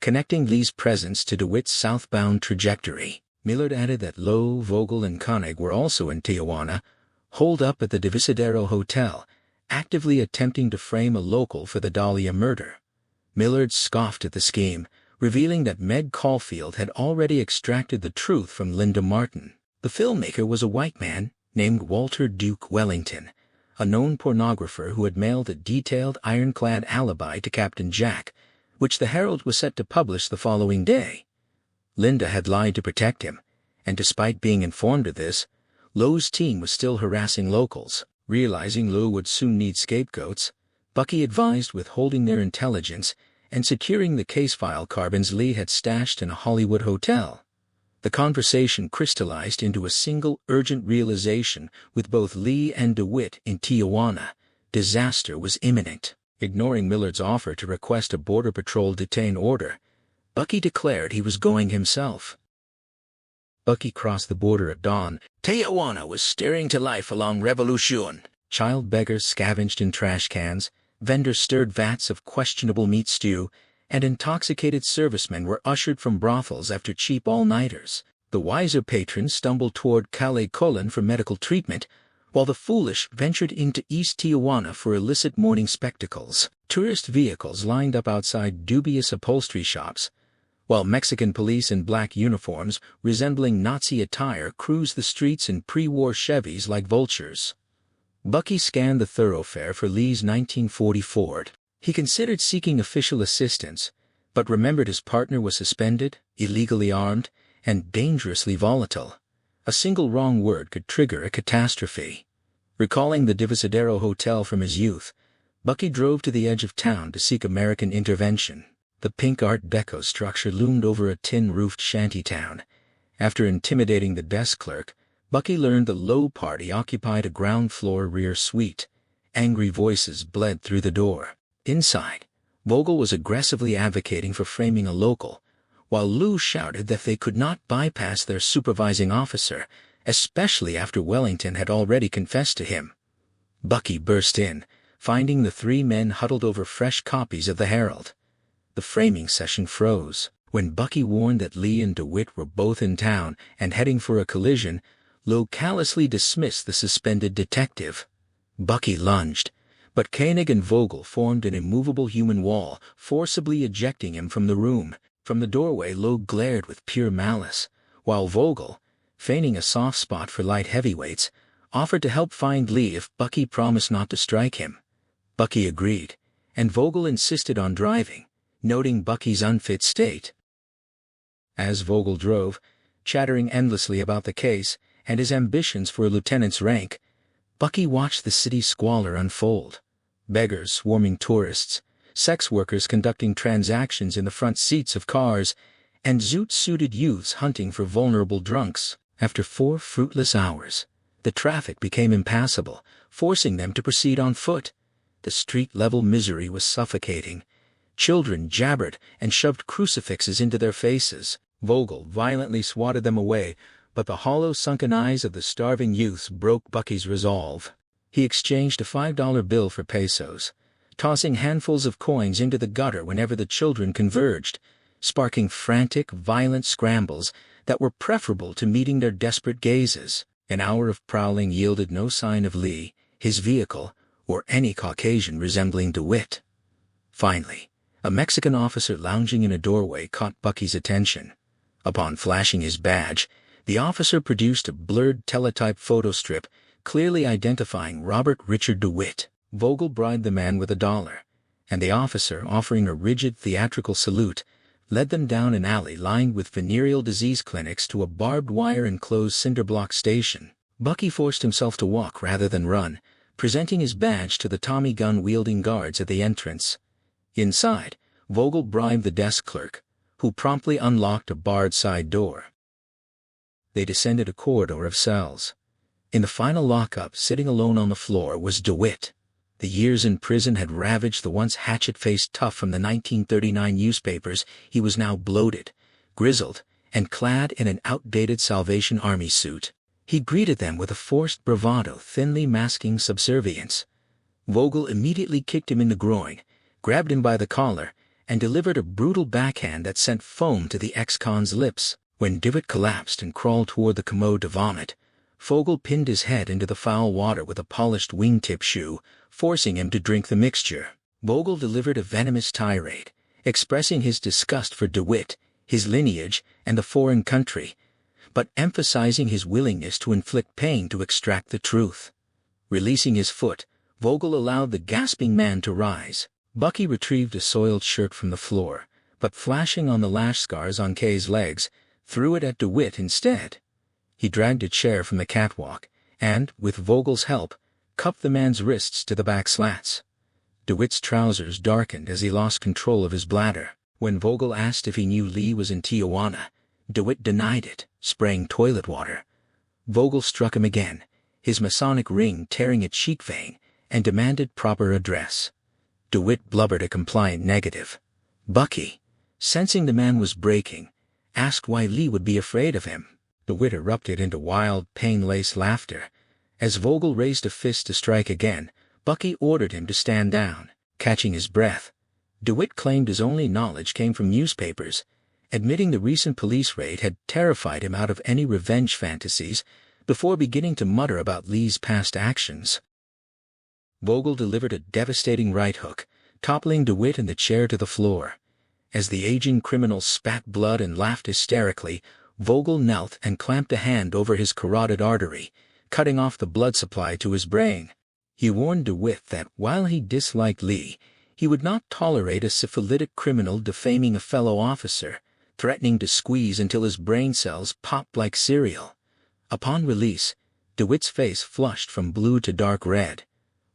A: connecting Lee's presence to DeWitt's southbound trajectory. Millard added that Lowe, Vogel, and Koenig were also in Tijuana, holed up at the Divisadero Hotel, actively attempting to frame a local for the Dahlia murder. Millard scoffed at the scheme, revealing that Meg Caulfield had already extracted the truth from Linda Martin. The filmmaker was a white man named Walter Duke Wellington, a known pornographer who had mailed a detailed ironclad alibi to Captain Jack, which the Herald was set to publish the following day. Linda had lied to protect him, and despite being informed of this, Lowe's team was still harassing locals. Realizing Lowe would soon need scapegoats, Bucky advised withholding their intelligence and securing the case file carbons Lee had stashed in a Hollywood hotel. The conversation crystallized into a single urgent realization with both Lee and DeWitt in Tijuana. Disaster was imminent. Ignoring Millard's offer to request a Border Patrol detain order, Bucky declared he was going himself. Bucky crossed the border at dawn. Tijuana was stirring to life along Revolution. Child beggars scavenged in trash cans, vendors stirred vats of questionable meat stew, and intoxicated servicemen were ushered from brothels after cheap all-nighters. The wiser patrons stumbled toward Calle Colon for medical treatment, while the foolish ventured into East Tijuana for illicit morning spectacles. Tourist vehicles lined up outside dubious upholstery shops, while Mexican police in black uniforms resembling Nazi attire cruised the streets in pre-war Chevys like vultures. Bucky scanned the thoroughfare for Lee's 1940 Ford. He considered seeking official assistance, but remembered his partner was suspended, illegally armed, and dangerously volatile. A single wrong word could trigger a catastrophe. Recalling the Divisadero Hotel from his youth, Bucky drove to the edge of town to seek American intervention. The pink Art Deco structure loomed over a tin-roofed shantytown. After intimidating the desk clerk, Bucky learned the Lowe party occupied a ground-floor rear suite. Angry voices bled through the door. Inside, Vogel was aggressively advocating for framing a local, while Lou shouted that they could not bypass their supervising officer, especially after Wellington had already confessed to him. Bucky burst in, finding the three men huddled over fresh copies of the Herald. The framing session froze. When Bucky warned that Lee and DeWitt were both in town and heading for a collision, Lowe callously dismissed the suspended detective. Bucky lunged, but Koenig and Vogel formed an immovable human wall, forcibly ejecting him from the room. From the doorway, Lowe glared with pure malice, while Vogel, feigning a soft spot for light heavyweights, offered to help find Lee if Bucky promised not to strike him. Bucky agreed, and Vogel insisted on driving, noting Bucky's unfit state. As Vogel drove, chattering endlessly about the case and his ambitions for a lieutenant's rank, Bucky watched the city's squalor unfold. Beggars swarming tourists, sex workers conducting transactions in the front seats of cars, and zoot-suited youths hunting for vulnerable drunks. After 4 fruitless hours, the traffic became impassable, forcing them to proceed on foot. The street-level misery was suffocating. Children jabbered and shoved crucifixes into their faces. Vogel violently swatted them away, but the hollow sunken eyes of the starving youths broke Bucky's resolve. He exchanged a $5 bill for pesos, tossing handfuls of coins into the gutter whenever the children converged, sparking frantic, violent scrambles that were preferable to meeting their desperate gazes. An hour of prowling yielded no sign of Lee, his vehicle, or any Caucasian resembling DeWitt. Finally, a Mexican officer lounging in a doorway caught Bucky's attention. Upon flashing his badge, the officer produced a blurred teletype photo strip clearly identifying Robert Richard DeWitt. Vogel bribed the man with $1, and the officer, offering a rigid theatrical salute, led them down an alley lined with venereal disease clinics to a barbed wire-enclosed cinderblock station. Bucky forced himself to walk rather than run, presenting his badge to the Tommy gun-wielding guards at the entrance. Inside, Vogel bribed the desk clerk, who promptly unlocked a barred side door. They descended a corridor of cells. In the final lockup, sitting alone on the floor, was DeWitt. The years in prison had ravaged the once hatchet-faced tough from the 1939 newspapers. He was now bloated, grizzled, and clad in an outdated Salvation Army suit. He greeted them with a forced bravado thinly masking subservience. Vogel immediately kicked him in the groin, grabbed him by the collar, and delivered a brutal backhand that sent foam to the ex-con's lips. When DeWitt collapsed and crawled toward the commode to vomit, Vogel pinned his head into the foul water with a polished wingtip shoe, forcing him to drink the mixture. Vogel delivered a venomous tirade, expressing his disgust for DeWitt, his lineage, and the foreign country, but emphasizing his willingness to inflict pain to extract the truth. Releasing his foot, Vogel allowed the gasping man to rise. Bucky retrieved a soiled shirt from the floor, but flashing on the lash scars on Kay's legs, threw it at DeWitt instead. He dragged a chair from the catwalk, and, with Vogel's help, cupped the man's wrists to the back slats. DeWitt's trousers darkened as he lost control of his bladder. When Vogel asked if he knew Lee was in Tijuana, DeWitt denied it, spraying toilet water. Vogel struck him again, his Masonic ring tearing a cheek vein, and demanded proper address. DeWitt blubbered a compliant negative. Bucky, sensing the man was breaking, asked why Lee would be afraid of him. DeWitt erupted into wild, pain-laced laughter. As Vogel raised a fist to strike again, Bucky ordered him to stand down. Catching his breath, DeWitt claimed his only knowledge came from newspapers, admitting the recent police raid had terrified him out of any revenge fantasies, before beginning to mutter about Lee's past actions. Vogel delivered a devastating right hook, toppling DeWitt and the chair to the floor. As the aging criminal spat blood and laughed hysterically, Vogel knelt and clamped a hand over his carotid artery, cutting off the blood supply to his brain. He warned DeWitt that while he disliked Lee, he would not tolerate a syphilitic criminal defaming a fellow officer, threatening to squeeze until his brain cells popped like cereal. Upon release, DeWitt's face flushed from blue to dark red.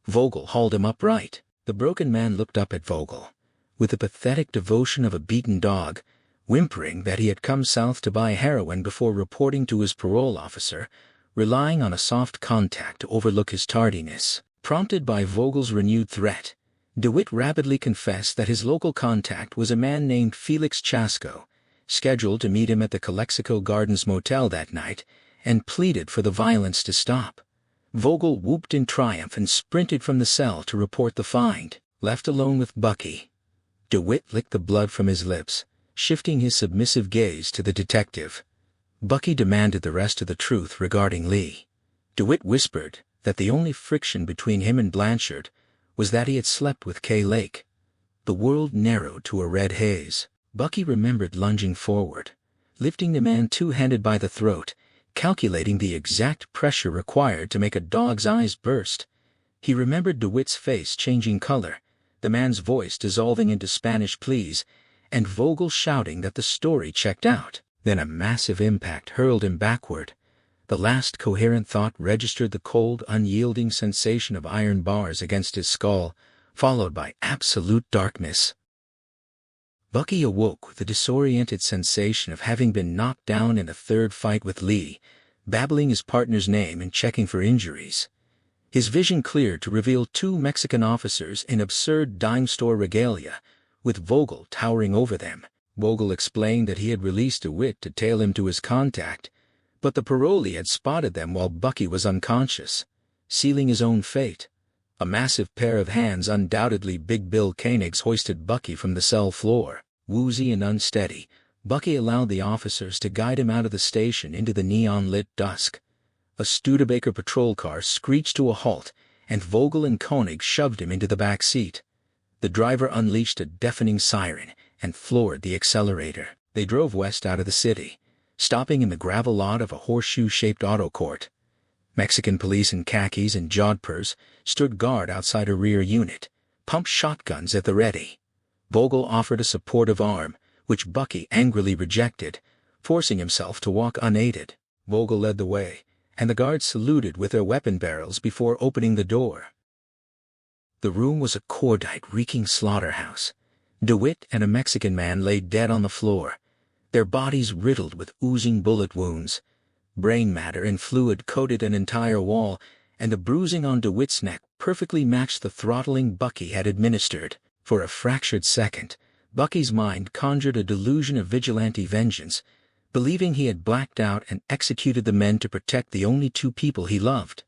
A: Vogel hauled him upright. The broken man looked up at Vogel, with the pathetic devotion of a beaten dog, whimpering that he had come south to buy heroin before reporting to his parole officer, relying on a soft contact to overlook his tardiness. Prompted by Vogel's renewed threat, DeWitt rapidly confessed that his local contact was a man named Felix Chasco, scheduled to meet him at the Calexico Gardens Motel that night, and pleaded for the violence to stop. Vogel whooped in triumph and sprinted from the cell to report the find. Left alone with Bucky, DeWitt licked the blood from his lips, shifting his submissive gaze to the detective. Bucky demanded the rest of the truth regarding Lee. DeWitt whispered that the only friction between him and Blanchard was that he had slept with Kay Lake. The world narrowed to a red haze. Bucky remembered lunging forward, lifting the man two-handed by the throat, calculating the exact pressure required to make a dog's eyes burst. He remembered DeWitt's face changing color, the man's voice dissolving into Spanish pleas, and Vogel shouting that the story checked out. Then a massive impact hurled him backward. The last coherent thought registered the cold, unyielding sensation of iron bars against his skull, followed by absolute darkness. Bucky awoke with the disoriented sensation of having been knocked down in a third fight with Lee, babbling his partner's name and checking for injuries. His vision cleared to reveal two Mexican officers in absurd dime store regalia, with Vogel towering over them. Vogel explained that he had released DeWitt to tail him to his contact, but the parolee had spotted them while Bucky was unconscious, sealing his own fate. A massive pair of hands, undoubtedly Big Bill Koenig's, hoisted Bucky from the cell floor. Woozy and unsteady, Bucky allowed the officers to guide him out of the station into the neon-lit dusk. A Studebaker patrol car screeched to a halt, and Vogel and Koenig shoved him into the back seat. The driver unleashed a deafening siren and floored the accelerator. They drove west out of the city, stopping in the gravel lot of a horseshoe-shaped auto court. Mexican police in khakis and jodhpurs stood guard outside a rear unit, pumped shotguns at the ready. Vogel offered a supportive arm, which Bucky angrily rejected, forcing himself to walk unaided. Vogel led the way, and the guards saluted with their weapon barrels before opening the door. The room was a cordite reeking slaughterhouse. DeWitt and a Mexican man lay dead on the floor, their bodies riddled with oozing bullet wounds. Brain matter and fluid coated an entire wall, and the bruising on DeWitt's neck perfectly matched the throttling Bucky had administered. For a fractured second, Bucky's mind conjured a delusion of vigilante vengeance, believing he had blacked out and executed the men to protect the only two people he loved.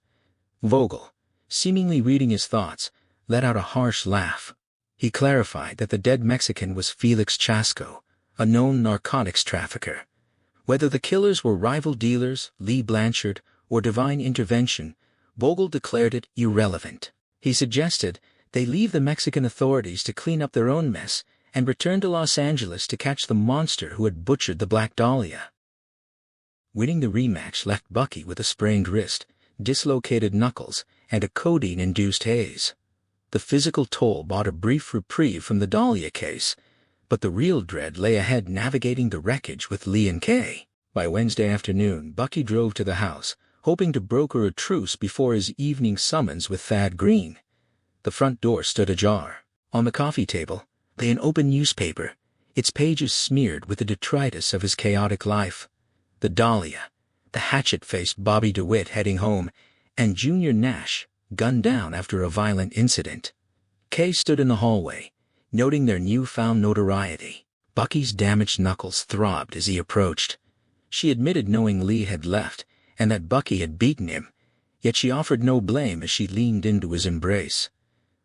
A: Vogel, seemingly reading his thoughts, let out a harsh laugh. He clarified that the dead Mexican was Felix Chasco, a known narcotics trafficker. Whether the killers were rival dealers, Lee Blanchard, or divine intervention, Vogel declared it irrelevant. He suggested they leave the Mexican authorities to clean up their own mess and returned to Los Angeles to catch the monster who had butchered the Black Dahlia. Winning the rematch left Bucky with a sprained wrist, dislocated knuckles, and a codeine-induced haze. The physical toll brought a brief reprieve from the Dahlia case, but the real dread lay ahead navigating the wreckage with Lee and Kay. By Wednesday afternoon, Bucky drove to the house, hoping to broker a truce before his evening summons with Thad Green. The front door stood ajar. On the coffee table lay an open newspaper, its pages smeared with the detritus of his chaotic life. The Dahlia, the hatchet-faced Bobby DeWitt heading home, and Junior Nash, gunned down after a violent incident. Kay stood in the hallway, noting their newfound notoriety. Bucky's damaged knuckles throbbed as he approached. She admitted knowing Lee had left, and that Bucky had beaten him, yet she offered no blame as she leaned into his embrace.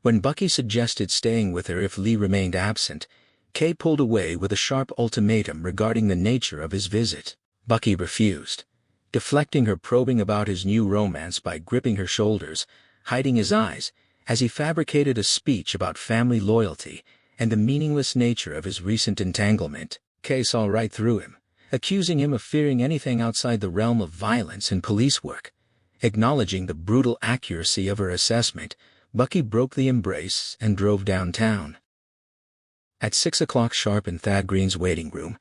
A: When Bucky suggested staying with her if Lee remained absent, Kay pulled away with a sharp ultimatum regarding the nature of his visit. Bucky refused, deflecting her probing about his new romance by gripping her shoulders, hiding his eyes, as he fabricated a speech about family loyalty and the meaningless nature of his recent entanglement. Kay saw right through him, accusing him of fearing anything outside the realm of violence and police work. Acknowledging the brutal accuracy of her assessment, Bucky broke the embrace and drove downtown. At 6 o'clock sharp in Thad Green's waiting room,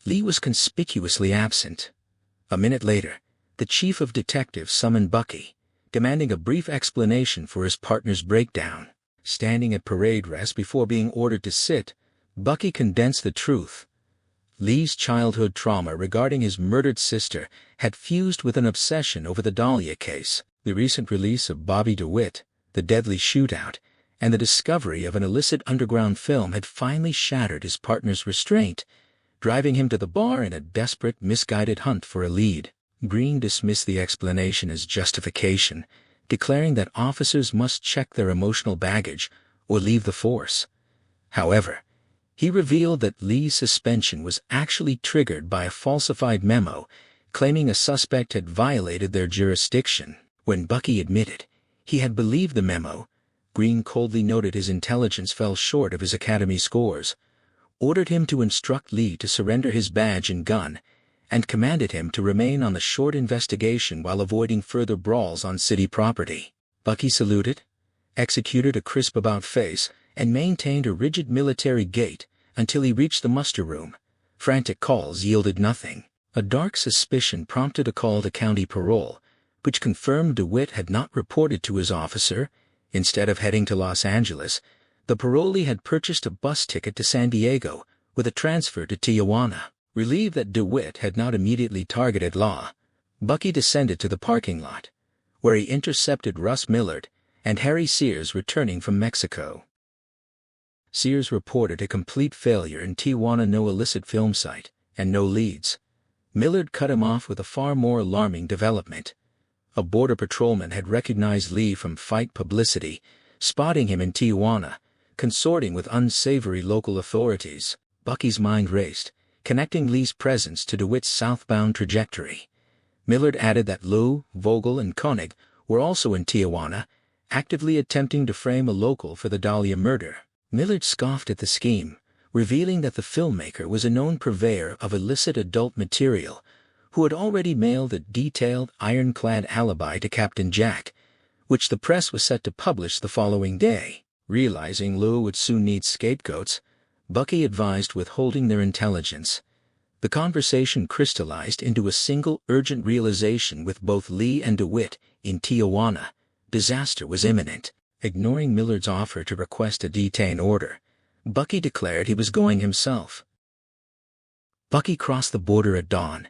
A: Lee was conspicuously absent. A minute later, the chief of detectives summoned Bucky, demanding a brief explanation for his partner's breakdown. Standing at parade rest before being ordered to sit, Bucky condensed the truth. Lee's childhood trauma regarding his murdered sister had fused with an obsession over the Dahlia case. The recent release of Bobby DeWitt, the deadly shootout, and the discovery of an illicit underground film had finally shattered his partner's restraint, driving him to the bar in a desperate, misguided hunt for a lead. Green dismissed the explanation as justification, declaring that officers must check their emotional baggage or leave the force. However, he revealed that Lee's suspension was actually triggered by a falsified memo claiming a suspect had violated their jurisdiction. When Bucky admitted he had believed the memo, Green coldly noted his intelligence fell short of his academy scores, ordered him to instruct Lee to surrender his badge and gun, and commanded him to remain on the short investigation while avoiding further brawls on city property. Bucky saluted, executed a crisp about-face, and maintained a rigid military gait until he reached the muster room. Frantic calls yielded nothing. A dark suspicion prompted a call to county parole, which confirmed DeWitt had not reported to his officer. Instead of heading to Los Angeles, the parolee had purchased a bus ticket to San Diego with a transfer to Tijuana. Relieved that DeWitt had not immediately targeted Law, Bucky descended to the parking lot, where he intercepted Russ Millard and Harry Sears returning from Mexico. Sears reported a complete failure in Tijuana, no illicit film site, and no leads. Millard cut him off with a far more alarming development. A border patrolman had recognized Lee from fight publicity, spotting him in Tijuana, consorting with unsavory local authorities. Bucky's mind raced, connecting Lee's presence to DeWitt's southbound trajectory. Millard added that Liu, Vogel, and Koenig were also in Tijuana, actively attempting to frame a local for the Dahlia murder. Millard scoffed at the scheme, revealing that the filmmaker was a known purveyor of illicit adult material, who had already mailed a detailed, ironclad alibi to Captain Jack, which the press was set to publish the following day. Realizing Liu would soon need scapegoats, Bucky advised withholding their intelligence. The conversation crystallized into a single urgent realization with both Lee and DeWitt in Tijuana. Disaster was imminent. Ignoring Millard's offer to request a detain order, Bucky declared he was going himself. Bucky crossed the border at dawn.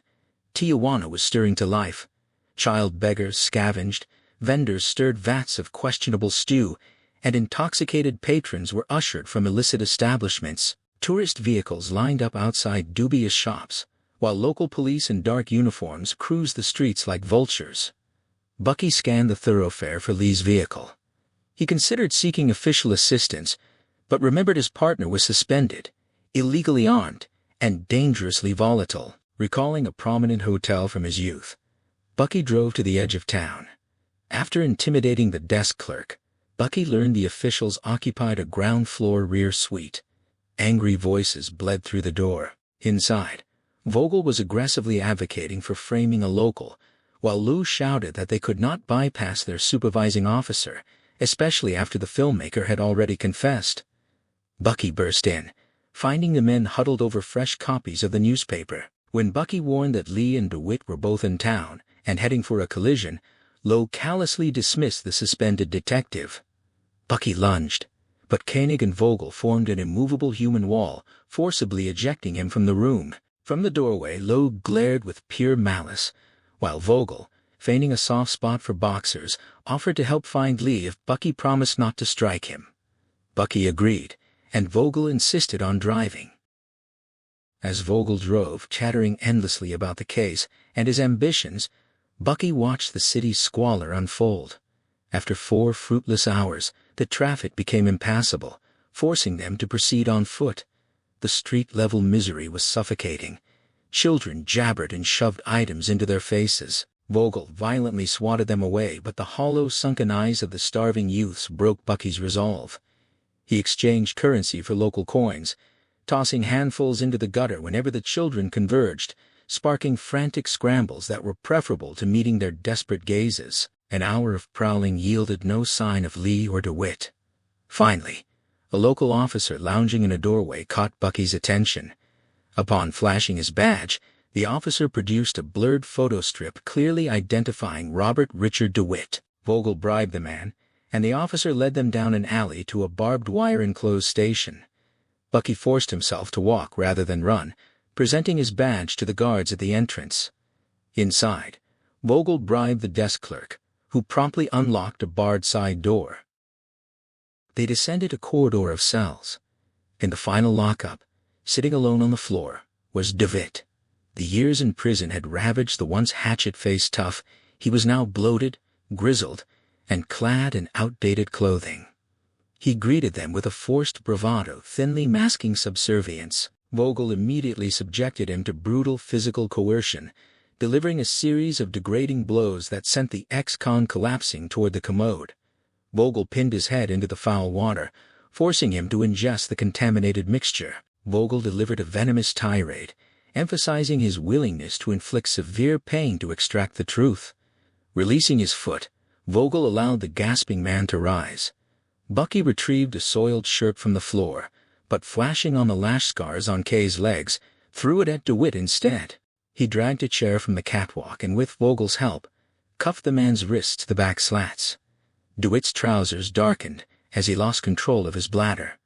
A: Tijuana was stirring to life. Child beggars scavenged, vendors stirred vats of questionable stew, and intoxicated patrons were ushered from illicit establishments. Tourist vehicles lined up outside dubious shops, while local police in dark uniforms cruised the streets like vultures. Bucky scanned the thoroughfare for Lee's vehicle. He considered seeking official assistance, but remembered his partner was suspended, illegally armed, and dangerously volatile. Recalling a prominent hotel from his youth, Bucky drove to the edge of town. After intimidating the desk clerk, Bucky learned the officials occupied a ground-floor rear suite. Angry voices bled through the door. Inside, Vogel was aggressively advocating for framing a local, while Lou shouted that they could not bypass their supervising officer, especially after the filmmaker had already confessed. Bucky burst in, finding the men huddled over fresh copies of the newspaper. When Bucky warned that Lee and DeWitt were both in town and heading for a collision, Lowe callously dismissed the suspended detective. Bucky lunged, but Koenig and Vogel formed an immovable human wall, forcibly ejecting him from the room. From the doorway, Lowe glared with pure malice, while Vogel, feigning a soft spot for boxers, offered to help find Lee if Bucky promised not to strike him. Bucky agreed, and Vogel insisted on driving. As Vogel drove, chattering endlessly about the case and his ambitions, Bucky watched the city's squalor unfold. After 4 fruitless hours, the traffic became impassable, forcing them to proceed on foot. The street-level misery was suffocating. Children jabbered and shoved items into their faces. Vogel violently swatted them away, but the hollow, sunken eyes of the starving youths broke Bucky's resolve. He exchanged currency for local coins, tossing handfuls into the gutter whenever the children converged, sparking frantic scrambles that were preferable to meeting their desperate gazes. An hour of prowling yielded no sign of Lee or DeWitt. Finally, a local officer lounging in a doorway caught Bucky's attention. Upon flashing his badge, the officer produced a blurred photo strip clearly identifying Robert Richard DeWitt. Vogel bribed the man, and the officer led them down an alley to a barbed wire enclosed station. Bucky forced himself to walk rather than run, presenting his badge to the guards at the entrance. Inside, Vogel bribed the desk clerk, who promptly unlocked a barred side door. They descended a corridor of cells. In the final lockup, sitting alone on the floor, was DeWitt. The years in prison had ravaged the once hatchet-faced tough. He was now bloated, grizzled, and clad in outdated clothing. He greeted them with a forced bravado thinly masking subservience. Vogel immediately subjected him to brutal physical coercion, delivering a series of degrading blows that sent the ex-con collapsing toward the commode. Vogel pinned his head into the foul water, forcing him to ingest the contaminated mixture. Vogel delivered a venomous tirade, emphasizing his willingness to inflict severe pain to extract the truth. Releasing his foot, Vogel allowed the gasping man to rise. Bucky retrieved a soiled shirt from the floor, but flashing on the lash scars on Kay's legs, threw it at DeWitt instead. He dragged a chair from the catwalk and, with Vogel's help, cuffed the man's wrists to the back slats. DeWitt's trousers darkened as he lost control of his bladder.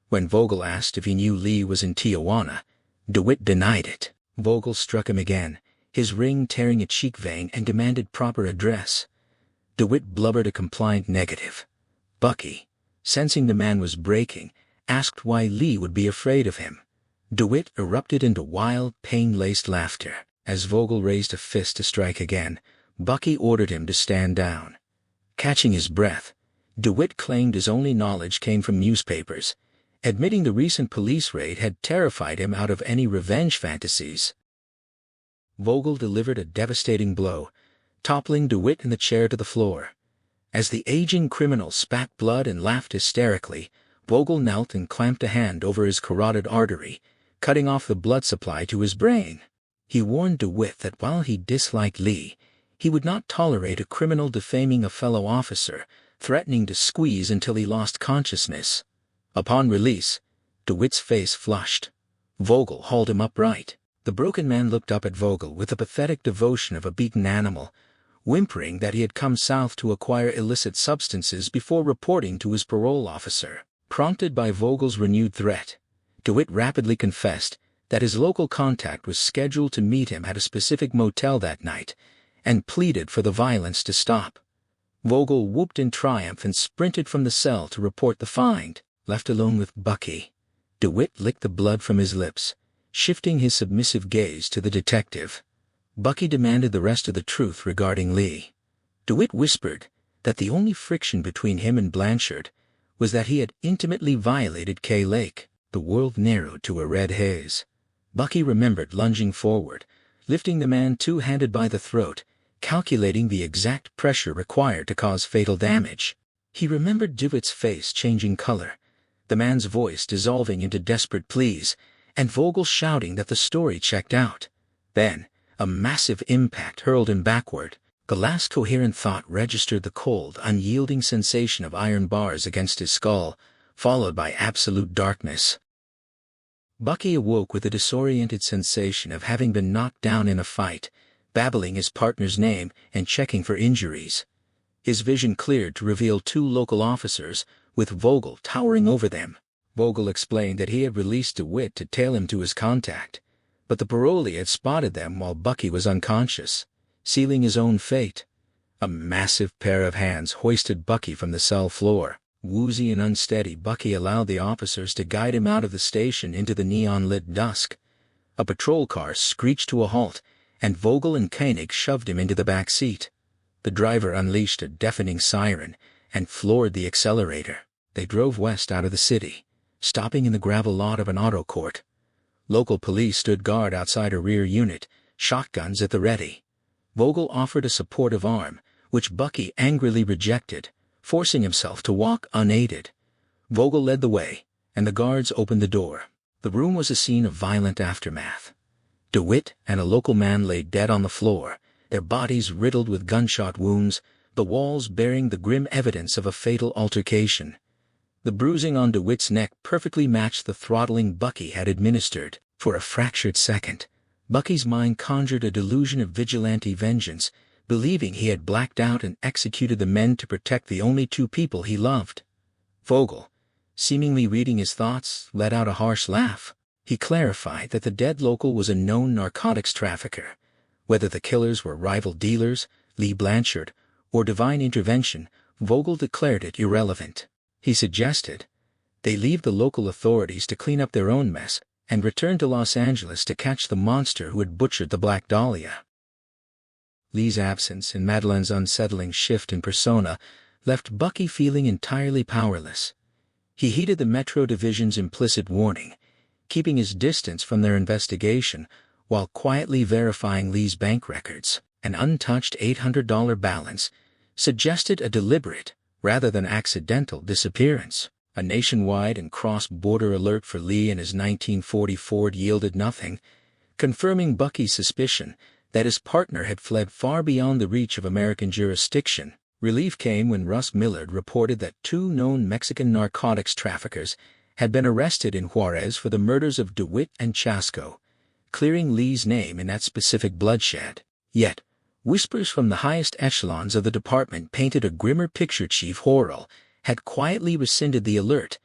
A: When Vogel asked if he knew Lee was in Tijuana, DeWitt denied it. Vogel struck him again, his ring tearing a cheek vein, and demanded proper address. DeWitt blubbered a compliant negative. Bucky, sensing the man was breaking, asked why Lee would be afraid of him. DeWitt erupted into wild, pain-laced laughter. As Vogel raised a fist to strike again, Bucky ordered him to stand down. Catching his breath, DeWitt claimed his only knowledge came from newspapers, admitting the recent police raid had terrified him out of any revenge fantasies. Vogel delivered a devastating blow, toppling DeWitt in the chair to the floor. As the aging criminal spat blood and laughed hysterically, Vogel knelt and clamped a hand over his carotid artery, cutting off the blood supply to his brain. He warned DeWitt that while he disliked Lee, he would not tolerate a criminal defaming a fellow officer, threatening to squeeze until he lost consciousness. Upon release, DeWitt's face flushed. Vogel hauled him upright. The broken man looked up at Vogel with the pathetic devotion of a beaten animal, whimpering that he had come south to acquire illicit substances before reporting to his parole officer. Prompted by Vogel's renewed threat, DeWitt rapidly confessed that his local contact was scheduled to meet him at a specific motel that night, and pleaded for the violence to stop. Vogel whooped in triumph and sprinted from the cell to report the find. Left alone with Bucky, DeWitt licked the blood from his lips, shifting his submissive gaze to the detective. Bucky demanded the rest of the truth regarding Lee. DeWitt whispered that the only friction between him and Blanchard was that he had intimately violated Kay Lake. The world narrowed to a red haze. Bucky remembered lunging forward, lifting the man two-handed by the throat, calculating the exact pressure required to cause fatal damage. He remembered DeWitt's face changing color, the man's voice dissolving into desperate pleas, and Vogel shouting that the story checked out. Then, a massive impact hurled him backward. The last coherent thought registered the cold, unyielding sensation of iron bars against his skull, followed by absolute darkness. Bucky awoke with a disoriented sensation of having been knocked down in a fight, babbling his partner's name and checking for injuries. His vision cleared to reveal two local officers, with Vogel towering over them. Vogel explained that he had released DeWitt to tail him to his contact, but the parolee had spotted them while Bucky was unconscious, sealing his own fate. A massive pair of hands hoisted Bucky from the cell floor. Woozy and unsteady, Bucky allowed the officers to guide him out of the station into the neon-lit dusk. A patrol car screeched to a halt, and Vogel and Koenig shoved him into the back seat. The driver unleashed a deafening siren and floored the accelerator. They drove west out of the city, stopping in the gravel lot of an auto court. Local police stood guard outside a rear unit, shotguns at the ready. Vogel offered a supportive arm, which Bucky angrily rejected, forcing himself to walk unaided. Vogel led the way, and the guards opened the door. The room was a scene of violent aftermath. DeWitt and a local man lay dead on the floor, their bodies riddled with gunshot wounds, the walls bearing the grim evidence of a fatal altercation. The bruising on DeWitt's neck perfectly matched the throttling Bucky had administered. For a fractured second, Bucky's mind conjured a delusion of vigilante vengeance, believing he had blacked out and executed the men to protect the only two people he loved. Vogel, seemingly reading his thoughts, let out a harsh laugh. He clarified that the dead local was a known narcotics trafficker. Whether the killers were rival dealers, Lee Blanchard, or divine intervention, Vogel declared it irrelevant. He suggested they leave the local authorities to clean up their own mess and return to Los Angeles to catch the monster who had butchered the Black Dahlia. Lee's absence and Madeleine's unsettling shift in persona left Bucky feeling entirely powerless. He heeded the Metro Division's implicit warning, keeping his distance from their investigation while quietly verifying Lee's bank records. An untouched $800 balance suggested a deliberate, rather than accidental, disappearance. A nationwide and cross-border alert for Lee and his 1940 Ford yielded nothing, confirming Bucky's suspicion that his partner had fled far beyond the reach of American jurisdiction. Relief came when Russ Millard reported that two known Mexican narcotics traffickers had been arrested in Juarez for the murders of DeWitt and Chasco, clearing Lee's name in that specific bloodshed. Yet, whispers from the highest echelons of the department painted a grimmer picture. Chief Horrell had quietly rescinded the alert,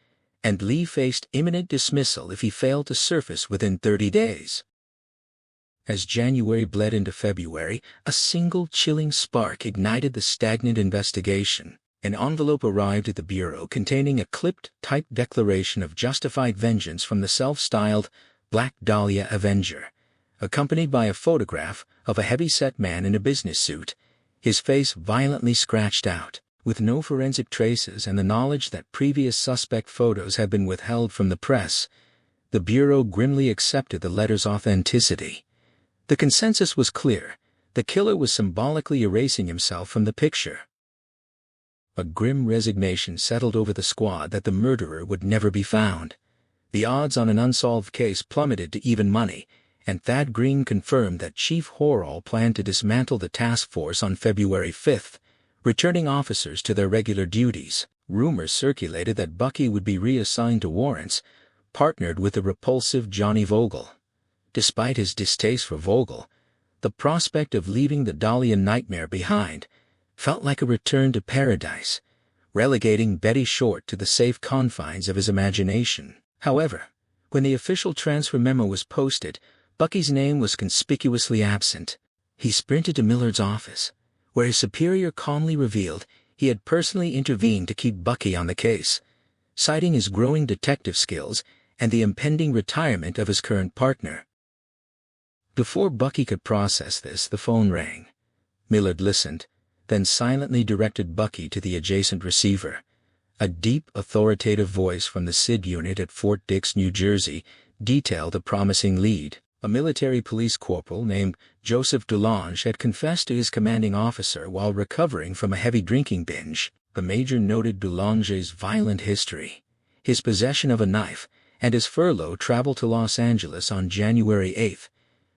A: and Lee faced imminent dismissal if he failed to surface within 30 days. As January bled into February, a single chilling spark ignited the stagnant investigation. An envelope arrived at the Bureau containing a clipped-type declaration of justified vengeance from the self-styled Black Dahlia Avenger, accompanied by a photograph of a heavy-set man in a business suit, his face violently scratched out. With no forensic traces and the knowledge that previous suspect photos had been withheld from the press, the Bureau grimly accepted the letter's authenticity. The consensus was clear: the killer was symbolically erasing himself from the picture. A grim resignation settled over the squad that the murderer would never be found. The odds on an unsolved case plummeted to even money, and Thad Green confirmed that Chief Horrell planned to dismantle the task force on February 5th, returning officers to their regular duties. Rumors circulated that Bucky would be reassigned to warrants, partnered with the repulsive Johnny Vogel. Despite his distaste for Vogel, the prospect of leaving the Dahlia nightmare behind felt like a return to paradise, relegating Betty Short to the safe confines of his imagination. However, when the official transfer memo was posted, Bucky's name was conspicuously absent. He sprinted to Millard's office, where his superior calmly revealed he had personally intervened to keep Bucky on the case, citing his growing detective skills and the impending retirement of his current partner. Before Bucky could process this, the phone rang. Millard listened, then silently directed Bucky to the adjacent receiver. A deep, authoritative voice from the SID unit at Fort Dix, New Jersey, detailed a promising lead. A military police corporal named Joseph Delange had confessed to his commanding officer while recovering from a heavy drinking binge. The major noted Delange's violent history, his possession of a knife, and his furlough travel to Los Angeles on January 8,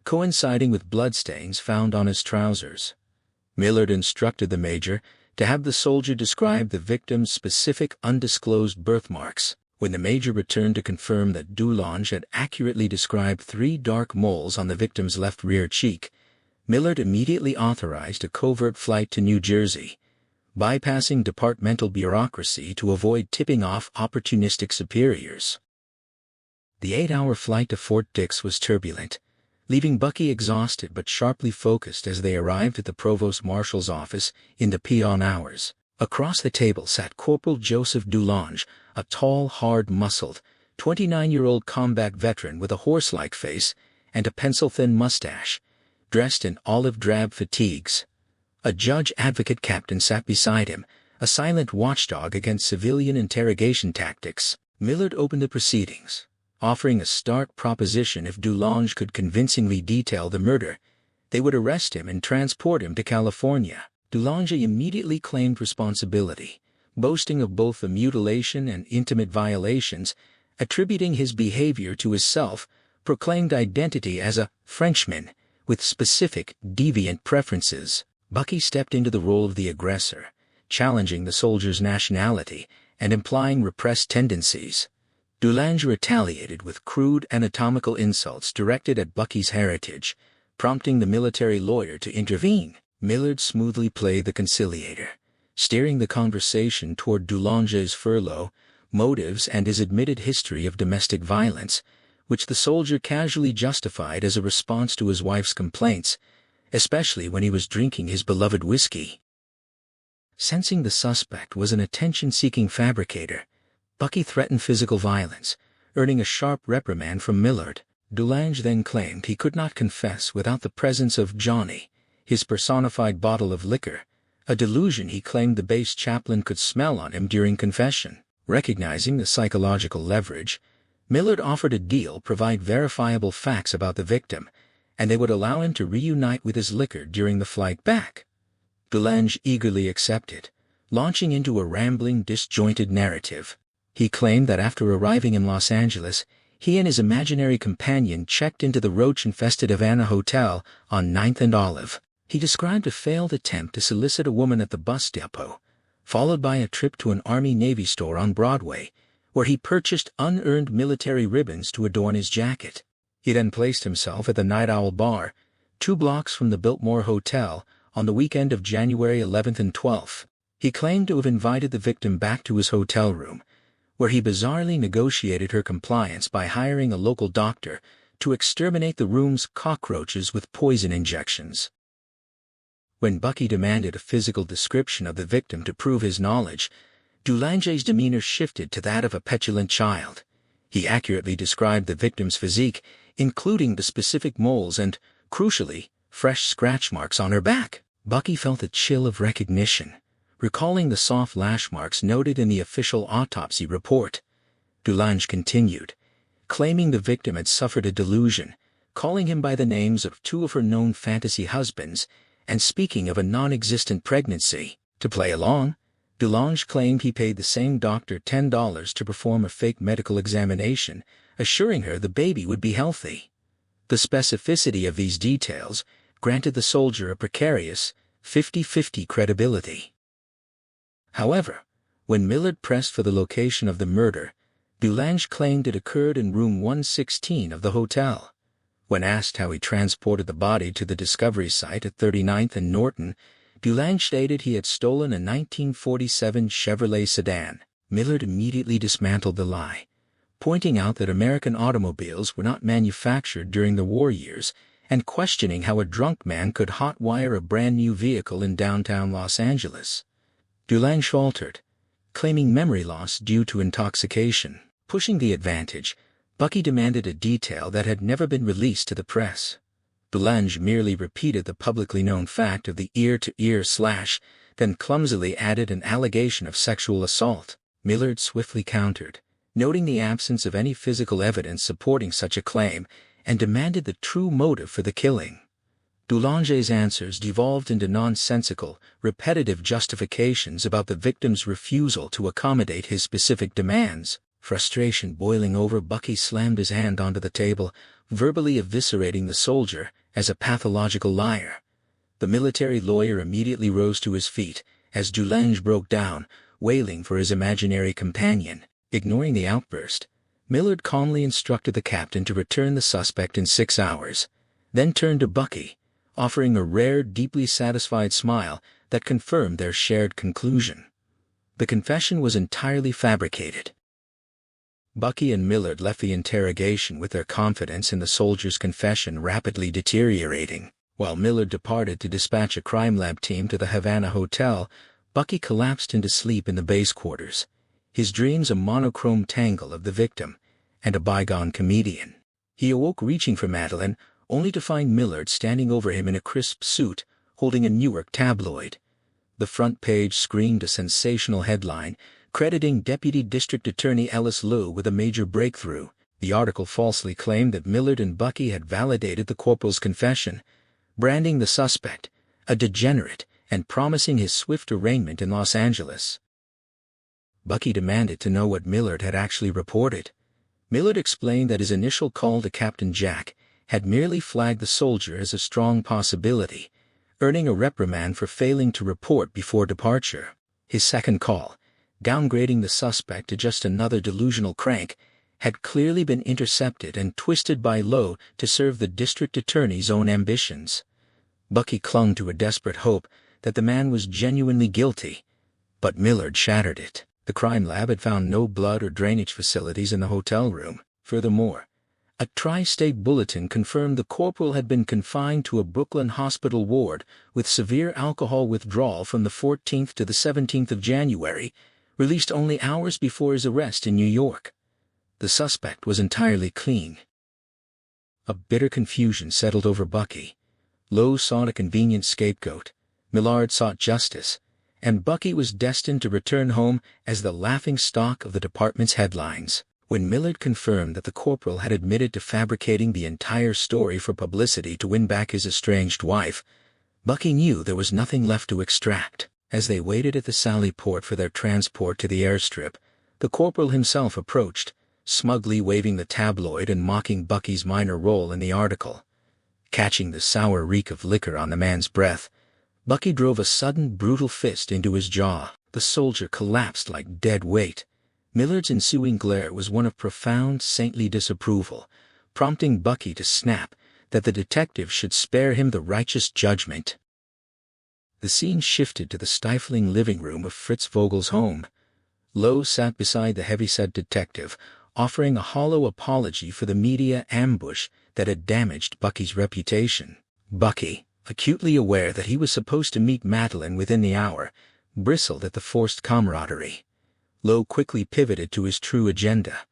A: coinciding with bloodstains found on his trousers. Millard instructed the major to have the soldier describe the victim's specific undisclosed birthmarks. When the major returned to confirm that Dulonge had accurately described 3 dark moles on the victim's left rear cheek, Millard immediately authorized a covert flight to New Jersey, bypassing departmental bureaucracy to avoid tipping off opportunistic superiors. The 8-hour flight to Fort Dix was turbulent, leaving Bucky exhausted but sharply focused as they arrived at the provost marshal's office in the peon hours. Across the table sat Corporal Joseph Dulonge, a tall, hard-muscled, 29-year-old combat veteran with a horse-like face and a pencil-thin mustache, dressed in olive-drab fatigues. A judge-advocate captain sat beside him, a silent watchdog against civilian interrogation tactics. Millard opened the proceedings, offering a stark proposition. If Dulonge could convincingly detail the murder, they would arrest him and transport him to California. Dulonge immediately claimed responsibility, boasting of both the mutilation and intimate violations, attributing his behavior to his self-proclaimed identity as a Frenchman with specific, deviant preferences. Bucky stepped into the role of the aggressor, challenging the soldier's nationality and implying repressed tendencies. Dulonge retaliated with crude anatomical insults directed at Bucky's heritage, prompting the military lawyer to intervene. Millard smoothly played the conciliator, steering the conversation toward Dulonge's furlough, motives, and his admitted history of domestic violence, which the soldier casually justified as a response to his wife's complaints, especially when he was drinking his beloved whiskey. Sensing the suspect was an attention-seeking fabricator, Bucky threatened physical violence, earning a sharp reprimand from Millard. Dulonge then claimed he could not confess without the presence of Johnny, his personified bottle of liquor, a delusion he claimed the base chaplain could smell on him during confession. Recognizing the psychological leverage, Millard offered a deal: provide verifiable facts about the victim, and they would allow him to reunite with his liquor during the flight back. Dulonge eagerly accepted, launching into a rambling, disjointed narrative. He claimed that after arriving in Los Angeles, he and his imaginary companion checked into the roach-infested Havana Hotel on 9th and Olive. He described a failed attempt to solicit a woman at the bus depot, followed by a trip to an Army-Navy store on Broadway, where he purchased unearned military ribbons to adorn his jacket. He then placed himself at the Night Owl Bar, 2 blocks from the Biltmore Hotel, on the weekend of January 11th and 12th. He claimed to have invited the victim back to his hotel room, where he bizarrely negotiated her compliance by hiring a local doctor to exterminate the room's cockroaches with poison injections. When Bucky demanded a physical description of the victim to prove his knowledge, Dulonge's demeanor shifted to that of a petulant child. He accurately described the victim's physique, including the specific moles and, crucially, fresh scratch marks on her back. Bucky felt a chill of recognition, recalling the soft lash marks noted in the official autopsy report. Dulonge continued, claiming the victim had suffered a delusion, calling him by the names of 2 of her known fantasy husbands, and speaking of a non-existent pregnancy. To play along, Dulonge claimed he paid the same doctor $10 to perform a fake medical examination, assuring her the baby would be healthy. The specificity of these details granted the soldier a precarious 50-50 credibility. However, when Millard pressed for the location of the murder, Dulonge claimed it occurred in room 116 of the hotel. When asked how he transported the body to the discovery site at 39th and Norton, Dulonge stated he had stolen a 1947 Chevrolet sedan. Millard immediately dismantled the lie, pointing out that American automobiles were not manufactured during the war years and questioning how a drunk man could hotwire a brand-new vehicle in downtown Los Angeles. Dulonge faltered, claiming memory loss due to intoxication. Pushing the advantage, Bucky demanded a detail that had never been released to the press. Dulonge merely repeated the publicly known fact of the ear-to-ear slash, then clumsily added an allegation of sexual assault. Millard swiftly countered, noting the absence of any physical evidence supporting such a claim, and demanded the true motive for the killing. Dulonge's answers devolved into nonsensical, repetitive justifications about the victim's refusal to accommodate his specific demands. Frustration boiling over, Bucky slammed his hand onto the table, verbally eviscerating the soldier as a pathological liar. The military lawyer immediately rose to his feet as Dulange broke down, wailing for his imaginary companion. Ignoring the outburst, Millard calmly instructed the captain to return the suspect in 6 hours, then turned to Bucky, offering a rare, deeply satisfied smile that confirmed their shared conclusion. The confession was entirely fabricated. Bucky and Millard left the interrogation with their confidence in the soldier's confession rapidly deteriorating. While Millard departed to dispatch a crime lab team to the Havana hotel, Bucky collapsed into sleep in the base quarters, his dreams a monochrome tangle of the victim and a bygone comedian. He awoke reaching for Madeline, only to find Millard standing over him in a crisp suit, holding a Newark tabloid. The front page screamed a sensational headline, crediting Deputy District Attorney Ellis Liu with a major breakthrough. The article falsely claimed that Millard and Bucky had validated the corporal's confession, branding the suspect a degenerate and promising his swift arraignment in Los Angeles. Bucky demanded to know what Millard had actually reported. Millard explained that his initial call to Captain Jack had merely flagged the soldier as a strong possibility, earning a reprimand for failing to report before departure. His second call, downgrading the suspect to just another delusional crank, had clearly been intercepted and twisted by Liu to serve the district attorney's own ambitions. Bucky clung to a desperate hope that the man was genuinely guilty, but Millard shattered it. The crime lab had found no blood or drainage facilities in the hotel room. Furthermore, a tri-state bulletin confirmed the corporal had been confined to a Brooklyn hospital ward with severe alcohol withdrawal from the 14th to the 17th of January, released only hours before his arrest in New York. The suspect was entirely clean. A bitter confusion settled over Bucky. Liu sought a convenient scapegoat, Millard sought justice, and Bucky was destined to return home as the laughingstock of the department's headlines. When Millard confirmed that the corporal had admitted to fabricating the entire story for publicity to win back his estranged wife, Bucky knew there was nothing left to extract. As they waited at the Sally Port for their transport to the airstrip, the corporal himself approached, smugly waving the tabloid and mocking Bucky's minor role in the article. Catching the sour reek of liquor on the man's breath, Bucky drove a sudden, brutal fist into his jaw. The soldier collapsed like dead weight. Millard's ensuing glare was one of profound, saintly disapproval, prompting Bucky to snap that the detective should spare him the righteous judgment. The scene shifted to the stifling living room of Fritz Vogel's home. Liu sat beside the heavy-set detective, offering a hollow apology for the media ambush that had damaged Bucky's reputation. Bucky, acutely aware that he was supposed to meet Madeline within the hour, bristled at the forced camaraderie. Liu quickly pivoted to his true agenda.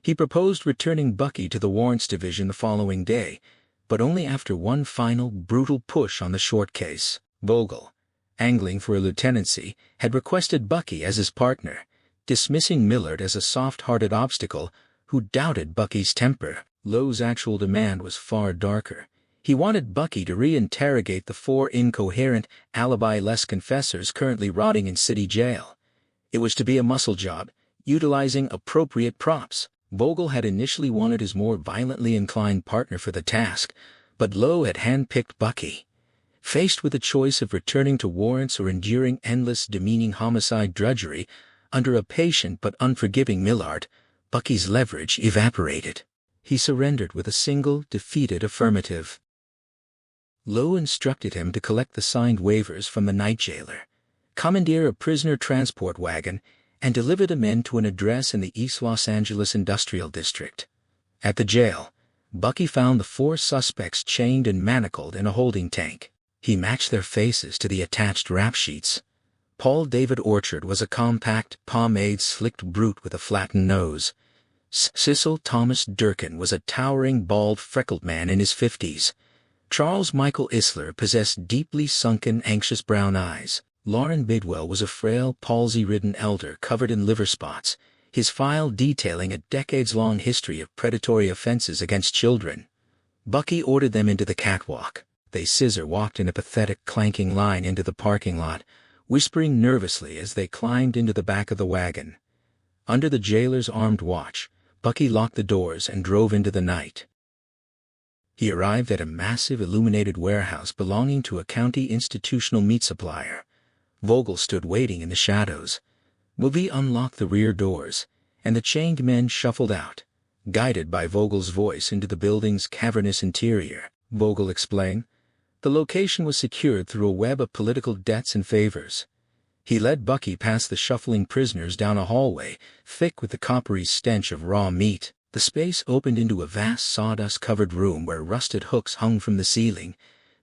A: He proposed returning Bucky to the warrants division the following day, but only after one final, brutal push on the short case. Vogel, angling for a lieutenancy, had requested Bucky as his partner, dismissing Millard as a soft-hearted obstacle who doubted Bucky's temper. Liu's actual demand was far darker. He wanted Bucky to re-interrogate the 4 incoherent, alibi-less confessors currently rotting in city jail. It was to be a muscle job, utilizing appropriate props. Vogel had initially wanted his more violently inclined partner for the task, but Liu had handpicked Bucky. Faced with a choice of returning to warrants or enduring endless, demeaning homicide drudgery under a patient but unforgiving Millard, Bucky's leverage evaporated. He surrendered with a single, defeated affirmative. Liu instructed him to collect the signed waivers from the night jailer, commandeer a prisoner transport wagon, and deliver the men to an address in the East Los Angeles Industrial District. At the jail, Bucky found the 4 suspects chained and manacled in a holding tank. He matched their faces to the attached rap sheets. Paul David Orchard was a compact, pomade-slicked brute with a flattened nose. Cecil Thomas Durkin was a towering, bald, freckled man in his 50s. Charles Michael Isler possessed deeply sunken, anxious brown eyes. Lauren Bidwell was a frail, palsy-ridden elder covered in liver spots, his file detailing a decades-long history of predatory offenses against children. Bucky ordered them into the catwalk. They scissor-walked in a pathetic, clanking line into the parking lot, whispering nervously as they climbed into the back of the wagon. Under the jailer's armed watch, Bucky locked the doors and drove into the night. He arrived at a massive illuminated warehouse belonging to a county institutional meat supplier. Vogel stood waiting in the shadows. Mulvey unlocked the rear doors, and the chained men shuffled out, guided by Vogel's voice into the building's cavernous interior. Vogel explained. The location was secured through a web of political debts and favors. He led Bucky past the shuffling prisoners down a hallway, thick with the coppery stench of raw meat. The space opened into a vast sawdust-covered room where rusted hooks hung from the ceiling,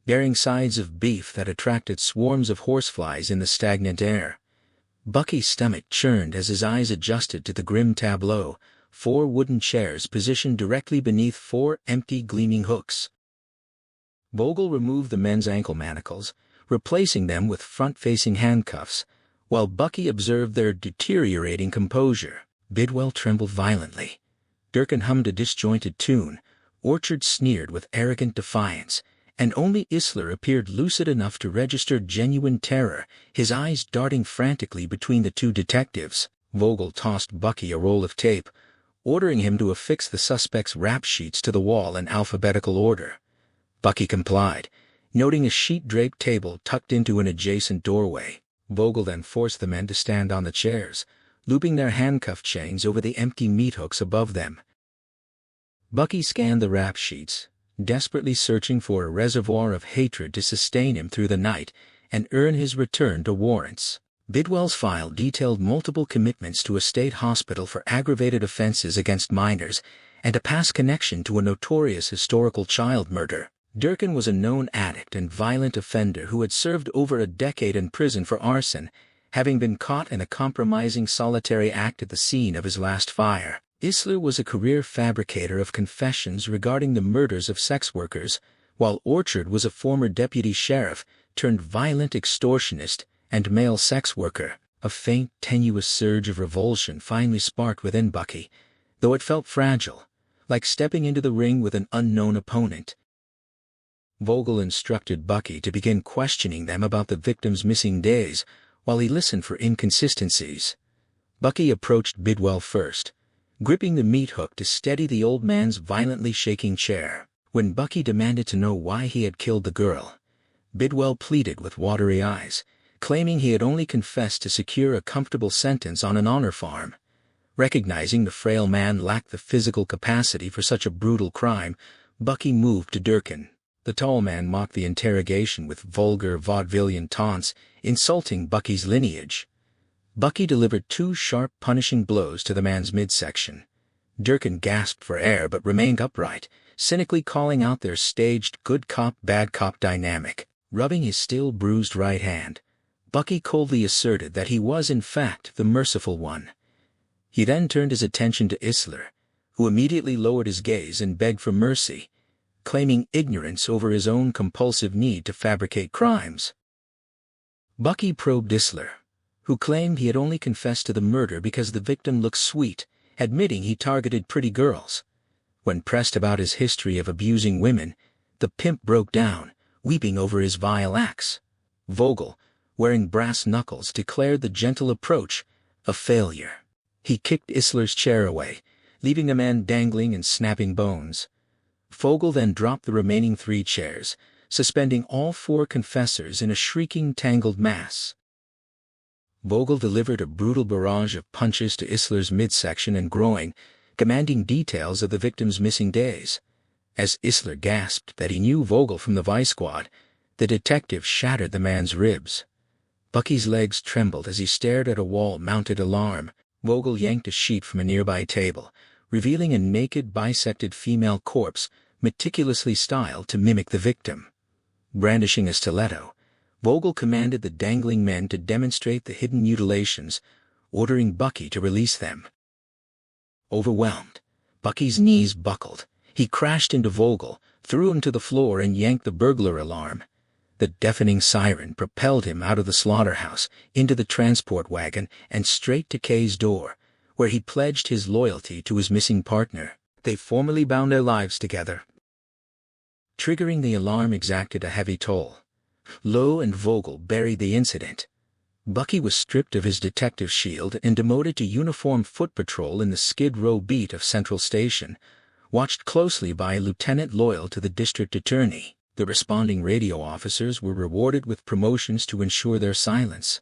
A: bearing sides of beef that attracted swarms of horseflies in the stagnant air. Bucky's stomach churned as his eyes adjusted to the grim tableau, 4 wooden chairs positioned directly beneath 4 empty gleaming hooks. Vogel removed the men's ankle manacles, replacing them with front-facing handcuffs, while Bucky observed their deteriorating composure. Bidwell trembled violently. Durkin hummed a disjointed tune, Orchard sneered with arrogant defiance, and only Isler appeared lucid enough to register genuine terror, his eyes darting frantically between the 2 detectives. Vogel tossed Bucky a roll of tape, ordering him to affix the suspect's rap sheets to the wall in alphabetical order. Bucky complied, noting a sheet-draped table tucked into an adjacent doorway. Vogel then forced the men to stand on the chairs, looping their handcuff chains over the empty meat hooks above them. Bucky scanned the rap sheets, desperately searching for a reservoir of hatred to sustain him through the night and earn his return to Warrants. Bidwell's file detailed multiple commitments to a state hospital for aggravated offenses against minors and a past connection to a notorious historical child murder. Durkin was a known addict and violent offender who had served over a decade in prison for arson, having been caught in a compromising solitary act at the scene of his last fire. Isler was a career fabricator of confessions regarding the murders of sex workers, while Orchard was a former deputy sheriff turned violent extortionist and male sex worker. A faint, tenuous surge of revulsion finally sparked within Bucky, though it felt fragile, like stepping into the ring with an unknown opponent. Vogel instructed Bucky to begin questioning them about the victim's missing days, while he listened for inconsistencies. Bucky approached Bidwell first, gripping the meat hook to steady the old man's violently shaking chair. When Bucky demanded to know why he had killed the girl, Bidwell pleaded with watery eyes, claiming he had only confessed to secure a comfortable sentence on an honor farm. Recognizing the frail man lacked the physical capacity for such a brutal crime, Bucky moved to Durkin. The tall man mocked the interrogation with vulgar vaudevillian taunts, insulting Bucky's lineage. Bucky delivered 2 sharp, punishing blows to the man's midsection. Durkin gasped for air but remained upright, cynically calling out their staged good cop, bad cop dynamic. Rubbing his still bruised right hand, Bucky coldly asserted that he was in fact the merciful one. He then turned his attention to Isler, who immediately lowered his gaze and begged for mercy, claiming ignorance over his own compulsive need to fabricate crimes. Bucky probed Isler, who claimed he had only confessed to the murder because the victim looked sweet, admitting he targeted pretty girls. When pressed about his history of abusing women, the pimp broke down, weeping over his vile acts. Vogel, wearing brass knuckles, declared the gentle approach a failure. He kicked Isler's chair away, leaving the man dangling and snapping bones. Vogel then dropped the remaining 3 chairs, suspending all 4 confessors in a shrieking, tangled mass. Vogel delivered a brutal barrage of punches to Isler's midsection and groin, commanding details of the victim's missing days. As Isler gasped that he knew Vogel from the Vice Squad, the detective shattered the man's ribs. Bucky's legs trembled as he stared at a wall-mounted alarm. Vogel yanked a sheet from a nearby table, revealing a naked, bisected female corpse meticulously styled to mimic the victim. Brandishing a stiletto, Vogel commanded the dangling men to demonstrate the hidden mutilations, ordering Bucky to release them. Overwhelmed, Bucky's knees buckled. He crashed into Vogel, threw him to the floor and yanked the burglar alarm. The deafening siren propelled him out of the slaughterhouse, into the transport wagon, and straight to Kay's door, where he pledged his loyalty to his missing partner. They formally bound their lives together. Triggering the alarm exacted a heavy toll. Lowe and Vogel buried the incident. Bucky was stripped of his detective shield and demoted to uniform foot patrol in the Skid Row beat of Central Station, watched closely by a lieutenant loyal to the district attorney. The responding radio officers were rewarded with promotions to ensure their silence.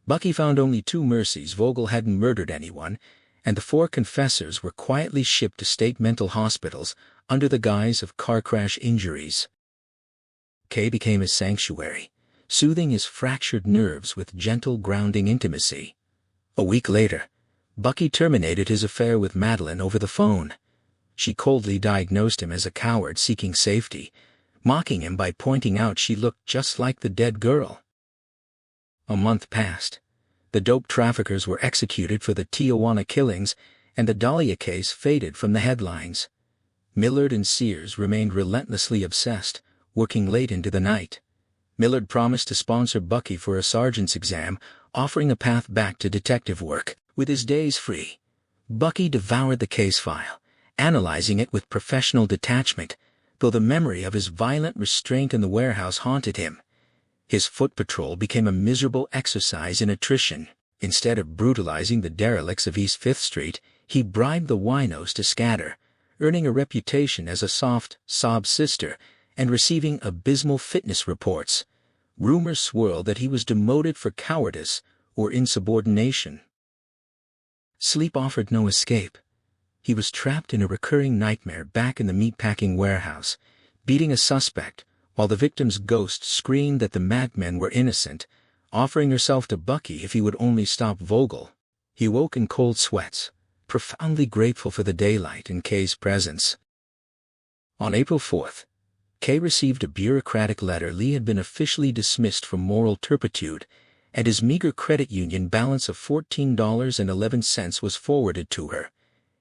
A: Bucky found only 2 mercies: Vogel hadn't murdered anyone, and the 4 confessors were quietly shipped to state mental hospitals under the guise of car crash injuries. Kay became his sanctuary, soothing his fractured nerves with gentle, grounding intimacy. A week later, Bucky terminated his affair with Madeline over the phone. She coldly diagnosed him as a coward seeking safety, mocking him by pointing out she looked just like the dead girl. A month passed. The dope traffickers were executed for the Tijuana killings, and the Dahlia case faded from the headlines. Millard and Sears remained relentlessly obsessed, working late into the night. Millard promised to sponsor Bucky for a sergeant's exam, offering a path back to detective work. With his days free, Bucky devoured the case file, analyzing it with professional detachment, though the memory of his violent restraint in the warehouse haunted him. His foot patrol became a miserable exercise in attrition. Instead of brutalizing the derelicts of East 5th Street, he bribed the winos to scatter, earning a reputation as a soft, sob sister and receiving abysmal fitness reports. Rumors swirled that he was demoted for cowardice or insubordination. Sleep offered no escape. He was trapped in a recurring nightmare back in the meatpacking warehouse, beating a suspect, while the victim's ghost screamed that the madmen were innocent, offering herself to Bucky if he would only stop Vogel. He woke in cold sweats, profoundly grateful for the daylight and Kay's presence. On April 4th, Kay received a bureaucratic letter. Lee had been officially dismissed from moral turpitude, and his meager credit union balance of $14.11 was forwarded to her.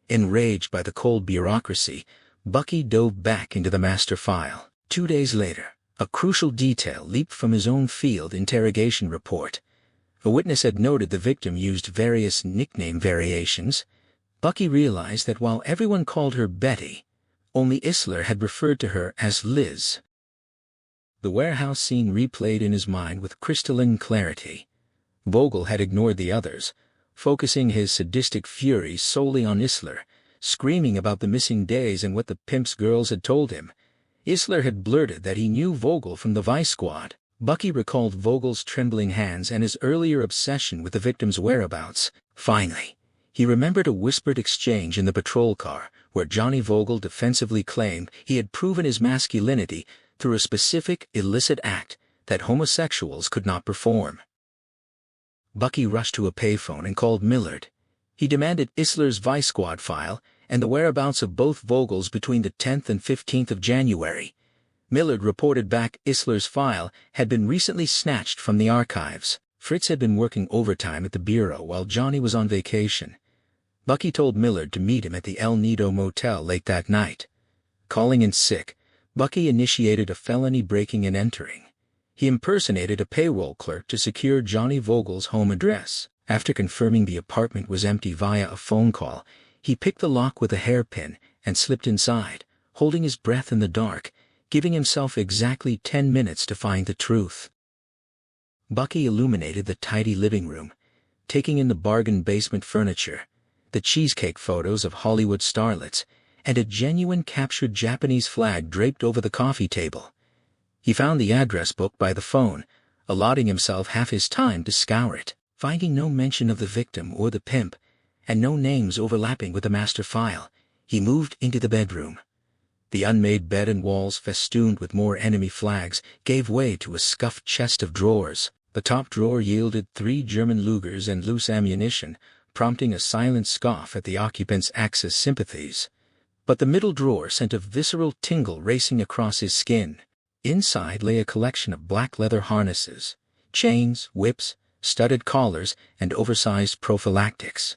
A: Enraged by the cold bureaucracy, Bucky dove back into the master file. 2 days later, a crucial detail leaped from his own field interrogation report. A witness had noted the victim used various nickname variations. Bucky realized that while everyone called her Betty, only Isler had referred to her as Liz. The warehouse scene replayed in his mind with crystalline clarity. Vogel had ignored the others, focusing his sadistic fury solely on Isler, screaming about the missing days and what the pimp's girls had told him. Isler had blurted that he knew Vogel from the Vice Squad. Bucky recalled Vogel's trembling hands and his earlier obsession with the victim's whereabouts. Finally, he remembered a whispered exchange in the patrol car, where Johnny Vogel defensively claimed he had proven his masculinity through a specific illicit act that homosexuals could not perform. Bucky rushed to a payphone and called Millard. He demanded Isler's Vice Squad file and the whereabouts of both Vogels between the 10th and 15th of January. Millard reported back Isler's file had been recently snatched from the archives. Fritz had been working overtime at the bureau while Johnny was on vacation. Bucky told Millard to meet him at the El Nido Motel late that night. Calling in sick, Bucky initiated a felony breaking and entering. He impersonated a payroll clerk to secure Johnny Vogel's home address. After confirming the apartment was empty via a phone call, he picked the lock with a hairpin and slipped inside, holding his breath in the dark, giving himself exactly 10 minutes to find the truth. Bucky illuminated the tidy living room, taking in the bargain basement furniture, the cheesecake photos of Hollywood starlets, and a genuine captured Japanese flag draped over the coffee table. He found the address book by the phone, allotting himself half his time to scour it. Finding no mention of the victim or the pimp, and no names overlapping with the master file, he moved into the bedroom. The unmade bed and walls festooned with more enemy flags gave way to a scuffed chest of drawers. The top drawer yielded 3 German Lugers and loose ammunition, prompting a silent scoff at the occupant's Axis sympathies. But the middle drawer sent a visceral tingle racing across his skin. Inside lay a collection of black leather harnesses, chains, whips, studded collars, and oversized prophylactics.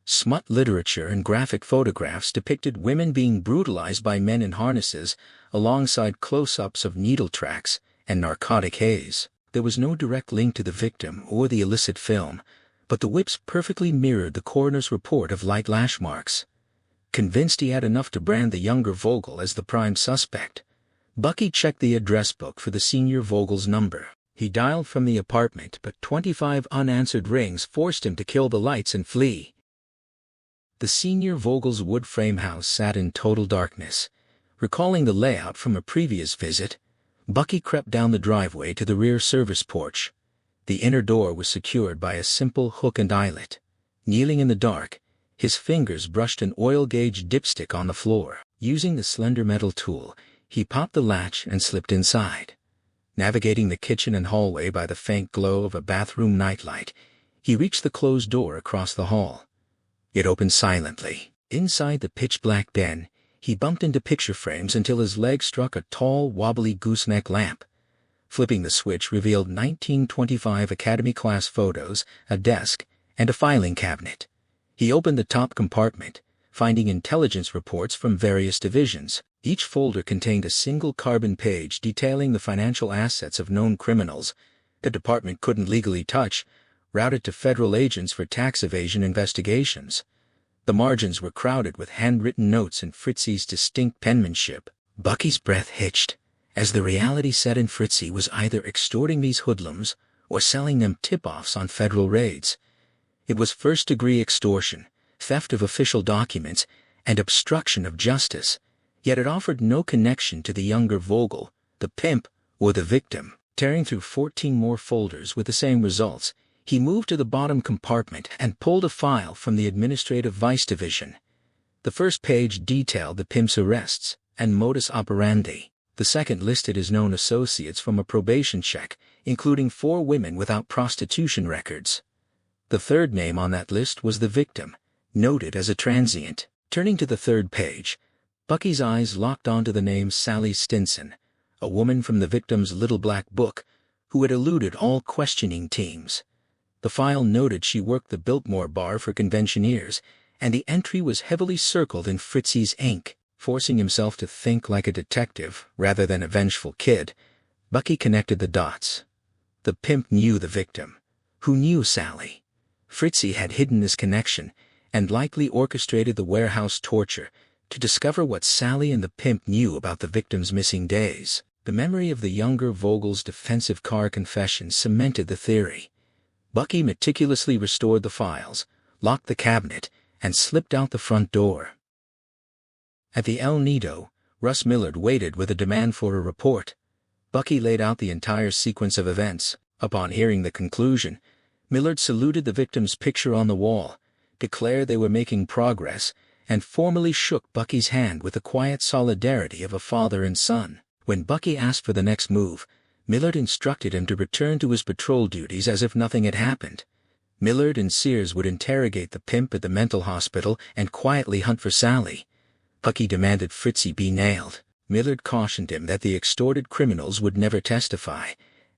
A: Smut literature and graphic photographs depicted women being brutalized by men in harnesses, alongside close-ups of needle tracks and narcotic haze. There was no direct link to the victim or the illicit film, but the whips perfectly mirrored the coroner's report of light lash marks. Convinced he had enough to brand the younger Vogel as the prime suspect, Bucky checked the address book for the senior Vogel's number. He dialed from the apartment, but 25 unanswered rings forced him to kill the lights and flee. The senior Vogel's wood frame house sat in total darkness. Recalling the layout from a previous visit, Bucky crept down the driveway to the rear service porch. The inner door was secured by a simple hook and eyelet. Kneeling in the dark, his fingers brushed an oil-gauge dipstick on the floor. Using the slender metal tool, he popped the latch and slipped inside. Navigating the kitchen and hallway by the faint glow of a bathroom nightlight, he reached the closed door across the hall. It opened silently. Inside the pitch-black den, he bumped into picture frames until his leg struck a tall, wobbly gooseneck lamp. Flipping the switch revealed 1925 Academy-class photos, a desk, and a filing cabinet. He opened the top compartment, finding intelligence reports from various divisions. Each folder contained a single carbon page detailing the financial assets of known criminals the department couldn't legally touch, routed to federal agents for tax evasion investigations. The margins were crowded with handwritten notes in Fritzy's distinct penmanship. Bucky's breath hitched, as the reality set in. Fritzy was either extorting these hoodlums or selling them tip-offs on federal raids. It was first-degree extortion, theft of official documents, and obstruction of justice, yet it offered no connection to the younger Vogel, the pimp, or the victim. Tearing through 14 more folders with the same results, he moved to the bottom compartment and pulled a file from the Administrative Vice Division. The first page detailed the pimp's arrests and modus operandi. The second listed his known associates from a probation check, including 4 women without prostitution records. The third name on that list was the victim, noted as a transient. Turning to the third page, Bucky's eyes locked onto the name Sally Stinson, a woman from the victim's little black book, who had eluded all questioning teams. The file noted she worked the Biltmore bar for conventioneers, and the entry was heavily circled in Fritzy's ink. Forcing himself to think like a detective rather than a vengeful kid, Bucky connected the dots. The pimp knew the victim, who knew Sally. Fritzy had hidden this connection and likely orchestrated the warehouse torture to discover what Sally and the pimp knew about the victim's missing days. The memory of the younger Vogel's defensive car confession cemented the theory. Bucky meticulously restored the files, locked the cabinet, and slipped out the front door. At the El Nido, Russ Millard waited with a demand for a report. Bucky laid out the entire sequence of events. Upon hearing the conclusion, Millard saluted the victim's picture on the wall, declared they were making progress, and formally shook Bucky's hand with the quiet solidarity of a father and son. When Bucky asked for the next move, Millard instructed him to return to his patrol duties as if nothing had happened. Millard and Sears would interrogate the pimp at the mental hospital and quietly hunt for Sally. Bucky demanded Fritzy be nailed. Millard cautioned him that the extorted criminals would never testify,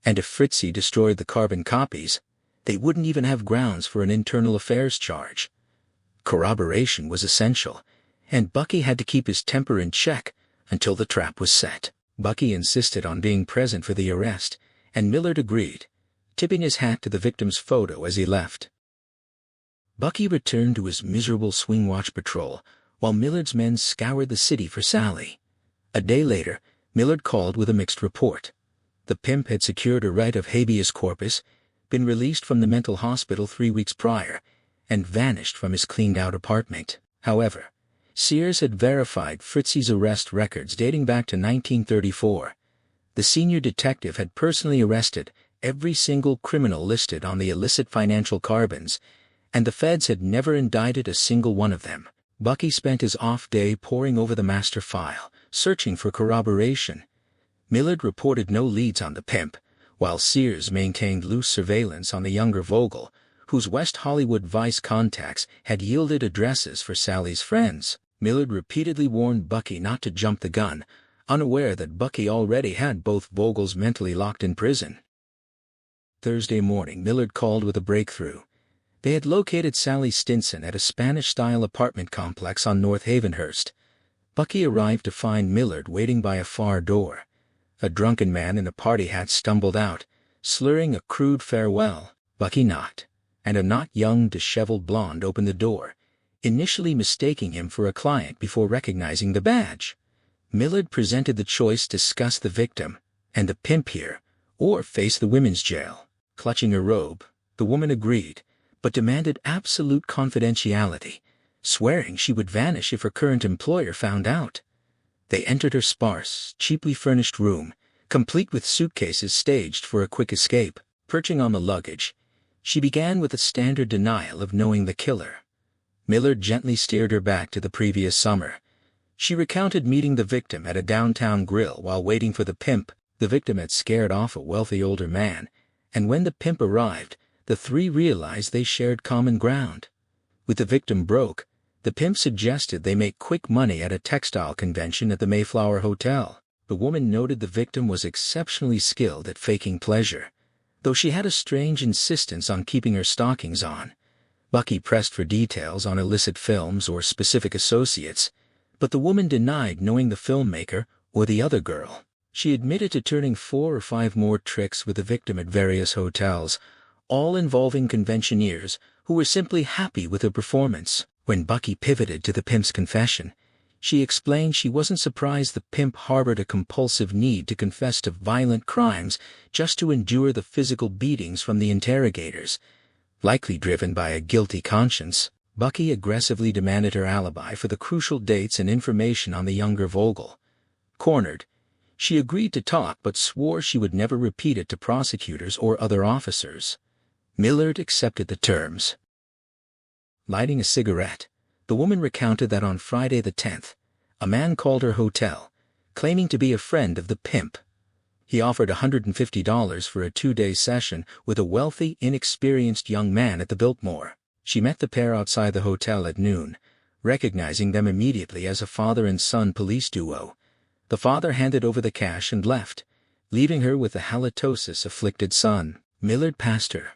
A: and if Fritzy destroyed the carbon copies, they wouldn't even have grounds for an internal affairs charge. Corroboration was essential, and Bucky had to keep his temper in check until the trap was set. Bucky insisted on being present for the arrest, and Millard agreed, tipping his hat to the victim's photo as he left. Bucky returned to his miserable swing watch patrol, while Millard's men scoured the city for Sally. A day later, Millard called with a mixed report. The pimp had secured a writ of habeas corpus, been released from the mental hospital 3 weeks prior, and vanished from his cleaned-out apartment. However, Sears had verified Fritzy's arrest records dating back to 1934. The senior detective had personally arrested every single criminal listed on the illicit financial carbons, and the feds had never indicted a single one of them. Bucky spent his off day poring over the master file, searching for corroboration. Millard reported no leads on the pimp, while Sears maintained loose surveillance on the younger Vogel, whose West Hollywood vice contacts had yielded addresses for Sally's friends. Millard repeatedly warned Bucky not to jump the gun, unaware that Bucky already had both Vogels mentally locked in prison. Thursday morning, Millard called with a breakthrough. They had located Sally Stinson at a Spanish-style apartment complex on North Havenhurst. Bucky arrived to find Millard waiting by a far door. A drunken man in a party hat stumbled out, slurring a crude farewell. Bucky knocked, and a not young, disheveled blonde opened the door, initially mistaking him for a client before recognizing the badge. Millard presented the choice: discuss the victim and the pimp here, or face the women's jail. Clutching her robe, the woman agreed, but demanded absolute confidentiality, swearing she would vanish if her current employer found out. They entered her sparse, cheaply furnished room, complete with suitcases staged for a quick escape. Perching on the luggage, she began with a standard denial of knowing the killer. Millard gently steered her back to the previous summer. She recounted meeting the victim at a downtown grill while waiting for the pimp. The victim had scared off a wealthy older man, and when the pimp arrived, the three realized they shared common ground. With the victim broke, the pimp suggested they make quick money at a textile convention at the Mayflower Hotel. The woman noted the victim was exceptionally skilled at faking pleasure, though she had a strange insistence on keeping her stockings on. Bucky pressed for details on illicit films or specific associates, but the woman denied knowing the filmmaker or the other girl. She admitted to turning 4 or 5 more tricks with the victim at various hotels, all involving conventioneers who were simply happy with her performance. When Bucky pivoted to the pimp's confession, she explained she wasn't surprised the pimp harbored a compulsive need to confess to violent crimes just to endure the physical beatings from the interrogators. Likely driven by a guilty conscience, Bucky aggressively demanded her alibi for the crucial dates and information on the younger Vogel. Cornered, she agreed to talk but swore she would never repeat it to prosecutors or other officers. Millard accepted the terms. Lighting a cigarette, the woman recounted that on Friday the 10th, a man called her hotel, claiming to be a friend of the pimp. He offered $150 for a 2-day session with a wealthy, inexperienced young man at the Biltmore. She met the pair outside the hotel at noon, recognizing them immediately as a father and son police duo. The father handed over the cash and left, leaving her with the halitosis-afflicted son. Millard passed her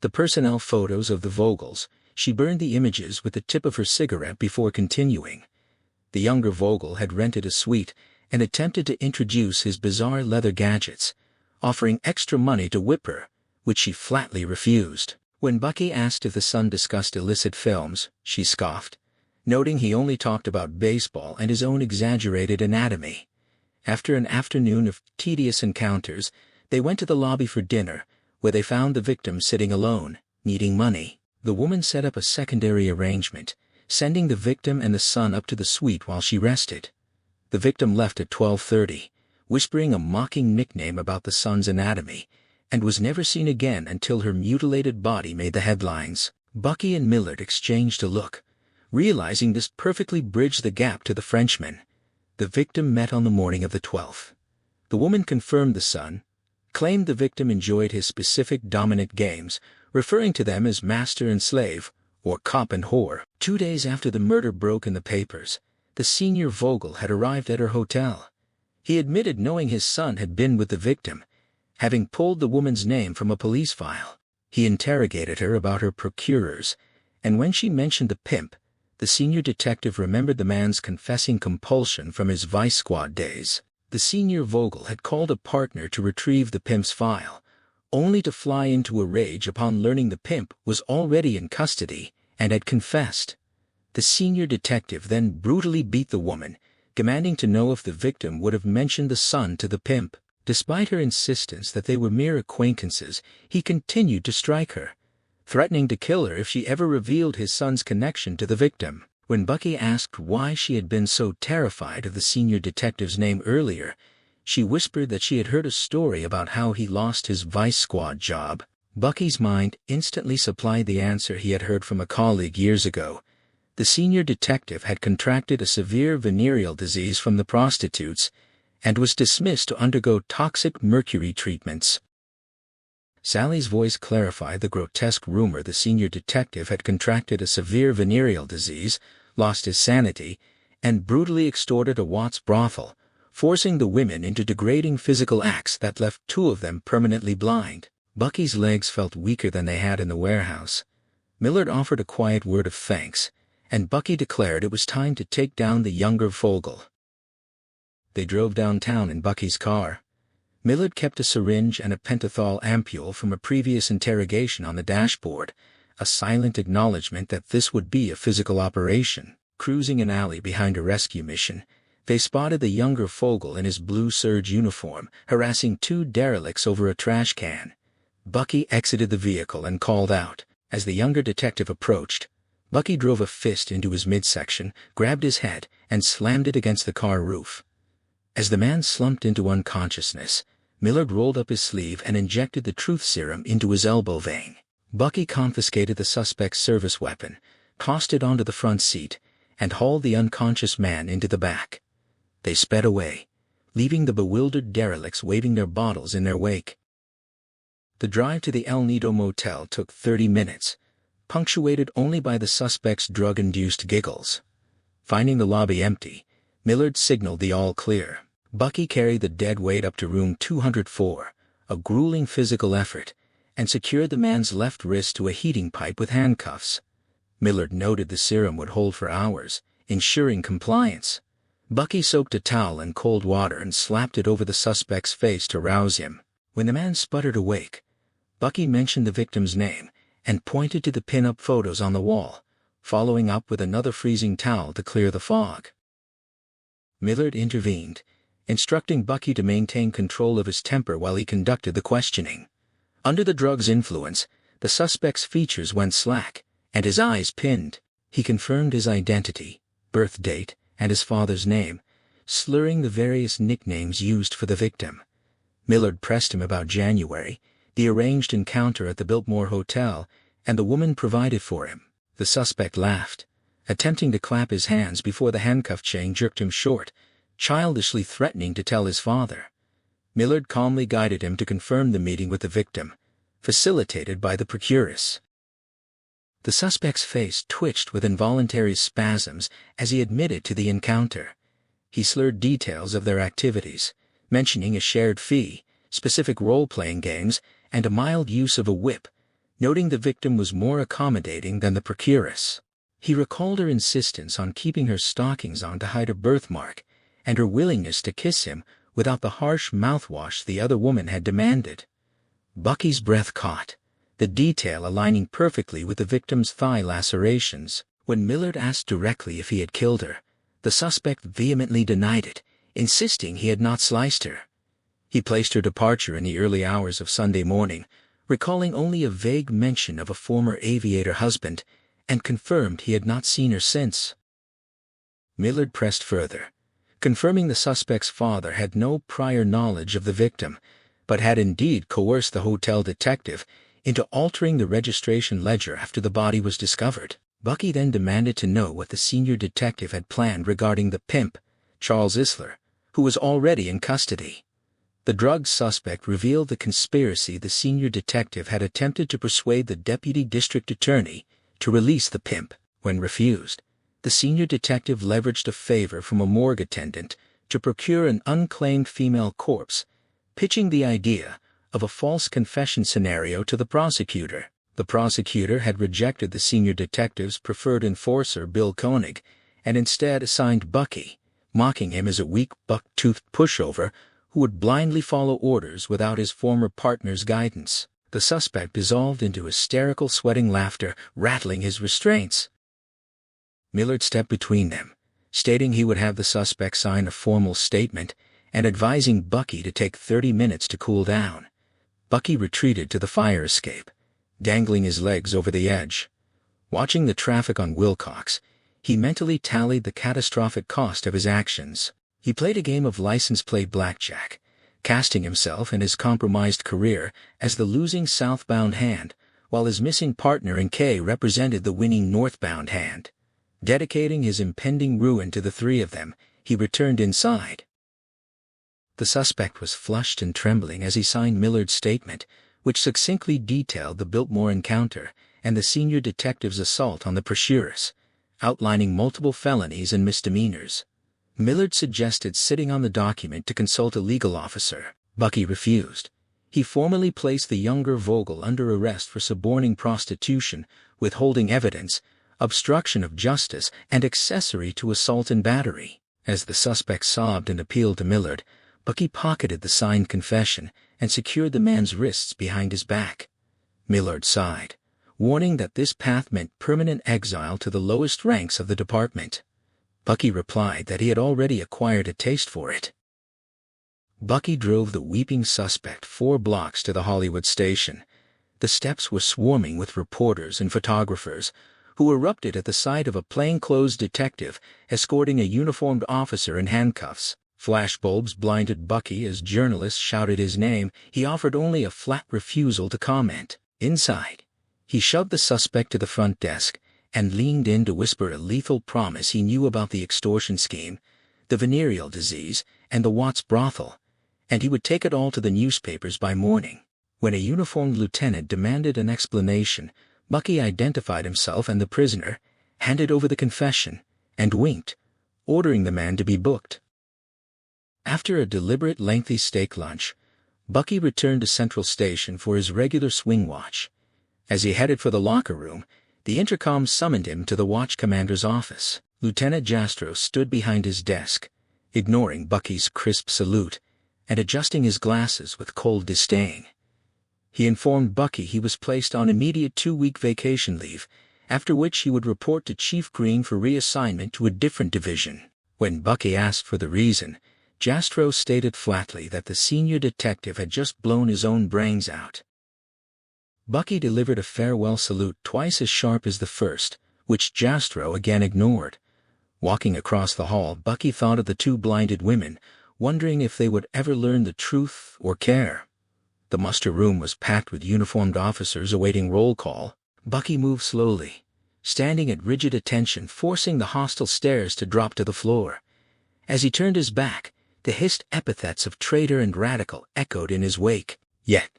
A: the personnel photos of the Vogels. She burned the images with the tip of her cigarette before continuing. The younger Vogel had rented a suite and attempted to introduce his bizarre leather gadgets, offering extra money to whip her, which she flatly refused. When Bucky asked if the son discussed illicit films, she scoffed, noting he only talked about baseball and his own exaggerated anatomy. After an afternoon of tedious encounters, they went to the lobby for dinner, where they found the victim sitting alone, needing money. The woman set up a secondary arrangement, sending the victim and the son up to the suite while she rested. The victim left at 12:30, whispering a mocking nickname about the son's anatomy, and was never seen again until her mutilated body made the headlines. Bucky and Millard exchanged a look, realizing this perfectly bridged the gap to the Frenchman. The victim met on the morning of the 12th. The woman confirmed the son, claimed the victim enjoyed his specific dominant games, referring to them as master and slave, or cop and whore. 2 days after the murder broke in the papers, the senior Vogel had arrived at her hotel. He admitted knowing his son had been with the victim, having pulled the woman's name from a police file. He interrogated her about her procurers, and when she mentioned the pimp, the senior detective remembered the man's confessing compulsion from his vice squad days. The senior Vogel had called a partner to retrieve the pimp's file, only to fly into a rage upon learning the pimp was already in custody and had confessed. The senior detective then brutally beat the woman, demanding to know if the victim would have mentioned the son to the pimp. Despite her insistence that they were mere acquaintances, he continued to strike her, threatening to kill her if she ever revealed his son's connection to the victim. When Bucky asked why she had been so terrified of the senior detective's name earlier, she whispered that she had heard a story about how he lost his vice squad job. Bucky's mind instantly supplied the answer he had heard from a colleague years ago. The senior detective had contracted a severe venereal disease from the prostitutes and was dismissed to undergo toxic mercury treatments. Sally's voice clarified the grotesque rumor the senior detective had contracted a severe venereal disease, lost his sanity, and brutally extorted a Watts brothel, forcing the women into degrading physical acts that left 2 of them permanently blind. Bucky's legs felt weaker than they had in the warehouse. Millard offered a quiet word of thanks, and Bucky declared it was time to take down the younger Vogel. They drove downtown in Bucky's car. Millard kept a syringe and a pentothal ampule from a previous interrogation on the dashboard, a silent acknowledgement that this would be a physical operation. Cruising an alley behind a rescue mission, They spotted the younger Fogel in his blue serge uniform, harassing two derelicts over a trash can. Bucky exited the vehicle and called out. As the younger detective approached, Bucky drove a fist into his midsection, grabbed his head, and slammed it against the car roof. As the man slumped into unconsciousness, Millard rolled up his sleeve and injected the truth serum into his elbow vein. Bucky confiscated the suspect's service weapon, tossed it onto the front seat, and hauled the unconscious man into the back. They sped away, leaving the bewildered derelicts waving their bottles in their wake. The drive to the El Nido motel took 30 minutes, punctuated only by the suspect's drug-induced giggles. Finding the lobby empty, Millard signaled the all-clear. Bucky carried the dead weight up to room 204, a grueling physical effort, and secured the man's left wrist to a heating pipe with handcuffs. Millard noted the serum would hold for hours, ensuring compliance. Bucky soaked a towel in cold water and slapped it over the suspect's face to rouse him. When the man sputtered awake, Bucky mentioned the victim's name and pointed to the pin-up photos on the wall, following up with another freezing towel to clear the fog. Millard intervened, instructing Bucky to maintain control of his temper while he conducted the questioning. Under the drug's influence, the suspect's features went slack, and his eyes pinned. He confirmed his identity, birth date, and his father's name, slurring the various nicknames used for the victim. Millard pressed him about January, the arranged encounter at the Biltmore Hotel, and the woman provided for him. The suspect laughed, attempting to clap his hands before the handcuff chain jerked him short, childishly threatening to tell his father. Millard calmly guided him to confirm the meeting with the victim, facilitated by the procuress. The suspect's face twitched with involuntary spasms as he admitted to the encounter. He slurred details of their activities, mentioning a shared fee, specific role-playing games, and a mild use of a whip, noting the victim was more accommodating than the procuress. He recalled her insistence on keeping her stockings on to hide a birthmark, and her willingness to kiss him without the harsh mouthwash the other woman had demanded. Bucky's breath caught, the detail aligning perfectly with the victim's thigh lacerations. When Millard asked directly if he had killed her, the suspect vehemently denied it, insisting he had not sliced her. He placed her departure in the early hours of Sunday morning, recalling only a vague mention of a former aviator husband, and confirmed he had not seen her since. Millard pressed further, confirming the suspect's father had no prior knowledge of the victim, but had indeed coerced the hotel detective into altering the registration ledger after the body was discovered. Bucky then demanded to know what the senior detective had planned regarding the pimp, Charles Isler, who was already in custody. The drug suspect revealed the conspiracy the senior detective had attempted to persuade the deputy district attorney to release the pimp. When refused, the senior detective leveraged a favor from a morgue attendant to procure an unclaimed female corpse, pitching the idea of a false confession scenario to the prosecutor. The prosecutor had rejected the senior detective's preferred enforcer, Bill Koenig, and instead assigned Bucky, mocking him as a weak, buck-toothed pushover who would blindly follow orders without his former partner's guidance. The suspect dissolved into hysterical sweating laughter, rattling his restraints. Millard stepped between them, stating he would have the suspect sign a formal statement and advising Bucky to take 30 minutes to cool down. Bucky retreated to the fire escape, dangling his legs over the edge. Watching the traffic on Wilcox, he mentally tallied the catastrophic cost of his actions. He played a game of license plate blackjack, casting himself and his compromised career as the losing southbound hand, while his missing partner in K represented the winning northbound hand. Dedicating his impending ruin to the three of them, he returned inside. The suspect was flushed and trembling as he signed Millard's statement, which succinctly detailed the Biltmore encounter and the senior detective's assault on the procuress, outlining multiple felonies and misdemeanors. Millard suggested sitting on the document to consult a legal officer. Bucky refused. He formally placed the younger Vogel under arrest for suborning prostitution, withholding evidence, obstruction of justice, and accessory to assault and battery. As the suspect sobbed and appealed to Millard, Bucky pocketed the signed confession and secured the man's wrists behind his back. Millard sighed, warning that this path meant permanent exile to the lowest ranks of the department. Bucky replied that he had already acquired a taste for it. Bucky drove the weeping suspect 4 blocks to the Hollywood station. The steps were swarming with reporters and photographers, who erupted at the sight of a plainclothes detective escorting a uniformed officer in handcuffs. Flashbulbs blinded Bucky as journalists shouted his name. He offered only a flat refusal to comment. Inside, he shoved the suspect to the front desk and leaned in to whisper a lethal promise he knew about the extortion scheme, the venereal disease, and the Watts brothel, and he would take it all to the newspapers by morning. When a uniformed lieutenant demanded an explanation, Bucky identified himself and the prisoner, handed over the confession, and winked, ordering the man to be booked. After a deliberate lengthy steak lunch, Bucky returned to Central Station for his regular swing watch. As he headed for the locker room, the intercom summoned him to the watch commander's office. Lieutenant Jastrow stood behind his desk, ignoring Bucky's crisp salute and adjusting his glasses with cold disdain. He informed Bucky he was placed on immediate 2-week vacation leave, after which he would report to Chief Green for reassignment to a different division. When Bucky asked for the reason, Jastrow stated flatly that the senior detective had just blown his own brains out. Bucky delivered a farewell salute twice as sharp as the first, which Jastrow again ignored. Walking across the hall, Bucky thought of the 2 blinded women, wondering if they would ever learn the truth or care. The muster room was packed with uniformed officers awaiting roll call. Bucky moved slowly, standing at rigid attention, forcing the hostile stares to drop to the floor. As he turned his back, the hissed epithets of traitor and radical echoed in his wake. Yet,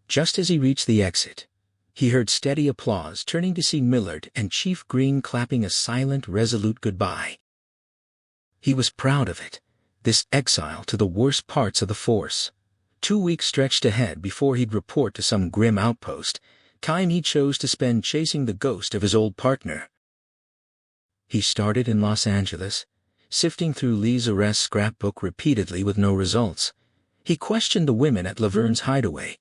A: just as he reached the exit, he heard steady applause, turning to see Millard and Chief Green clapping a silent, resolute goodbye. He was proud of it, this exile to the worst parts of the force. 2 weeks stretched ahead before he'd report to some grim outpost, time he chose to spend chasing the ghost of his old partner. He started in Los Angeles, sifting through Lee's arrest scrapbook repeatedly with no results. He questioned the women at Laverne's hideaway,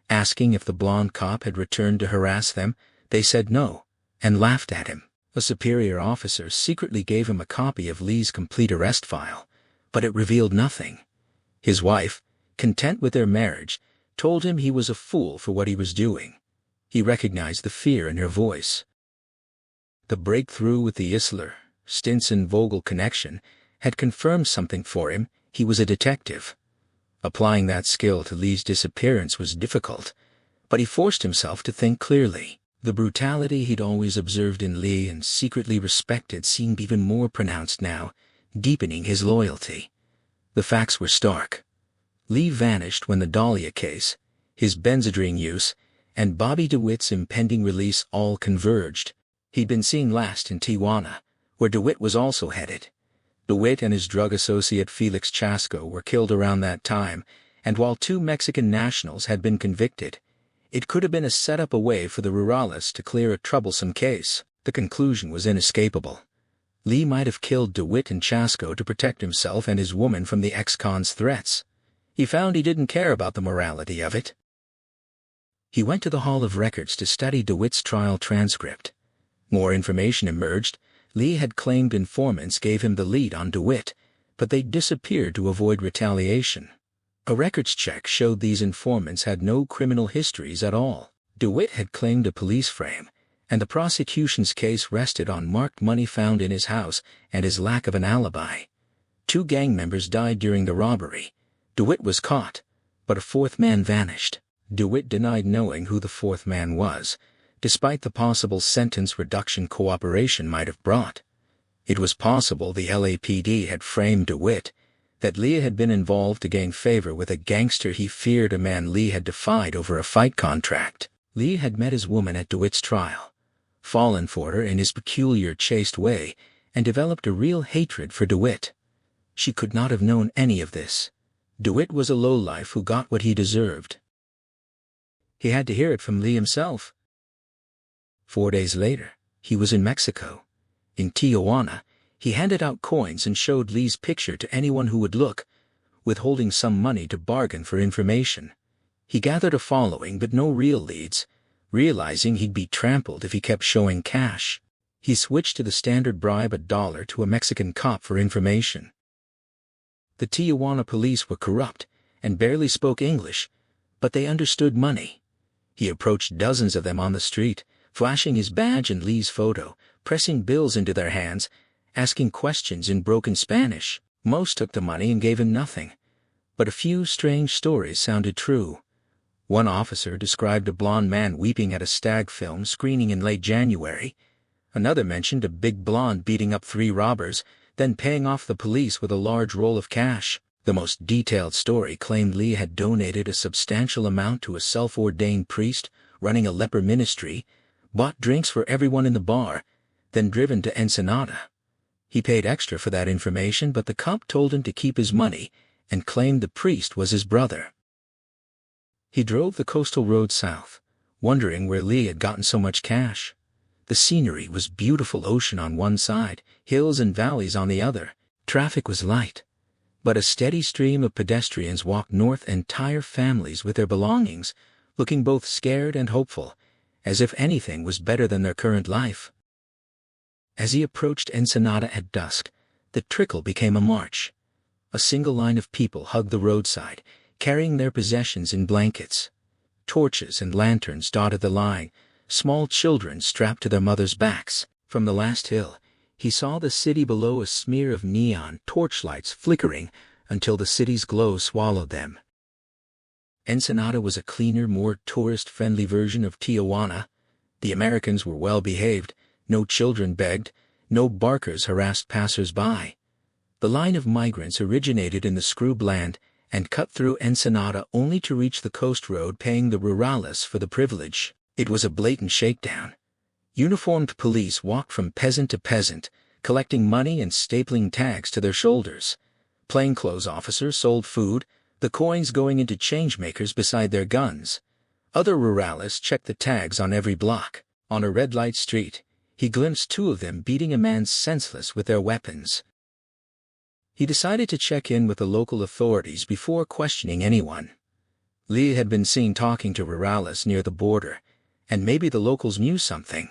A: asking if the blonde cop had returned to harass them. They said no, and laughed at him. A superior officer secretly gave him a copy of Lee's complete arrest file, but it revealed nothing. His wife, content with their marriage, told him he was a fool for what he was doing. He recognized the fear in her voice. The breakthrough with the Isler, Stinson-Vogel connection had confirmed something for him. He was a detective. Applying that skill to Lee's disappearance was difficult, but he forced himself to think clearly. The brutality he'd always observed in Lee and secretly respected seemed even more pronounced now, deepening his loyalty. The facts were stark. Lee vanished when the Dahlia case, his Benzedrine use, and Bobby DeWitt's impending release all converged. He'd been seen last in Tijuana, where DeWitt was also headed. DeWitt and his drug associate Felix Chasco were killed around that time, and while 2 Mexican nationals had been convicted, it could have been a setup away for the rurales to clear a troublesome case. The conclusion was inescapable. Lee might have killed DeWitt and Chasco to protect himself and his woman from the ex-con's threats. He found he didn't care about the morality of it. He went to the Hall of Records to study DeWitt's trial transcript. More information emerged. Lee had claimed informants gave him the lead on DeWitt, but they disappeared to avoid retaliation. A records check showed these informants had no criminal histories at all. DeWitt had claimed a police frame, and the prosecution's case rested on marked money found in his house and his lack of an alibi. 2 gang members died during the robbery. DeWitt was caught, but a 4th man vanished. DeWitt denied knowing who the 4th man was, despite the possible sentence reduction cooperation might have brought. It was possible the LAPD had framed DeWitt, that Lee had been involved to gain favor with a gangster he feared, a man Lee had defied over a fight contract. Lee had met his woman at DeWitt's trial, fallen for her in his peculiar chaste way, and developed a real hatred for DeWitt. She could not have known any of this. DeWitt was a lowlife who got what he deserved. He had to hear it from Lee himself. 4 days later, he was in Mexico. In Tijuana, he handed out coins and showed Lee's picture to anyone who would look, withholding some money to bargain for information. He gathered a following but no real leads, realizing he'd be trampled if he kept showing cash. He switched to the standard bribe $1 to a Mexican cop for information. The Tijuana police were corrupt and barely spoke English, but they understood money. He approached dozens of them on the street, flashing his badge and Lee's photo, pressing bills into their hands, asking questions in broken Spanish. Most took the money and gave him nothing, but a few strange stories sounded true. One officer described a blond man weeping at a stag film screening in late January. Another mentioned a big blonde beating up 3 robbers, then paying off the police with a large roll of cash. The most detailed story claimed Lee had donated a substantial amount to a self-ordained priest running a leper ministry, bought drinks for everyone in the bar, then driven to Ensenada. He paid extra for that information, but the cop told him to keep his money and claimed the priest was his brother. He drove the coastal road south, wondering where Lee had gotten so much cash. The scenery was beautiful: ocean on one side, hills and valleys on the other. Traffic was light, but a steady stream of pedestrians walked north, entire families with their belongings, looking both scared and hopeful, as if anything was better than their current life. As he approached Ensenada at dusk, the trickle became a march. A single line of people hugged the roadside, carrying their possessions in blankets. Torches and lanterns dotted the line, small children strapped to their mothers' backs. From the last hill, he saw the city below, a smear of neon torchlights flickering until the city's glow swallowed them. Ensenada was a cleaner, more tourist-friendly version of Tijuana. The Americans were well-behaved, no children begged, no barkers harassed passers-by. The line of migrants originated in the Scrub land and cut through Ensenada only to reach the coast road, paying the rurales for the privilege. It was a blatant shakedown. Uniformed police walked from peasant to peasant, collecting money and stapling tags to their shoulders. Plainclothes officers sold food, the coins going into changemakers beside their guns. Other rurales checked the tags on every block. On a red light street, he glimpsed 2 of them beating a man senseless with their weapons. He decided to check in with the local authorities before questioning anyone. Lee had been seen talking to rurales near the border, and maybe the locals knew something.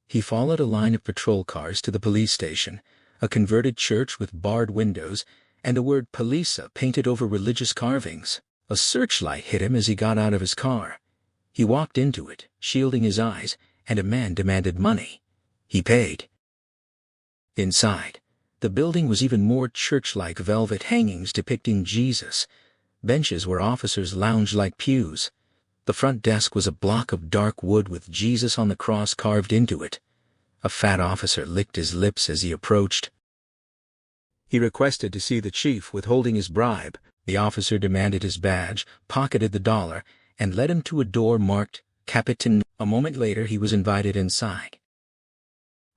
A: He followed a line of patrol cars to the police station, a converted church with barred windows and the word Palisa painted over religious carvings. A searchlight hit him as he got out of his car. He walked into it, shielding his eyes, and a man demanded money. He paid. Inside, the building was even more church-like: velvet hangings depicting Jesus, benches where officers lounged like pews. The front desk was a block of dark wood with Jesus on the cross carved into it. A fat officer licked his lips as he approached. He requested to see the chief, withholding his bribe. The officer demanded his badge, pocketed the $1, and led him to a door marked Capitan. A moment later he was invited inside.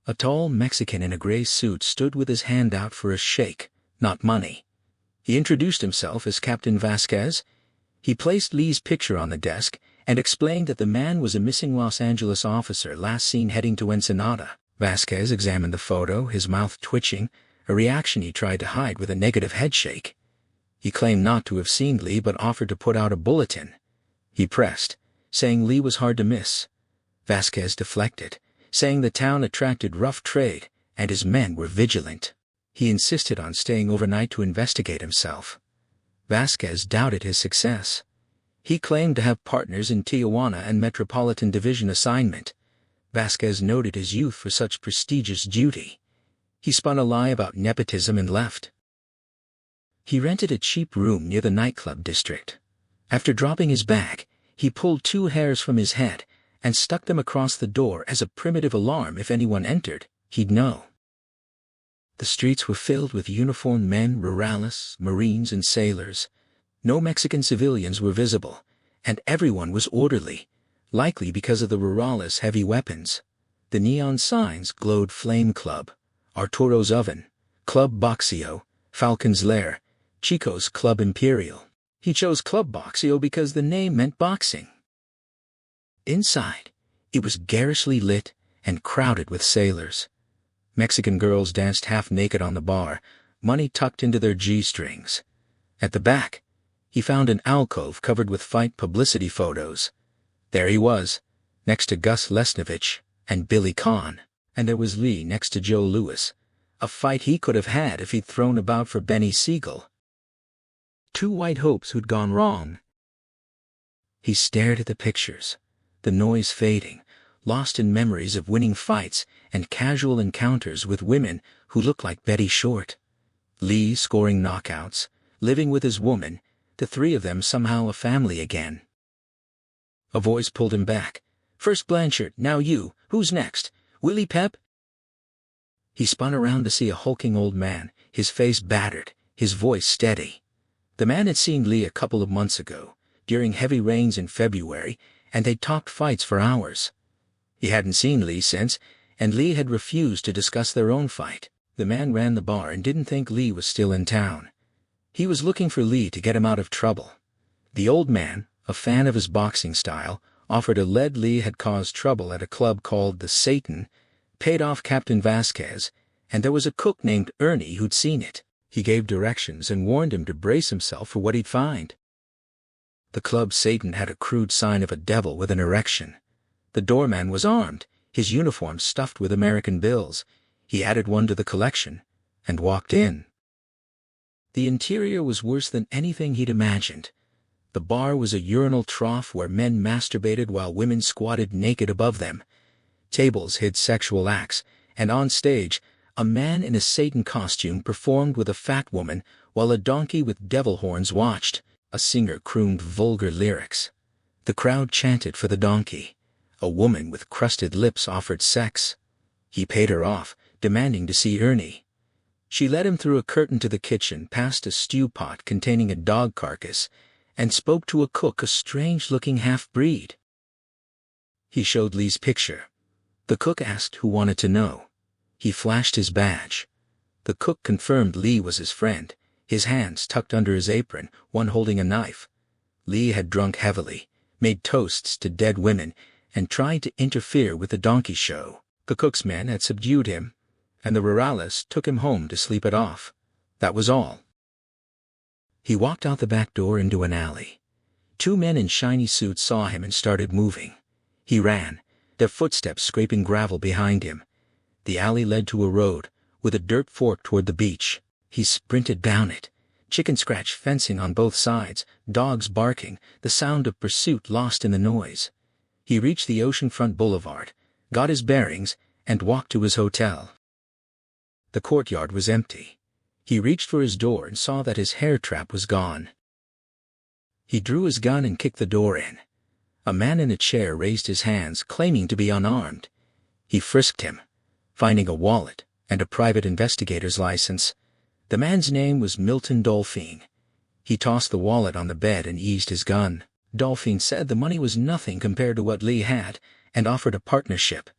A: A tall Mexican in a gray suit stood with his hand out for a shake, not money. He introduced himself as Captain Vasquez. He placed Lee's picture on the desk and explained that the man was a missing Los Angeles officer last seen heading to Ensenada. Vasquez examined the photo, his mouth twitching, a reaction he tried to hide with a negative headshake. He claimed not to have seen Lee but offered to put out a bulletin. He pressed, saying Lee was hard to miss. Vasquez deflected, saying the town attracted rough trade and his men were vigilant. He insisted on staying overnight to investigate himself. Vasquez doubted his success. He claimed to have partners in Tijuana and Metropolitan Division assignment. Vasquez noted his youth for such prestigious duty. He spun a lie about nepotism and left. He rented a cheap room near the nightclub district. After dropping his bag, he pulled 2 hairs from his head and stuck them across the door as a primitive alarm. If anyone entered, he'd know. The streets were filled with uniformed men, rurales, Marines, and sailors. No Mexican civilians were visible, and everyone was orderly, likely because of the rurales' heavy weapons. The neon signs glowed: Flame Club, Arturo's Oven, Club Boxeo, Falcon's Lair, Chico's Club Imperial. He chose Club Boxeo because the name meant boxing. Inside, it was garishly lit and crowded with sailors. Mexican girls danced half-naked on the bar, money tucked into their G-strings. At the back, he found an alcove covered with fight publicity photos. There he was, next to Gus Lesnovich and Billy Kahn. And there was Lee next to Joe Louis, a fight he could have had if he'd thrown about for Benny Siegel. Two white hopes who'd gone wrong. He stared at the pictures, the noise fading, lost in memories of winning fights and casual encounters with women who looked like Betty Short. Lee scoring knockouts, living with his woman, the three of them somehow a family again. A voice pulled him back. "First Blanchard, now you, who's next? Willie Pep?" He spun around to see a hulking old man, his face battered, his voice steady. The man had seen Lee a couple of months ago, during heavy rains in February, and they'd talked fights for hours. He hadn't seen Lee since, and Lee had refused to discuss their own fight. The man ran the bar and didn't think Lee was still in town. He was looking for Lee to get him out of trouble. The old man, a fan of his boxing style, offered a lead Lee had caused trouble at a club called the XIII, paid off Captain Vasquez, and there was a cook named Ernie who'd seen it. He gave directions and warned him to brace himself for what he'd find. The club Satan had a crude sign of a devil with an erection. The doorman was armed, his uniform stuffed with American bills. He added one to the collection, and walked in. The interior was worse than anything he'd imagined. The bar was a urinal trough where men masturbated while women squatted naked above them. Tables hid sexual acts, and on stage, a man in a Satan costume performed with a fat woman while a donkey with devil horns watched. A singer crooned vulgar lyrics. The crowd chanted for the donkey. A woman with crusted lips offered sex. He paid her off, demanding to see Ernie. She led him through a curtain to the kitchen, past a stew pot containing a dog carcass, and spoke to a cook, a strange-looking half-breed. He showed Lee's picture. The cook asked who wanted to know. He flashed his badge. The cook confirmed Lee was his friend, his hands tucked under his apron, one holding a knife. Lee had drunk heavily, made toasts to dead women, and tried to interfere with the donkey show. The cook's men had subdued him, and the rurales took him home to sleep it off. That was all. He walked out the back door into an alley. Two men in shiny suits saw him and started moving. He ran, their footsteps scraping gravel behind him. The alley led to a road, with a dirt fork toward the beach. He sprinted down it. Chicken scratch fencing on both sides, dogs barking, the sound of pursuit lost in the noise. He reached the oceanfront boulevard, got his bearings, and walked to his hotel. The courtyard was empty. He reached for his door and saw that his hair trap was gone. He drew his gun and kicked the door in. A man in a chair raised his hands, claiming to be unarmed. He frisked him, finding a wallet and a private investigator's license. The man's name was Milton Dolphine. He tossed the wallet on the bed and eased his gun. Dolphine said the money was nothing compared to what Lee had, and offered a partnership.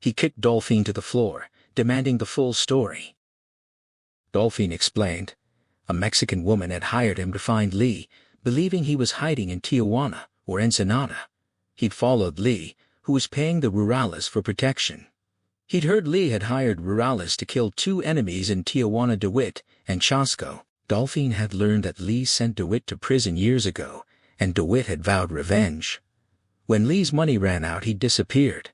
A: He kicked Dolphine to the floor, demanding the full story. Dolphine explained. A Mexican woman had hired him to find Lee, believing he was hiding in Tijuana or Ensenada. He'd followed Lee, who was paying the rurales for protection. He'd heard Lee had hired rurales to kill two enemies in Tijuana, DeWitt and Chasco. Dolphine had learned that Lee sent DeWitt to prison years ago, and DeWitt had vowed revenge. When Lee's money ran out, he disappeared.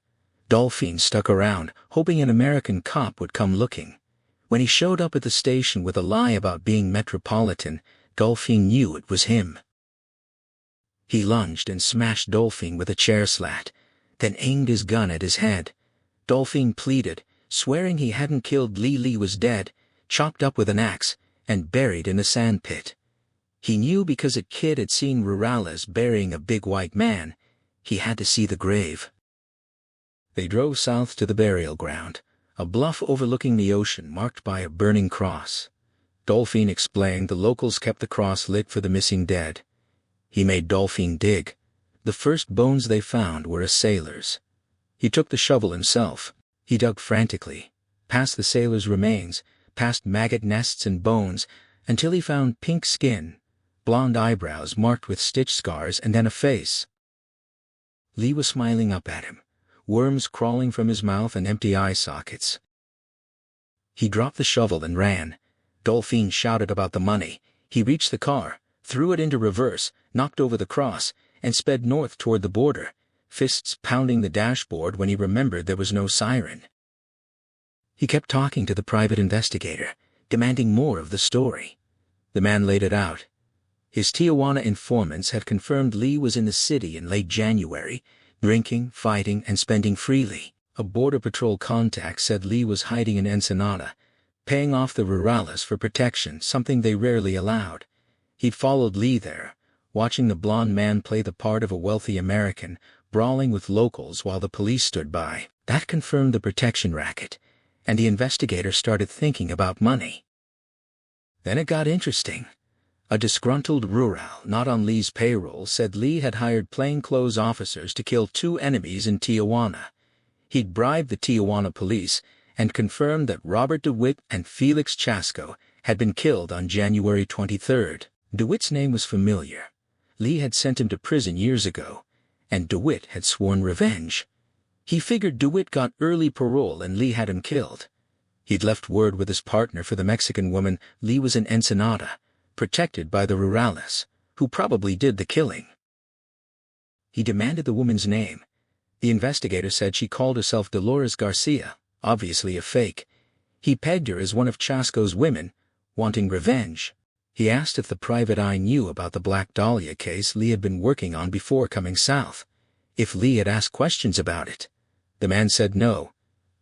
A: Dolphine stuck around, hoping an American cop would come looking. When he showed up at the station with a lie about being Metropolitan, Dolphine knew it was him. He lunged and smashed Dolphine with a chair slat, then aimed his gun at his head. Dolphine pleaded, swearing he hadn't killed Lee. Lee was dead, chopped up with an axe, and buried in a sand pit. He knew because a kid had seen rurales burying a big white man. He had to see the grave. They drove south to the burial ground, a bluff overlooking the ocean marked by a burning cross. Dolphine explained the locals kept the cross lit for the missing dead. He made Dolphine dig. The first bones they found were a sailor's. He took the shovel himself. He dug frantically, past the sailor's remains, past maggot nests and bones, until he found pink skin, blonde eyebrows marked with stitch scars, and then a face. Lee was smiling up at him, worms crawling from his mouth and empty eye sockets. He dropped the shovel and ran. Dolphine shouted about the money. He reached the car, threw it into reverse, knocked over the cross, and sped north toward the border, fists pounding the dashboard when he remembered there was no siren. He kept talking to the private investigator, demanding more of the story. The man laid it out. His Tijuana informants had confirmed Lee was in the city in late January, drinking, fighting, and spending freely. A Border Patrol contact said Lee was hiding in Ensenada, paying off the rurales for protection, something they rarely allowed. He'd followed Lee there, watching the blonde man play the part of a wealthy American, brawling with locals while the police stood by. That confirmed the protection racket, and the investigator started thinking about money. Then it got interesting. A disgruntled rural not on Lee's payroll said Lee had hired plainclothes officers to kill 2 enemies in Tijuana. He'd bribed the Tijuana police and confirmed that Robert DeWitt and Felix Chasco had been killed on January 23rd. DeWitt's name was familiar. Lee had sent him to prison years ago, and DeWitt had sworn revenge. He figured DeWitt got early parole and Lee had him killed. He'd left word with his partner for the Mexican woman Lee was in Ensenada, protected by the rurales, who probably did the killing. He demanded the woman's name. The investigator said she called herself Dolores Garcia, obviously a fake. He pegged her as one of Chasco's women, wanting revenge. He asked if the private eye knew about the Black Dahlia case Lee had been working on before coming south, if Lee had asked questions about it. The man said no.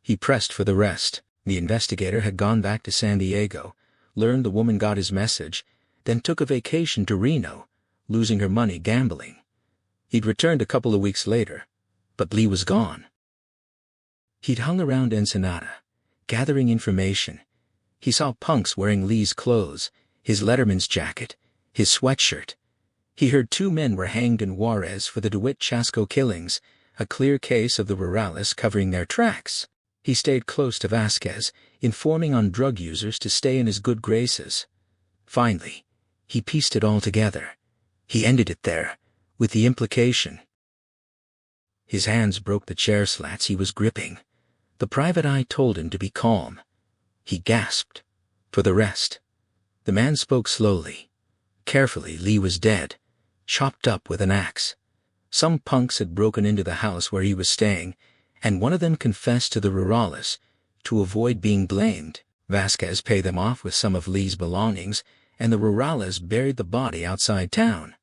A: He pressed for the rest. The investigator had gone back to San Diego, learned the woman got his message, then took a vacation to Reno, losing her money gambling. He'd returned a couple of weeks later, but Lee was gone. He'd hung around Ensenada, gathering information. He saw punks wearing Lee's clothes, his letterman's jacket, his sweatshirt. He heard 2 men were hanged in Juarez for the DeWitt Chasco killings, a clear case of the rurales covering their tracks. He stayed close to Vasquez, informing on drug users to stay in his good graces. Finally, he pieced it all together. He ended it there, with the implication. His hands broke the chair slats he was gripping. The private eye told him to be calm. He gasped. For the rest. The man spoke slowly. Carefully, Lee was dead, chopped up with an axe. Some punks had broken into the house where he was staying, and one of them confessed to the rurales. To avoid being blamed, Vasquez paid them off with some of Lee's belongings, and the rurales buried the body outside town.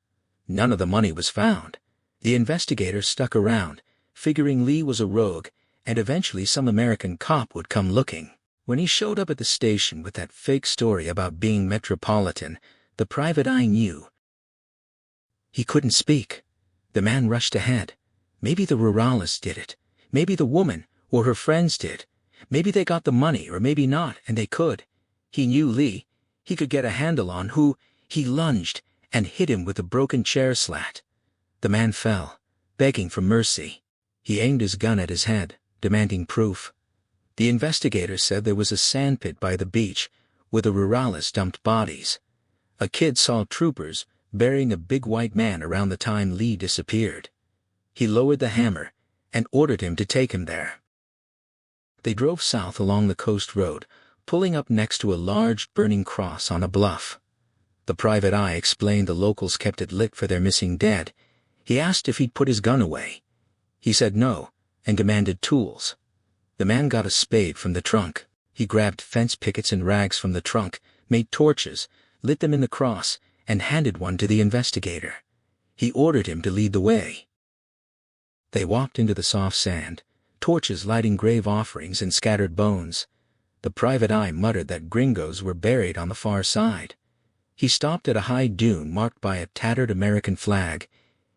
A: None of the money was found. The investigator stuck around, figuring Lee was a rogue, and eventually some American cop would come looking. When he showed up at the station with that fake story about being metropolitan, the private eye knew. He couldn't speak. The man rushed ahead. Maybe the rurales did it. Maybe the woman or her friends did. Maybe they got the money, or maybe not, and they could. He knew Lee. He could get a handle on who. He lunged and hit him with a broken chair slat. The man fell, begging for mercy. He aimed his gun at his head, demanding proof. The investigator said there was a sandpit by the beach, where the rurales dumped bodies. A kid saw troopers burying a big white man around the time Lee disappeared. He lowered the hammer and ordered him to take him there. They drove south along the coast road, pulling up next to a large burning cross on a bluff. The private eye explained the locals kept it lit for their missing dead. He asked if he'd put his gun away. He said no, and demanded tools. The man got a spade from the trunk. He grabbed fence pickets and rags from the trunk, made torches, lit them in the cross, and handed one to the investigator. He ordered him to lead the way. They walked into the soft sand, torches lighting grave offerings and scattered bones. The private eye muttered that gringos were buried on the far side. He stopped at a high dune marked by a tattered American flag.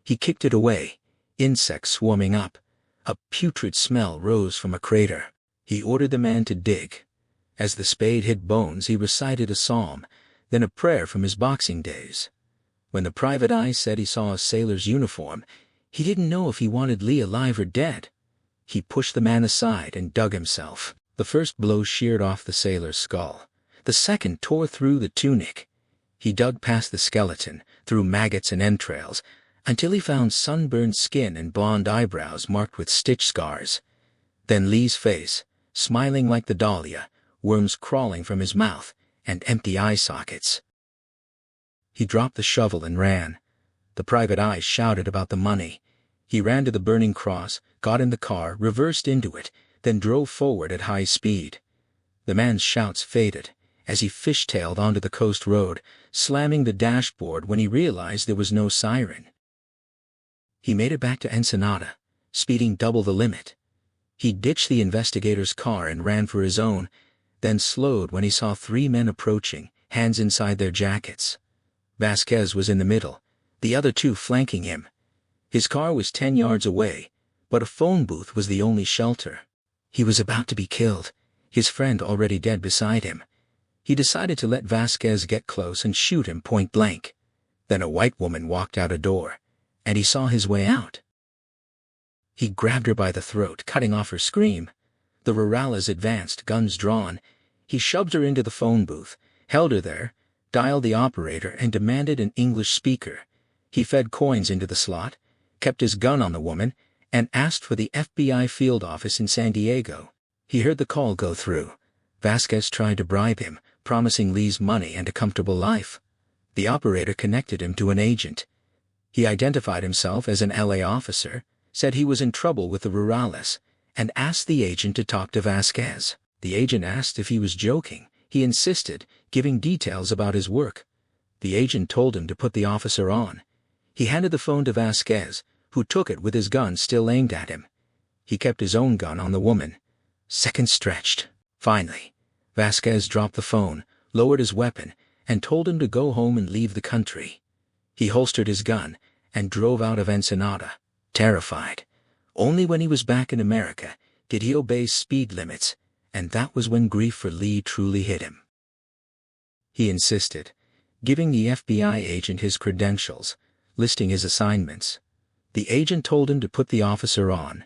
A: He kicked it away, insects swarming up. A putrid smell rose from a crater. He ordered the man to dig. As the spade hit bones, he recited a psalm, then a prayer from his boxing days. When the private eye said he saw a sailor's uniform, he didn't know if he wanted Lee alive or dead. He pushed the man aside and dug himself. The first blow sheared off the sailor's skull. The second tore through the tunic. He dug past the skeleton, through maggots and entrails, until he found sunburned skin and blonde eyebrows marked with stitch scars. Then Lee's face, smiling like the dahlia, worms crawling from his mouth, and empty eye sockets. He dropped the shovel and ran. The private eye shouted about the money. He ran to the burning cross, got in the car, reversed into it, then drove forward at high speed. The man's shouts faded as he fishtailed onto the coast road, slamming the dashboard when he realized there was no siren. He made it back to Ensenada, speeding double the limit. He ditched the investigator's car and ran for his own, then slowed when he saw 3 men approaching, hands inside their jackets. Vasquez was in the middle, the other 2 flanking him. His car was 10 yards away, but a phone booth was the only shelter. He was about to be killed, his friend already dead beside him. He decided to let Vasquez get close and shoot him point blank. Then a white woman walked out a door, and he saw his way out. He grabbed her by the throat, cutting off her scream. The rurales advanced, guns drawn. He shoved her into the phone booth, held her there, dialed the operator, and demanded an English speaker. He fed coins into the slot, kept his gun on the woman, and asked for the FBI field office in San Diego. He heard the call go through. Vasquez tried to bribe him, promising Lee's money and a comfortable life. The operator connected him to an agent. He identified himself as an LA officer, said he was in trouble with the rurales, and asked the agent to talk to Vasquez. The agent asked if he was joking. He insisted, giving details about his work. The agent told him to put the officer on. He handed the phone to Vasquez, who took it with his gun still aimed at him. He kept his own gun on the woman. Seconds stretched. Finally, Vasquez dropped the phone, lowered his weapon, and told him to go home and leave the country. He holstered his gun and drove out of Ensenada, terrified. Only when he was back in America did he obey speed limits, and that was when grief for Lee truly hit him. He insisted, giving the FBI agent his credentials, listing his assignments. The agent told him to put the officer on.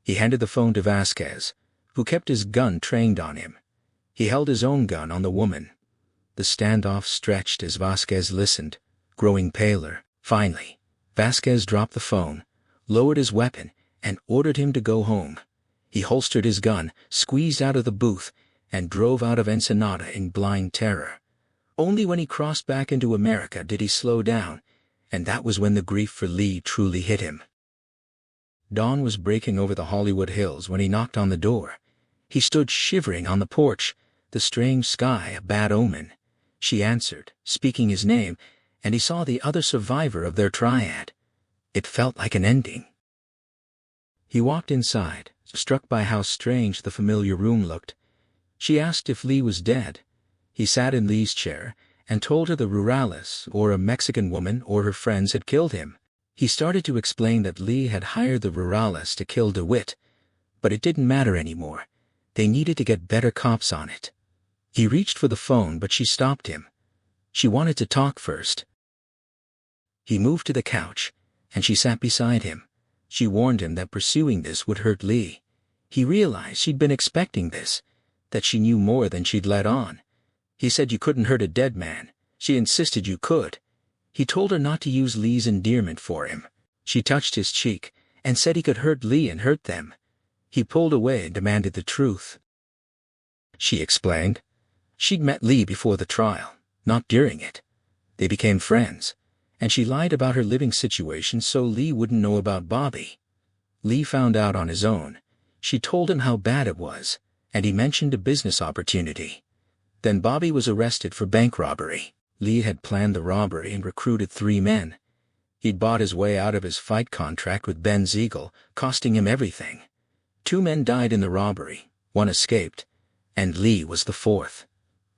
A: He handed the phone to Vasquez, who kept his gun trained on him. He held his own gun on the woman. The standoff stretched as Vasquez listened, growing paler. Finally, Vasquez dropped the phone, lowered his weapon, and ordered him to go home. He holstered his gun, squeezed out of the booth, and drove out of Ensenada in blind terror. Only when he crossed back into America did he slow down, and that was when the grief for Lee truly hit him. Dawn was breaking over the Hollywood Hills when he knocked on the door. He stood shivering on the porch, the strange sky a bad omen. She answered, speaking his name, and he saw the other survivor of their triad. It felt like an ending. He walked inside, struck by how strange the familiar room looked. She asked if Lee was dead. He sat in Lee's chair and told her the rurales, or a Mexican woman, or her friends had killed him. He started to explain that Lee had hired the rurales to kill DeWitt, but it didn't matter anymore. They needed to get better cops on it. He reached for the phone, but she stopped him. She wanted to talk first. He moved to the couch, and she sat beside him. She warned him that pursuing this would hurt Lee. He realized she'd been expecting this, that she knew more than she'd let on. He said you couldn't hurt a dead man. She insisted you could. He told her not to use Lee's endearment for him. She touched his cheek and said he could hurt Lee and hurt them. He pulled away and demanded the truth. She explained. She'd met Lee before the trial, not during it. They became friends, and she lied about her living situation so Lee wouldn't know about Bobby. Lee found out on his own. She told him how bad it was, and he mentioned a business opportunity. Then Bobby was arrested for bank robbery. Lee had planned the robbery and recruited 3 men. He'd bought his way out of his fight contract with Ben Ziegel, costing him everything. 2 men died in the robbery, 1 escaped, and Lee was the 4th.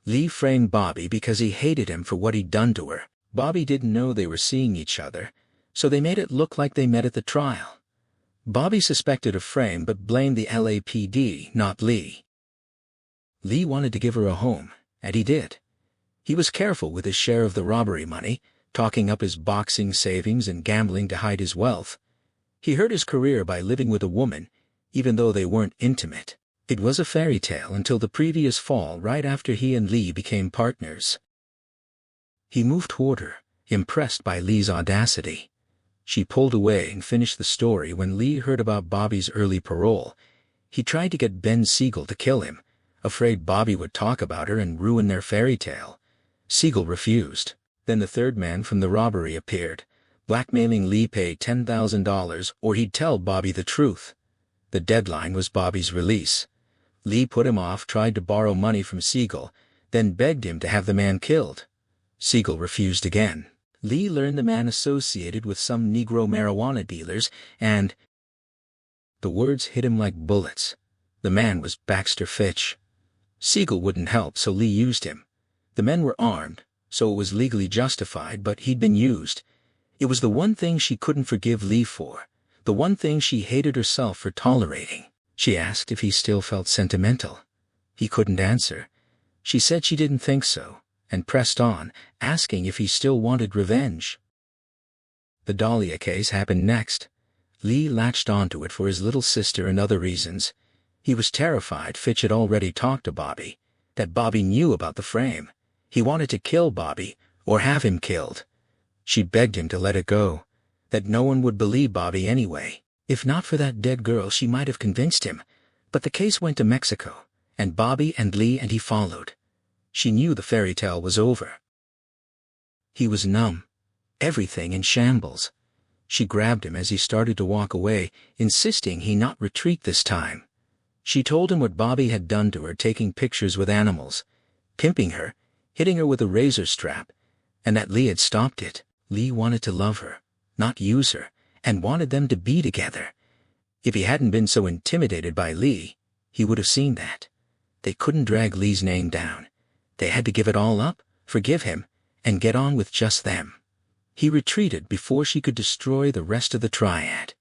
A: Lee framed Bobby because he hated him for what he'd done to her. Bobby didn't know they were seeing each other, so they made it look like they met at the trial. Bobby suspected a frame but blamed the LAPD, not Lee. Lee wanted to give her a home, and he did. He was careful with his share of the robbery money, talking up his boxing savings and gambling to hide his wealth. He hurt his career by living with a woman, even though they weren't intimate. It was a fairy tale until the previous fall, right after he and Lee became partners. He moved toward her, impressed by Lee's audacity. She pulled away and finished the story when Lee heard about Bobby's early parole. He tried to get Ben Siegel to kill him, afraid Bobby would talk about her and ruin their fairy tale. Siegel refused. Then the 3rd man from the robbery appeared, blackmailing Lee pay $10,000 or he'd tell Bobby the truth. The deadline was Bobby's release. Lee put him off, tried to borrow money from Siegel, then begged him to have the man killed. Siegel refused again. Lee learned the man associated with some Negro marijuana dealers, and the words hit him like bullets. The man was Baxter Fitch. Siegel wouldn't help, so Lee used him. The men were armed, so it was legally justified, but he'd been used. It was the one thing she couldn't forgive Lee for, the one thing she hated herself for tolerating. She asked if he still felt sentimental. He couldn't answer. She said she didn't think so, and pressed on, asking if he still wanted revenge. The Dahlia case happened next. Lee latched onto it for his little sister and other reasons. He was terrified Fitch had already talked to Bobby, that Bobby knew about the frame. He wanted to kill Bobby, or have him killed. She begged him to let it go, that no one would believe Bobby anyway. If not for that dead girl, she might have convinced him. But the case went to Mexico, and Bobby and Lee and he followed. She knew the fairy tale was over. He was numb, everything in shambles. She grabbed him as he started to walk away, insisting he not retreat this time. She told him what Bobby had done to her, taking pictures with animals, pimping her, hitting her with a razor strap, and that Lee had stopped it. Lee wanted to love her, not use her, and wanted them to be together. If he hadn't been so intimidated by Lee, he would have seen that. They couldn't drag Lee's name down. They had to give it all up, forgive him, and get on with just them. He retreated before she could destroy the rest of the triad.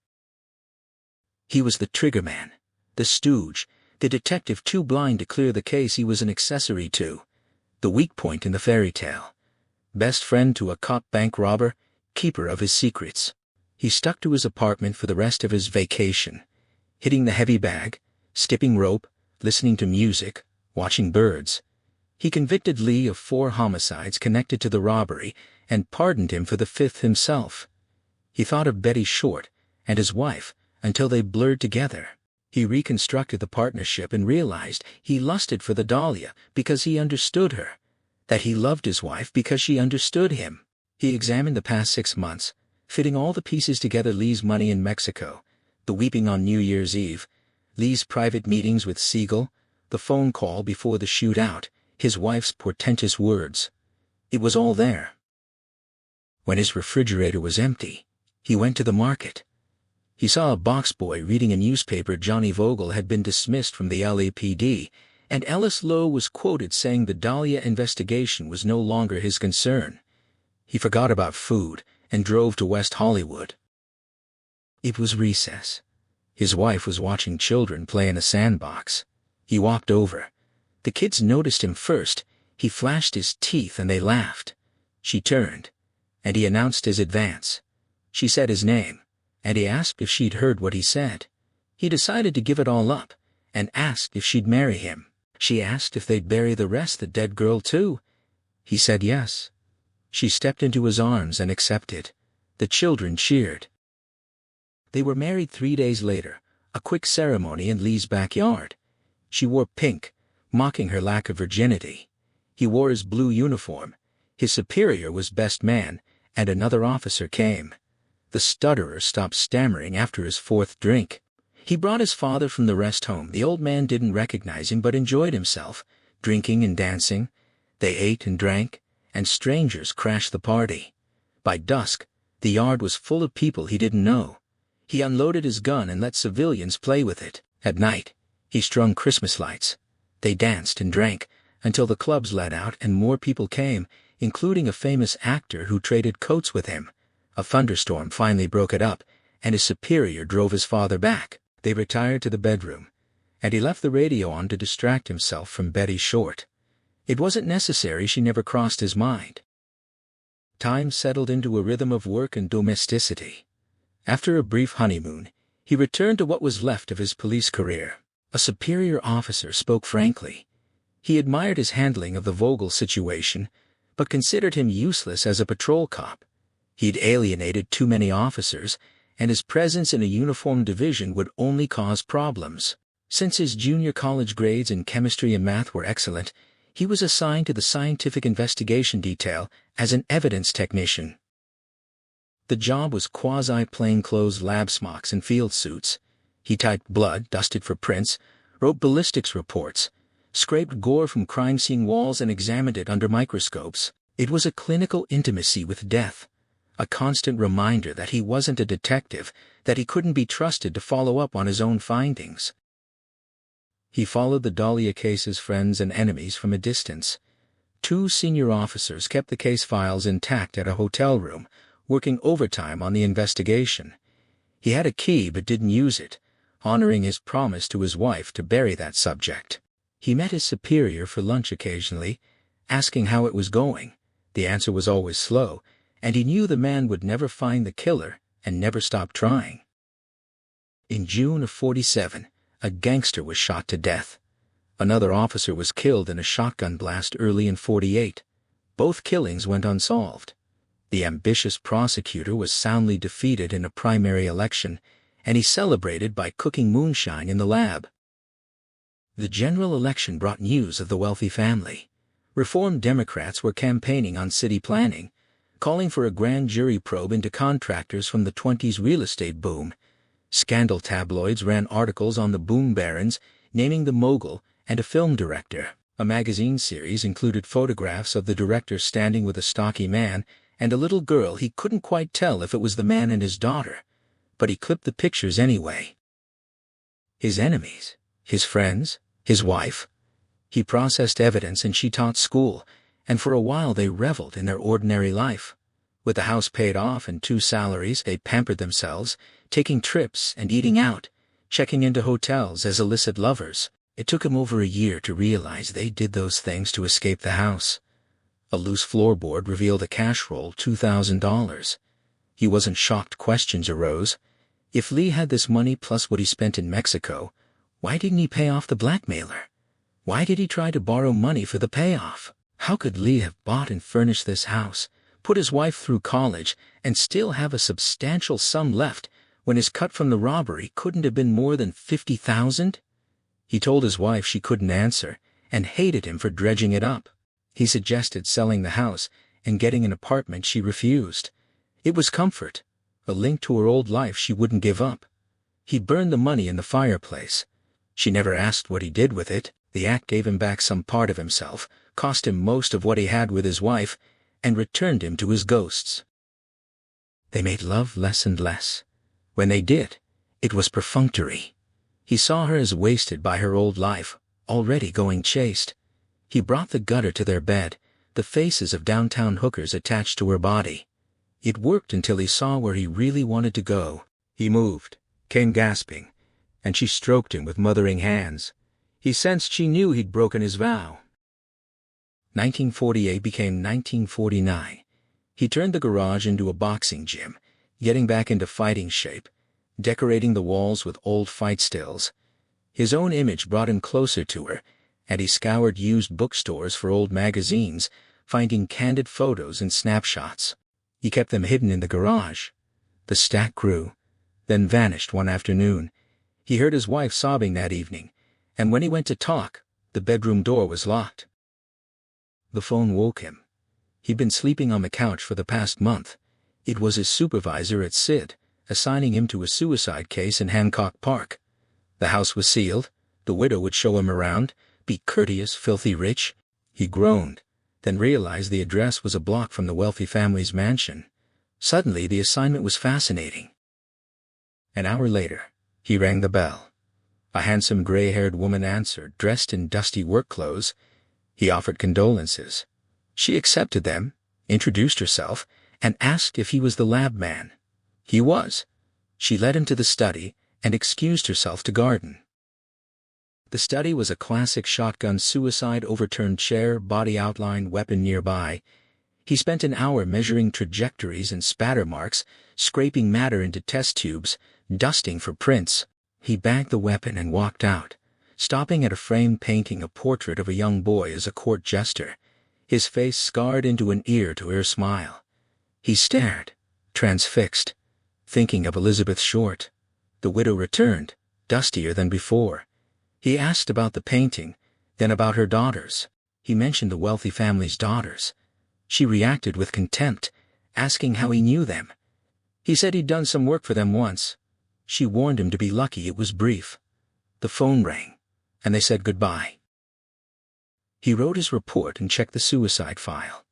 A: He was the triggerman, the stooge, the detective too blind to clear the case he was an accessory to, the weak point in the fairy tale. Best friend to a cop bank robber, keeper of his secrets. He stuck to his apartment for the rest of his vacation, hitting the heavy bag, skipping rope, listening to music, watching birds. He convicted Lee of 4 homicides connected to the robbery and pardoned him for the 5th himself. He thought of Betty Short and his wife until they blurred together. He reconstructed the partnership and realized he lusted for the Dahlia because he understood her, that he loved his wife because she understood him. He examined the past 6 months, fitting all the pieces together: Lee's money in Mexico, the weeping on New Year's Eve, Lee's private meetings with Siegel, the phone call before the shootout, his wife's portentous words. It was all there. When his refrigerator was empty, he went to the market. He saw a box boy reading a newspaper. Johnny Vogel had been dismissed from the LAPD, and Ellis Lowe was quoted saying the Dahlia investigation was no longer his concern. He forgot about food and drove to West Hollywood. It was recess. His wife was watching children play in a sandbox. He walked over. The kids noticed him first. He flashed his teeth and they laughed. She turned, and he announced his advance. She said his name, and he asked if she'd heard what he said. He decided to give it all up, and asked if she'd marry him. She asked if they'd bury the rest, the dead girl too. He said yes. She stepped into his arms and accepted. The children cheered. They were married 3 days later, a quick ceremony in Lee's backyard. She wore pink, mocking her lack of virginity. He wore his blue uniform. His superior was best man, and another officer came. The stutterer stopped stammering after his 4th drink. He brought his father from the rest home. The old man didn't recognize him but enjoyed himself, drinking and dancing. They ate and drank, and strangers crashed the party. By dusk, the yard was full of people he didn't know. He unloaded his gun and let civilians play with it. At night, he strung Christmas lights. They danced and drank until the clubs let out and more people came, including a famous actor who traded coats with him. A thunderstorm finally broke it up, and his superior drove his father back. They retired to the bedroom, and he left the radio on to distract himself from Betty Short. It wasn't necessary. She never crossed his mind. Time settled into a rhythm of work and domesticity. After a brief honeymoon, he returned to what was left of his police career. A superior officer spoke frankly. He admired his handling of the Vogel situation, but considered him useless as a patrol cop. He'd alienated too many officers, and his presence in a uniformed division would only cause problems. Since his junior college grades in chemistry and math were excellent, he was assigned to the scientific investigation detail as an evidence technician. The job was quasi-plainclothes lab smocks and field suits. He typed blood, dusted for prints, wrote ballistics reports, scraped gore from crime scene walls and examined it under microscopes. It was a clinical intimacy with death, a constant reminder that he wasn't a detective, that he couldn't be trusted to follow up on his own findings. He followed the Dahlia case's friends and enemies from a distance. 2 senior officers kept the case files intact at a hotel room, working overtime on the investigation. He had a key but didn't use it, honoring his promise to his wife to bury that subject. He met his superior for lunch occasionally, asking how it was going. The answer was always slow, and he knew the man would never find the killer and never stop trying. In June of '47, a gangster was shot to death. Another officer was killed in a shotgun blast early in '48. Both killings went unsolved. The ambitious prosecutor was soundly defeated in a primary election, and he celebrated by cooking moonshine in the lab. The general election brought news of the wealthy family. Reform Democrats were campaigning on city planning, calling for a grand jury probe into contractors from the '20s real estate boom. Scandal tabloids ran articles on the boom barons, naming the mogul and a film director. A magazine series included photographs of the director standing with a stocky man and a little girl. He couldn't quite tell if it was the man and his daughter, but he clipped the pictures anyway. His enemies, his friends, his wife. He processed evidence and she taught school, and for a while they reveled in their ordinary life. With the house paid off and 2 salaries, they pampered themselves, taking trips and eating out, checking into hotels as illicit lovers. It took him over a year to realize they did those things to escape the house. A loose floorboard revealed a cash roll, $2,000. He wasn't shocked. Questions arose. If Lee had this money plus what he spent in Mexico, why didn't he pay off the blackmailer? Why did he try to borrow money for the payoff? How could Lee have bought and furnished this house, put his wife through college, and still have a substantial sum left when his cut from the robbery couldn't have been more than $50,000? He told his wife she couldn't answer, and hated him for dredging it up. He suggested selling the house and getting an apartment. She refused. It was comfort, a link to her old life she wouldn't give up. He burned the money in the fireplace. She never asked what he did with it. The act gave him back some part of himself, cost him most of what he had with his wife, and returned him to his ghosts. They made love less and less. When they did, it was perfunctory. He saw her as wasted by her old life, already going chaste. He brought the gutter to their bed, the faces of downtown hookers attached to her body. It worked until he saw where he really wanted to go. He moved, came gasping, and she stroked him with mothering hands. He sensed she knew he'd broken his vow. 1948 became 1949. He turned the garage into a boxing gym, getting back into fighting shape, decorating the walls with old fight stills. His own image brought him closer to her, and he scoured used bookstores for old magazines, finding candid photos and snapshots. He kept them hidden in the garage. The stack grew, then vanished one afternoon. He heard his wife sobbing that evening, and when he went to talk, the bedroom door was locked. The phone woke him. He'd been sleeping on the couch for the past month. It was his supervisor at XIII, assigning him to a suicide case in Hancock Park. The house was sealed. The widow would show him around, be courteous, filthy rich. He groaned, then realized the address was a block from the wealthy family's mansion. Suddenly, the assignment was fascinating. An hour later, he rang the bell. A handsome gray-haired woman answered, dressed in dusty work clothes. He offered condolences. She accepted them, introduced herself, and asked if he was the lab man. He was. She led him to the study and excused herself to garden. The study was a classic shotgun suicide, overturned chair, body outline, weapon nearby. He spent an hour measuring trajectories and spatter marks, scraping matter into test tubes, dusting for prints. He bagged the weapon and walked out, stopping at a framed painting, a portrait of a young boy as a court jester, his face scarred into an ear-to-ear smile. He stared, transfixed, thinking of Elizabeth Short. The widow returned, dustier than before. He asked about the painting, then about her daughters. He mentioned the wealthy family's daughters. She reacted with contempt, asking how he knew them. He said he'd done some work for them once. She warned him to be lucky it was brief. The phone rang. and they said goodbye. He wrote his report and checked the suicide file.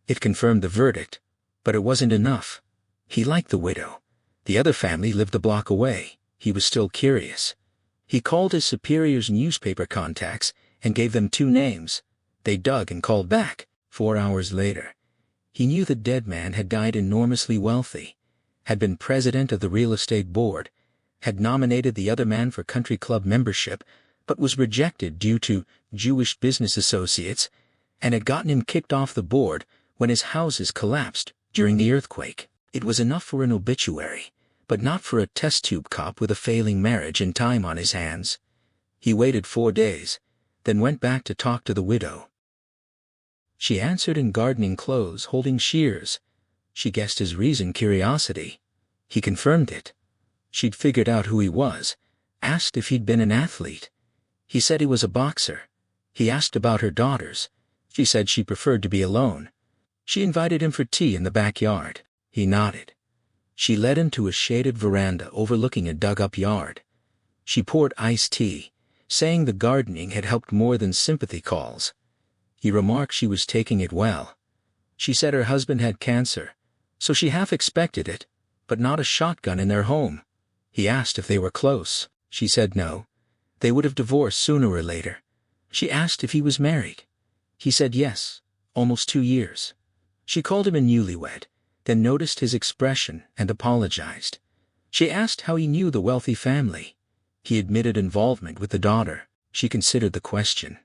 A: It confirmed the verdict, but it wasn't enough. He liked the widow. The other family lived a block away. He was still curious. He called his superior's newspaper contacts and gave them 2 names. They dug and called back. 4 hours later, he knew the dead man had died enormously wealthy, had been president of the real estate board, had nominated the other man for country club membership, but was rejected due to Jewish business associates, and had gotten him kicked off the board when his houses collapsed during the earthquake. It was enough for an obituary, but not for a test tube cop with a failing marriage and time on his hands. He waited 4 days, then went back to talk to the widow. She answered in gardening clothes, holding shears. She guessed his reason, curiosity. He confirmed it. She'd figured out who he was, asked if he'd been an athlete. He said he was a boxer. He asked about her daughters. She said she preferred to be alone. She invited him for tea in the backyard. He nodded. She led him to a shaded veranda overlooking a dug-up yard. She poured iced tea, saying the gardening had helped more than sympathy calls. He remarked she was taking it well. She said her husband had cancer, so she half expected it, but not a shotgun in their home. He asked if they were close. She said no. They would have divorced sooner or later. She asked if he was married. He said yes, almost 2 years. She called him a newlywed, then noticed his expression and apologized. She asked how he knew the wealthy family. He admitted involvement with the daughter. She considered the question,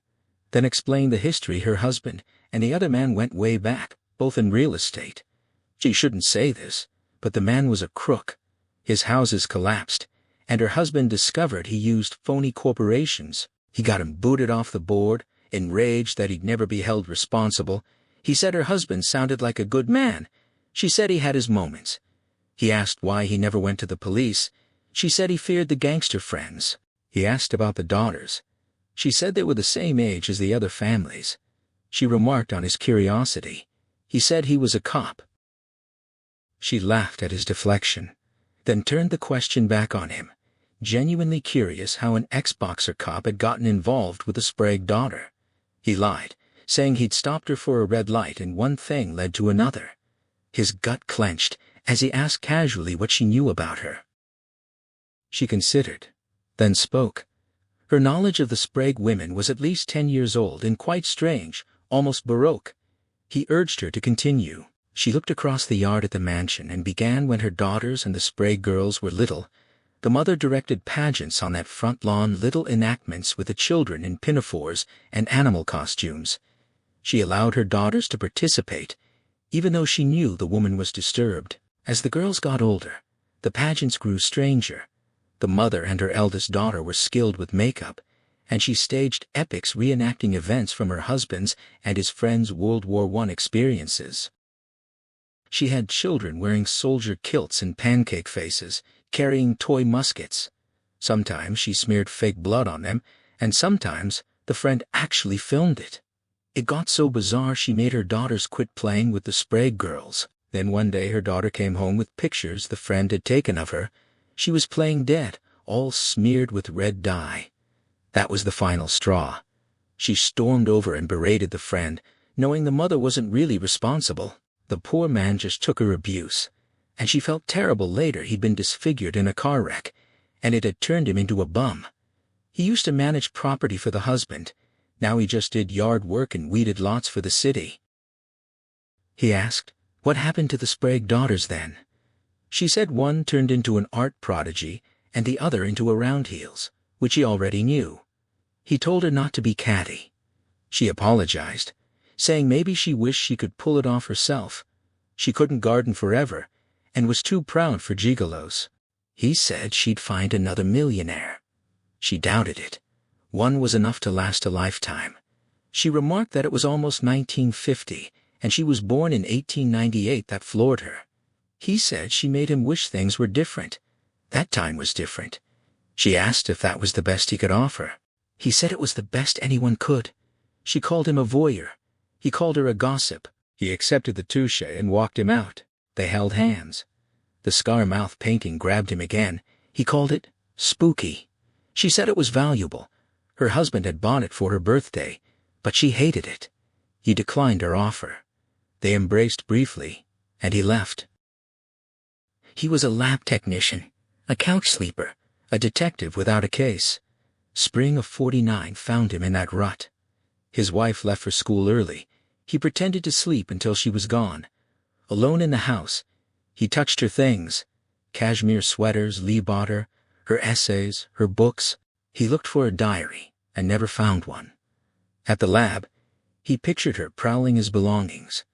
A: then explained the history. Her husband and the other man went way back, both in real estate. She shouldn't say this, but the man was a crook. His houses collapsed, and her husband discovered he used phony corporations. He got him booted off the board, enraged that he'd never be held responsible. He said her husband sounded like a good man. She said he had his moments. He asked why he never went to the police. She said he feared the gangster friends. He asked about the daughters. She said they were the same age as the other families. She remarked on his curiosity. He said he was a cop. She laughed at his deflection, then turned the question back on him, genuinely curious how an ex-boxer cop had gotten involved with a Sprague daughter. He lied, saying he'd stopped her for a red light and one thing led to another. His gut clenched as he asked casually what she knew about her. She considered, then spoke. Her knowledge of the Sprague women was at least 10 years old and quite strange, almost baroque. He urged her to continue. She looked across the yard at the mansion and began when her daughters and the Sprague girls were little. The mother directed pageants on that front lawn, little enactments with the children in pinafores and animal costumes. She allowed her daughters to participate, even though she knew the woman was disturbed. As the girls got older, the pageants grew stranger. The mother and her eldest daughter were skilled with makeup, and she staged epics reenacting events from her husband's and his friends' World War I experiences. She had children wearing soldier kilts and pancake faces, carrying toy muskets. Sometimes she smeared fake blood on them, and sometimes the friend actually filmed it. It got so bizarre she made her daughters quit playing with the Sprague girls. Then one day her daughter came home with pictures the friend had taken of her. She was playing dead, all smeared with red dye. That was the final straw. She stormed over and berated the friend, knowing the mother wasn't really responsible. The poor man just took her abuse, and she felt terrible later. He'd been disfigured in a car wreck, and it had turned him into a bum. He used to manage property for the husband. Now he just did yard work and weeded lots for the city. He asked, what happened to the Sprague daughters then? She said one turned into an art prodigy and the other into a round heels, which he already knew. He told her not to be catty. She apologized, saying maybe she wished she could pull it off herself. She couldn't garden forever and was too proud for gigolos. He said she'd find another millionaire. She doubted it. One was enough to last a lifetime. She remarked that it was almost 1950 and she was born in 1898. That floored her. He said she made him wish things were different. That time was different. She asked if that was the best he could offer. He said it was the best anyone could. She called him a voyeur. He called her a gossip. He accepted the touche and walked him out. They held hands. The scar-mouth painting grabbed him again. He called it spooky. She said it was valuable. Her husband had bought it for her birthday, but she hated it. He declined her offer. They embraced briefly, and he left. He was a lab technician, a couch sleeper, a detective without a case. Spring of '49 found him in that rut. His wife left for school early. He pretended to sleep until she was gone. Alone in the house, he touched her things: cashmere sweaters Lee bought her essays, her books. He looked for a diary and never found one. At the lab, he pictured her prowling his belongings.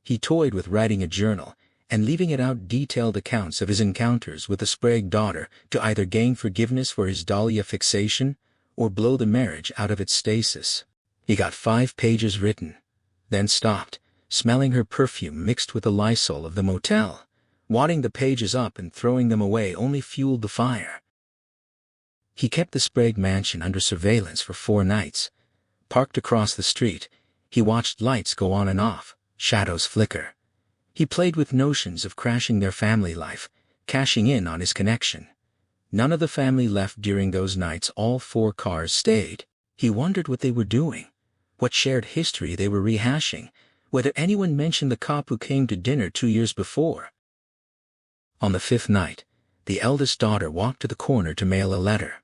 A: He toyed with writing a journal and leaving it out detailed accounts of his encounters with the Sprague daughter to either gain forgiveness for his Dahlia fixation or blow the marriage out of its stasis. He got 5 pages written, then stopped, smelling her perfume mixed with the Lysol of the motel. Wadding the pages up and throwing them away only fueled the fire. He kept the Sprague mansion under surveillance for 4 nights. Parked across the street, he watched lights go on and off, shadows flicker. He played with notions of crashing their family life, cashing in on his connection. None of the family left during those nights. All 4 cars stayed. He wondered what they were doing, what shared history they were rehashing, whether anyone mentioned the cop who came to dinner 2 years before. On the 5th night, the eldest daughter walked to the corner to mail a letter.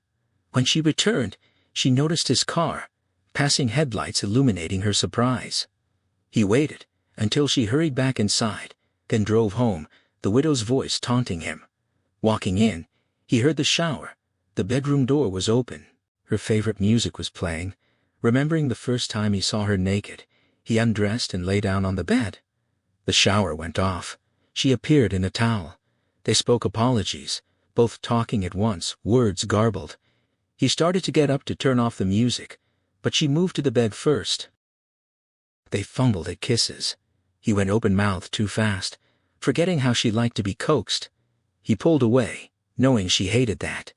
A: When she returned, she noticed his car, passing headlights illuminating her surprise. He waited until she hurried back inside, then drove home, the widow's voice taunting him. Walking in, he heard the shower. The bedroom door was open. Her favorite music was playing. Remembering the first time he saw her naked, he undressed and lay down on the bed. The shower went off. She appeared in a towel. They spoke apologies, both talking at once, words garbled. He started to get up to turn off the music, but she moved to the bed first. They fumbled at kisses. He went open-mouthed too fast, forgetting how she liked to be coaxed. He pulled away, knowing she hated that.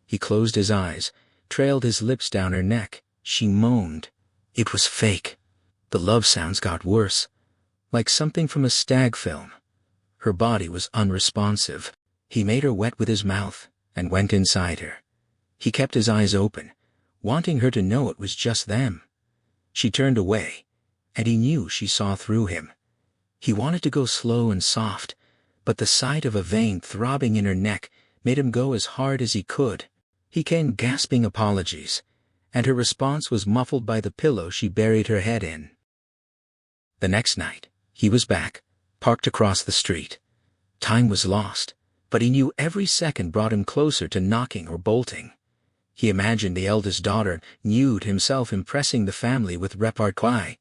A: He closed his eyes, trailed his lips down her neck. She moaned. It was fake. The love sounds got worse, like something from a stag film. Her body was unresponsive. He made her wet with his mouth and went inside her. He kept his eyes open, wanting her to know it was just them. She turned away, and he knew she saw through him. He wanted to go slow and soft, but the sight of a vein throbbing in her neck made him go as hard as he could. He came gasping apologies, and her response was muffled by the pillow she buried her head in. The next night, he was back, parked across the street. Time was lost, but he knew every second brought him closer to knocking or bolting. He imagined the eldest daughter, nude, himself impressing the family with repartee.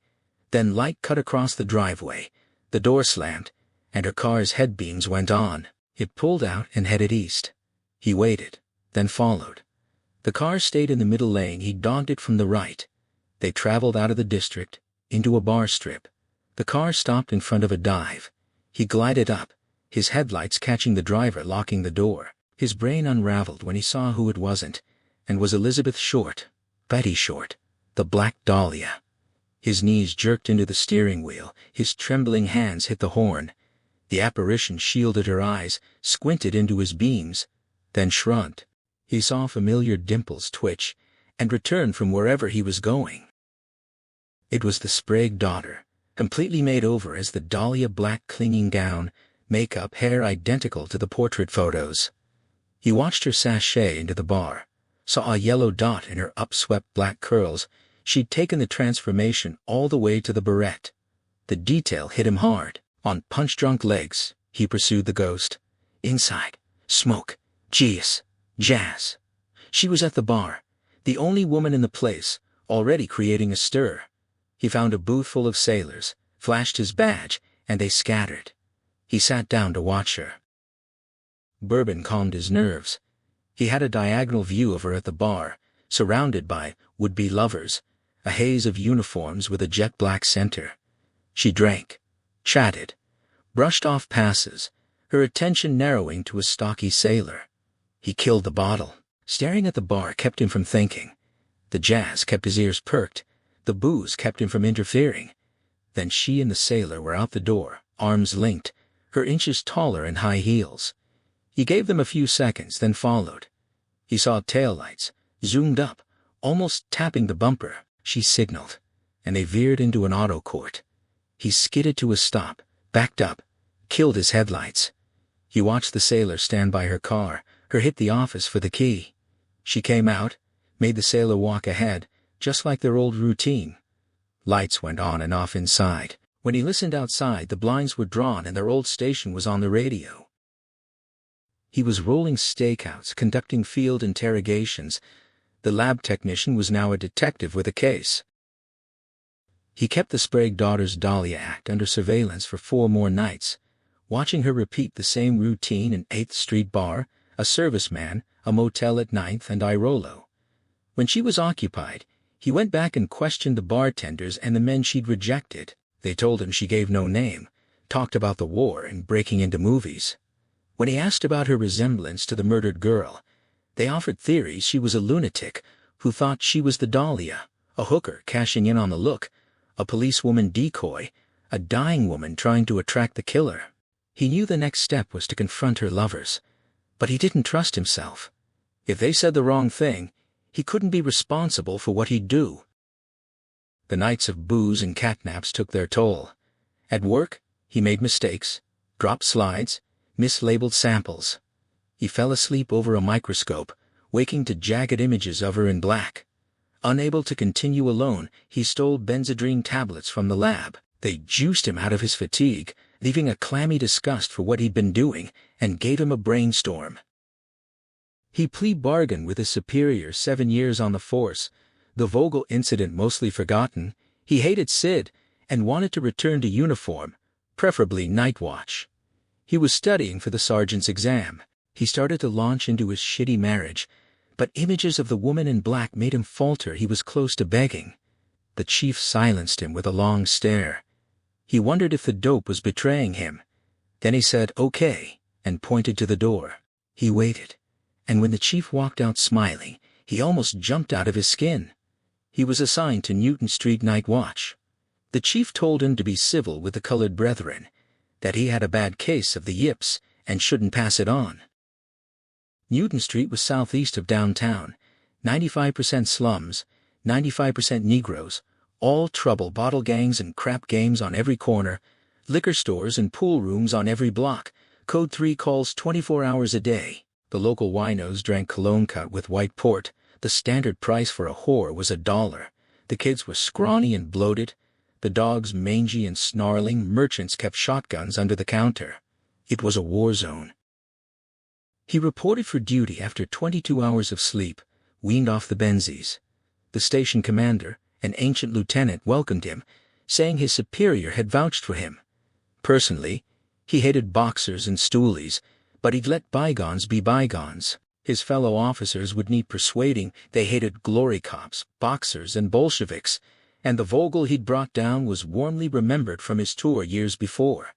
A: Then light cut across the driveway, the door slammed, and her car's headbeams went on. It pulled out and headed east. He waited, then followed. The car stayed in the middle lane. He dogged it from the right. They traveled out of the district, into a bar strip. The car stopped in front of a dive. He glided up, his headlights catching the driver locking the door. His brain unraveled when he saw who it wasn't, and was Elizabeth Short, Betty Short, the Black Dahlia. His knees jerked into the steering wheel, his trembling hands hit the horn. The apparition shielded her eyes, squinted into his beams, then shrugged. He saw familiar dimples twitch, and return from wherever he was going. It was the Sprague daughter, completely made over as the Dahlia, black clinging gown, makeup, hair identical to the portrait photos. He watched her sashay into the bar, saw a yellow dot in her upswept black curls. She'd taken the transformation all the way to the barrette. The detail hit him hard. On punch-drunk legs, he pursued the ghost. Inside, smoke, jazz. She was at the bar, the only woman in the place, already creating a stir. He found a booth full of sailors, flashed his badge, and they scattered. He sat down to watch her. Bourbon calmed his nerves. He had a diagonal view of her at the bar, surrounded by would-be lovers, a haze of uniforms with a jet-black center. She drank, chatted, brushed off passes, her attention narrowing to a stocky sailor. He killed the bottle. Staring at the bar kept him from thinking. The jazz kept his ears perked. The booze kept him from interfering. Then she and the sailor were out the door, arms linked, her inches taller in high heels. He gave them a few seconds, then followed. He saw taillights, zoomed up, Almost tapping the bumper, she signaled, and they veered into an auto court. He skidded to a stop, backed up, killed his headlights. He watched the sailor stand by her car, her hit the office for the key. She came out, made the sailor walk ahead, just like their old routine. Lights went on and off inside. When he listened outside, the blinds were drawn and their old station was on the radio. He was rolling stakeouts, conducting field interrogations. The lab technician was now a detective with a case. He kept the Sprague daughters' Dahlia act under surveillance for 4 more nights, watching her repeat the same routine in 8th Street Bar, a serviceman, a motel at 9th and Irolo. When she was occupied, he went back and questioned the bartenders and the men she'd rejected. They told him she gave no name, talked about the war and breaking into movies. When he asked about her resemblance to the murdered girl, they offered theories she was a lunatic who thought she was the Dahlia, a hooker cashing in on the look, a policewoman decoy, a dying woman trying to attract the killer. He knew the next step was to confront her lovers, but he didn't trust himself. If they said the wrong thing, he couldn't be responsible for what he'd do. The nights of booze and catnaps took their toll. At work, he made mistakes, dropped slides, mislabeled samples. He fell asleep over a microscope, waking to jagged images of her in black. Unable to continue alone, he stole Benzedrine tablets from the lab. They juiced him out of his fatigue, leaving a clammy disgust for what he'd been doing, and gave him a brainstorm. He plea-bargained with his superior 7 years on the force, the Vogel incident mostly forgotten. He hated Sid and wanted to return to uniform, preferably night watch. He was studying for the sergeant's exam. He started to launch into his shitty marriage, but images of the woman in black made him falter. He was close to begging. The chief silenced him with a long stare. He wondered if the dope was betraying him. Then he said, "Okay," and pointed to the door. He waited, and when the chief walked out smiling, he almost jumped out of his skin. He was assigned to Newton Street Night Watch. The chief told him to be civil with the colored brethren, that he had a bad case of the yips and shouldn't pass it on. Newton Street was southeast of downtown, 95% slums, 95% Negroes, all trouble, bottle gangs and crap games on every corner, liquor stores and pool rooms on every block, code 3 calls 24 hours a day. The local winos drank cologne cut with white port. The standard price for a whore was $1. The kids were scrawny and bloated, the dogs mangy and snarling. Merchants kept shotguns under the counter. It was a war zone. He reported for duty after 22 hours of sleep, weaned off the Benzies. The station commander, an ancient lieutenant, welcomed him, saying his superior had vouched for him. Personally, he hated boxers and stoolies, but he'd let bygones be bygones. His fellow officers would need persuading. They hated glory cops, boxers, and Bolsheviks, and the Vogel he'd brought down was warmly remembered from his tour years before.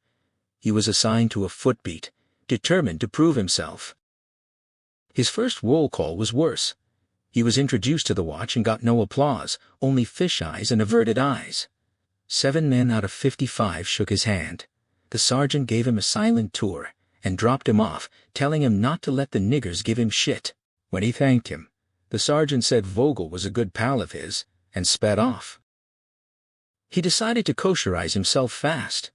A: He was assigned to a footbeat, determined to prove himself. His first roll call was worse. He was introduced to the watch and got no applause, only fisheyes and averted eyes. 7 men out of 55 shook his hand. The sergeant gave him a silent tour and dropped him off, telling him not to let the niggers give him shit. When he thanked him, the sergeant said Vogel was a good pal of his, and sped off. He decided to kosherize himself fast.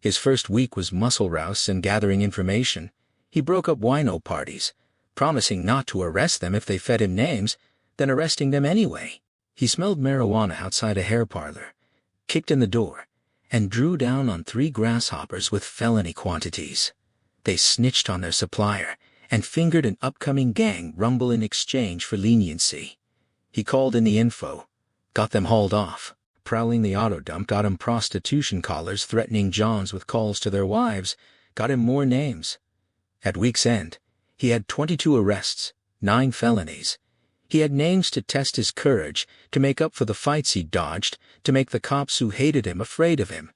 A: His first week was muscle rouse and gathering information. He broke up wino parties, promising not to arrest them if they fed him names, then arresting them anyway. He smelled marijuana outside a hair parlor, kicked in the door, and drew down on 3 grasshoppers with felony quantities. They snitched on their supplier and fingered an upcoming gang rumble in exchange for leniency. He called in the info, got them hauled off. Prowling the auto dump got him prostitution callers threatening Johns with calls to their wives, got him more names. At week's end, he had 22 arrests, 9 felonies. He had names to test his courage, to make up for the fights he dodged, to make the cops who hated him afraid of him.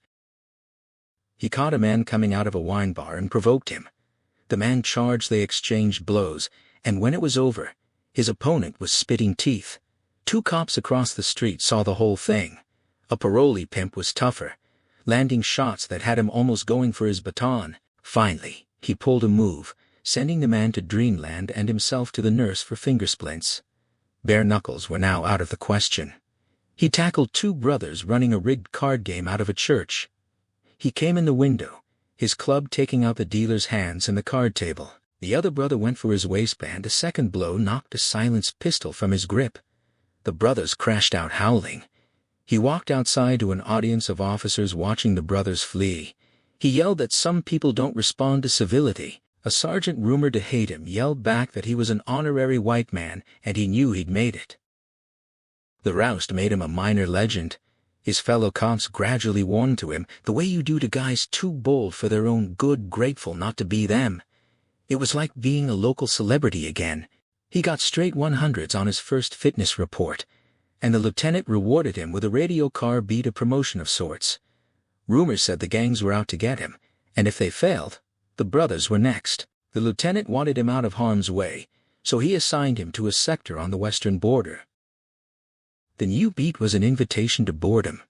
A: He caught a man coming out of a wine bar and provoked him. The man charged, they exchanged blows, and when it was over, his opponent was spitting teeth. 2 cops across the street saw the whole thing. A parolee pimp was tougher, landing shots that had him almost going for his baton. Finally, he pulled a move, sending the man to dreamland and himself to the nurse for finger splints. Bare knuckles were now out of the question. He tackled two brothers running a rigged card game out of a church. He came in the window, his club taking out the dealer's hands and the card table. The other brother went for his waistband. A second blow knocked a silenced pistol from his grip. The brothers crashed out howling. He walked outside to an audience of officers watching the brothers flee. He yelled that some people don't respond to civility. A sergeant rumored to hate him yelled back that he was an honorary white man and he knew he'd made it. The roust made him a minor legend. His fellow cops gradually warned to him, the way you do to guys too bold for their own good, grateful not to be them. It was like being a local celebrity again. He got straight 100s on his first fitness report, and the lieutenant rewarded him with a radio car beat, a promotion of sorts. Rumors said the gangs were out to get him, and if they failed, the brothers were next. The lieutenant wanted him out of harm's way, so he assigned him to a sector on the western border. The new beat was an invitation to boredom.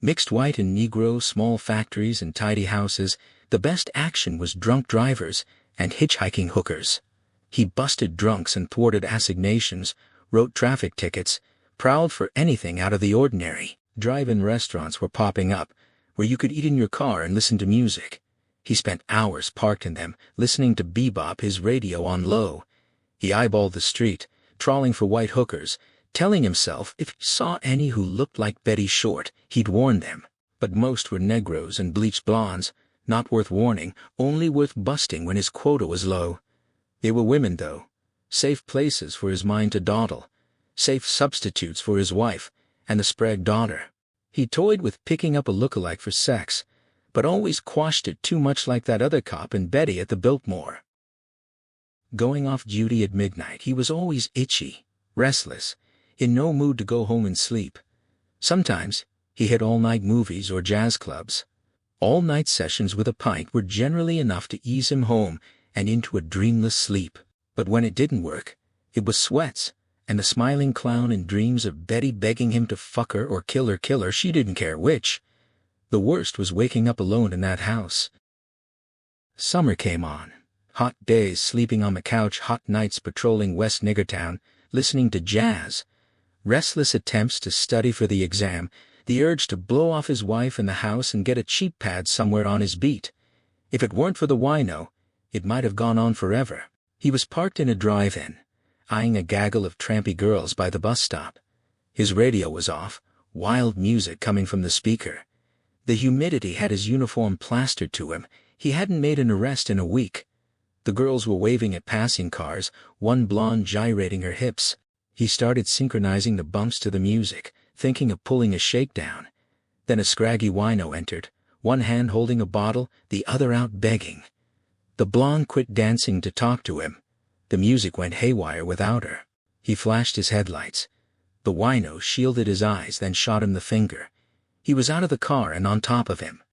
A: Mixed white and Negro, small factories and tidy houses. The best action was drunk drivers and hitchhiking hookers. He busted drunks and thwarted assignations, wrote traffic tickets, prowled for anything out of the ordinary. Drive-in restaurants were popping up, where you could eat in your car and listen to music. He spent hours parked in them, listening to bebop, his radio on low. He eyeballed the street, trawling for white hookers, telling himself if he saw any who looked like Betty Short, he'd warn them. But most were Negros and bleached blondes, not worth warning, only worth busting when his quota was low. They were women, though. Safe places for his mind to dawdle. Safe substitutes for his wife and the Sprague daughter. He toyed with picking up a lookalike for sex, but always quashed it too much like that other cop and Betty at the Biltmore. Going off duty at midnight, he was always itchy, restless, in no mood to go home and sleep. Sometimes he hit all-night movies or jazz clubs. All-night sessions with a pint were generally enough to ease him home and into a dreamless sleep. But when it didn't work, it was sweats, and the smiling clown and dreams of Betty begging him to fuck her or kill her, she didn't care which. The worst was waking up alone in that house. Summer came on. Hot days sleeping on the couch, hot nights patrolling West Niggertown, listening to jazz. Restless attempts to study for the exam, the urge to blow off his wife in the house and get a cheap pad somewhere on his beat. If it weren't for the wino, it might have gone on forever. He was parked in a drive-in, eyeing a gaggle of trampy girls by the bus stop. His radio was off, wild music coming from the speaker. The humidity had his uniform plastered to him. He hadn't made an arrest in a week. The girls were waving at passing cars, one blonde gyrating her hips. He started synchronizing the bumps to the music, thinking of pulling a shakedown. Then a scraggy wino entered, one hand holding a bottle, the other out begging. The blonde quit dancing to talk to him. The music went haywire without her. He flashed his headlights. The wino shielded his eyes, then shot him the finger. He was out of the car and on top of him.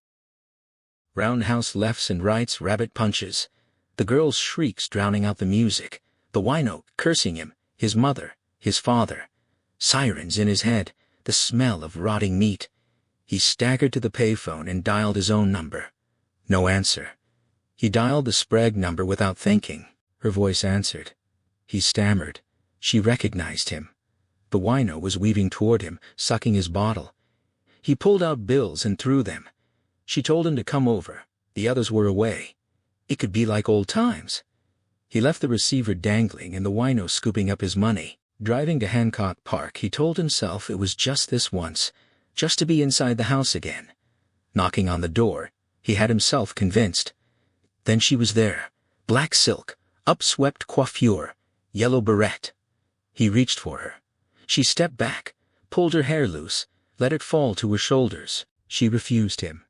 A: Roundhouse lefts and rights, rabbit punches. The girl's shrieks drowning out the music. The wino cursing him, his mother, his father. Sirens in his head, the smell of rotting meat. He staggered to the payphone and dialed his own number. No answer. He dialed the Sprague number without thinking. Her voice answered. He stammered. She recognized him. The wino was weaving toward him, sucking his bottle. He pulled out bills and threw them. She told him to come over. The others were away. It could be like old times. He left the receiver dangling and the wino scooping up his money. Driving to Hancock Park, he told himself it was just this once, just to be inside the house again. Knocking on the door, he had himself convinced. Then she was there, black silk, upswept coiffure, yellow beret. He reached for her. She stepped back, pulled her hair loose, let it fall to her shoulders. She refused him.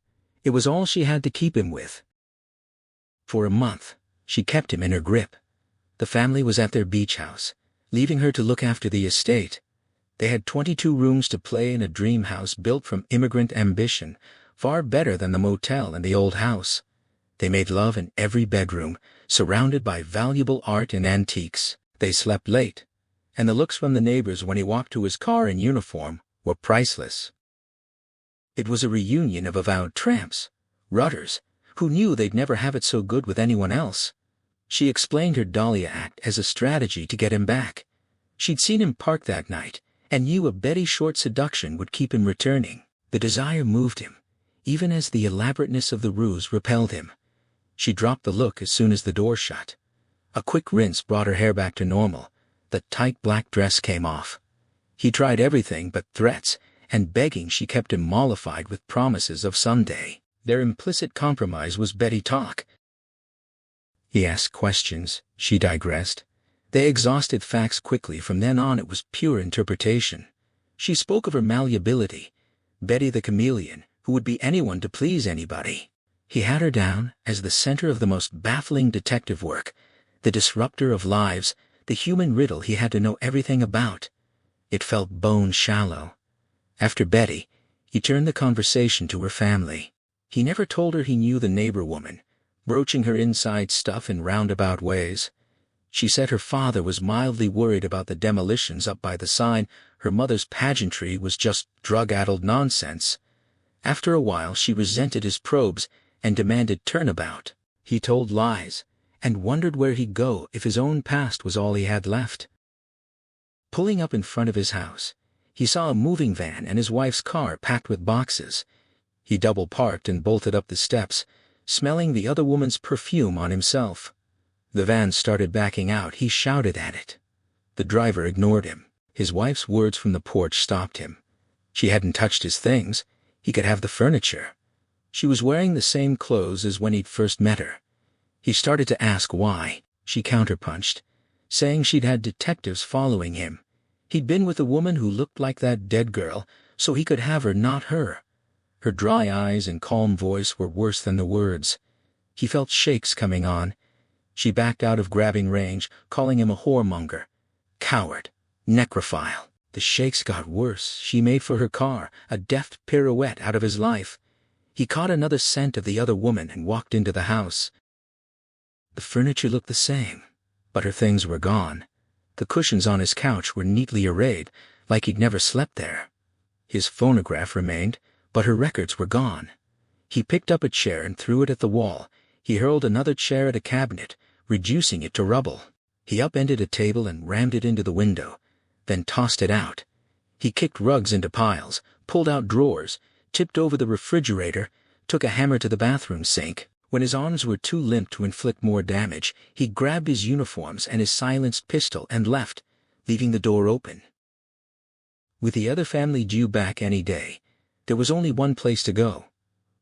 A: It was all she had to keep him with. For a month, she kept him in her grip. The family was at their beach house, leaving her to look after the estate. They had 22 rooms to play in a dream house built from immigrant ambition, far better than the motel and the old house. They made love in every bedroom, surrounded by valuable art and antiques. They slept late, and the looks from the neighbors when he walked to his car in uniform were priceless. It was a reunion of avowed tramps, rutters, who knew they'd never have it so good with anyone else. She explained her Dahlia act as a strategy to get him back. She'd seen him park that night, and knew a Betty Short seduction would keep him returning. The desire moved him, even as the elaborateness of the ruse repelled him. She dropped the look as soon as the door shut. A quick rinse brought her hair back to normal. The tight black dress came off. He tried everything but threats and begging. She kept him mollified with promises of someday. Their implicit compromise was Betty talk. He asked questions, she digressed. They exhausted facts quickly. From then on it was pure interpretation. She spoke of her malleability, Betty the chameleon, who would be anyone to please anybody. He had her down as the center of the most baffling detective work, the disruptor of lives, the human riddle he had to know everything about. It felt bone shallow. After Betty, he turned the conversation to her family. He never told her he knew the neighbor woman, broaching her inside stuff in roundabout ways. She said her father was mildly worried about the demolitions up by the sign. Her mother's pageantry was just drug-addled nonsense. After a while she resented his probes and demanded turnabout. He told lies, and wondered where he'd go if his own past was all he had left. Pulling up in front of his house, he saw a moving van and his wife's car packed with boxes. He double-parked and bolted up the steps, smelling the other woman's perfume on himself. The van started backing out. He shouted at it. The driver ignored him. His wife's words from the porch stopped him. She hadn't touched his things. He could have the furniture. She was wearing the same clothes as when he'd first met her. He started to ask why. She counterpunched, saying she'd had detectives following him. He'd been with a woman who looked like that dead girl, so he could have her, not her. Her dry eyes and calm voice were worse than the words. He felt shakes coming on. She backed out of grabbing range, calling him a whoremonger, coward, necrophile. The shakes got worse. She made for her car, a deft pirouette out of his life. He caught another scent of the other woman and walked into the house. The furniture looked the same, but her things were gone. The cushions on his couch were neatly arrayed, like he'd never slept there. His phonograph remained, but her records were gone. He picked up a chair and threw it at the wall. He hurled another chair at a cabinet, reducing it to rubble. He upended a table and rammed it into the window, then tossed it out. He kicked rugs into piles, pulled out drawers, tipped over the refrigerator, took a hammer to the bathroom sink. When his arms were too limp to inflict more damage, he grabbed his uniforms and his silenced pistol and left, leaving the door open. With the other family due back any day, there was only one place to go.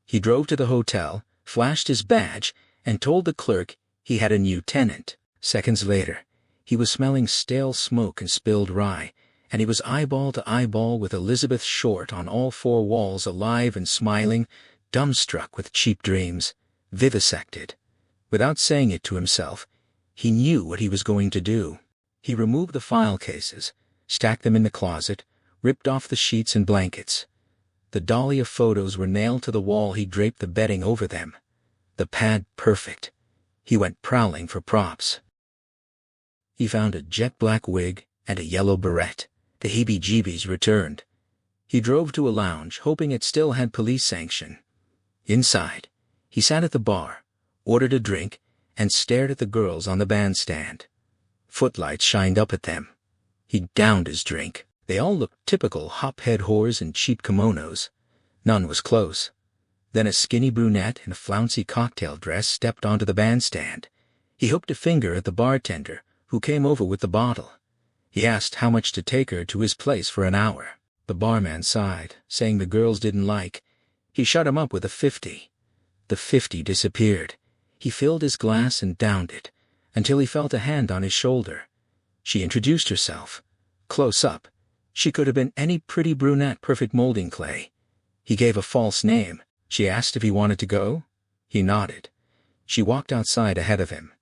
A: He drove to the hotel, flashed his badge, and told the clerk he had a new tenant. Seconds later, he was smelling stale smoke and spilled rye, and he was eyeball to eyeball with Elizabeth Short on all four walls, alive and smiling, dumbstruck with cheap dreams, vivisected. Without saying it to himself, he knew what he was going to do. He removed the file cases, stacked them in the closet, ripped off the sheets and blankets. The Dahlia photos were nailed to the wall. He draped the bedding over them. The pad perfect. He went prowling for props. He found a jet black wig and a yellow beret. The heebie-jeebies returned. He drove to a lounge, hoping it still had police sanction. Inside, he sat at the bar, ordered a drink, and stared at the girls on the bandstand. Footlights shined up at them. He downed his drink. They all looked typical hophead whores in cheap kimonos. None was close. Then a skinny brunette in a flouncy cocktail dress stepped onto the bandstand. He hooked a finger at the bartender, who came over with the bottle. He asked how much to take her to his place for an hour. The barman sighed, saying the girls didn't like. He shut him up with a 50. The 50 disappeared. He filled his glass and downed it, until he felt a hand on his shoulder. She introduced herself. Close up, she could have been any pretty brunette, perfect molding clay. He gave a false name. She asked if he wanted to go. He nodded. She walked outside ahead of him.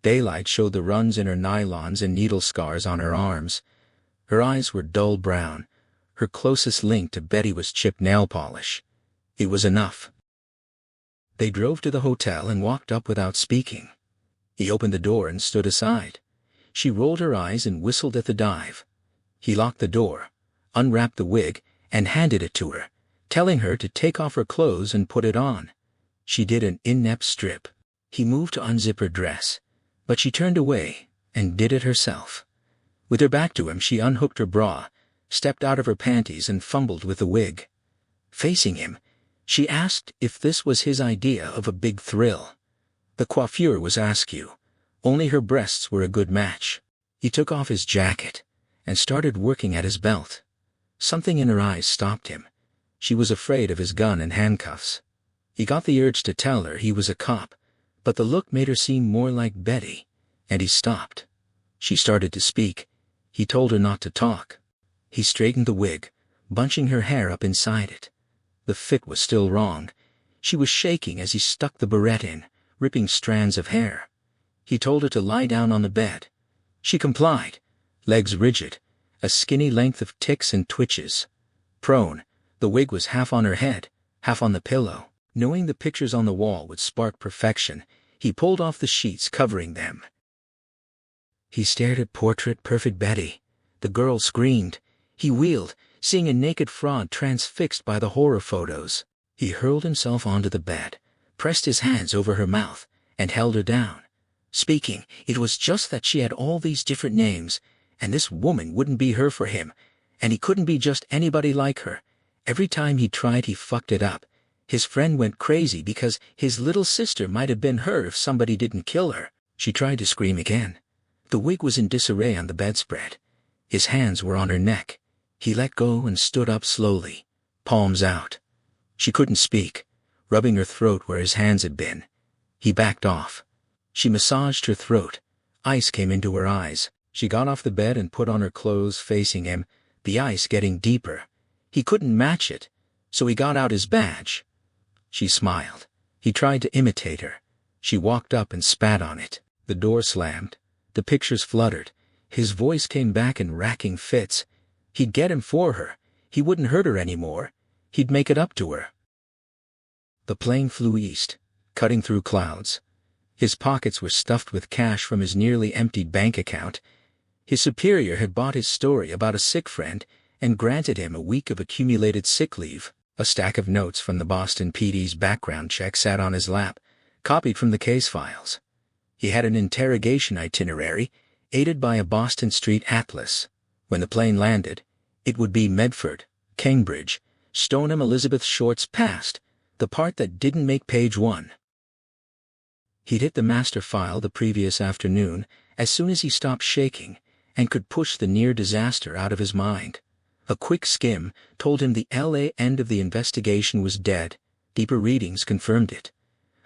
A: Daylight showed the runs in her nylons and needle scars on her arms. Her eyes were dull brown. Her closest link to Betty was chipped nail polish. It was enough. They drove to the hotel and walked up without speaking. He opened the door and stood aside. She rolled her eyes and whistled at the dive. He locked the door, unwrapped the wig, and handed it to her, telling her to take off her clothes and put it on. She did an inept strip. He moved to unzip her dress, but she turned away and did it herself. With her back to him, she unhooked her bra, stepped out of her panties and fumbled with the wig. Facing him, she asked if this was his idea of a big thrill. The coiffure was askew. Only her breasts were a good match. He took off his jacket and started working at his belt. Something in her eyes stopped him. She was afraid of his gun and handcuffs. He got the urge to tell her he was a cop, but the look made her seem more like Betty, and he stopped. She started to speak. He told her not to talk. He straightened the wig, bunching her hair up inside it. The fit was still wrong. She was shaking as he stuck the barrette in, ripping strands of hair. He told her to lie down on the bed. She complied, legs rigid, a skinny length of tics and twitches. Prone, the wig was half on her head, half on the pillow. Knowing the pictures on the wall would spark perfection, he pulled off the sheets covering them. He stared at portrait-perfect Betty. The girl screamed. He wheeled, seeing a naked fraud transfixed by the horror photos. He hurled himself onto the bed, pressed his hands over her mouth, and held her down. Speaking, it was just that she had all these different names, and this woman wouldn't be her for him, and he couldn't be just anybody like her. Every time he tried, he fucked it up. His friend went crazy because his little sister might have been her if somebody didn't kill her. She tried to scream again. The wig was in disarray on the bedspread. His hands were on her neck. He let go and stood up slowly, palms out. She couldn't speak, rubbing her throat where his hands had been. He backed off. She massaged her throat. Ice came into her eyes. She got off the bed and put on her clothes facing him, the ice getting deeper. He couldn't match it, so he got out his badge. She smiled. He tried to imitate her. She walked up and spat on it. The door slammed. The pictures fluttered. His voice came back in racking fits. He'd get him for her. He wouldn't hurt her anymore. He'd make it up to her. The plane flew east, cutting through clouds. His pockets were stuffed with cash from his nearly emptied bank account. His superior had bought his story about a sick friend and granted him a week of accumulated sick leave. A stack of notes from the Boston PD's background check sat on his lap, copied from the case files. He had an interrogation itinerary, aided by a Boston Street atlas. When the plane landed, it would be Medford, Cambridge, Stoneham Elizabeth Short's past, the part that didn't make page 1. He'd hit the master file the previous afternoon as soon as he stopped shaking and could push the near disaster out of his mind. A quick skim told him the LA end of the investigation was dead. Deeper readings confirmed it.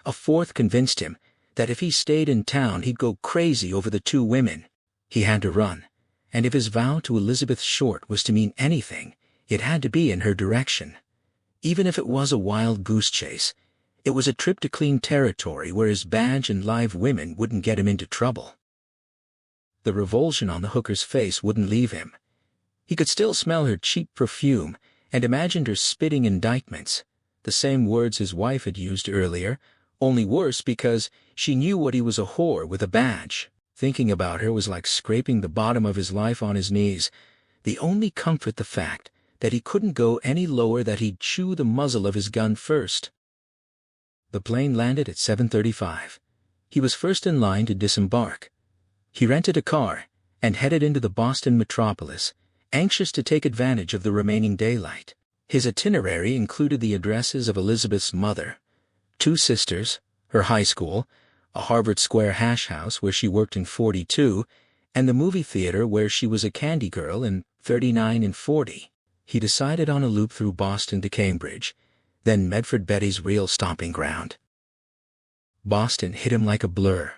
A: A fourth convinced him that if he stayed in town he'd go crazy over the two women. He had to run, and if his vow to Elizabeth Short was to mean anything, it had to be in her direction. Even if it was a wild goose chase, it was a trip to clean territory where his badge and live women wouldn't get him into trouble. The revulsion on the hooker's face wouldn't leave him. He could still smell her cheap perfume and imagined her spitting indictments, the same words his wife had used earlier, only worse because she knew what he was, a whore with a badge. Thinking about her was like scraping the bottom of his life on his knees. The only comfort the fact that he couldn't go any lower, that he'd chew the muzzle of his gun first. The plane landed at 7:35. He was first in line to disembark. He rented a car and headed into the Boston metropolis, anxious to take advantage of the remaining daylight. His itinerary included the addresses of Elizabeth's mother, 2 sisters, her high school, a Harvard Square hash house where she worked in 42, and the movie theater where she was a candy girl in 39 and 40. He decided on a loop through Boston to Cambridge, then Medford, Betty's real stomping ground. Boston hit him like a blur.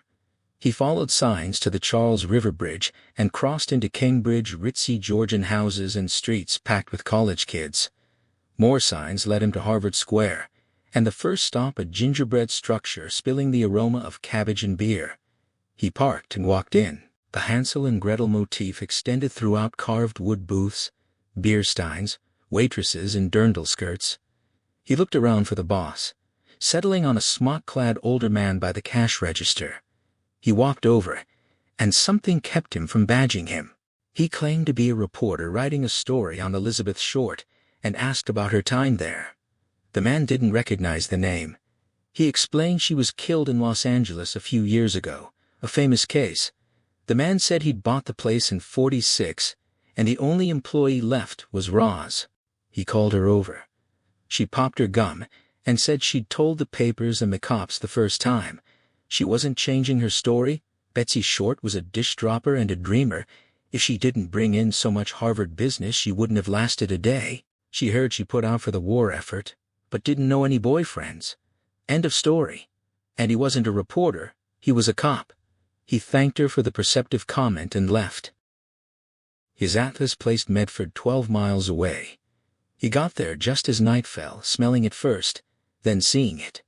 A: He followed signs to the Charles River Bridge and crossed into Cambridge, ritzy Georgian houses and streets packed with college kids. More signs led him to Harvard Square, and the first stop a gingerbread structure spilling the aroma of cabbage and beer. He parked and walked in. The Hansel and Gretel motif extended throughout carved wood booths, beer steins, waitresses in dirndl skirts. He looked around for the boss, settling on a smock-clad older man by the cash register. He walked over, and something kept him from badging him. He claimed to be a reporter writing a story on Elizabeth Short and asked about her time there. The man didn't recognize the name. He explained she was killed in Los Angeles a few years ago, a famous case. The man said he'd bought the place in '46, and the only employee left was Roz. He called her over. She popped her gum and said she'd told the papers and the cops the first time. She wasn't changing her story. Betsy Short was a dish dropper and a dreamer. If she didn't bring in so much Harvard business, she wouldn't have lasted a day. She heard she put out for the war effort, but didn't know any boyfriends. End of story. And he wasn't a reporter, he was a cop. He thanked her for the perceptive comment and left. His atlas placed Medford 12 miles away. He got there just as night fell, smelling it first, then seeing it.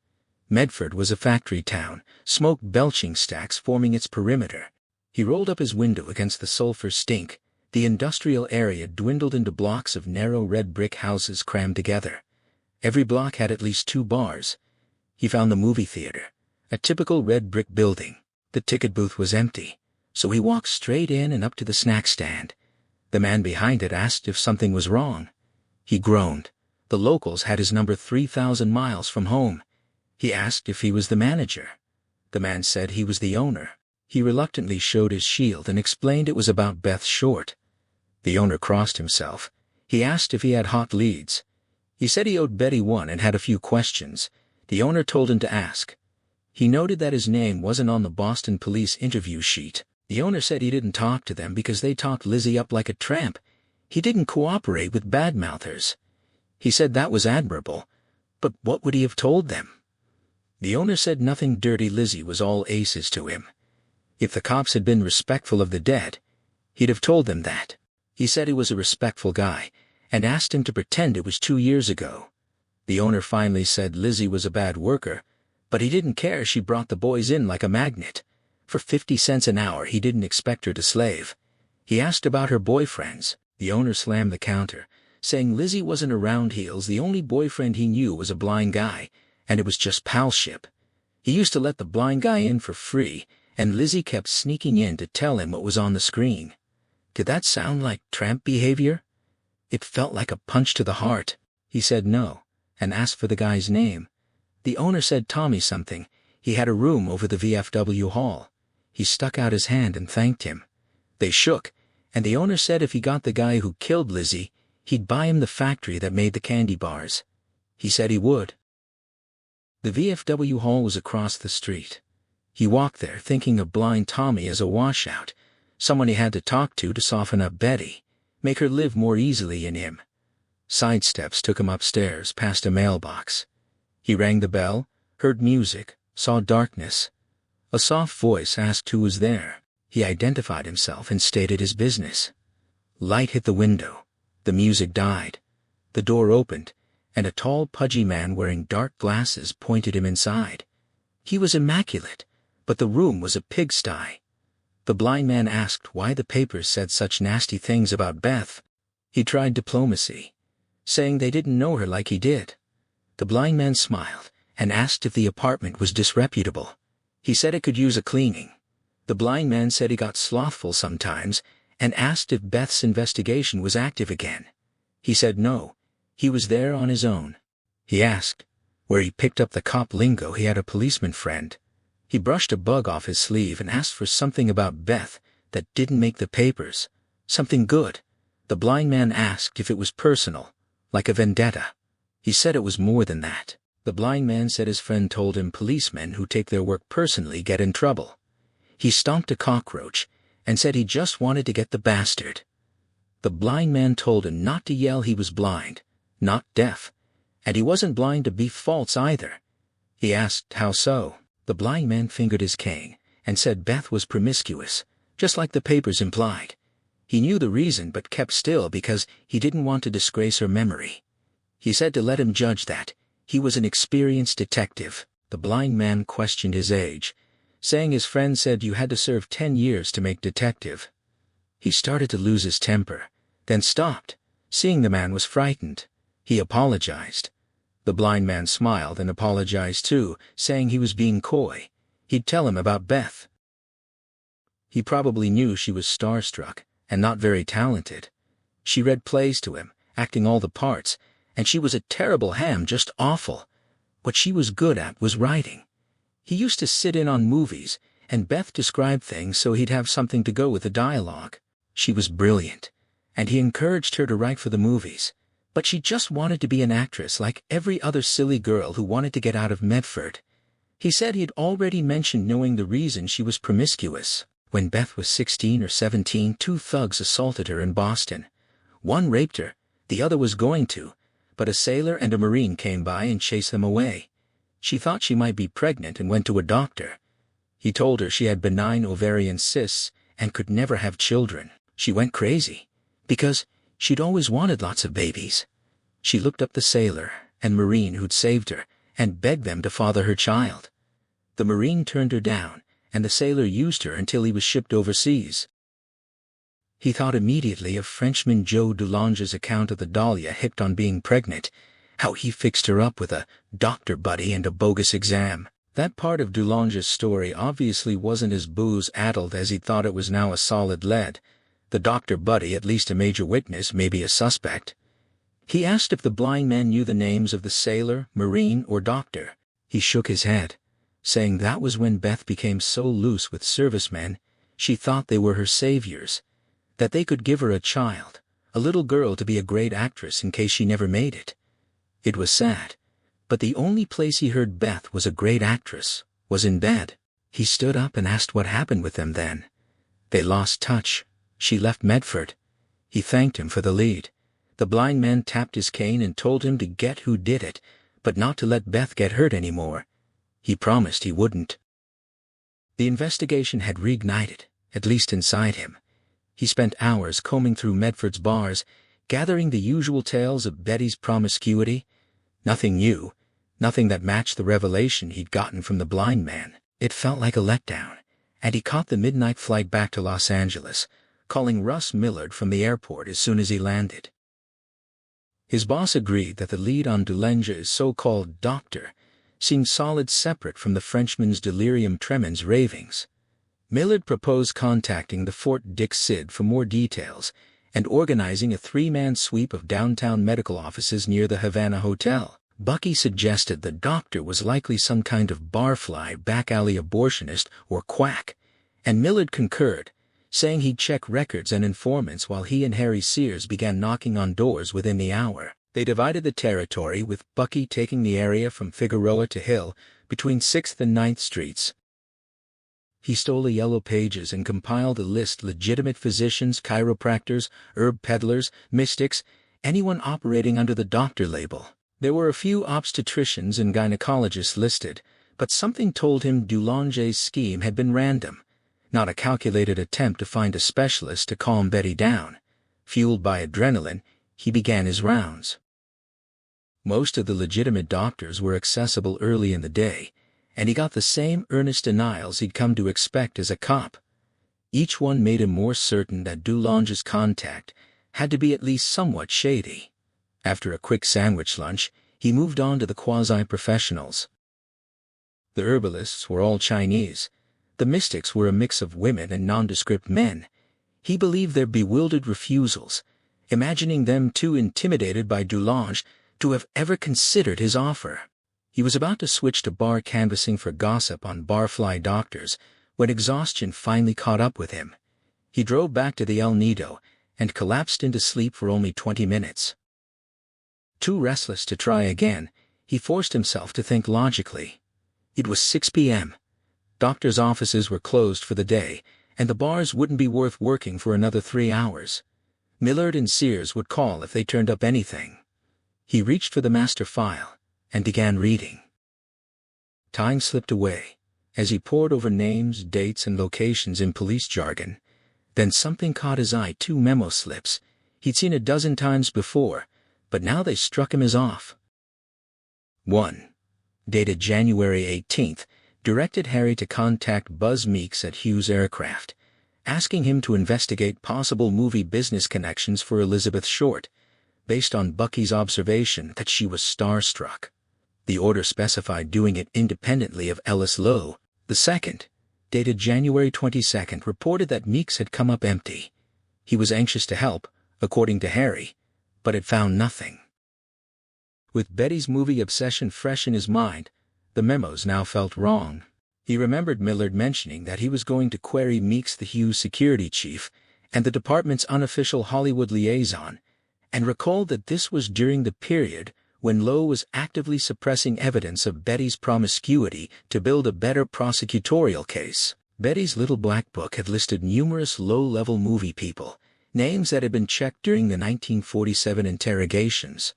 A: Medford was a factory town, smoke-belching stacks forming its perimeter. He rolled up his window against the sulfur stink. The industrial area dwindled into blocks of narrow red brick houses crammed together. Every block had at least 2 bars. He found the movie theater, a typical red brick building. The ticket booth was empty, so he walked straight in and up to the snack stand. The man behind it asked if something was wrong. He groaned. The locals had his number 3,000 miles from home. He asked if he was the manager. The man said he was the owner. He reluctantly showed his shield and explained it was about Beth Short. The owner crossed himself. He asked if he had hot leads. He said he owed Betty one and had a few questions. The owner told him to ask. He noted that his name wasn't on the Boston police interview sheet. The owner said he didn't talk to them because they talked Lizzie up like a tramp. He didn't cooperate with badmouthers. He said that was admirable, but what would he have told them? The owner said nothing dirty. Lizzie was all aces to him. If the cops had been respectful of the dead, he'd have told them that. He said he was a respectful guy, and asked him to pretend it was 2 years ago. The owner finally said Lizzie was a bad worker, but he didn't care. She brought the boys in like a magnet. For 50 cents an hour, he didn't expect her to slave. He asked about her boyfriends. The owner slammed the counter, saying Lizzie wasn't around heels. The only boyfriend he knew was a blind guy, and it was just palship. He used to let the blind guy in for free, and Lizzie kept sneaking in to tell him what was on the screen. Did that sound like tramp behavior? It felt like a punch to the heart. He said no, and asked for the guy's name. The owner said Tommy something. He had a room over the VFW hall. He stuck out his hand and thanked him. They shook, and the owner said if he got the guy who killed Lizzie, he'd buy him the factory that made the candy bars. He said he would. The VFW hall was across the street. He walked there thinking of blind Tommy as a washout, someone he had to talk to soften up Betty, make her live more easily in him. Side steps took him upstairs past a mailbox. He rang the bell, heard music, saw darkness. A soft voice asked who was there. He identified himself and stated his business. Light hit the window. The music died. The door opened, and a tall, pudgy man wearing dark glasses pointed him inside. He was immaculate, but the room was a pigsty. The blind man asked why the papers said such nasty things about Beth. He tried diplomacy, saying they didn't know her like he did. The blind man smiled and asked if the apartment was disreputable. He said it could use a cleaning. The blind man said he got slothful sometimes and asked if Beth's investigation was active again. He said no, he was there on his own. He asked where he picked up the cop lingo. He had a policeman friend. He brushed a bug off his sleeve and asked for something about Beth that didn't make the papers, something good. The blind man asked if it was personal, like a vendetta. He said it was more than that. The blind man said his friend told him policemen who take their work personally get in trouble. He stomped a cockroach and said he just wanted to get the bastard. The blind man told him not to yell he was blind, not deaf, and he wasn't blind to be false either. He asked how so. The blind man fingered his cane and said Beth was promiscuous, just like the papers implied. He knew the reason but kept still because he didn't want to disgrace her memory. He said to let him judge that. He was an experienced detective. The blind man questioned his age, saying his friend said you had to serve 10 years to make detective. He started to lose his temper, then stopped, seeing the man was frightened. He apologized. The blind man smiled and apologized too, saying he was being coy. He'd tell him about Beth. He probably knew she was starstruck and not very talented. She read plays to him, acting all the parts, and she was a terrible ham, just awful. What she was good at was writing. He used to sit in on movies and Beth described things so he'd have something to go with the dialogue. She was brilliant, and he encouraged her to write for the movies, but she just wanted to be an actress like every other silly girl who wanted to get out of Medford. He said he'd already mentioned knowing the reason she was promiscuous. When Beth was 16 or 17, two thugs assaulted her in Boston. One raped her, the other was going to, but a sailor and a Marine came by and chased them away. She thought she might be pregnant and went to a doctor. He told her she had benign ovarian cysts and could never have children. She went crazy, because she'd always wanted lots of babies. She looked up the sailor and Marine who'd saved her and begged them to father her child. The Marine turned her down, and the sailor used her until he was shipped overseas. He thought immediately of Frenchman Joe Dulonge's account of the Dahlia hicked on being pregnant, how he fixed her up with a doctor buddy and a bogus exam. That part of Dulonge's story obviously wasn't as booze-addled as he'd thought it was now a solid lead. The doctor buddy, at least a major witness, maybe a suspect. He asked if the blind man knew the names of the sailor, Marine, or doctor. He shook his head, saying that was when Beth became so loose with servicemen, she thought they were her saviors, that they could give her a child, a little girl to be a great actress in case she never made it. It was sad, but the only place he heard Beth was a great actress was in bed. He stood up and asked what happened with them then. They lost touch. She left Medford. He thanked him for the lead. The blind man tapped his cane and told him to get who did it, but not to let Beth get hurt anymore. He promised he wouldn't. The investigation had reignited, at least inside him. He spent hours combing through Medford's bars, gathering the usual tales of Betty's promiscuity. Nothing new, nothing that matched the revelation he'd gotten from the blind man. It felt like a letdown, and he caught the midnight flight back to Los Angeles, calling Russ Millard from the airport as soon as he landed. His boss agreed that the lead on Dulonge's so-called doctor seemed solid separate from the Frenchman's delirium tremens ravings. Millard proposed contacting the Fort Dix Cid for more details and organizing a three-man sweep of downtown medical offices near the Havana Hotel. Bucky suggested the doctor was likely some kind of barfly, back-alley abortionist or quack, and Millard concurred, saying he'd check records and informants while he and Harry Sears began knocking on doors within the hour. They divided the territory, with Bucky taking the area from Figueroa to Hill, between 6th and 9th Streets. He stole the yellow pages and compiled a list: legitimate physicians, chiropractors, herb peddlers, mystics, anyone operating under the doctor label. There were a few obstetricians and gynecologists listed, but something told him Dulonge's scheme had been random, not a calculated attempt to find a specialist to calm Betty down. Fueled by adrenaline, he began his rounds. Most of the legitimate doctors were accessible early in the day, and he got the same earnest denials he'd come to expect as a cop. Each one made him more certain that Dulonge's contact had to be at least somewhat shady. After a quick sandwich lunch, he moved on to the quasi-professionals. The herbalists were all Chinese. The mystics were a mix of women and nondescript men. He believed their bewildered refusals, imagining them too intimidated by Dulonge to have ever considered his offer. He was about to switch to bar canvassing for gossip on barfly doctors when exhaustion finally caught up with him. He drove back to the El Nido and collapsed into sleep for only 20 minutes. Too restless to try again, he forced himself to think logically. It was 6 p.m. Doctors' offices were closed for the day, and the bars wouldn't be worth working for another 3 hours. Millard and Sears would call if they turned up anything. He reached for the master file and began reading. Time slipped away as he pored over names, dates, and locations in police jargon. Then something caught his eye: 2 memo slips he'd seen a dozen times before, but now they struck him as off. 1. Dated January 18th, directed Harry to contact Buzz Meeks at Hughes Aircraft, asking him to investigate possible movie business connections for Elizabeth Short, based on Bucky's observation that she was starstruck. The order specified doing it independently of Ellis Lowe. The second, dated January 22nd, reported that Meeks had come up empty. He was anxious to help, according to Harry, but had found nothing. With Betty's movie obsession fresh in his mind, the memos now felt wrong. He remembered Millard mentioning that he was going to query Meeks, the Hughes security chief, and the department's unofficial Hollywood liaison, and recalled that this was during the period when Lowe was actively suppressing evidence of Betty's promiscuity to build a better prosecutorial case. Betty's little black book had listed numerous low-level movie people, names that had been checked during the 1947 interrogations.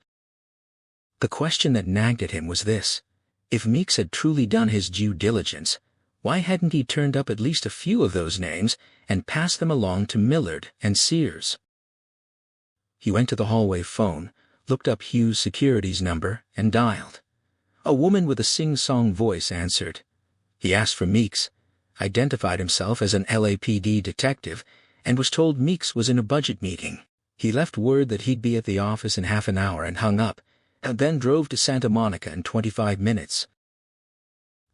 A: The question that nagged at him was this: if Meeks had truly done his due diligence, why hadn't he turned up at least a few of those names and passed them along to Millard and Sears? He went to the hallway phone, looked up Hughes' security's number, and dialed. A woman with a sing-song voice answered. He asked for Meeks, identified himself as an LAPD detective, and was told Meeks was in a budget meeting. He left word that he'd be at the office in half an hour and hung up, and then drove to Santa Monica in 25 minutes.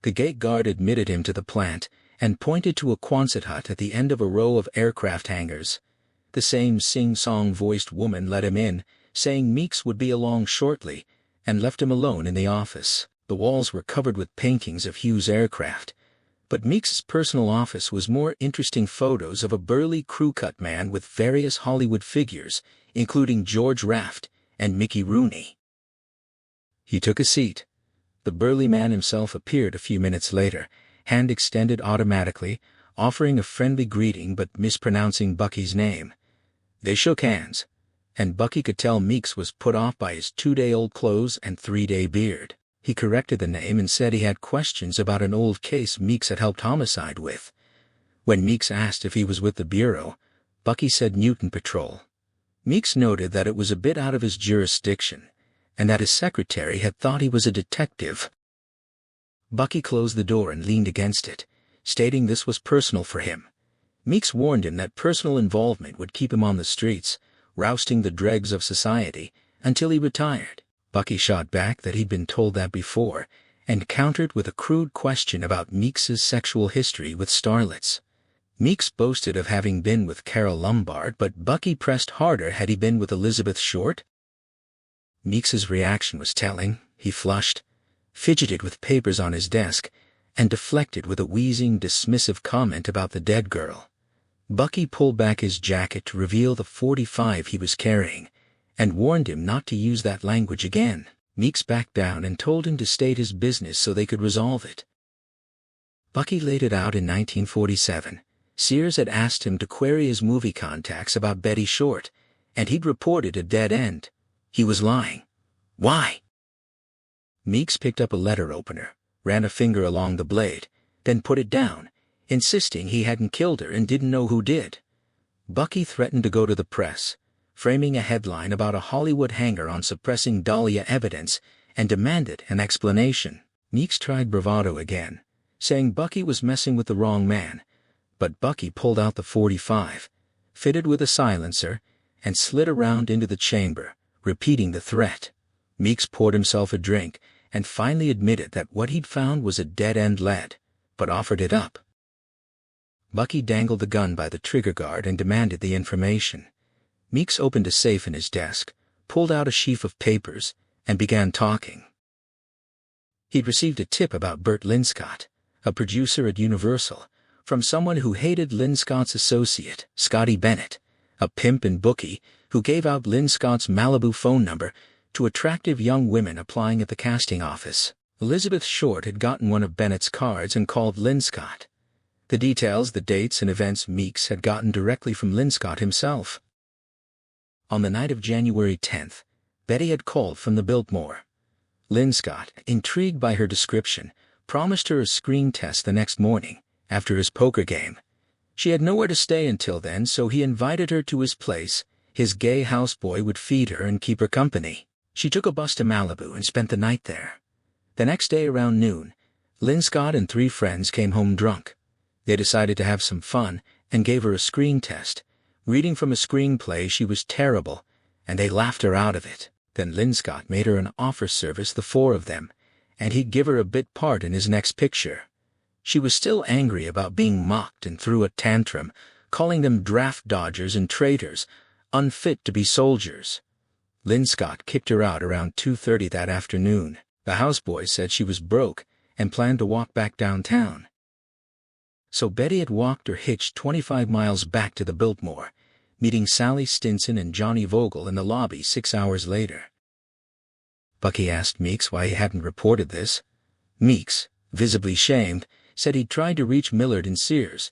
A: The gate guard admitted him to the plant and pointed to a Quonset hut at the end of a row of aircraft hangars. The same sing-song-voiced woman let him in, saying Meeks would be along shortly, and left him alone in the office. The walls were covered with paintings of Hughes' aircraft, but Meeks's personal office was more interesting photos of a burly crew-cut man with various Hollywood figures, including George Raft and Mickey Rooney. He took a seat. The burly man himself appeared a few minutes later, hand extended automatically, offering a friendly greeting but mispronouncing Bucky's name. They shook hands, and Bucky could tell Meeks was put off by his 2-day-old clothes and 3-day beard. He corrected the name and said he had questions about an old case Meeks had helped homicide with. When Meeks asked if he was with the Bureau, Bucky said Newton Patrol. Meeks noted that it was a bit out of his jurisdiction, and that his secretary had thought he was a detective. Bucky closed the door and leaned against it, stating this was personal for him. Meeks warned him that personal involvement would keep him on the streets, rousting the dregs of society, until he retired. Bucky shot back that he'd been told that before, and countered with a crude question about Meeks's sexual history with starlets. Meeks boasted of having been with Carole Lombard, but Bucky pressed harder. Had he been with Elizabeth Short? Meeks's reaction was telling. He flushed, fidgeted with papers on his desk, and deflected with a wheezing, dismissive comment about the dead girl. Bucky pulled back his jacket to reveal the .45 he was carrying, and warned him not to use that language again. Meeks backed down and told him to state his business so they could resolve it. Bucky laid it out in 1947. Sears had asked him to query his movie contacts about Betty Short, and he'd reported a dead end. He was lying. Why? Meeks picked up a letter opener, ran a finger along the blade, then put it down, insisting he hadn't killed her and didn't know who did. Bucky threatened to go to the press, framing a headline about a Hollywood hanger on suppressing Dahlia evidence, and demanded an explanation. Meeks tried bravado again, saying Bucky was messing with the wrong man, but Bucky pulled out the .45, fitted with a silencer, and slid around into the chamber, repeating the threat. Meeks poured himself a drink and finally admitted that what he'd found was a dead-end lead, but offered it up. Bucky dangled the gun by the trigger guard and demanded the information. Meeks opened a safe in his desk, pulled out a sheaf of papers, and began talking. He'd received a tip about Burt Linscott, a producer at Universal, from someone who hated Linscott's associate, Scotty Bennett, a pimp and bookie who gave out Linscott's Malibu phone number to attractive young women applying at the casting office. Elizabeth Short had gotten one of Bennett's cards and called Linscott. The details, the dates, and events Meeks had gotten directly from Linscott himself. On the night of January 10th, Betty had called from the Biltmore. Linscott, intrigued by her description, promised her a screen test the next morning, after his poker game. She had nowhere to stay until then, so he invited her to his place. His gay houseboy would feed her and keep her company. She took a bus to Malibu and spent the night there. The next day around noon, Linscott and 3 friends came home drunk. They decided to have some fun and gave her a screen test. Reading from a screenplay, she was terrible, and they laughed her out of it. Then Linscott made her an offer service, the 4 of them, and he'd give her a bit part in his next picture. She was still angry about being mocked and threw a tantrum, calling them draft dodgers and traitors, unfit to be soldiers. Linscott kicked her out around 2:30 that afternoon. The houseboy said she was broke and planned to walk back downtown. So Betty had walked or hitched 25 miles back to the Biltmore, meeting Sally Stinson and Johnny Vogel in the lobby 6 hours later. Bucky asked Meeks why he hadn't reported this. Meeks, visibly shamed, said he'd tried to reach Millard and Sears,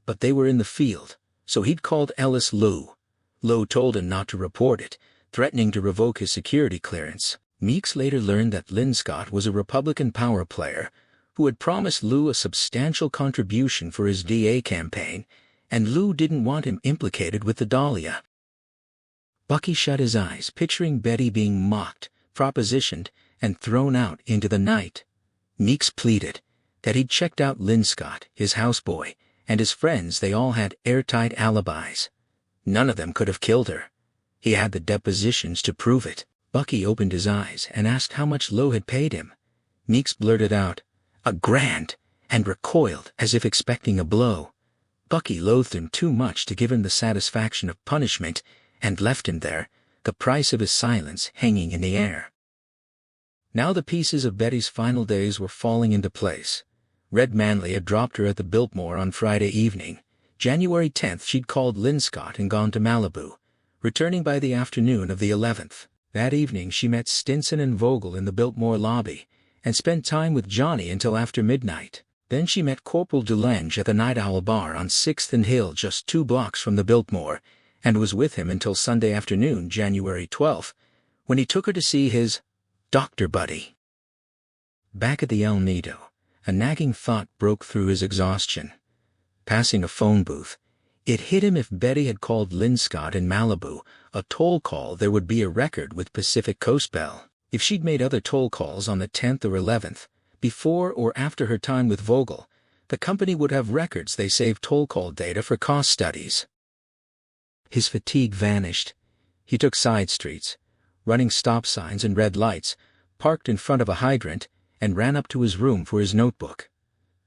A: but they were in the field, so he'd called Ellis Lou. Lou told him not to report it, threatening to revoke his security clearance. Meeks later learned that Linscott was a Republican power player who had promised Lou a substantial contribution for his DA campaign, and Lou didn't want him implicated with the Dahlia. Bucky shut his eyes, picturing Betty being mocked, propositioned, and thrown out into the night. Meeks pleaded that he'd checked out Linscott, his houseboy, and his friends. They all had airtight alibis. None of them could have killed her. He had the depositions to prove it. Bucky opened his eyes and asked how much Lowe had paid him. Meeks blurted out, $1,000, and recoiled as if expecting a blow. Bucky loathed him too much to give him the satisfaction of punishment and left him there, the price of his silence hanging in the air. Now the pieces of Betty's final days were falling into place. Red Manley had dropped her at the Biltmore on Friday evening. January 10th she'd called Linscott and gone to Malibu, returning by the afternoon of the 11th. That evening she met Stinson and Vogel in the Biltmore lobby, and spent time with Johnny until after midnight. Then she met Corporal DeLange at the Night Owl Bar on 6th and Hill, just 2 blocks from the Biltmore, and was with him until Sunday afternoon, January 12th, when he took her to see his doctor buddy. Back at the El Nido, a nagging thought broke through his exhaustion. Passing a phone booth, it hit him if Betty had called Linscott in Malibu a toll call, there would be a record with Pacific Coast Bell. If she'd made other toll calls on the 10th or 11th, before or after her time with Vogel, the company would have records. They saved toll call data for cost studies. His fatigue vanished. He took side streets, running stop signs and red lights, parked in front of a hydrant, and ran up to his room for his notebook.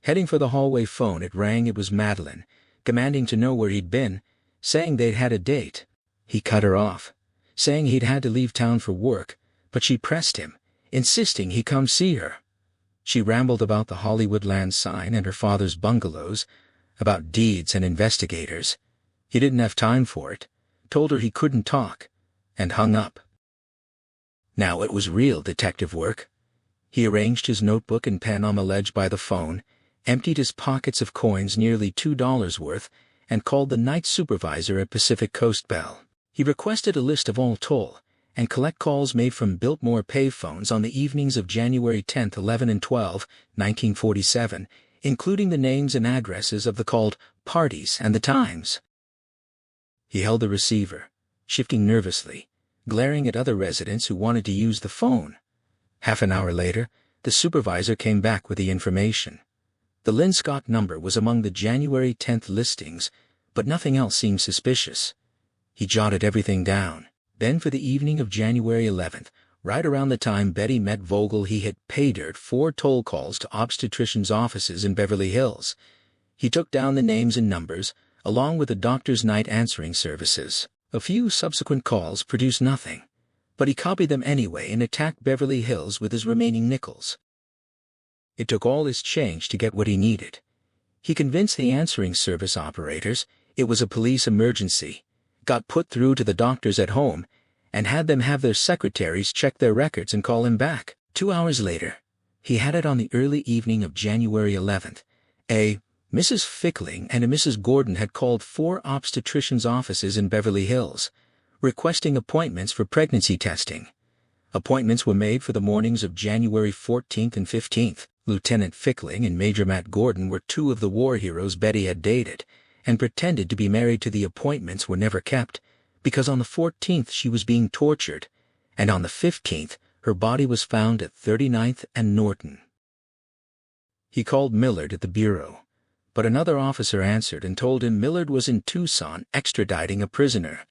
A: Heading for the hallway phone, it rang. It was Madeline, demanding to know where he'd been, saying they'd had a date. He cut her off, saying he'd had to leave town for work, but she pressed him, insisting he come see her. She rambled about the Hollywoodland sign and her father's bungalows, about deeds and investigators. He didn't have time for it, told her he couldn't talk, and hung up. Now it was real detective work. He arranged his notebook and pen on the ledge by the phone, emptied his pockets of coins, nearly $2 worth, and called the night supervisor at Pacific Coast Bell. He requested a list of all toll and collect calls made from Biltmore payphones on the evenings of January 10, 11, and 12, 1947, including the names and addresses of the called parties and the times. He held the receiver, shifting nervously, glaring at other residents who wanted to use the phone. Half an hour later, the supervisor came back with the information. The Linscott number was among the January 10th listings, but nothing else seemed suspicious. He jotted everything down. Then for the evening of January 11th, right around the time Betty met Vogel, he had paid her 4 toll calls to obstetricians' offices in Beverly Hills. He took down the names and numbers, along with the doctor's night answering services. A few subsequent calls produced nothing, but he copied them anyway and attacked Beverly Hills with his remaining nickels. It took all his change to get what he needed. He convinced the answering service operators it was a police emergency, got put through to the doctors at home, and had them have their secretaries check their records and call him back. 2 hours later, he had it on the early evening of January 11th. A Mrs. Fickling and a Mrs. Gordon had called 4 obstetricians' offices in Beverly Hills, requesting appointments for pregnancy testing. Appointments were made for the mornings of January 14th and 15th. Lieutenant Fickling and Major Matt Gordon were 2 of the war heroes Betty had dated, and pretended to be married to the appointments were never kept, because on the 14th she was being tortured, and on the 15th her body was found at 39th and Norton. He called Millard at the bureau, but another officer answered and told him Millard was in Tucson extraditing a prisoner.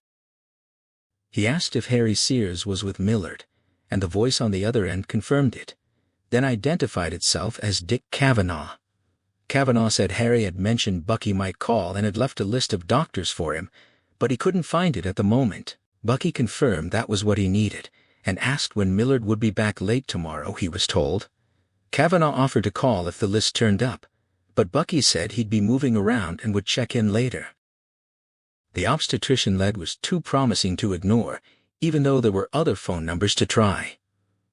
A: He asked if Harry Sears was with Millard, and the voice on the other end confirmed it, then identified itself as Dick Kavanaugh. Kavanaugh said Harry had mentioned Bucky might call and had left a list of doctors for him, but he couldn't find it at the moment. Bucky confirmed that was what he needed, and asked when Millard would be back. Late tomorrow, he was told. Kavanaugh offered to call if the list turned up, but Bucky said he'd be moving around and would check in later. The obstetrician lead was too promising to ignore, even though there were other phone numbers to try.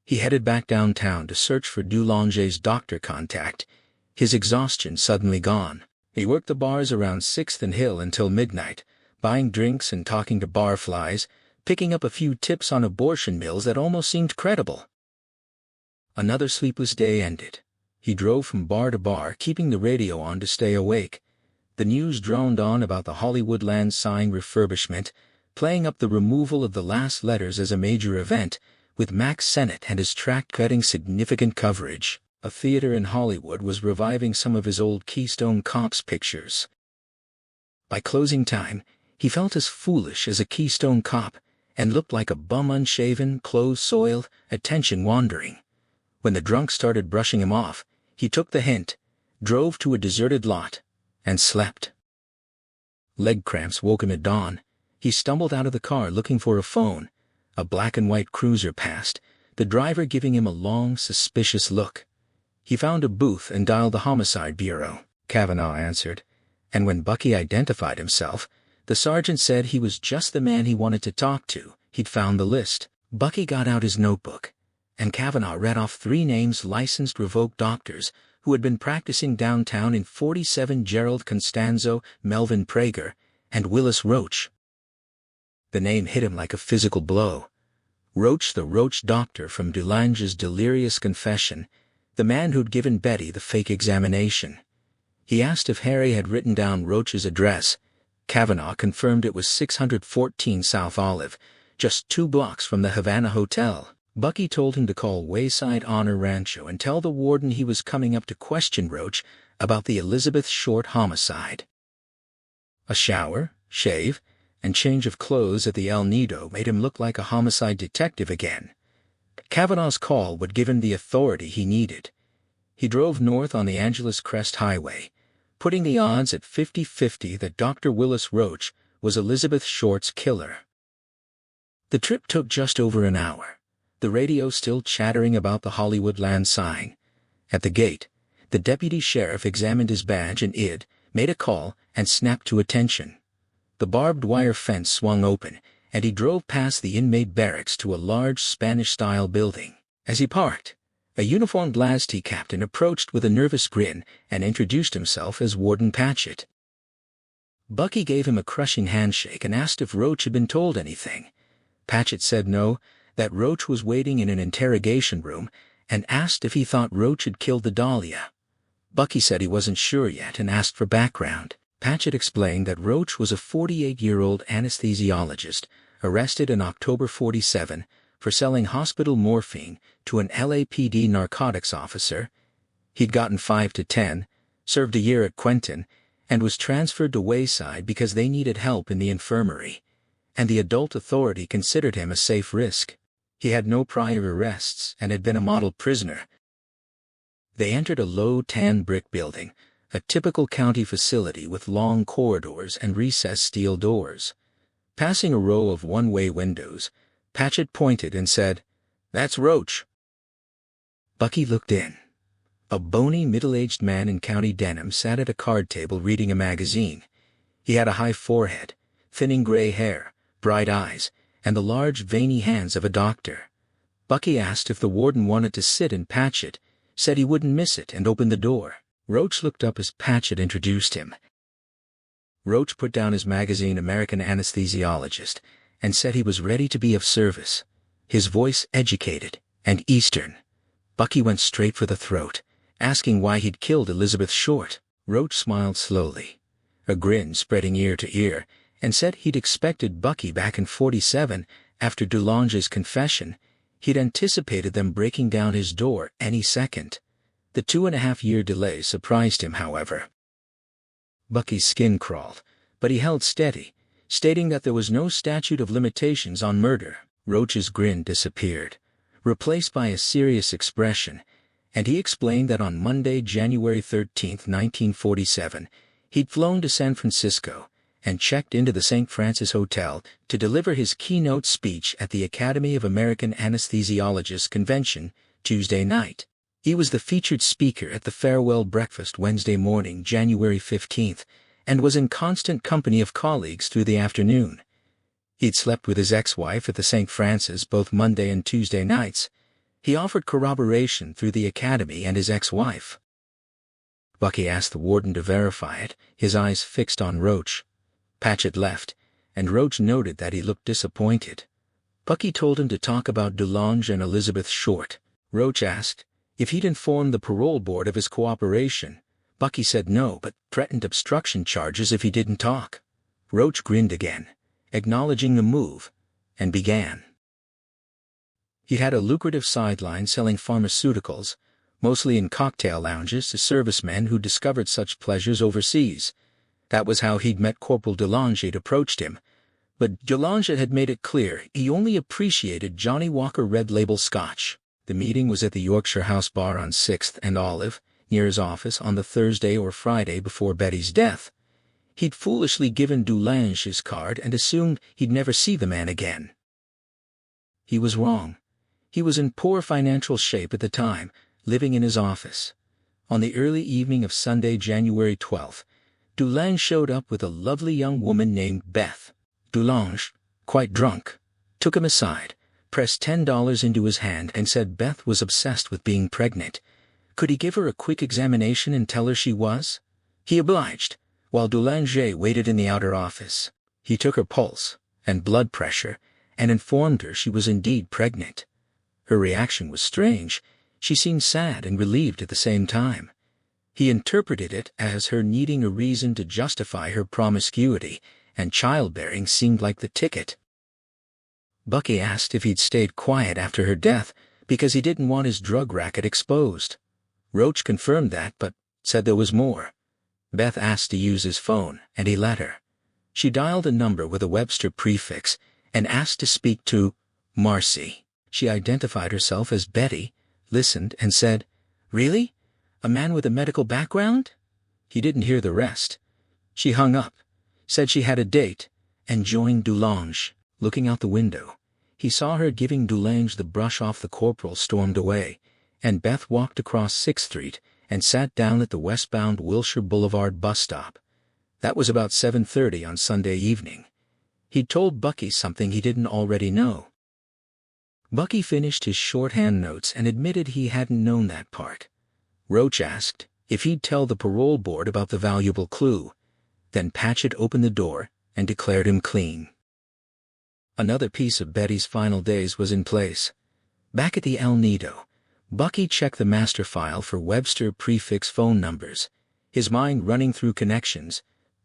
A: He headed back downtown to search for Dulonge's doctor contact, his exhaustion suddenly gone. He worked the bars around 6th and Hill until midnight, buying drinks and talking to barflies, picking up a few tips on abortion mills that almost seemed credible. Another sleepless day ended. He drove from bar to bar, keeping the radio on to stay awake. The news droned on about the Hollywoodland sign refurbishment, playing up the removal of the last letters as a major event, with Max Sennett and his tract getting significant coverage. A theater in Hollywood was reviving some of his old Keystone Cops pictures. By closing time, he felt as foolish as a Keystone Cop and looked like a bum, unshaven, clothes soiled, attention wandering. When the drunk started brushing him off, he took the hint, drove to a deserted lot, and slept. Leg cramps woke him at dawn. He stumbled out of the car looking for a phone. A black and white cruiser passed, the driver giving him a long, suspicious look. He found a booth and dialed the homicide bureau. Kavanaugh answered, and when Bucky identified himself, the sergeant said he was just the man he wanted to talk to. He'd found the list. Bucky got out his notebook, and Kavanaugh read off 3 names: licensed revoked doctors who had been practicing downtown in 47: Gerald Constanzo, Melvin Prager, and Willis Roach. The name hit him like a physical blow. Roach, the Roach doctor from Dulonge's delirious confession, the man who'd given Betty the fake examination. He asked if Harry had written down Roach's address. Kavanaugh confirmed it was 614 South Olive, just 2 blocks from the Havana Hotel. Bucky told him to call Wayside Honor Rancho and tell the warden he was coming up to question Roach about the Elizabeth Short homicide. A shower, shave, and change of clothes at the El Nido made him look like a homicide detective again. Kavanaugh's call would give him the authority he needed. He drove north on the Angeles Crest Highway, putting the odds at 50-50 that Dr. Willis Roach was Elizabeth Short's killer. The trip took just over an hour, the radio still chattering about the Hollywoodland sign. At the gate, the deputy sheriff examined his badge and ID, made a call, and snapped to attention. The barbed wire fence swung open, and he drove past the inmate barracks to a large Spanish-style building. As he parked, a uniformed Lasty captain approached with a nervous grin and introduced himself as Warden Patchett. Bucky gave him a crushing handshake and asked if Roach had been told anything. Patchett said no, that Roach was waiting in an interrogation room, and asked if he thought Roach had killed the Dahlia. Bucky said he wasn't sure yet and asked for background. Patchett explained that Roach was a 48-year-old anesthesiologist arrested in October '47 for selling hospital morphine to an LAPD narcotics officer. He'd gotten 5 to 10, served a year at Quentin, and was transferred to Wayside because they needed help in the infirmary, and the adult authority considered him a safe risk. He had no prior arrests and had been a model prisoner. They entered a low tan brick building, a typical county facility with long corridors and recessed steel doors. Passing a row of one-way windows, Patchett pointed and said, "That's Roach." Bucky looked in. A bony, middle-aged man in county denim sat at a card table reading a magazine. He had a high forehead, thinning gray hair, bright eyes, and the large, veiny hands of a doctor. Bucky asked if the warden wanted to sit, and Patchett said he wouldn't miss it and opened the door. Roach looked up as Patchett introduced him. Roach put down his magazine American Anesthesiologist and said he was ready to be of service, his voice educated and Eastern. Bucky went straight for the throat, asking why he'd killed Elizabeth Short. Roach smiled slowly, a grin spreading ear to ear, and said he'd expected Bucky back in '47 after Dulonge's confession. He'd anticipated them breaking down his door any second. The 2.5-year delay surprised him, however. Bucky's skin crawled, but he held steady, stating that there was no statute of limitations on murder. Roach's grin disappeared, replaced by a serious expression, and he explained that on Monday, January 13, 1947, he'd flown to San Francisco and checked into the St. Francis Hotel to deliver his keynote speech at the Academy of American Anesthesiologists convention Tuesday night. He was the featured speaker at the farewell breakfast Wednesday morning, January 15th, and was in constant company of colleagues through the afternoon. He'd slept with his ex-wife at the St. Francis both Monday and Tuesday nights. He offered corroboration through the academy and his ex-wife. Bucky asked the warden to verify it, his eyes fixed on Roach. Patchett left, and Roach noted that he looked disappointed. Bucky told him to talk about DeLonge and Elizabeth Short. Roach asked if he'd informed the parole board of his cooperation. Bucky said no, but threatened obstruction charges if he didn't talk. Roach grinned again, acknowledging the move, and began. He had a lucrative sideline selling pharmaceuticals, mostly in cocktail lounges to servicemen who discovered such pleasures overseas. That was how he'd met Corporal DeLonge. He'd approached him, but DeLonge had made it clear he only appreciated Johnny Walker Red Label Scotch. The meeting was at the Yorkshire House Bar on 6th and Olive, near his office, on the Thursday or Friday before Betty's death. He'd foolishly given DeLonge his card and assumed he'd never see the man again. He was wrong. He was in poor financial shape at the time, living in his office. On the early evening of Sunday, January 12th, DeLonge showed up with a lovely young woman named Beth. DeLonge, quite drunk, took him aside, pressed $10 into his hand and said Beth was obsessed with being pregnant. Could he give her a quick examination and tell her she was? He obliged, while DeLonge waited in the outer office. He took her pulse and blood pressure and informed her she was indeed pregnant. Her reaction was strange. She seemed sad and relieved at the same time. He interpreted it as her needing a reason to justify her promiscuity, and childbearing seemed like the ticket. Bucky asked if he'd stayed quiet after her death because he didn't want his drug racket exposed. Roach confirmed that, but said there was more. Beth asked to use his phone, and he let her. She dialed a number with a Webster prefix and asked to speak to Marcy. She identified herself as Betty, listened, and said, "Really? A man with a medical background?" He didn't hear the rest. She hung up, said she had a date, and joined DeLonge. Looking out the window, he saw her giving DeLonge the brush off the corporal, stormed away, and Beth walked across 6th Street and sat down at the westbound Wilshire Boulevard bus stop. That was about 7:30 on Sunday evening. He'd told Bucky something he didn't already know. Bucky finished his shorthand notes and admitted he hadn't known that part. Roach asked if he'd tell the parole board about the valuable clue. Then Patchett opened the door and declared him clean. Another piece of Betty's final days was in place. Back at the El Nido, Bucky checked the master file for Webster prefix phone numbers, his mind running through connections.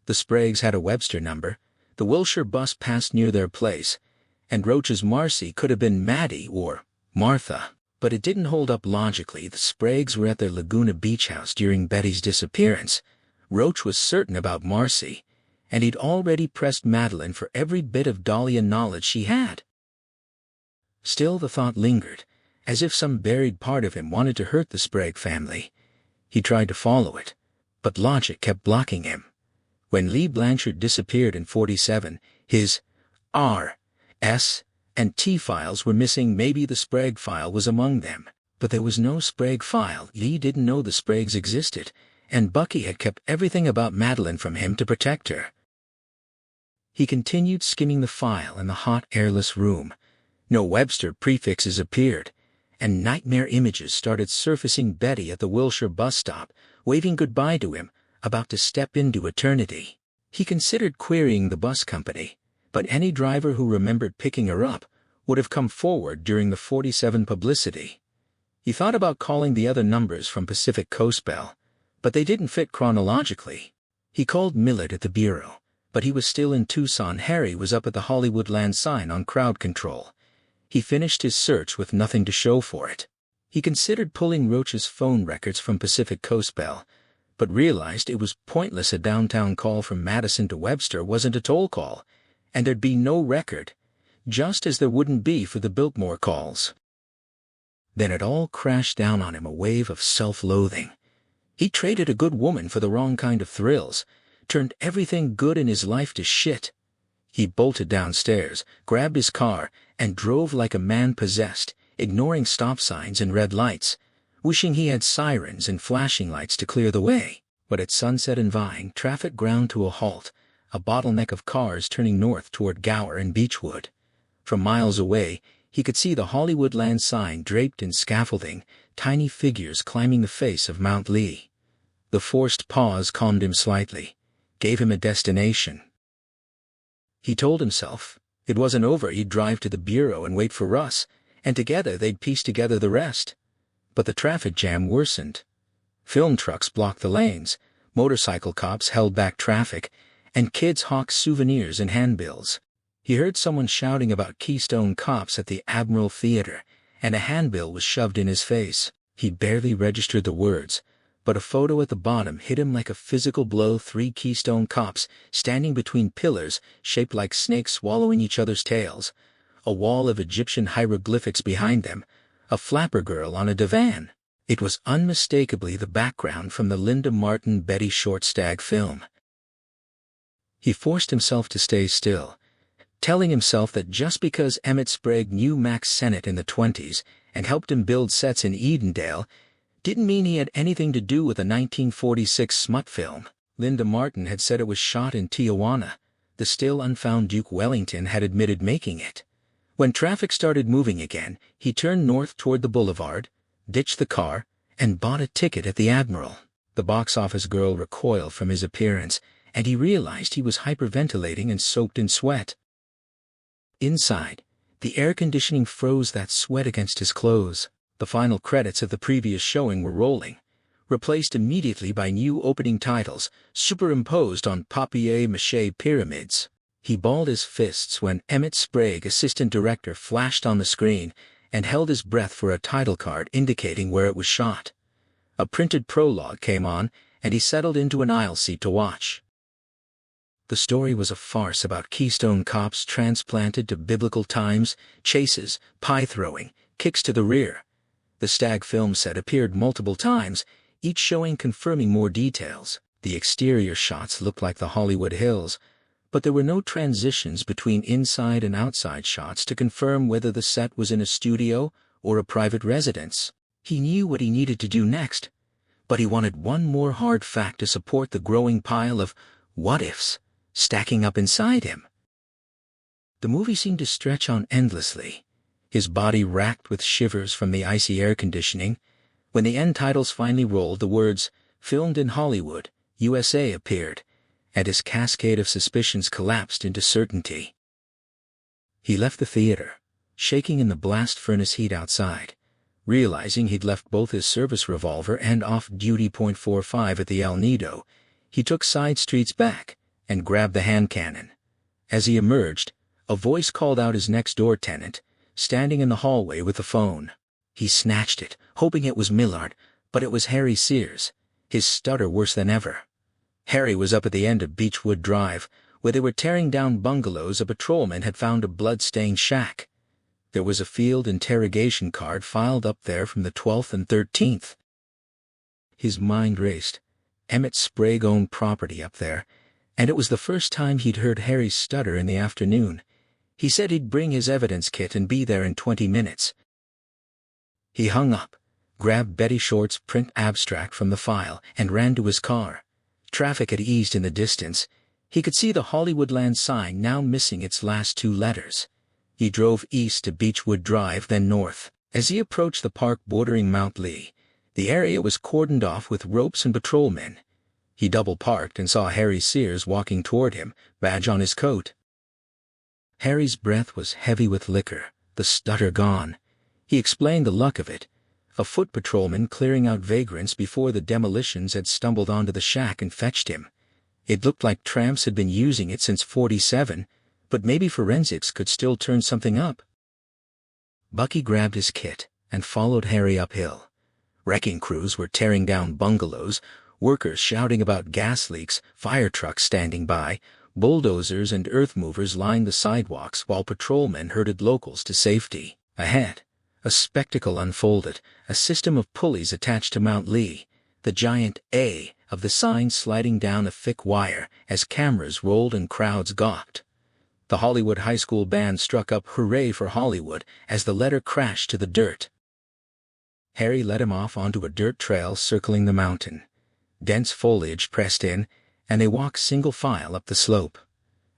A: The Spraggs had a Webster number, the Wilshire bus passed near their place, and Roach's Marcy could have been Maddie or Martha, but it didn't hold up logically. The Spraggs were at their Laguna Beach house during Betty's disappearance. Roach was certain about Marcy, and he'd already pressed Madeline for every bit of Dahlia knowledge she had. Still, the thought lingered, as if some buried part of him wanted to hurt the Spragg family. He tried to follow it, but logic kept blocking him. When Lee Blanchard disappeared in 47, his R, S, and T files were missing. Maybe the Spragg file was among them, but there was no Spragg file. Lee didn't know the Spraggs existed, and Bucky had kept everything about Madeline from him to protect her. He continued skimming the file in the hot, airless room. No Webster prefixes appeared, and nightmare images started surfacing. Betty at the Wilshire bus stop, waving goodbye to him, about to step into eternity. He considered querying the bus company, but any driver who remembered picking her up would have come forward during the 47 publicity. He thought about calling the other numbers from Pacific Coast Bell, but they didn't fit chronologically. He called Millard at the bureau, but he was still in Tucson. Harry was up at the Hollywoodland sign on crowd control. He finished his search with nothing to show for it. He considered pulling Roach's phone records from Pacific Coast Bell, but realized it was pointless. A downtown call from Madison to Webster wasn't a toll call, and there'd be no record, just as there wouldn't be for the Biltmore calls. Then it all crashed down on him, a wave of self-loathing. He traded a good woman for the wrong kind of thrills, turned everything good in his life to shit. He bolted downstairs, grabbed his car, and drove like a man possessed, ignoring stop signs and red lights. wishing he had sirens and flashing lights to clear the way. But at Sunset and Vine, traffic ground to a halt, a bottleneck of cars turning north toward Gower and Beechwood. From miles away, he could see the Hollywoodland sign draped in scaffolding, tiny figures climbing the face of Mount Lee. The forced pause calmed him slightly, gave him a destination. He told himself, it wasn't over, he'd drive to the Bureau and wait for Russ, and together they'd piece together the rest. But the traffic jam worsened. Film trucks blocked the lanes, motorcycle cops held back traffic, and kids hawked souvenirs and handbills. He heard someone shouting about Keystone Cops at the Admiral Theater, and a handbill was shoved in his face. He barely registered the words, but a photo at the bottom hit him like a physical blow. 3 Keystone Cops standing between pillars shaped like snakes swallowing each other's tails, a wall of Egyptian hieroglyphics behind them, a flapper girl on a divan. It was unmistakably the background from the Linda Martin Betty Short Stag film. He forced himself to stay still, telling himself that just because Emmett Sprague knew Max Sennett in the 20s and helped him build sets in Edendale didn't mean he had anything to do with a 1946 smut film. Linda Martin had said it was shot in Tijuana. The still unfound Duke Wellington had admitted making it. When traffic started moving again, he turned north toward the boulevard, ditched the car, and bought a ticket at the Admiral. The box office girl recoiled from his appearance, and he realized he was hyperventilating and soaked in sweat. Inside, the air conditioning froze that sweat against his clothes. The final credits of the previous showing were rolling, replaced immediately by new opening titles, superimposed on papier-mâché pyramids. He balled his fists when Emmett Sprague, assistant director, flashed on the screen and held his breath for a title card indicating where it was shot. A printed prologue came on, and he settled into an aisle seat to watch. The story was a farce about Keystone Cops transplanted to biblical times, chases, pie-throwing, kicks to the rear. The Stag film set appeared multiple times, each showing confirming more details. The exterior shots looked like the Hollywood Hills, but there were no transitions between inside and outside shots to confirm whether the set was in a studio or a private residence. He knew what he needed to do next, but he wanted one more hard fact to support the growing pile of what-ifs stacking up inside him. The movie seemed to stretch on endlessly, his body racked with shivers from the icy air conditioning. When the end titles finally rolled, the words, "Filmed in Hollywood, USA" appeared, and his cascade of suspicions collapsed into certainty. He left the theater, shaking in the blast furnace heat outside, realizing he'd left both his service revolver and off-duty .45 at the El Nido. He took side streets back and grabbed the hand cannon. As he emerged, a voice called out his next-door tenant, standing in the hallway with the phone. He snatched it, hoping it was Millard, but it was Harry Sears, his stutter worse than ever. Harry was up at the end of Beechwood Drive, where they were tearing down bungalows. A patrolman had found a blood-stained shack. There was a field interrogation card filed up there from the 12th and 13th. His mind raced. Emmett Sprague owned property up there, and it was the first time he'd heard Harry stutter in the afternoon. He said he'd bring his evidence kit and be there in 20 minutes. He hung up, grabbed Betty Short's print abstract from the file, and ran to his car. Traffic had eased in the distance. He could see the Hollywoodland sign now missing its last 2 letters. He drove east to Beechwood Drive, then north. As he approached the park bordering Mount Lee, the area was cordoned off with ropes and patrolmen. He double-parked and saw Harry Sears walking toward him, badge on his coat. Harry's breath was heavy with liquor, the stutter gone. He explained the luck of it. A foot patrolman clearing out vagrants before the demolitions had stumbled onto the shack and fetched him. It looked like tramps had been using it since '47, but maybe forensics could still turn something up. Bucky grabbed his kit and followed Harry uphill. Wrecking crews were tearing down bungalows, workers shouting about gas leaks, fire trucks standing by, bulldozers and earth movers lined the sidewalks while patrolmen herded locals to safety. Ahead, a spectacle unfolded, a system of pulleys attached to Mount Lee, the giant A of the sign sliding down a thick wire as cameras rolled and crowds gawked. The Hollywood High School band struck up "Hooray for Hollywood" as the letter crashed to the dirt. Harry led him off onto a dirt trail circling the mountain. Dense foliage pressed in, and they walked single file up the slope.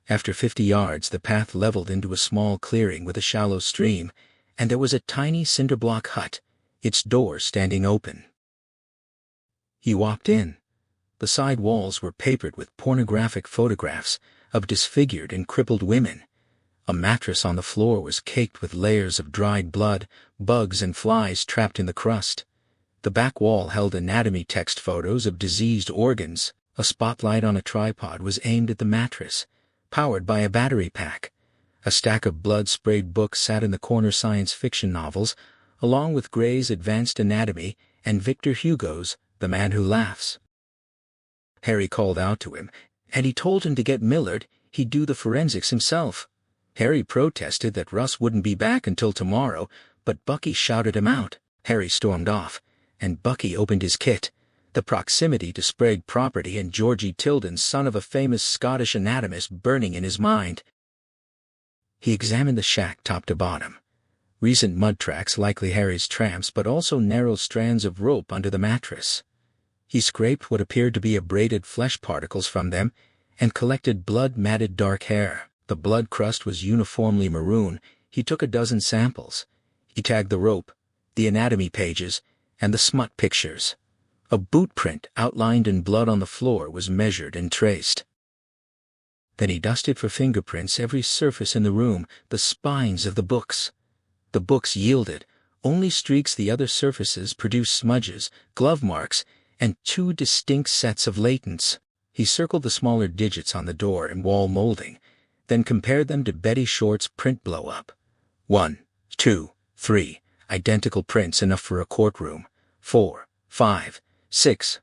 A: After 50 yards, the path leveled into a small clearing with a shallow stream, and there was a tiny cinder-block hut, its door standing open. He walked in. The side walls were papered with pornographic photographs of disfigured and crippled women. A mattress on the floor was caked with layers of dried blood, bugs and flies trapped in the crust. The back wall held anatomy text photos of diseased organs. A spotlight on a tripod was aimed at the mattress, powered by a battery pack. A stack of blood-sprayed books sat in the corner science fiction novels, along with Gray's Advanced Anatomy and Victor Hugo's The Man Who Laughs. Harry called out to him, and he told him to get Millard, he'd do the forensics himself. Harry protested that Russ wouldn't be back until tomorrow, but Bucky shouted him out. Harry stormed off, and Bucky opened his kit. The proximity to Sprague property and Georgie Tilden, son of a famous Scottish anatomist, burning in his mind. He examined the shack top to bottom. Recent mud tracks, likely Harry's tramps, but also narrow strands of rope under the mattress. He scraped what appeared to be abraded flesh particles from them and collected blood-matted dark hair. The blood crust was uniformly maroon. He took a dozen samples. He tagged the rope, the anatomy pages, and the smut pictures. A boot print outlined in blood on the floor was measured and traced. Then he dusted for fingerprints every surface in the room, the spines of the books. The books yielded. Only streaks. The other surfaces produced smudges, glove marks, and 2 distinct sets of latents. He circled the smaller digits on the door and wall molding, then compared them to Betty Short's print blow-up. 1, 2, 3, identical prints, enough for a courtroom. 4, 5, 6.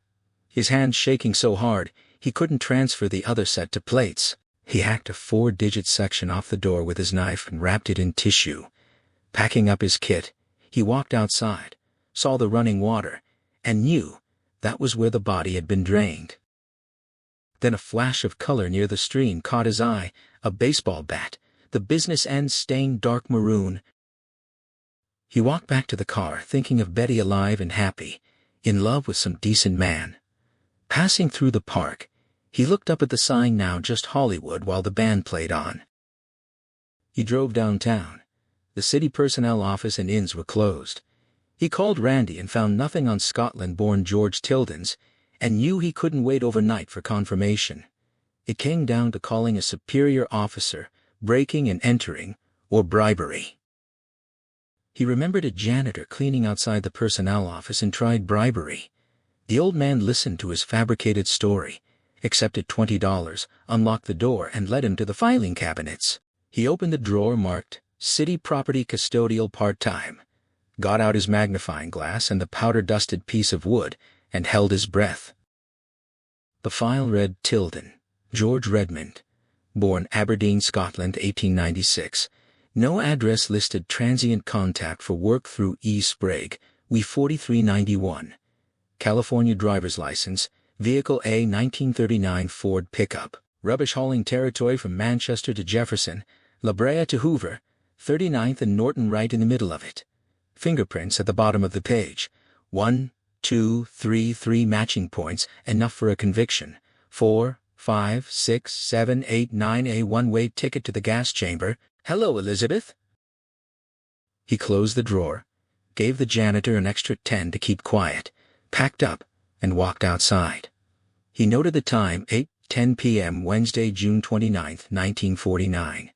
A: His hands shaking so hard, he couldn't transfer the other set to plates. He hacked a 4-digit section off the door with his knife and wrapped it in tissue. Packing up his kit, he walked outside, saw the running water, and knew that was where the body had been drained. Then a flash of color near the stream caught his eye, a baseball bat, the business end stained dark maroon. He walked back to the car, thinking of Betty alive and happy, in love with some decent man. Passing through the park, he looked up at the sign, now just Hollywood, while the band played on. He drove downtown. The city personnel office and inns were closed. He called Randy and found nothing on Scotland-born George Tilden's, and knew he couldn't wait overnight for confirmation. It came down to calling a superior officer, breaking and entering, or bribery. He remembered a janitor cleaning outside the personnel office and tried bribery. The old man listened to his fabricated story, accepted $20, unlocked the door, and led him to the filing cabinets. He opened the drawer marked City Property Custodial Part-Time, got out his magnifying glass and the powder-dusted piece of wood, and held his breath. The file read Tilden, George Redmond, born Aberdeen, Scotland, 1896. No address listed. Transient contact for work through E. Sprague, we 4391. California driver's license, vehicle A 1939 Ford pickup. Rubbish hauling territory from Manchester to Jefferson, La Brea to Hoover, 39th and Norton, right in the middle of it. Fingerprints at the bottom of the page. 1, 2, 3, 3 matching points, enough for a conviction. 4, 5, 6, 7, 8, 9. A one-way ticket to the gas chamber. Hello, Elizabeth. He closed the drawer, gave the janitor an extra 10 to keep quiet, packed up, and walked outside. He noted the time, 8:10 p.m. Wednesday, June 29, 1949.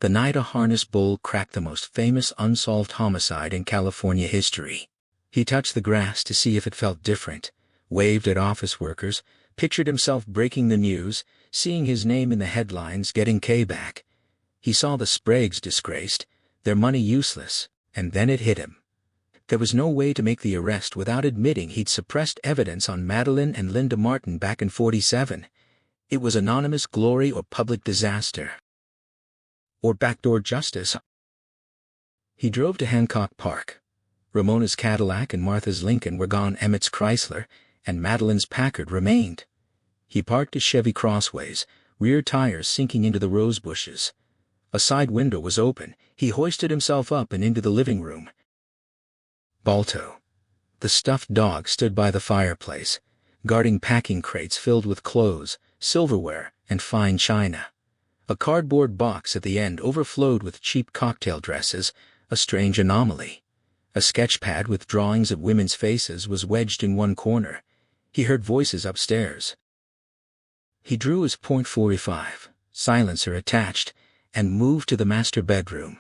A: The night a harness bull cracked the most famous unsolved homicide in California history. He touched the grass to see if it felt different, waved at office workers, pictured himself breaking the news, seeing his name in the headlines, getting K back. He saw the Spragues disgraced, their money useless, and then it hit him. There was no way to make the arrest without admitting he'd suppressed evidence on Madeline and Linda Martin back in '47. It was anonymous glory or public disaster. Or backdoor justice. He drove to Hancock Park. Ramona's Cadillac and Martha's Lincoln were gone. Emmett's Chrysler and Madeline's Packard remained. He parked his Chevy crossways, rear tires sinking into the rose bushes. A side window was open. He hoisted himself up and into the living room. Balto. The stuffed dog stood by the fireplace, guarding packing crates filled with clothes, silverware, and fine china. A cardboard box at the end overflowed with cheap cocktail dresses, a strange anomaly. A sketch pad with drawings of women's faces was wedged in one corner. He heard voices upstairs. He drew his .45, silencer attached, and moved to the master bedroom.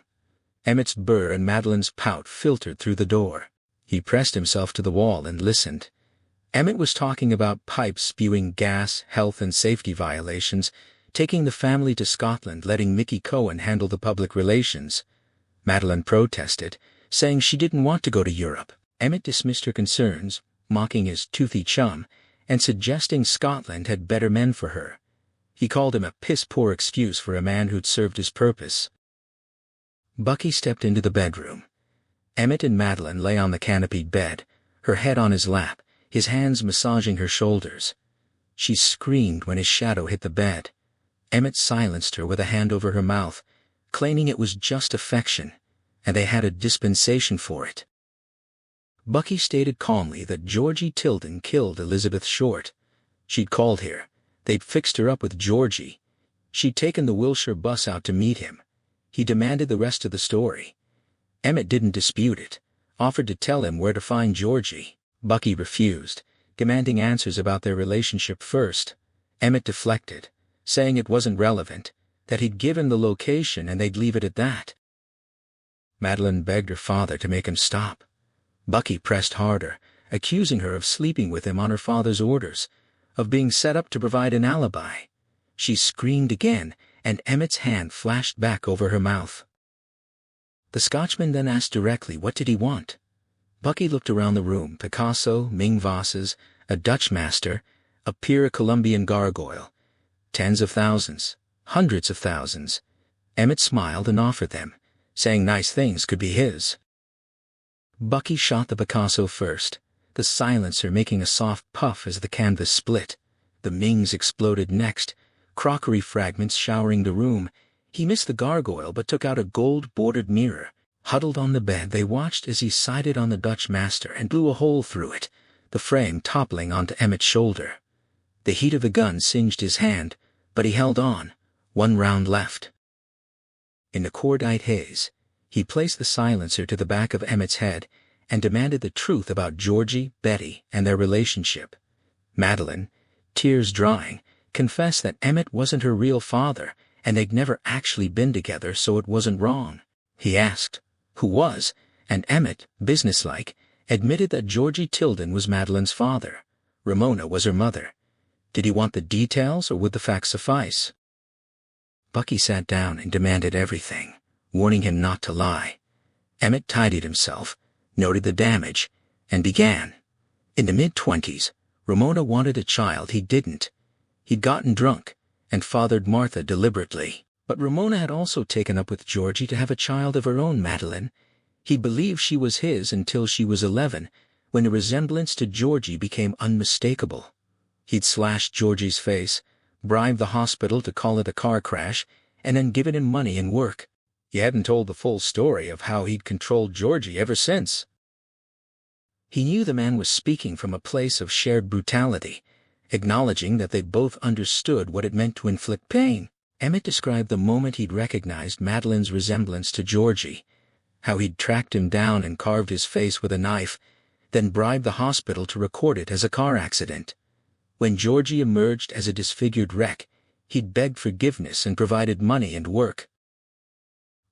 A: Emmett's burr and Madeline's pout filtered through the door. He pressed himself to the wall and listened. Emmett was talking about pipes spewing gas, health and safety violations, taking the family to Scotland, letting Mickey Cohen handle the public relations. Madeline protested, saying she didn't want to go to Europe. Emmett dismissed her concerns, mocking his toothy chum, and suggesting Scotland had better men for her. He called him a piss-poor excuse for a man who'd served his purpose. Bucky stepped into the bedroom. Emmett and Madeline lay on the canopied bed, her head on his lap, his hands massaging her shoulders. She screamed when his shadow hit the bed. Emmett silenced her with a hand over her mouth, claiming it was just affection, and they had a dispensation for it. Bucky stated calmly that Georgie Tilden killed Elizabeth Short. She'd called here. They'd fixed her up with Georgie. She'd taken the Wilshire bus out to meet him. He demanded the rest of the story. Emmett didn't dispute it, offered to tell him where to find Georgie. Bucky refused, demanding answers about their relationship first. Emmett deflected, saying it wasn't relevant, that he'd given the location and they'd leave it at that. Madeline begged her father to make him stop. Bucky pressed harder, accusing her of sleeping with him on her father's orders, of being set up to provide an alibi. She screamed again, and Emmett's hand flashed back over her mouth. The Scotchman then asked directly what did he want. Bucky looked around the room: Picasso, Ming vases, a Dutch master, a pure Colombian gargoyle. Tens of thousands, hundreds of thousands. Emmett smiled and offered them, saying nice things could be his. Bucky shot the Picasso first, the silencer making a soft puff as the canvas split. The Mings exploded next, crockery fragments showering the room. He missed the gargoyle but took out a gold-bordered mirror. Huddled on the bed, they watched as he sighted on the Dutch master and blew a hole through it, the frame toppling onto Emmett's shoulder. The heat of the gun singed his hand, but he held on, one round left. In the cordite haze, he placed the silencer to the back of Emmett's head and demanded the truth about Georgie, Betty, and their relationship. Madeline, tears drying, confessed that Emmett wasn't her real father and they'd never actually been together, so it wasn't wrong. He asked who was, and Emmett, businesslike, admitted that Georgie Tilden was Madeline's father. Ramona was her mother. Did he want the details or would the facts suffice? Bucky sat down and demanded everything, warning him not to lie. Emmett tidied himself, noted the damage, and began. In the mid-20s, Ramona wanted a child he didn't. He'd gotten drunk and fathered Martha deliberately. But Ramona had also taken up with Georgie to have a child of her own, Madeline. He believed she was his until she was 11, when the resemblance to Georgie became unmistakable. He'd slashed Georgie's face, bribed the hospital to call it a car crash, and then given him money and work. He hadn't told the full story of how he'd controlled Georgie ever since. He knew the man was speaking from a place of shared brutality, acknowledging that they both understood what it meant to inflict pain. Emmett described the moment he'd recognized Madeline's resemblance to Georgie, how he'd tracked him down and carved his face with a knife, then bribed the hospital to record it as a car accident. When Georgie emerged as a disfigured wreck, he'd begged forgiveness and provided money and work.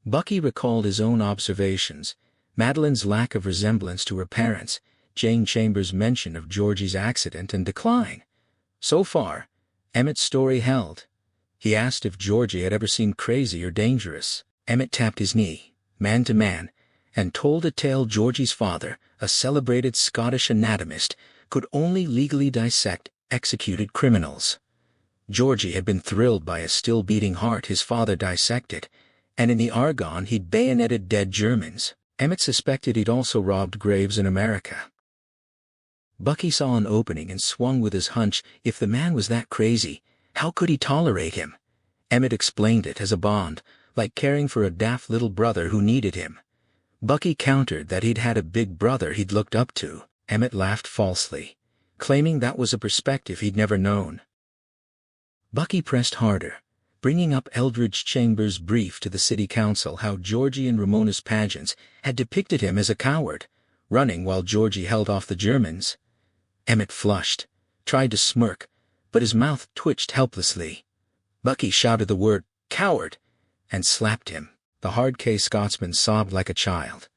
A: Bucky recalled his own observations, Madeline's lack of resemblance to her parents, Jane Chambers' mention of Georgie's accident and decline. So far, Emmett's story held. He asked if Georgie had ever seemed crazy or dangerous. Emmett tapped his knee, man to man, and told a tale Georgie's father, a celebrated Scottish anatomist, could only legally dissect executed criminals. Georgie had been thrilled by a still-beating heart his father dissected, and in the Argonne he'd bayoneted dead Germans. Emmett suspected he'd also robbed graves in America. Bucky saw an opening and swung with his hunch. If the man was that crazy, how could he tolerate him? Emmett explained it as a bond, like caring for a daft little brother who needed him. Bucky countered that he'd had a big brother he'd looked up to. Emmett laughed falsely, claiming that was a perspective he'd never known. Bucky pressed harder, bringing up Eldridge Chambers' brief to the city council how Georgie and Ramona's pageants had depicted him as a coward, running while Georgie held off the Germans. Emmett flushed, tried to smirk, but his mouth twitched helplessly. Bucky shouted the word, "Coward!" and slapped him. The hard-case Scotsman sobbed like a child.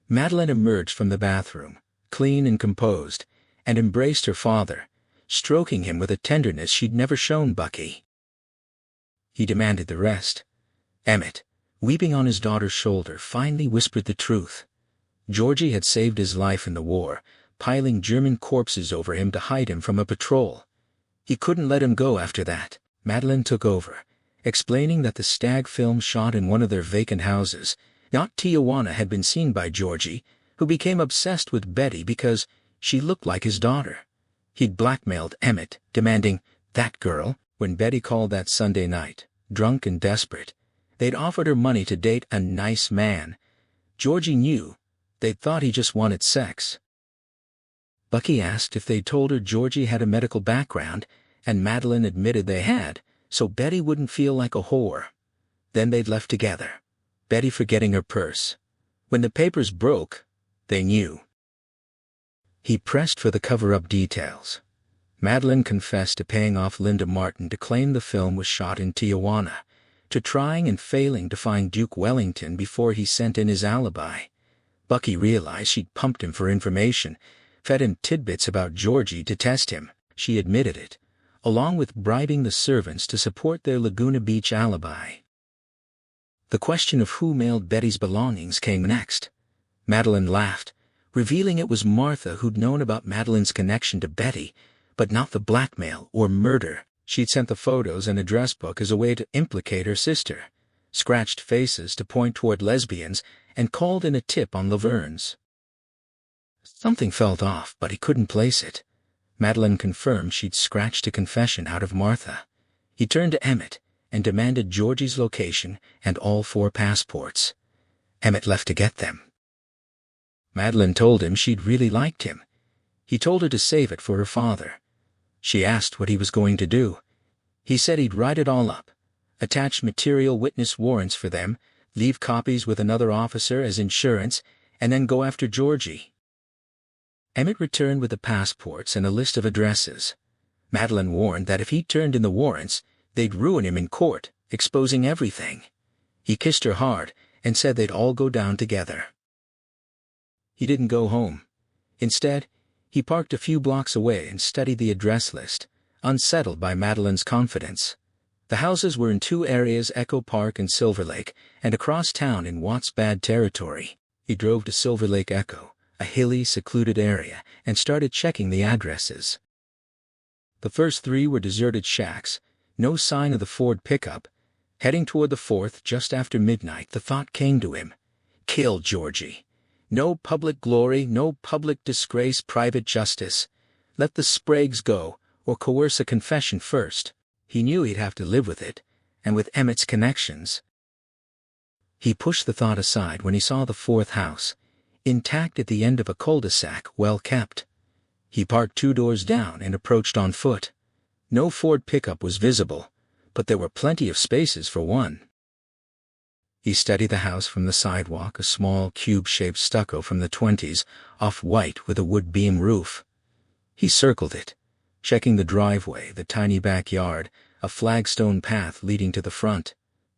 A: Madeline emerged from the bathroom, clean and composed, and embraced her father, stroking him with a tenderness she'd never shown Bucky. He demanded the rest. Emmett, weeping on his daughter's shoulder, finally whispered the truth. Georgie had saved his life in the war, piling German corpses over him to hide him from a patrol. He couldn't let him go after that. Madeline took over, explaining that the stag film shot in one of their vacant houses, not Tijuana, had been seen by Georgie, who became obsessed with Betty because she looked like his daughter. He'd blackmailed Emmett, demanding, "That girl," when Betty called that Sunday night, drunk and desperate. They'd offered her money to date a nice man. Georgie knew. They'd thought he just wanted sex. Bucky asked if they'd told her Georgie had a medical background, and Madeline admitted they had, so Betty wouldn't feel like a whore. Then they'd left together, Betty forgetting her purse. When the papers broke, they knew. He pressed for the cover-up details. Madeline confessed to paying off Linda Martin to claim the film was shot in Tijuana, to trying and failing to find Duke Wellington before he sent in his alibi. Bucky realized she'd pumped him for information, fed him tidbits about Georgie to test him. She admitted it, along with bribing the servants to support their Laguna Beach alibi. The question of who mailed Betty's belongings came next. Madeline laughed, revealing it was Martha who'd known about Madeline's connection to Betty, but not the blackmail or murder. She'd sent the photos and address book as a way to implicate her sister, scratched faces to point toward lesbians, and called in a tip on Laverne's. Something felt off, but he couldn't place it. Madeline confirmed she'd scratched a confession out of Martha. He turned to Emmett and demanded Georgie's location and all 4 passports. Emmett left to get them. Madeline told him she'd really liked him. He told her to save it for her father. She asked what he was going to do. He said he'd write it all up, attach material witness warrants for them, leave copies with another officer as insurance, and then go after Georgie. Emmett returned with the passports and a list of addresses. Madeline warned that if he turned in the warrants, they'd ruin him in court, exposing everything. He kissed her hard and said they'd all go down together. He didn't go home. Instead, he parked a few blocks away and studied the address list, unsettled by Madeline's confidence. The houses were in 2 areas, Echo Park and Silver Lake, and across town in Watts Bad territory. He drove to Silver Lake Echo, a hilly, secluded area, and started checking the addresses. The first 3 were deserted shacks, no sign of the Ford pickup. Heading toward the 4th just after midnight, the thought came to him. Kill Georgie. No public glory, no public disgrace, private justice. Let the Spragues go, or coerce a confession first. He knew he'd have to live with it, and with Emmett's connections. He pushed the thought aside when he saw the 4th house, intact at the end of a cul-de-sac, well kept. He parked 2 doors down and approached on foot. No Ford pickup was visible, but there were plenty of spaces for one. He studied the house from the sidewalk, a small cube-shaped stucco from the 20s, off-white with a wood beam roof. He circled it, checking the driveway, the tiny backyard, a flagstone path leading to the front.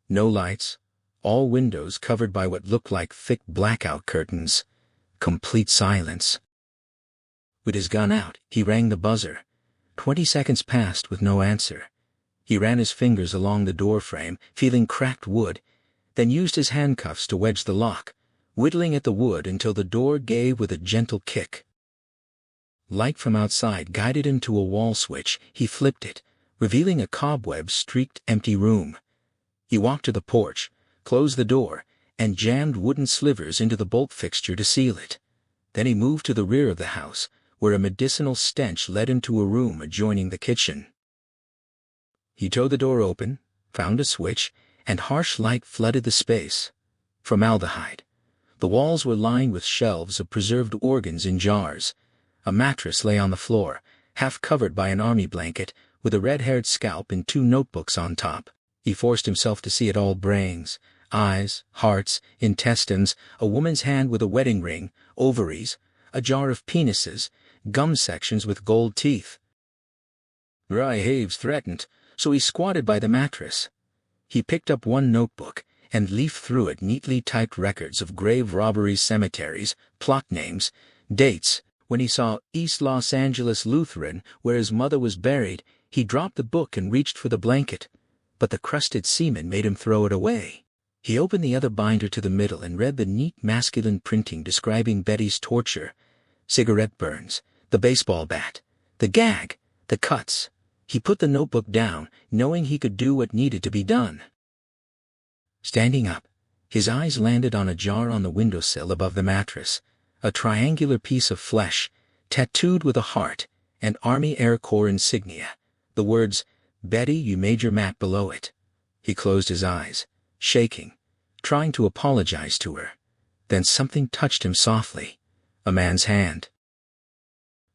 A: No lights, all windows covered by what looked like thick blackout curtains. Complete silence. With his gun out, he rang the buzzer. 20 seconds passed with no answer. He ran his fingers along the doorframe, feeling cracked wood, then used his handcuffs to wedge the lock, whittling at the wood until the door gave with a gentle kick. Light from outside guided him to a wall switch. He flipped it, revealing a cobweb-streaked empty room. He walked to the porch, closed the door, and jammed wooden slivers into the bolt fixture to seal it. Then he moved to the rear of the house, where a medicinal stench led him to a room adjoining the kitchen. He tore the door open, found a switch, and harsh light flooded the space. Formaldehyde. The walls were lined with shelves of preserved organs in jars. A mattress lay on the floor, half covered by an army blanket, with a red-haired scalp and 2 notebooks on top. He forced himself to see it all: brains, eyes, hearts, intestines, a woman's hand with a wedding ring, ovaries, a jar of penises, gum sections with gold teeth. Reshapes threatened, so he squatted by the mattress. He picked up one notebook and leafed through it: neatly typed records of grave robberies, cemeteries, plot names, dates. When he saw East Los Angeles Lutheran, where his mother was buried, he dropped the book and reached for the blanket, but the crusted semen made him throw it away. He opened the other binder to the middle and read the neat masculine printing describing Betty's torture: cigarette burns, the baseball bat, the gag, the cuts. He put the notebook down, knowing he could do what needed to be done. Standing up, his eyes landed on a jar on the windowsill above the mattress, a triangular piece of flesh, tattooed with a heart and Army Air Corps insignia, the words, "Betty, you made your map," below it. He closed his eyes, shaking, trying to apologize to her. Then something touched him softly: a man's hand.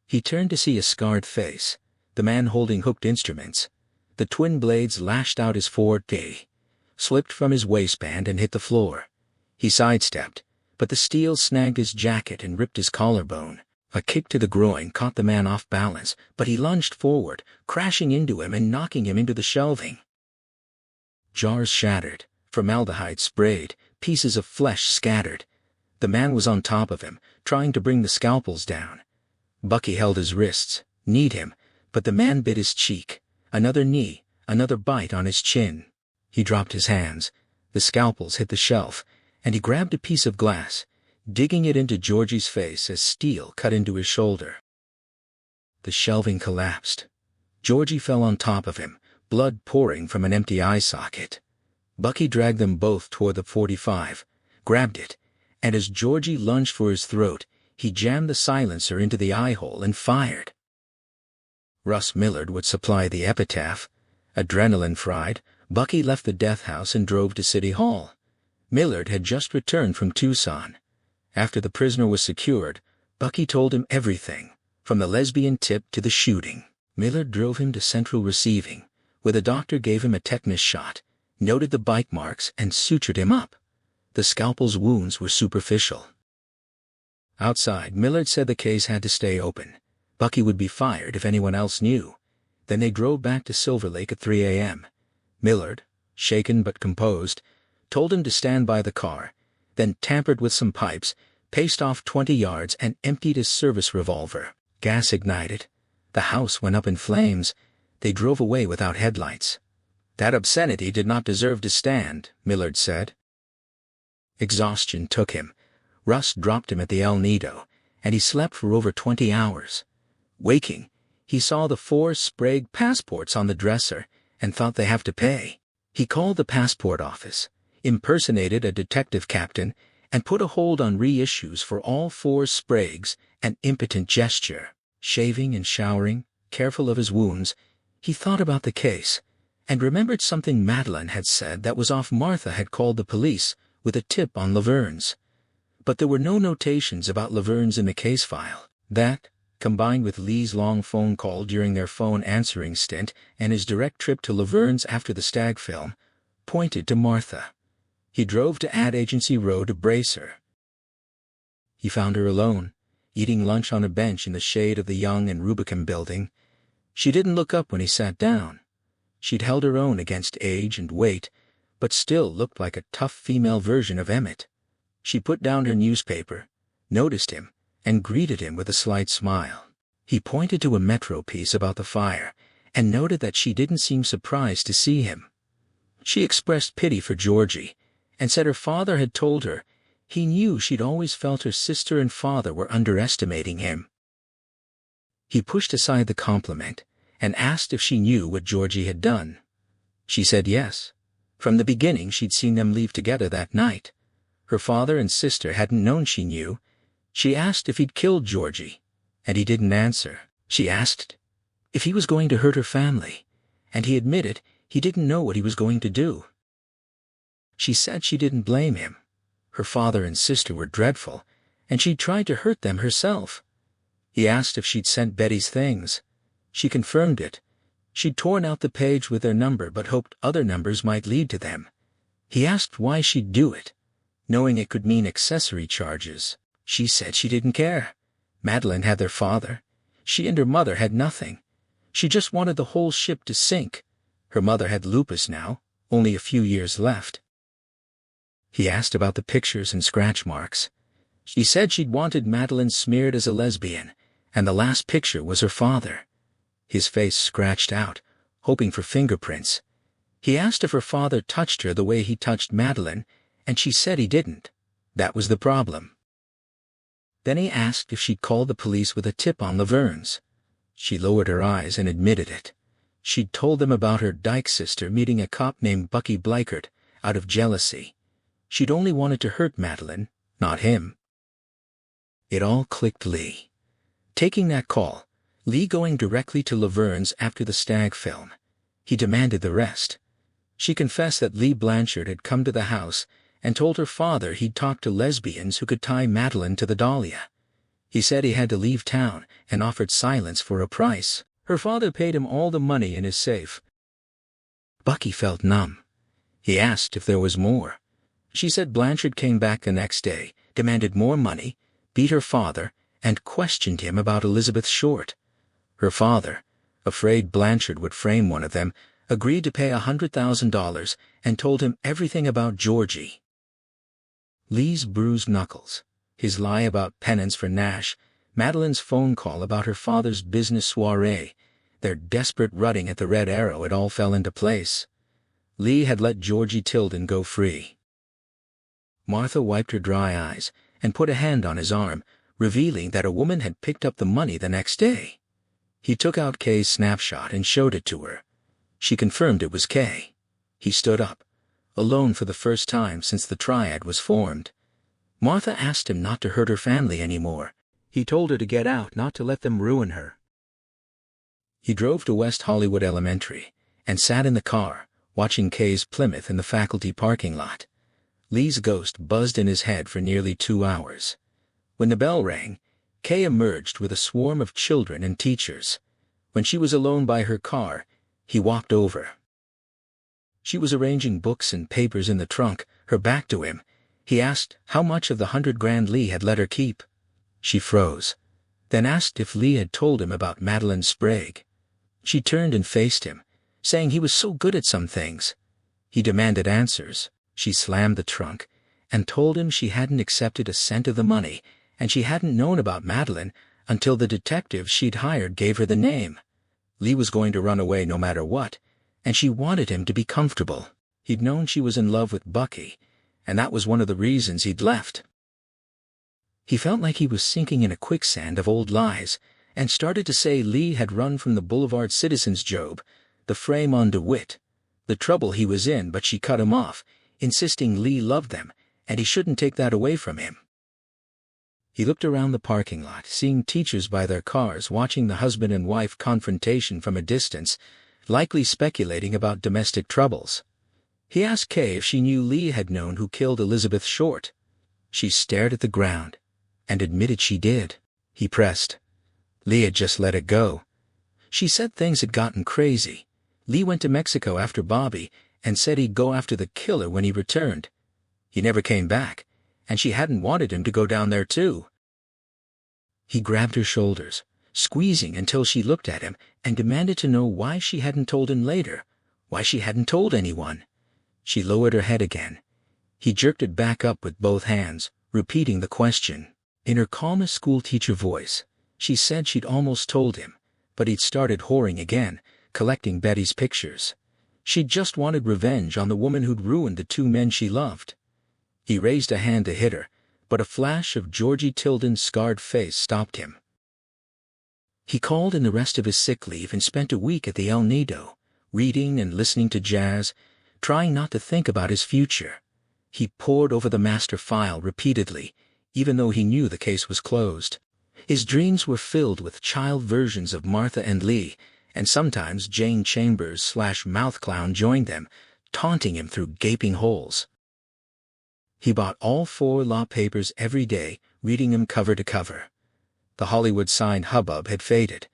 A: He turned to see a scarred face, the man holding hooked instruments. The twin blades lashed out his forte, slipped from his waistband and hit the floor. He sidestepped, but the steel snagged his jacket and ripped his collarbone. A kick to the groin caught the man off balance, but he lunged forward, crashing into him and knocking him into the shelving. Jars shattered, formaldehyde sprayed, pieces of flesh scattered. The man was on top of him, trying to bring the scalpels down. Bucky held his wrists, kneed him, but the man bit his cheek. Another knee, another bite on his chin. He dropped his hands. The scalpels hit the shelf, and he grabbed a piece of glass, digging it into Georgie's face as steel cut into his shoulder. The shelving collapsed. Georgie fell on top of him, blood pouring from an empty eye socket. Bucky dragged them both toward the .45, grabbed it, and as Georgie lunged for his throat, he jammed the silencer into the eye hole and fired. Russ Millard would supply the epitaph. Adrenaline fried, Bucky left the death house and drove to City Hall. Millard had just returned from Tucson. After the prisoner was secured, Bucky told him everything, from the lesbian tip to the shooting. Millard drove him to Central Receiving, where the doctor gave him a tetanus shot, noted the bite marks, and sutured him up. The scalpel's wounds were superficial. Outside, Millard said the case had to stay open. Bucky would be fired if anyone else knew. Then they drove back to Silver Lake at 3 a.m. Millard, shaken but composed, told him to stand by the car, then tampered with some pipes, paced off 20 yards and emptied his service revolver. Gas ignited. The house went up in flames. They drove away without headlights. That obscenity did not deserve to stand, Millard said. Exhaustion took him. Russ dropped him at the El Nido, and he slept for over 20 hours. Waking, he saw the 4 Sprague passports on the dresser and thought they have to pay. He called the passport office, impersonated a detective captain, and put a hold on reissues for all 4 Spragues, an impotent gesture. Shaving and showering, careful of his wounds, he thought about the case, and remembered something Madeline had said that was off. Martha had called the police with a tip on Laverne's. But there were no notations about Laverne's in the case file. That, combined with Lee's long phone call during their phone answering stint and his direct trip to Laverne's after the Stag film, pointed to Martha. He drove to Ad Agency Road to brace her. He found her alone, eating lunch on a bench in the shade of the Young and Rubicam building. She didn't look up when he sat down. She'd held her own against age and weight, but still looked like a tough female version of Emmett. She put down her newspaper, noticed him, and greeted him with a slight smile. He pointed to a Metro piece about the fire, and noted that she didn't seem surprised to see him. She expressed pity for Georgie, and said her father had told her he knew she'd always felt her sister and father were underestimating him. He pushed aside the compliment and asked if she knew what Georgie had done. She said yes. From the beginning she'd seen them leave together that night. Her father and sister hadn't known she knew. She asked if he'd killed Georgie, and he didn't answer. She asked if he was going to hurt her family, and he admitted he didn't know what he was going to do. She said she didn't blame him. Her father and sister were dreadful, and she'd tried to hurt them herself. He asked if she'd sent Betty's things. She confirmed it. She'd torn out the page with their number but hoped other numbers might lead to them. He asked why she'd do it, knowing it could mean accessory charges. She said she didn't care. Madeline had their father. She and her mother had nothing. She just wanted the whole ship to sink. Her mother had lupus now, only a few years left. He asked about the pictures and scratch marks. She said she'd wanted Madeline smeared as a lesbian, and the last picture was her father. His face scratched out, hoping for fingerprints. He asked if her father touched her the way he touched Madeline, and she said he didn't. That was the problem. Then he asked if she'd called the police with a tip on Laverne's. She lowered her eyes and admitted it. She'd told them about her dyke sister meeting a cop named Bucky Bleichert out of jealousy. She'd only wanted to hurt Madeline, not him. It all clicked Lee. Taking that call, Lee going directly to Laverne's after the Stag film. He demanded the rest. She confessed that Lee Blanchard had come to the house and told her father he'd talked to lesbians who could tie Madeline to the Dahlia. He said he had to leave town and offered silence for a price. Her father paid him all the money in his safe. Bucky felt numb. He asked if there was more. She said Blanchard came back the next day, demanded more money, beat her father, and questioned him about Elizabeth Short. Her father, afraid Blanchard would frame one of them, agreed to pay $100,000 and told him everything about Georgie. Lee's bruised knuckles, his lie about penance for Nash, Madeline's phone call about her father's business soiree, their desperate rutting at the Red Arrow, it all fell into place. Lee had let Georgie Tilden go free. Martha wiped her dry eyes and put a hand on his arm, revealing that a woman had picked up the money the next day. He took out Kay's snapshot and showed it to her. She confirmed it was Kay. He stood up, alone for the first time since the triad was formed. Martha asked him not to hurt her family anymore. He told her to get out, not to let them ruin her. He drove to West Hollywood Elementary and sat in the car, watching Kay's Plymouth in the faculty parking lot. Lee's ghost buzzed in his head for nearly 2 hours. When the bell rang, Kay emerged with a swarm of children and teachers. When she was alone by her car, he walked over. She was arranging books and papers in the trunk, her back to him. He asked how much of the $100,000 Lee had let her keep. She froze, then asked if Lee had told him about Madeline Sprague. She turned and faced him, saying he was so good at some things. He demanded answers. She slammed the trunk and told him she hadn't accepted a cent of the money, and she hadn't known about Madeline until the detective she'd hired gave her the name. Lee was going to run away no matter what, and she wanted him to be comfortable. He'd known she was in love with Bucky, and that was one of the reasons he'd left. He felt like he was sinking in a quicksand of old lies, and started to say Lee had run from the Boulevard Citizens Job, the frame on DeWitt, the trouble he was in, but she cut him off, insisting Lee loved them, and he shouldn't take that away from him. He looked around the parking lot, seeing teachers by their cars watching the husband and wife confrontation from a distance, likely speculating about domestic troubles. He asked Kay if she knew Lee had known who killed Elizabeth Short. She stared at the ground and admitted she did. He pressed. Lee had just let it go. She said things had gotten crazy. Lee went to Mexico after Bobby and said he'd go after the killer when he returned. He never came back, and she hadn't wanted him to go down there too. He grabbed her shoulders, squeezing until she looked at him and demanded to know why she hadn't told him later, why she hadn't told anyone. She lowered her head again. He jerked it back up with both hands, repeating the question. In her calmest schoolteacher voice, she said she'd almost told him, but he'd started whoring again, collecting Betty's pictures. She'd just wanted revenge on the woman who'd ruined the 2 men she loved. He raised a hand to hit her, but a flash of Georgie Tilden's scarred face stopped him. He called in the rest of his sick leave and spent a week at the El Nido, reading and listening to jazz, trying not to think about his future. He pored over the master file repeatedly, even though he knew the case was closed. His dreams were filled with child versions of Martha and Lee, and sometimes Jane Chambers/Mouthclown joined them, taunting him through gaping holes. He bought all 4 law papers every day, reading them cover to cover. The Hollywood sign hubbub had faded.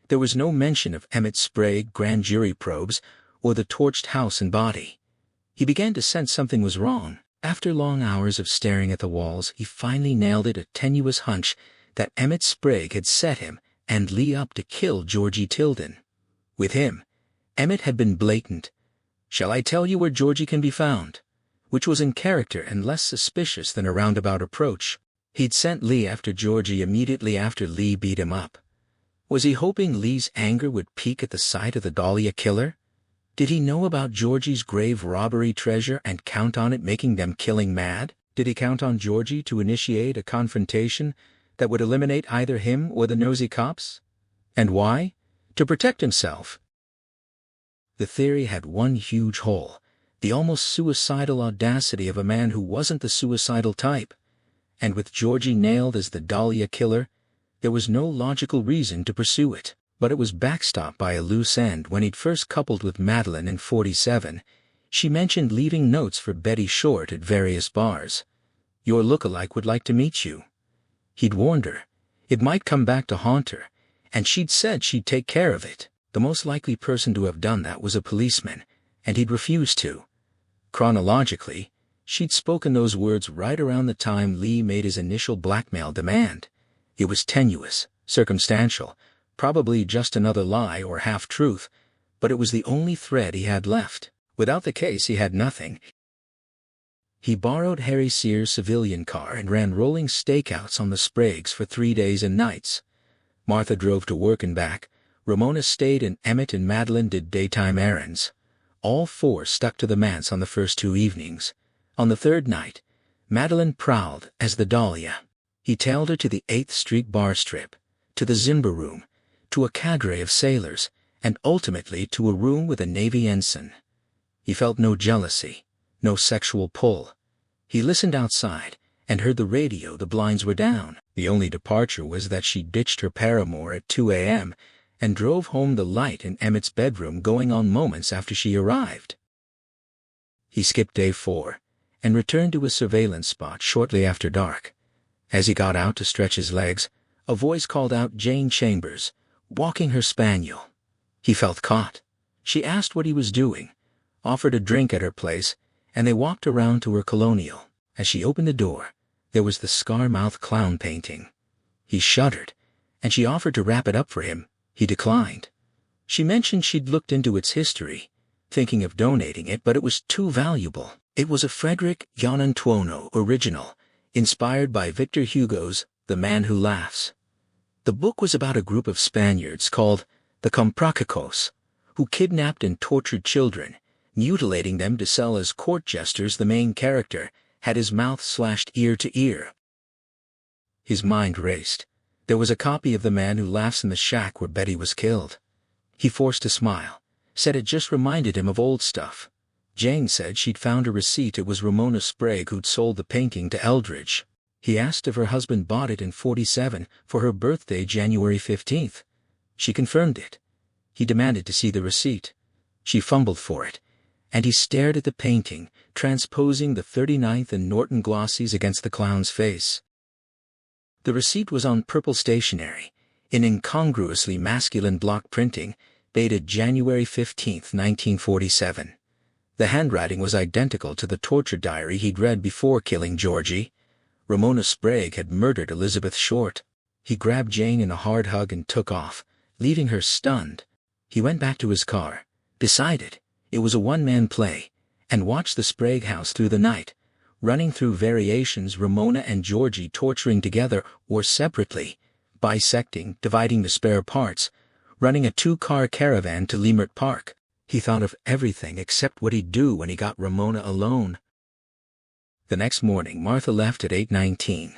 A: There was no mention of Emmett Sprague grand jury probes or the torched house and body. He began to sense something was wrong. After long hours of staring at the walls, he finally nailed it, a tenuous hunch that Emmett Sprague had set him and Lee up to kill Georgie Tilden. With him, Emmett had been blatant. "Shall I tell you where Georgie can be found?" Which was in character and less suspicious than a roundabout approach. He'd sent Lee after Georgie immediately after Lee beat him up. Was he hoping Lee's anger would peak at the sight of the Dahlia killer? Did he know about Georgie's grave robbery treasure and count on it making them killing mad? Did he count on Georgie to initiate a confrontation that would eliminate either him or the nosy cops? And why? To protect himself. The theory had one huge hole: the almost suicidal audacity of a man who wasn't the suicidal type. And with Georgie nailed as the Dahlia killer, there was no logical reason to pursue it. But it was backstopped by a loose end. When he'd first coupled with Madeline in 47, she mentioned leaving notes for Betty Short at various bars. "Your look-alike would like to meet you." He'd warned her it might come back to haunt her, and she'd said she'd take care of it. The most likely person to have done that was a policeman, and he'd refused to. Chronologically, she'd spoken those words right around the time Lee made his initial blackmail demand. It was tenuous, circumstantial, probably just another lie or half-truth, but it was the only thread he had left. Without the case, he had nothing. He borrowed Harry Sears' civilian car and ran rolling stakeouts on the Spragues for 3 days and nights. Martha drove to work and back. Ramona stayed, and Emmett and Madeline did daytime errands. All four stuck to the manse on the first 2 evenings. On the third night, Madeline prowled as the Dahlia. He tailed her to the 8th Street bar strip, to the Zimba room, to a cadre of sailors, and ultimately to a room with a Navy ensign. He felt no jealousy, no sexual pull. He listened outside and heard the radio. The blinds were down. The only departure was that she ditched her paramour at 2 a.m. and drove home, the light in Emmett's bedroom going on moments after she arrived. He skipped day 4 and returned to his surveillance spot shortly after dark. As he got out to stretch his legs, a voice called out Jane Chambers, walking her spaniel. He felt caught. She asked what he was doing, offered a drink at her place, and they walked around to her colonial. As she opened the door, there was the scar-mouth clown painting. He shuddered, and she offered to wrap it up for him. He declined. She mentioned she'd looked into its history, thinking of donating it, but it was too valuable. It was a Frederick Giannantuono original, inspired by Victor Hugo's The Man Who Laughs. The book was about a group of Spaniards called the Comprachicos, who kidnapped and tortured children, mutilating them to sell as court jesters. The main character had his mouth slashed ear to ear. His mind raced. There was a copy of The Man Who Laughs in the shack where Betty was killed. He forced a smile, said it just reminded him of old stuff. Jane said she'd found a receipt. It was Ramona Sprague who'd sold the painting to Eldridge. He asked if her husband bought it in 47 for her birthday, January 15th. She confirmed it. He demanded to see the receipt. She fumbled for it, and he stared at the painting, transposing the 39th and Norton glossies against the clown's face. The receipt was on purple stationery, in incongruously masculine block printing, dated January 15, 1947. The handwriting was identical to the torture diary he'd read before killing Georgie. Ramona Sprague had murdered Elizabeth Short. He grabbed Jane in a hard hug and took off, leaving her stunned. He went back to his car, decided it was a one-man play, and watched the Sprague house through the night, running through variations: Ramona and Georgie torturing together or separately, bisecting, dividing the spare parts, running a 2-car caravan to Leimert Park. He thought of everything except what he'd do when he got Ramona alone. The next morning, Martha left at 8:19.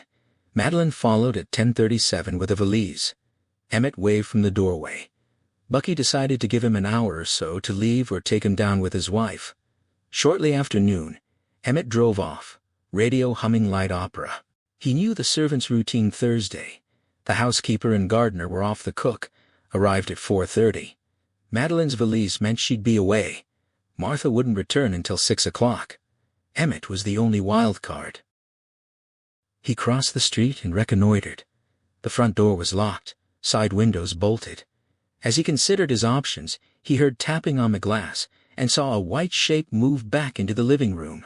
A: Madeline followed at 10:37 with a valise. Emmett waved from the doorway. Bucky decided to give him an hour or so to leave or take him down with his wife. Shortly after noon, Emmett drove off, radio humming light opera. He knew the servants' routine Thursday. The housekeeper and gardener were off. The cook arrived at 4:30. Madeline's valise meant she'd be away. Martha wouldn't return until 6 o'clock. Emmett was the only wild card. He crossed the street and reconnoitered. The front door was locked, side windows bolted. As he considered his options, he heard tapping on the glass and saw a white shape move back into the living room.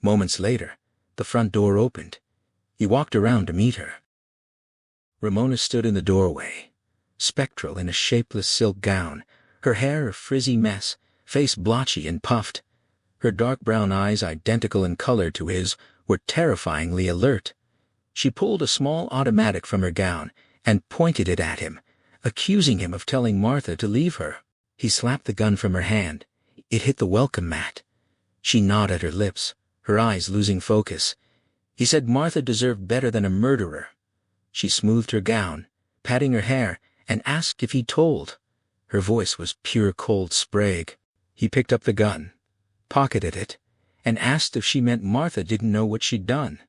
A: Moments later, the front door opened. He walked around to meet her. Ramona stood in the doorway, spectral in a shapeless silk gown, her hair a frizzy mess, face blotchy and puffed. Her dark brown eyes, identical in color to his, were terrifyingly alert. She pulled a small automatic from her gown and pointed it at him, accusing him of telling Martha to leave her. He slapped the gun from her hand. It hit the welcome mat. She gnawed at her lips, her eyes losing focus. He said Martha deserved better than a murderer. She smoothed her gown, patting her hair, and asked if he'd told. Her voice was pure cold Sprague. He picked up the gun, pocketed it, and asked if she meant Martha didn't know what she'd done.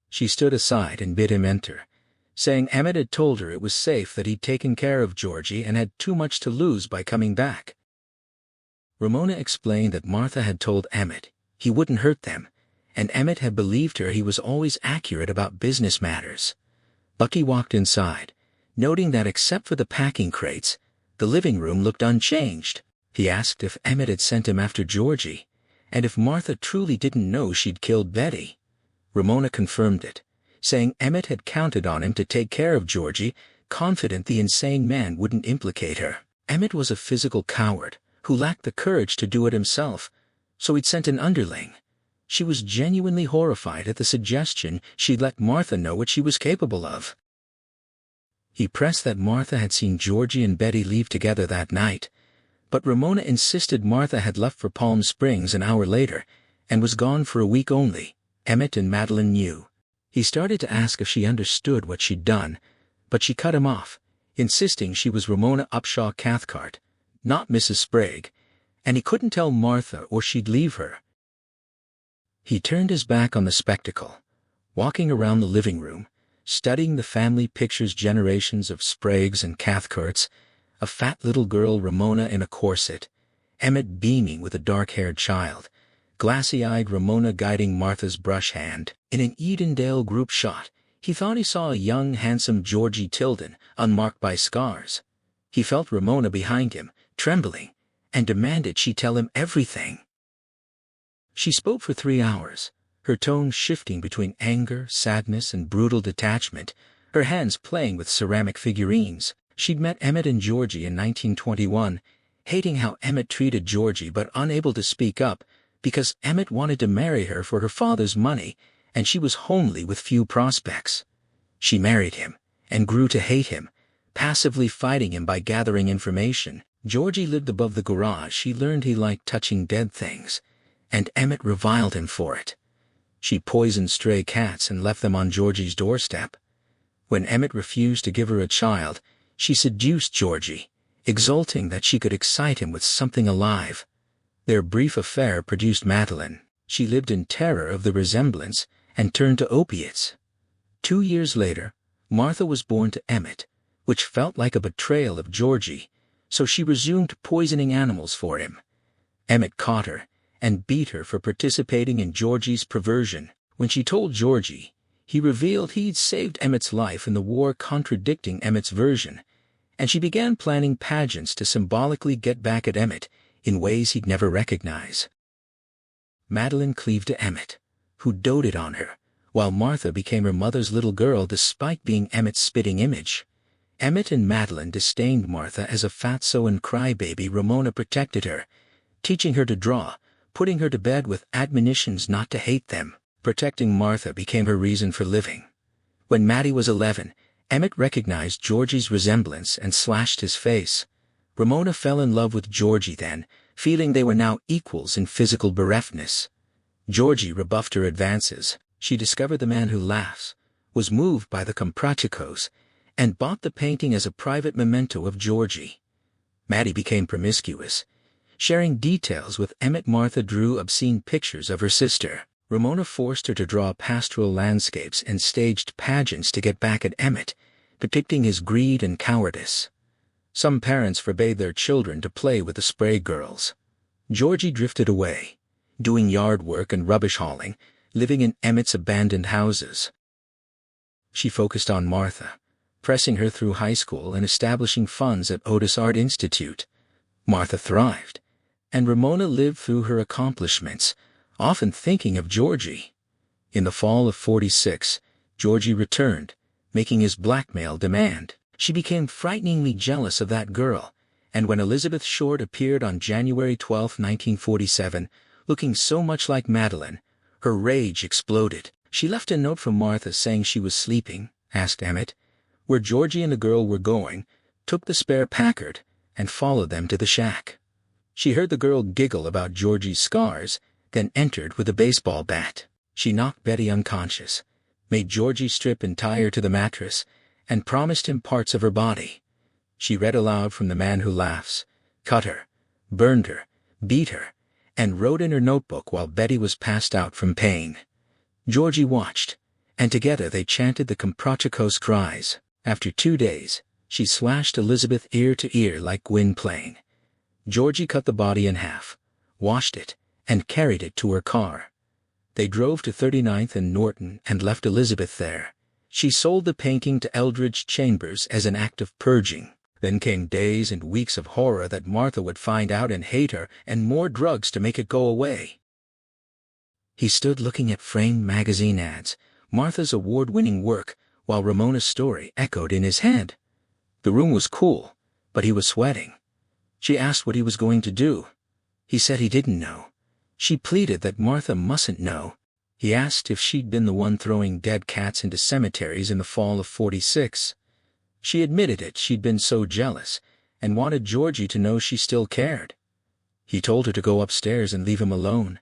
A: She stood aside and bid him enter, saying Emmett had told her it was safe, that he'd taken care of Georgie and had too much to lose by coming back. Ramona explained that Martha had told Emmett he wouldn't hurt them, and Emmett had believed her. He was always accurate about business matters. Bucky walked inside, noting that except for the packing crates, the living room looked unchanged. He asked if Emmett had sent him after Georgie, and if Martha truly didn't know she'd killed Betty. Ramona confirmed it, saying Emmett had counted on him to take care of Georgie, confident the insane man wouldn't implicate her. Emmett was a physical coward who lacked the courage to do it himself, so he'd sent an underling. She was genuinely horrified at the suggestion she'd let Martha know what she was capable of. He pressed that Martha had seen Georgie and Betty leave together that night, but Ramona insisted Martha had left for Palm Springs an hour later and was gone for a week only. Emmett and Madeline knew. He started to ask if she understood what she'd done, but she cut him off, insisting she was Ramona Upshaw Cathcart, not Mrs. Sprague, and he couldn't tell Martha or she'd leave her. He turned his back on the spectacle, walking around the living room, studying the family pictures, generations of Spragues and Cathcarts, a fat little girl, Ramona in a corset, Emmett beaming with a dark-haired child, glassy-eyed Ramona guiding Martha's brush hand. In an Edendale group shot, he thought he saw a young, handsome Georgie Tilden, unmarked by scars. He felt Ramona behind him, trembling, and demanded she tell him everything. She spoke for 3 hours, her tone shifting between anger, sadness, and brutal detachment, her hands playing with ceramic figurines. She'd met Emmett and Georgie in 1921, hating how Emmett treated Georgie but unable to speak up because Emmett wanted to marry her for her father's money, and she was homely with few prospects. She married him and grew to hate him, passively fighting him by gathering information. Georgie lived above the garage. She learned he liked touching dead things, and Emmett reviled him for it. She poisoned stray cats and left them on Georgie's doorstep. When Emmett refused to give her a child, she seduced Georgie, exulting that she could excite him with something alive. Their brief affair produced Madeline. She lived in terror of the resemblance and turned to opiates. 2 years later, Martha was born to Emmett, which felt like a betrayal of Georgie, so she resumed poisoning animals for him. Emmett caught her and beat her for participating in Georgie's perversion. When she told Georgie, he revealed he'd saved Emmett's life in the war, contradicting Emmett's version, and she began planning pageants to symbolically get back at Emmett in ways he'd never recognize. Madeline cleaved to Emmett, who doted on her, while Martha became her mother's little girl despite being Emmett's spitting image. Emmett and Madeline disdained Martha as a fatso and crybaby. Ramona protected her, teaching her to draw, putting her to bed with admonitions not to hate them. Protecting Martha became her reason for living. When Maddie was 11, Emmett recognized Georgie's resemblance and slashed his face. Ramona fell in love with Georgie then, feeling they were now equals in physical bereftness. Georgie rebuffed her advances. She discovered the man who laughs, was moved by the comprachicos, and bought the painting as a private memento of Georgie. Maddie became promiscuous, sharing details with Emmett. Martha drew obscene pictures of her sister. Ramona forced her to draw pastoral landscapes and staged pageants to get back at Emmett, depicting his greed and cowardice. Some parents forbade their children to play with the Sprague girls. Georgie drifted away, doing yard work and rubbish hauling, living in Emmett's abandoned houses. She focused on Martha, pressing her through high school and establishing funds at Otis Art Institute. Martha thrived, and Ramona lived through her accomplishments, often thinking of Georgie. In the fall of '46, Georgie returned, making his blackmail demand. She became frighteningly jealous of that girl, and when Elizabeth Short appeared on January 12, 1947, looking so much like Madeline, her rage exploded. She left a note from Martha saying she was sleeping, asked Emmett where Georgie and the girl were going, took the spare Packard, and followed them to the shack. She heard the girl giggle about Georgie's scars, then entered with a baseball bat. She knocked Betty unconscious, made Georgie strip and tie her to the mattress, and promised him parts of her body. She read aloud from The Man Who Laughs, cut her, burned her, beat her, and wrote in her notebook while Betty was passed out from pain. Georgie watched, and together they chanted the Comprachicos cries. After 2 days, she slashed Elizabeth ear to ear like Gwyn playing. Georgie cut the body in half, washed it, and carried it to her car. They drove to 39th and Norton and left Elizabeth there. She sold the painting to Eldridge Chambers as an act of purging. Then came days and weeks of horror that Martha would find out and hate her, and more drugs to make it go away. He stood looking at framed magazine ads, Martha's award-winning work, while Ramona's story echoed in his head. The room was cool, but he was sweating. She asked what he was going to do. He said he didn't know. She pleaded that Martha mustn't know. He asked if she'd been the one throwing dead cats into cemeteries in the fall of '46. She admitted it. She'd been so jealous, and wanted Georgie to know she still cared. He told her to go upstairs and leave him alone.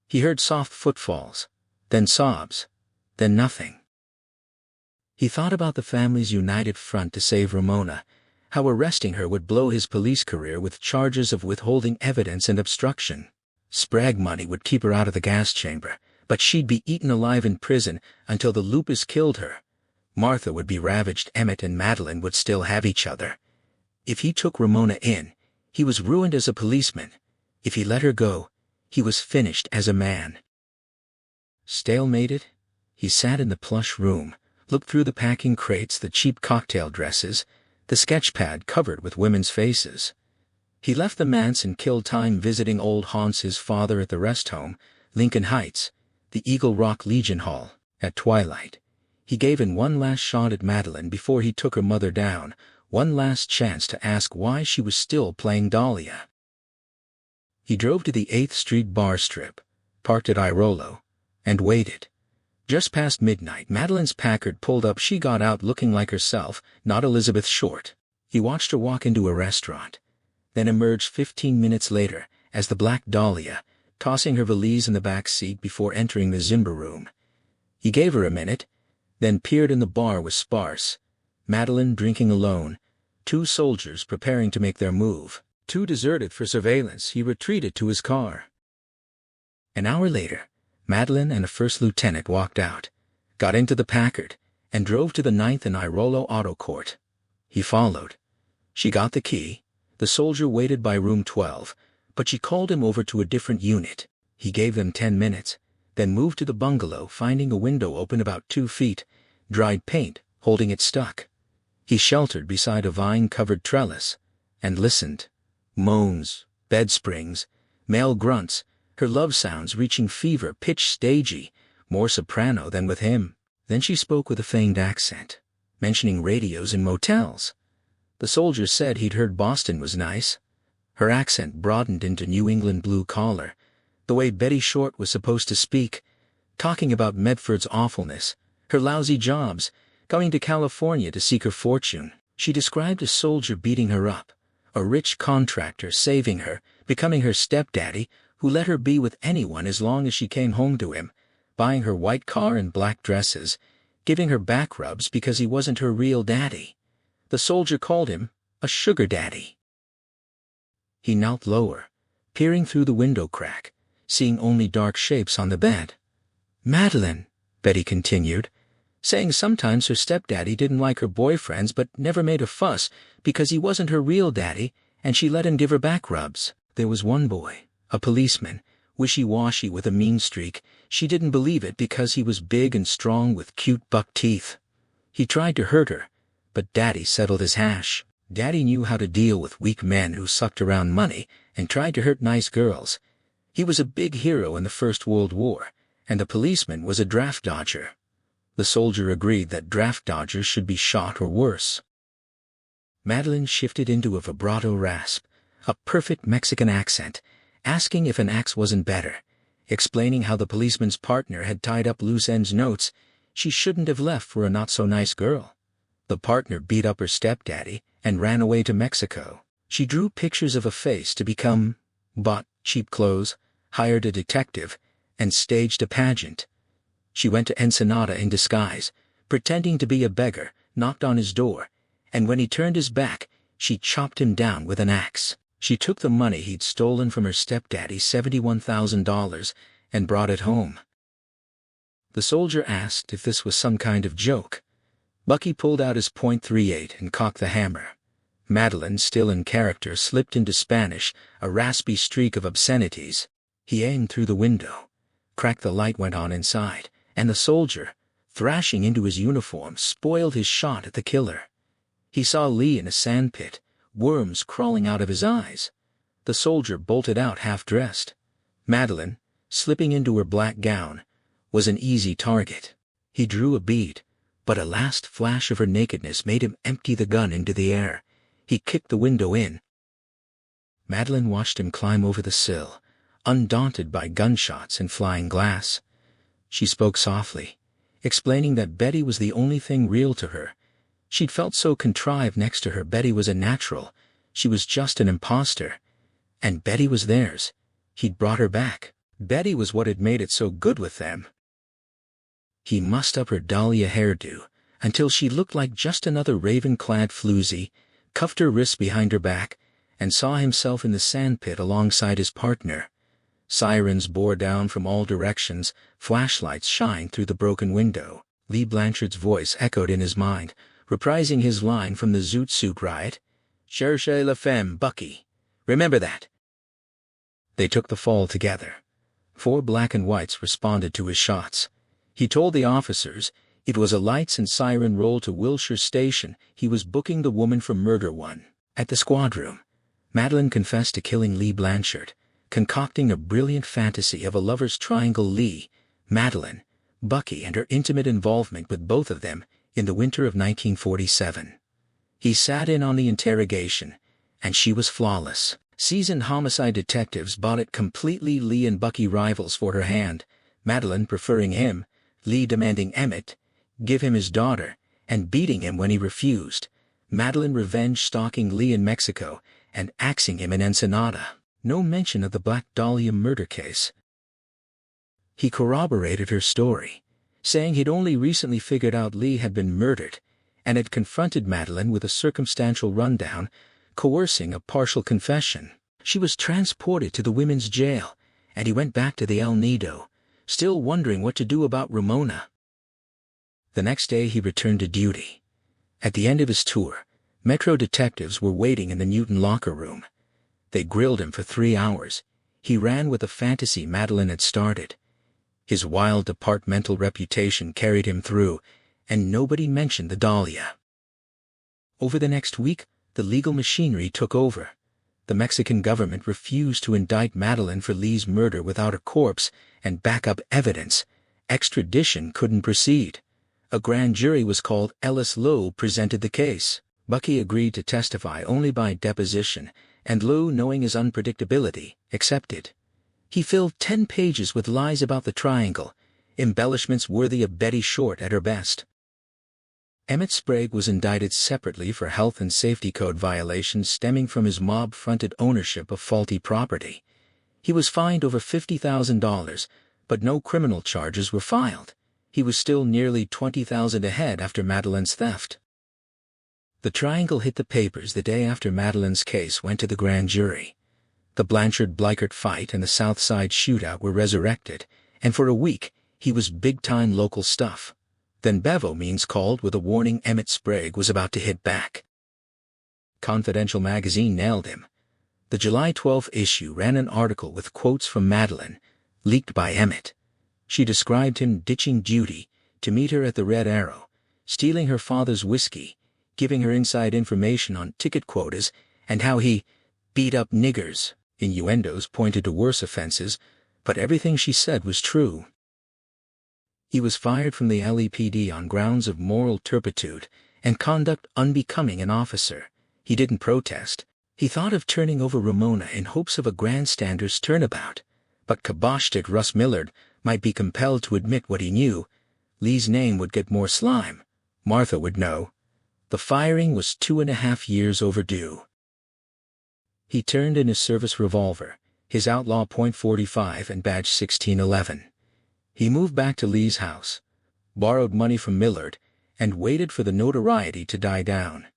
A: He heard soft footfalls, then sobs, then nothing. He thought about the family's united front to save Ramona, how arresting her would blow his police career with charges of withholding evidence and obstruction. Sprague money would keep her out of the gas chamber, but she'd be eaten alive in prison until the lupus killed her. Martha would be ravaged. Emmett and Madeline would still have each other. If he took Ramona in, he was ruined as a policeman. If he let her go, he was finished as a man. Stalemated, he sat in the plush room, looked through the packing crates, the cheap cocktail dresses, the sketch pad covered with women's faces. He left the manse and killed time visiting old haunts, his father at the rest home, Lincoln Heights, the Eagle Rock Legion Hall. At twilight, he gave in one last shot at Madeline before he took her mother down, one last chance to ask why she was still playing Dahlia. He drove to the 8th Street bar strip, parked at Irolo, and waited. Just past midnight, Madeline's Packard pulled up. She got out looking like herself, not Elizabeth Short. He watched her walk into a restaurant, then emerged 15 minutes later as the Black Dahlia, tossing her valise in the back seat before entering the Zimba room. He gave her a minute, then peered in. The bar was sparse. Madeline drinking alone, 2 soldiers preparing to make their move. Too deserted for surveillance, he retreated to his car. An hour later, Madeline and a first lieutenant walked out, got into the Packard, and drove to the 9th and Irolo Auto Court. He followed. She got the key. The soldier waited by room 12, but she called him over to a different unit. He gave them 10 minutes, then moved to the bungalow, finding a window open about 2 feet, dried paint holding it stuck. He sheltered beside a vine-covered trellis and listened. Moans, bed springs, male grunts, her love sounds reaching fever-pitch, stagey, more soprano than with him. Then she spoke with a feigned accent, mentioning radios in motels. The soldier said he'd heard Boston was nice. Her accent broadened into New England blue-collar, the way Betty Short was supposed to speak, talking about Medford's awfulness, her lousy jobs, coming to California to seek her fortune. She described a soldier beating her up, a rich contractor saving her, becoming her stepdaddy, who let her be with anyone as long as she came home to him, buying her white car and black dresses, giving her back rubs because he wasn't her real daddy. The soldier called him a sugar daddy. He knelt lower, peering through the window crack, seeing only dark shapes on the bed. Madeline, Betty continued, saying sometimes her stepdaddy didn't like her boyfriends but never made a fuss because he wasn't her real daddy, and she let him give her back rubs. There was one boy, a policeman, wishy-washy with a mean streak. She didn't believe it because he was big and strong with cute buck teeth. He tried to hurt her, but Daddy settled his hash. Daddy knew how to deal with weak men who sucked around money and tried to hurt nice girls. He was a big hero in the First World War, and the policeman was a draft dodger. The soldier agreed that draft dodgers should be shot or worse. Madeline shifted into a vibrato rasp, a perfect Mexican accent, asking if an axe wasn't better, explaining how the policeman's partner had tied up loose ends notes she shouldn't have left for a not-so-nice girl. The partner beat up her stepdaddy and ran away to Mexico. She drew pictures of a face to become, bought cheap clothes, hired a detective, and staged a pageant. She went to Ensenada in disguise, pretending to be a beggar, knocked on his door, and when he turned his back, she chopped him down with an axe. She took the money he'd stolen from her stepdaddy, $71,000, and brought it home. The soldier asked if this was some kind of joke. Bucky pulled out his .38 and cocked the hammer. Madeline, still in character, slipped into Spanish, a raspy streak of obscenities. He aimed through the window. Crack the light went on inside, and the soldier, thrashing into his uniform, spoiled his shot at the killer. He saw Lee in a sandpit, worms crawling out of his eyes. The soldier bolted out half-dressed. Madeline, slipping into her black gown, was an easy target. He drew a bead, but a last flash of her nakedness made him empty the gun into the air. He kicked the window in. Madeline watched him climb over the sill, undaunted by gunshots and flying glass. She spoke softly, explaining that Betty was the only thing real to her. She'd felt so contrived next to her. Betty was a natural. She was just an imposter. And Betty was theirs. He'd brought her back. Betty was what had made it so good with them. He mussed up her Dahlia hairdo until she looked like just another raven-clad floozy, cuffed her wrists behind her back, and saw himself in the sandpit alongside his partner. Sirens bore down from all directions, flashlights shined through the broken window. Lee Blanchard's voice echoed in his mind, reprising his line from the Zoot Suit riot. "Cherchez la femme, Bucky. Remember that." They took the fall together. 4 black and whites responded to his shots. He told the officers it was a lights and siren roll to Wilshire Station. He was booking the woman for murder one. At the squad room, Madeline confessed to killing Lee Blanchard, concocting a brilliant fantasy of a lover's triangle: Lee, Madeline, Bucky, and her intimate involvement with both of them in the winter of 1947. He sat in on the interrogation, and she was flawless. Seasoned homicide detectives bought it completely. Lee and Bucky rivals for her hand, Madeline preferring him, Lee demanding Emmett give him his daughter, and beating him when he refused. Madeline revenge stalking Lee in Mexico and axing him in Ensenada. No mention of the Black Dahlia murder case. He corroborated her story, saying he'd only recently figured out Lee had been murdered and had confronted Madeline with a circumstantial rundown, coercing a partial confession. She was transported to the women's jail, and he went back to the El Nido, still wondering what to do about Ramona. The next day he returned to duty. At the end of his tour, Metro detectives were waiting in the Newton locker room. They grilled him for 3 hours. He ran with the fantasy Madeline had started. His wild departmental reputation carried him through, and nobody mentioned the Dahlia. Over the next week, the legal machinery took over. The Mexican government refused to indict Madeline for Lee's murder without a corpse and backup evidence. Extradition couldn't proceed. A grand jury was called. Ellis Lowe presented the case. Bucky agreed to testify only by deposition, and Lowe, knowing his unpredictability, accepted. He filled 10 pages with lies about the triangle, embellishments worthy of Betty Short at her best. Emmett Sprague was indicted separately for health and safety code violations stemming from his mob-fronted ownership of faulty property. He was fined over $50,000, but no criminal charges were filed. He was still nearly $20,000 ahead after Madeline's theft. The triangle hit the papers the day after Madeline's case went to the grand jury. The Blanchard-Bleichert fight and the South Side shootout were resurrected, and for a week he was big-time local stuff. Then Bevo Means called with a warning Emmett Sprague was about to hit back. Confidential magazine nailed him. The July 12 issue ran an article with quotes from Madeline, leaked by Emmett. She described him ditching duty to meet her at the Red Arrow, stealing her father's whiskey, giving her inside information on ticket quotas, and how he beat up niggers. Innuendos pointed to worse offenses, but everything she said was true. He was fired from the LAPD on grounds of moral turpitude and conduct unbecoming an officer. He didn't protest. He thought of turning over Ramona in hopes of a grandstander's turnabout, but kiboshed Russ Millard might be compelled to admit what he knew. Lee's name would get more slime. Martha would know. The firing was 2.5 years overdue. He turned in his service revolver, his outlaw .45 and badge 1611. He moved back to Lee's house, borrowed money from Millard, and waited for the notoriety to die down.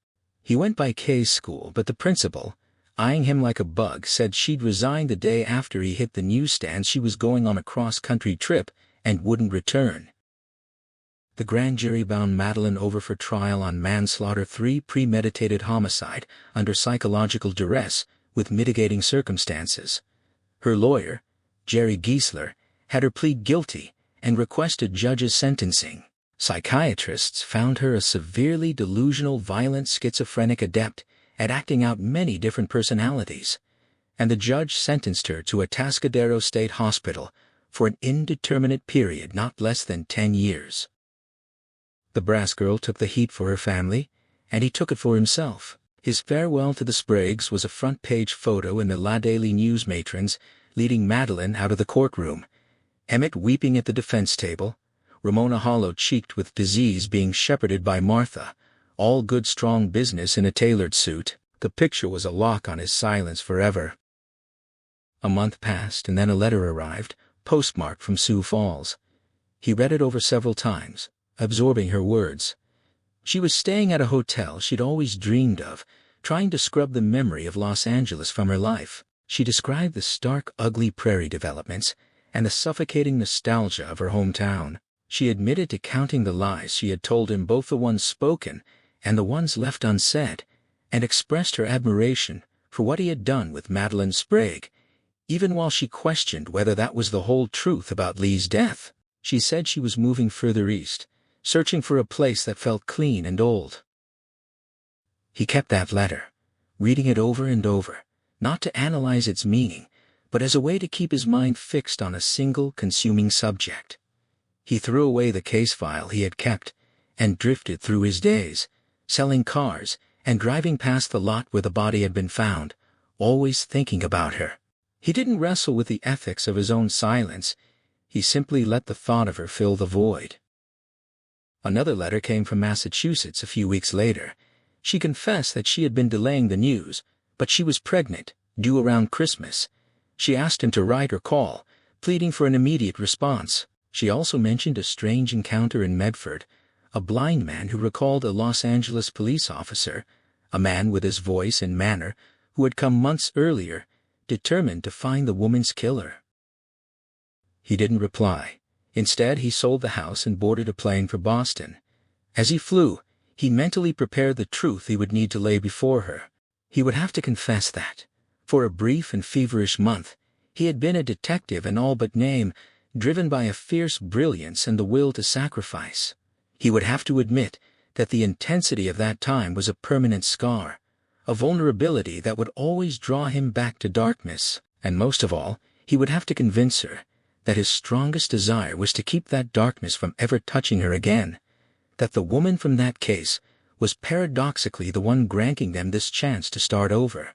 A: He went by Kay's school, but the principal, eyeing him like a bug, said she'd resigned the day after he hit the newsstand. She was going on a cross-country trip and wouldn't return. The grand jury bound Madeline over for trial on manslaughter, 3 premeditated homicide under psychological duress with mitigating circumstances. Her lawyer, Jerry Giesler, had her plead guilty and requested judge's sentencing. Psychiatrists found her a severely delusional, violent schizophrenic adept at acting out many different personalities, and the judge sentenced her to Atascadero State Hospital for an indeterminate period not less than 10 years. The brass girl took the heat for her family, and he took it for himself. His farewell to the Spriggs was a front-page photo in the La Daily News matrons, leading Madeline out of the courtroom, Emmett weeping at the defense table, Ramona hollow-cheeked with disease being shepherded by Martha, all good strong business in a tailored suit. The picture was a lock on his silence forever. A month passed, and then a letter arrived, postmarked from Sioux Falls. He read it over several times, absorbing her words. She was staying at a hotel she'd always dreamed of, trying to scrub the memory of Los Angeles from her life. She described the stark, ugly prairie developments and the suffocating nostalgia of her hometown. She admitted to counting the lies she had told him, both the ones spoken and the ones left unsaid, and expressed her admiration for what he had done with Madeline Sprague, even while she questioned whether that was the whole truth about Lee's death. She said she was moving further east, searching for a place that felt clean and old. He kept that letter, reading it over and over, not to analyze its meaning, but as a way to keep his mind fixed on a single consuming subject. He threw away the case file he had kept and drifted through his days, selling cars and driving past the lot where the body had been found, always thinking about her. He didn't wrestle with the ethics of his own silence. He simply let the thought of her fill the void. Another letter came from Massachusetts a few weeks later. She confessed that she had been delaying the news, but she was pregnant, due around Christmas. She asked him to write or call, pleading for an immediate response. She also mentioned a strange encounter in Medford, a blind man who recalled a Los Angeles police officer, a man with his voice and manner, who had come months earlier, determined to find the woman's killer. He didn't reply. Instead, he sold the house and boarded a plane for Boston. As he flew, he mentally prepared the truth he would need to lay before her. He would have to confess that, for a brief and feverish month, he had been a detective in all but name, driven by a fierce brilliance and the will to sacrifice. He would have to admit that the intensity of that time was a permanent scar, a vulnerability that would always draw him back to darkness, and most of all, he would have to convince her that his strongest desire was to keep that darkness from ever touching her again, that the woman from that case was paradoxically the one granting them this chance to start over.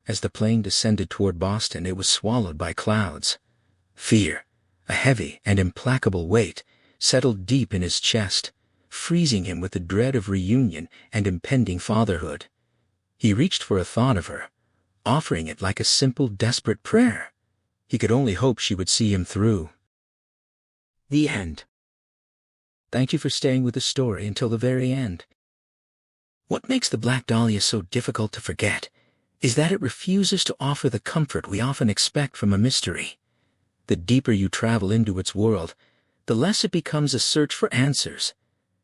A: As the plane descended toward Boston, it was swallowed by clouds. Fear, a heavy and implacable weight, settled deep in his chest, freezing him with the dread of reunion and impending fatherhood. He reached for a thought of her, offering it like a simple, desperate prayer. He could only hope she would see him through. The end. Thank you for staying with the story until the very end. What makes the Black Dahlia so difficult to forget is that it refuses to offer the comfort we often expect from a mystery. The deeper you travel into its world, the less it becomes a search for answers,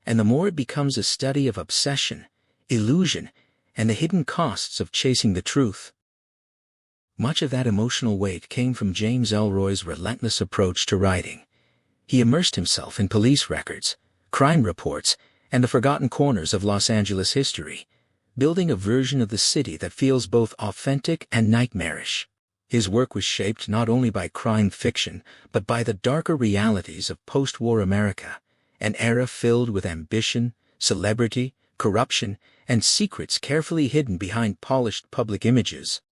A: and the more it becomes a study of obsession, illusion, and the hidden costs of chasing the truth. Much of that emotional weight came from James Ellroy's relentless approach to writing. He immersed himself in police records, crime reports, and the forgotten corners of Los Angeles history, building a version of the city that feels both authentic and nightmarish. His work was shaped not only by crime fiction, but by the darker realities of post-war America, an era filled with ambition, celebrity, corruption, and secrets carefully hidden behind polished public images.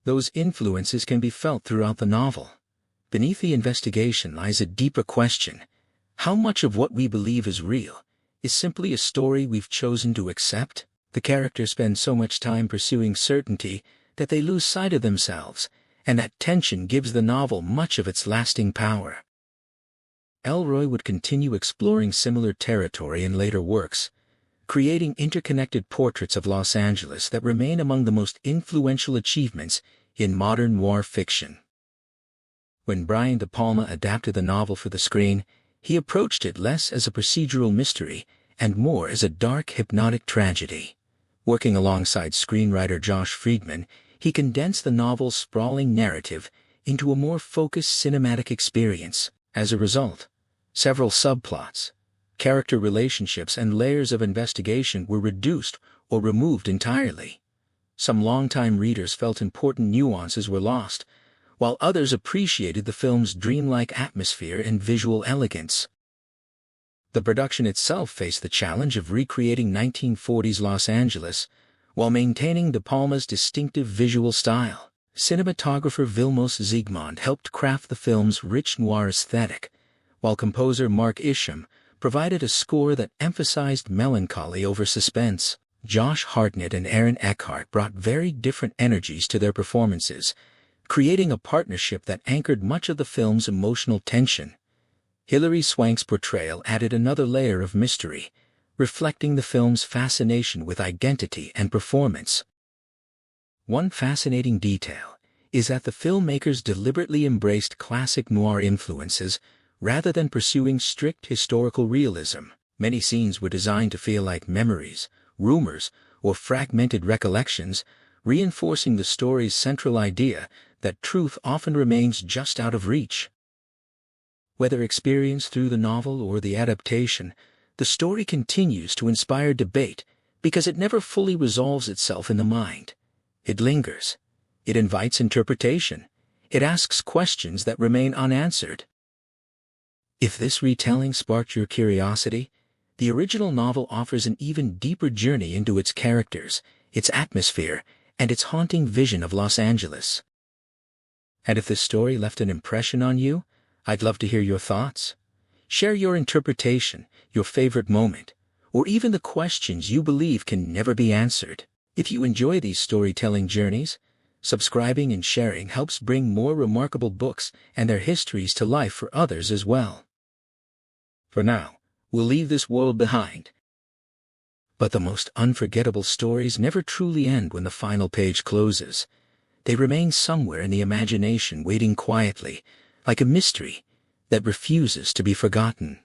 A: Those influences can be felt throughout the novel. Beneath the investigation lies a deeper question. How much of what we believe is real is simply a story we've chosen to accept? The characters spend so much time pursuing certainty that they lose sight of themselves, and that tension gives the novel much of its lasting power. Ellroy would continue exploring similar territory in later works, creating interconnected portraits of Los Angeles that remain among the most influential achievements in modern noir fiction. When Brian De Palma adapted the novel for the screen, he approached it less as a procedural mystery and more as a dark, hypnotic tragedy. Working alongside screenwriter Josh Friedman, he condensed the novel's sprawling narrative into a more focused cinematic experience. As a result, several subplots, character relationships, and layers of investigation were reduced or removed entirely. Some longtime readers felt important nuances were lost, while others appreciated the film's dreamlike atmosphere and visual elegance. The production itself faced the challenge of recreating 1940s Los Angeles while maintaining De Palma's distinctive visual style. Cinematographer Vilmos Zsigmond helped craft the film's rich noir aesthetic, while composer Mark Isham provided a score that emphasized melancholy over suspense. Josh Hartnett and Aaron Eckhart brought very different energies to their performances, creating a partnership that anchored much of the film's emotional tension. Hilary Swank's portrayal added another layer of mystery, reflecting the film's fascination with identity and performance. One fascinating detail is that the filmmakers deliberately embraced classic noir influences rather than pursuing strict historical realism. Many scenes were designed to feel like memories, rumors, or fragmented recollections, reinforcing the story's central idea that truth often remains just out of reach. Whether experienced through the novel or the adaptation, the story continues to inspire debate because it never fully resolves itself in the mind. It lingers. It invites interpretation. It asks questions that remain unanswered. If this retelling sparked your curiosity, the original novel offers an even deeper journey into its characters, its atmosphere, and its haunting vision of Los Angeles. And if this story left an impression on you, I'd love to hear your thoughts. Share your interpretation, your favorite moment, or even the questions you believe can never be answered. If you enjoy these storytelling journeys, subscribing and sharing helps bring more remarkable books and their histories to life for others as well. For now, we'll leave this world behind. But the most unforgettable stories never truly end when the final page closes. They remain somewhere in the imagination, waiting quietly, like a mystery that refuses to be forgotten.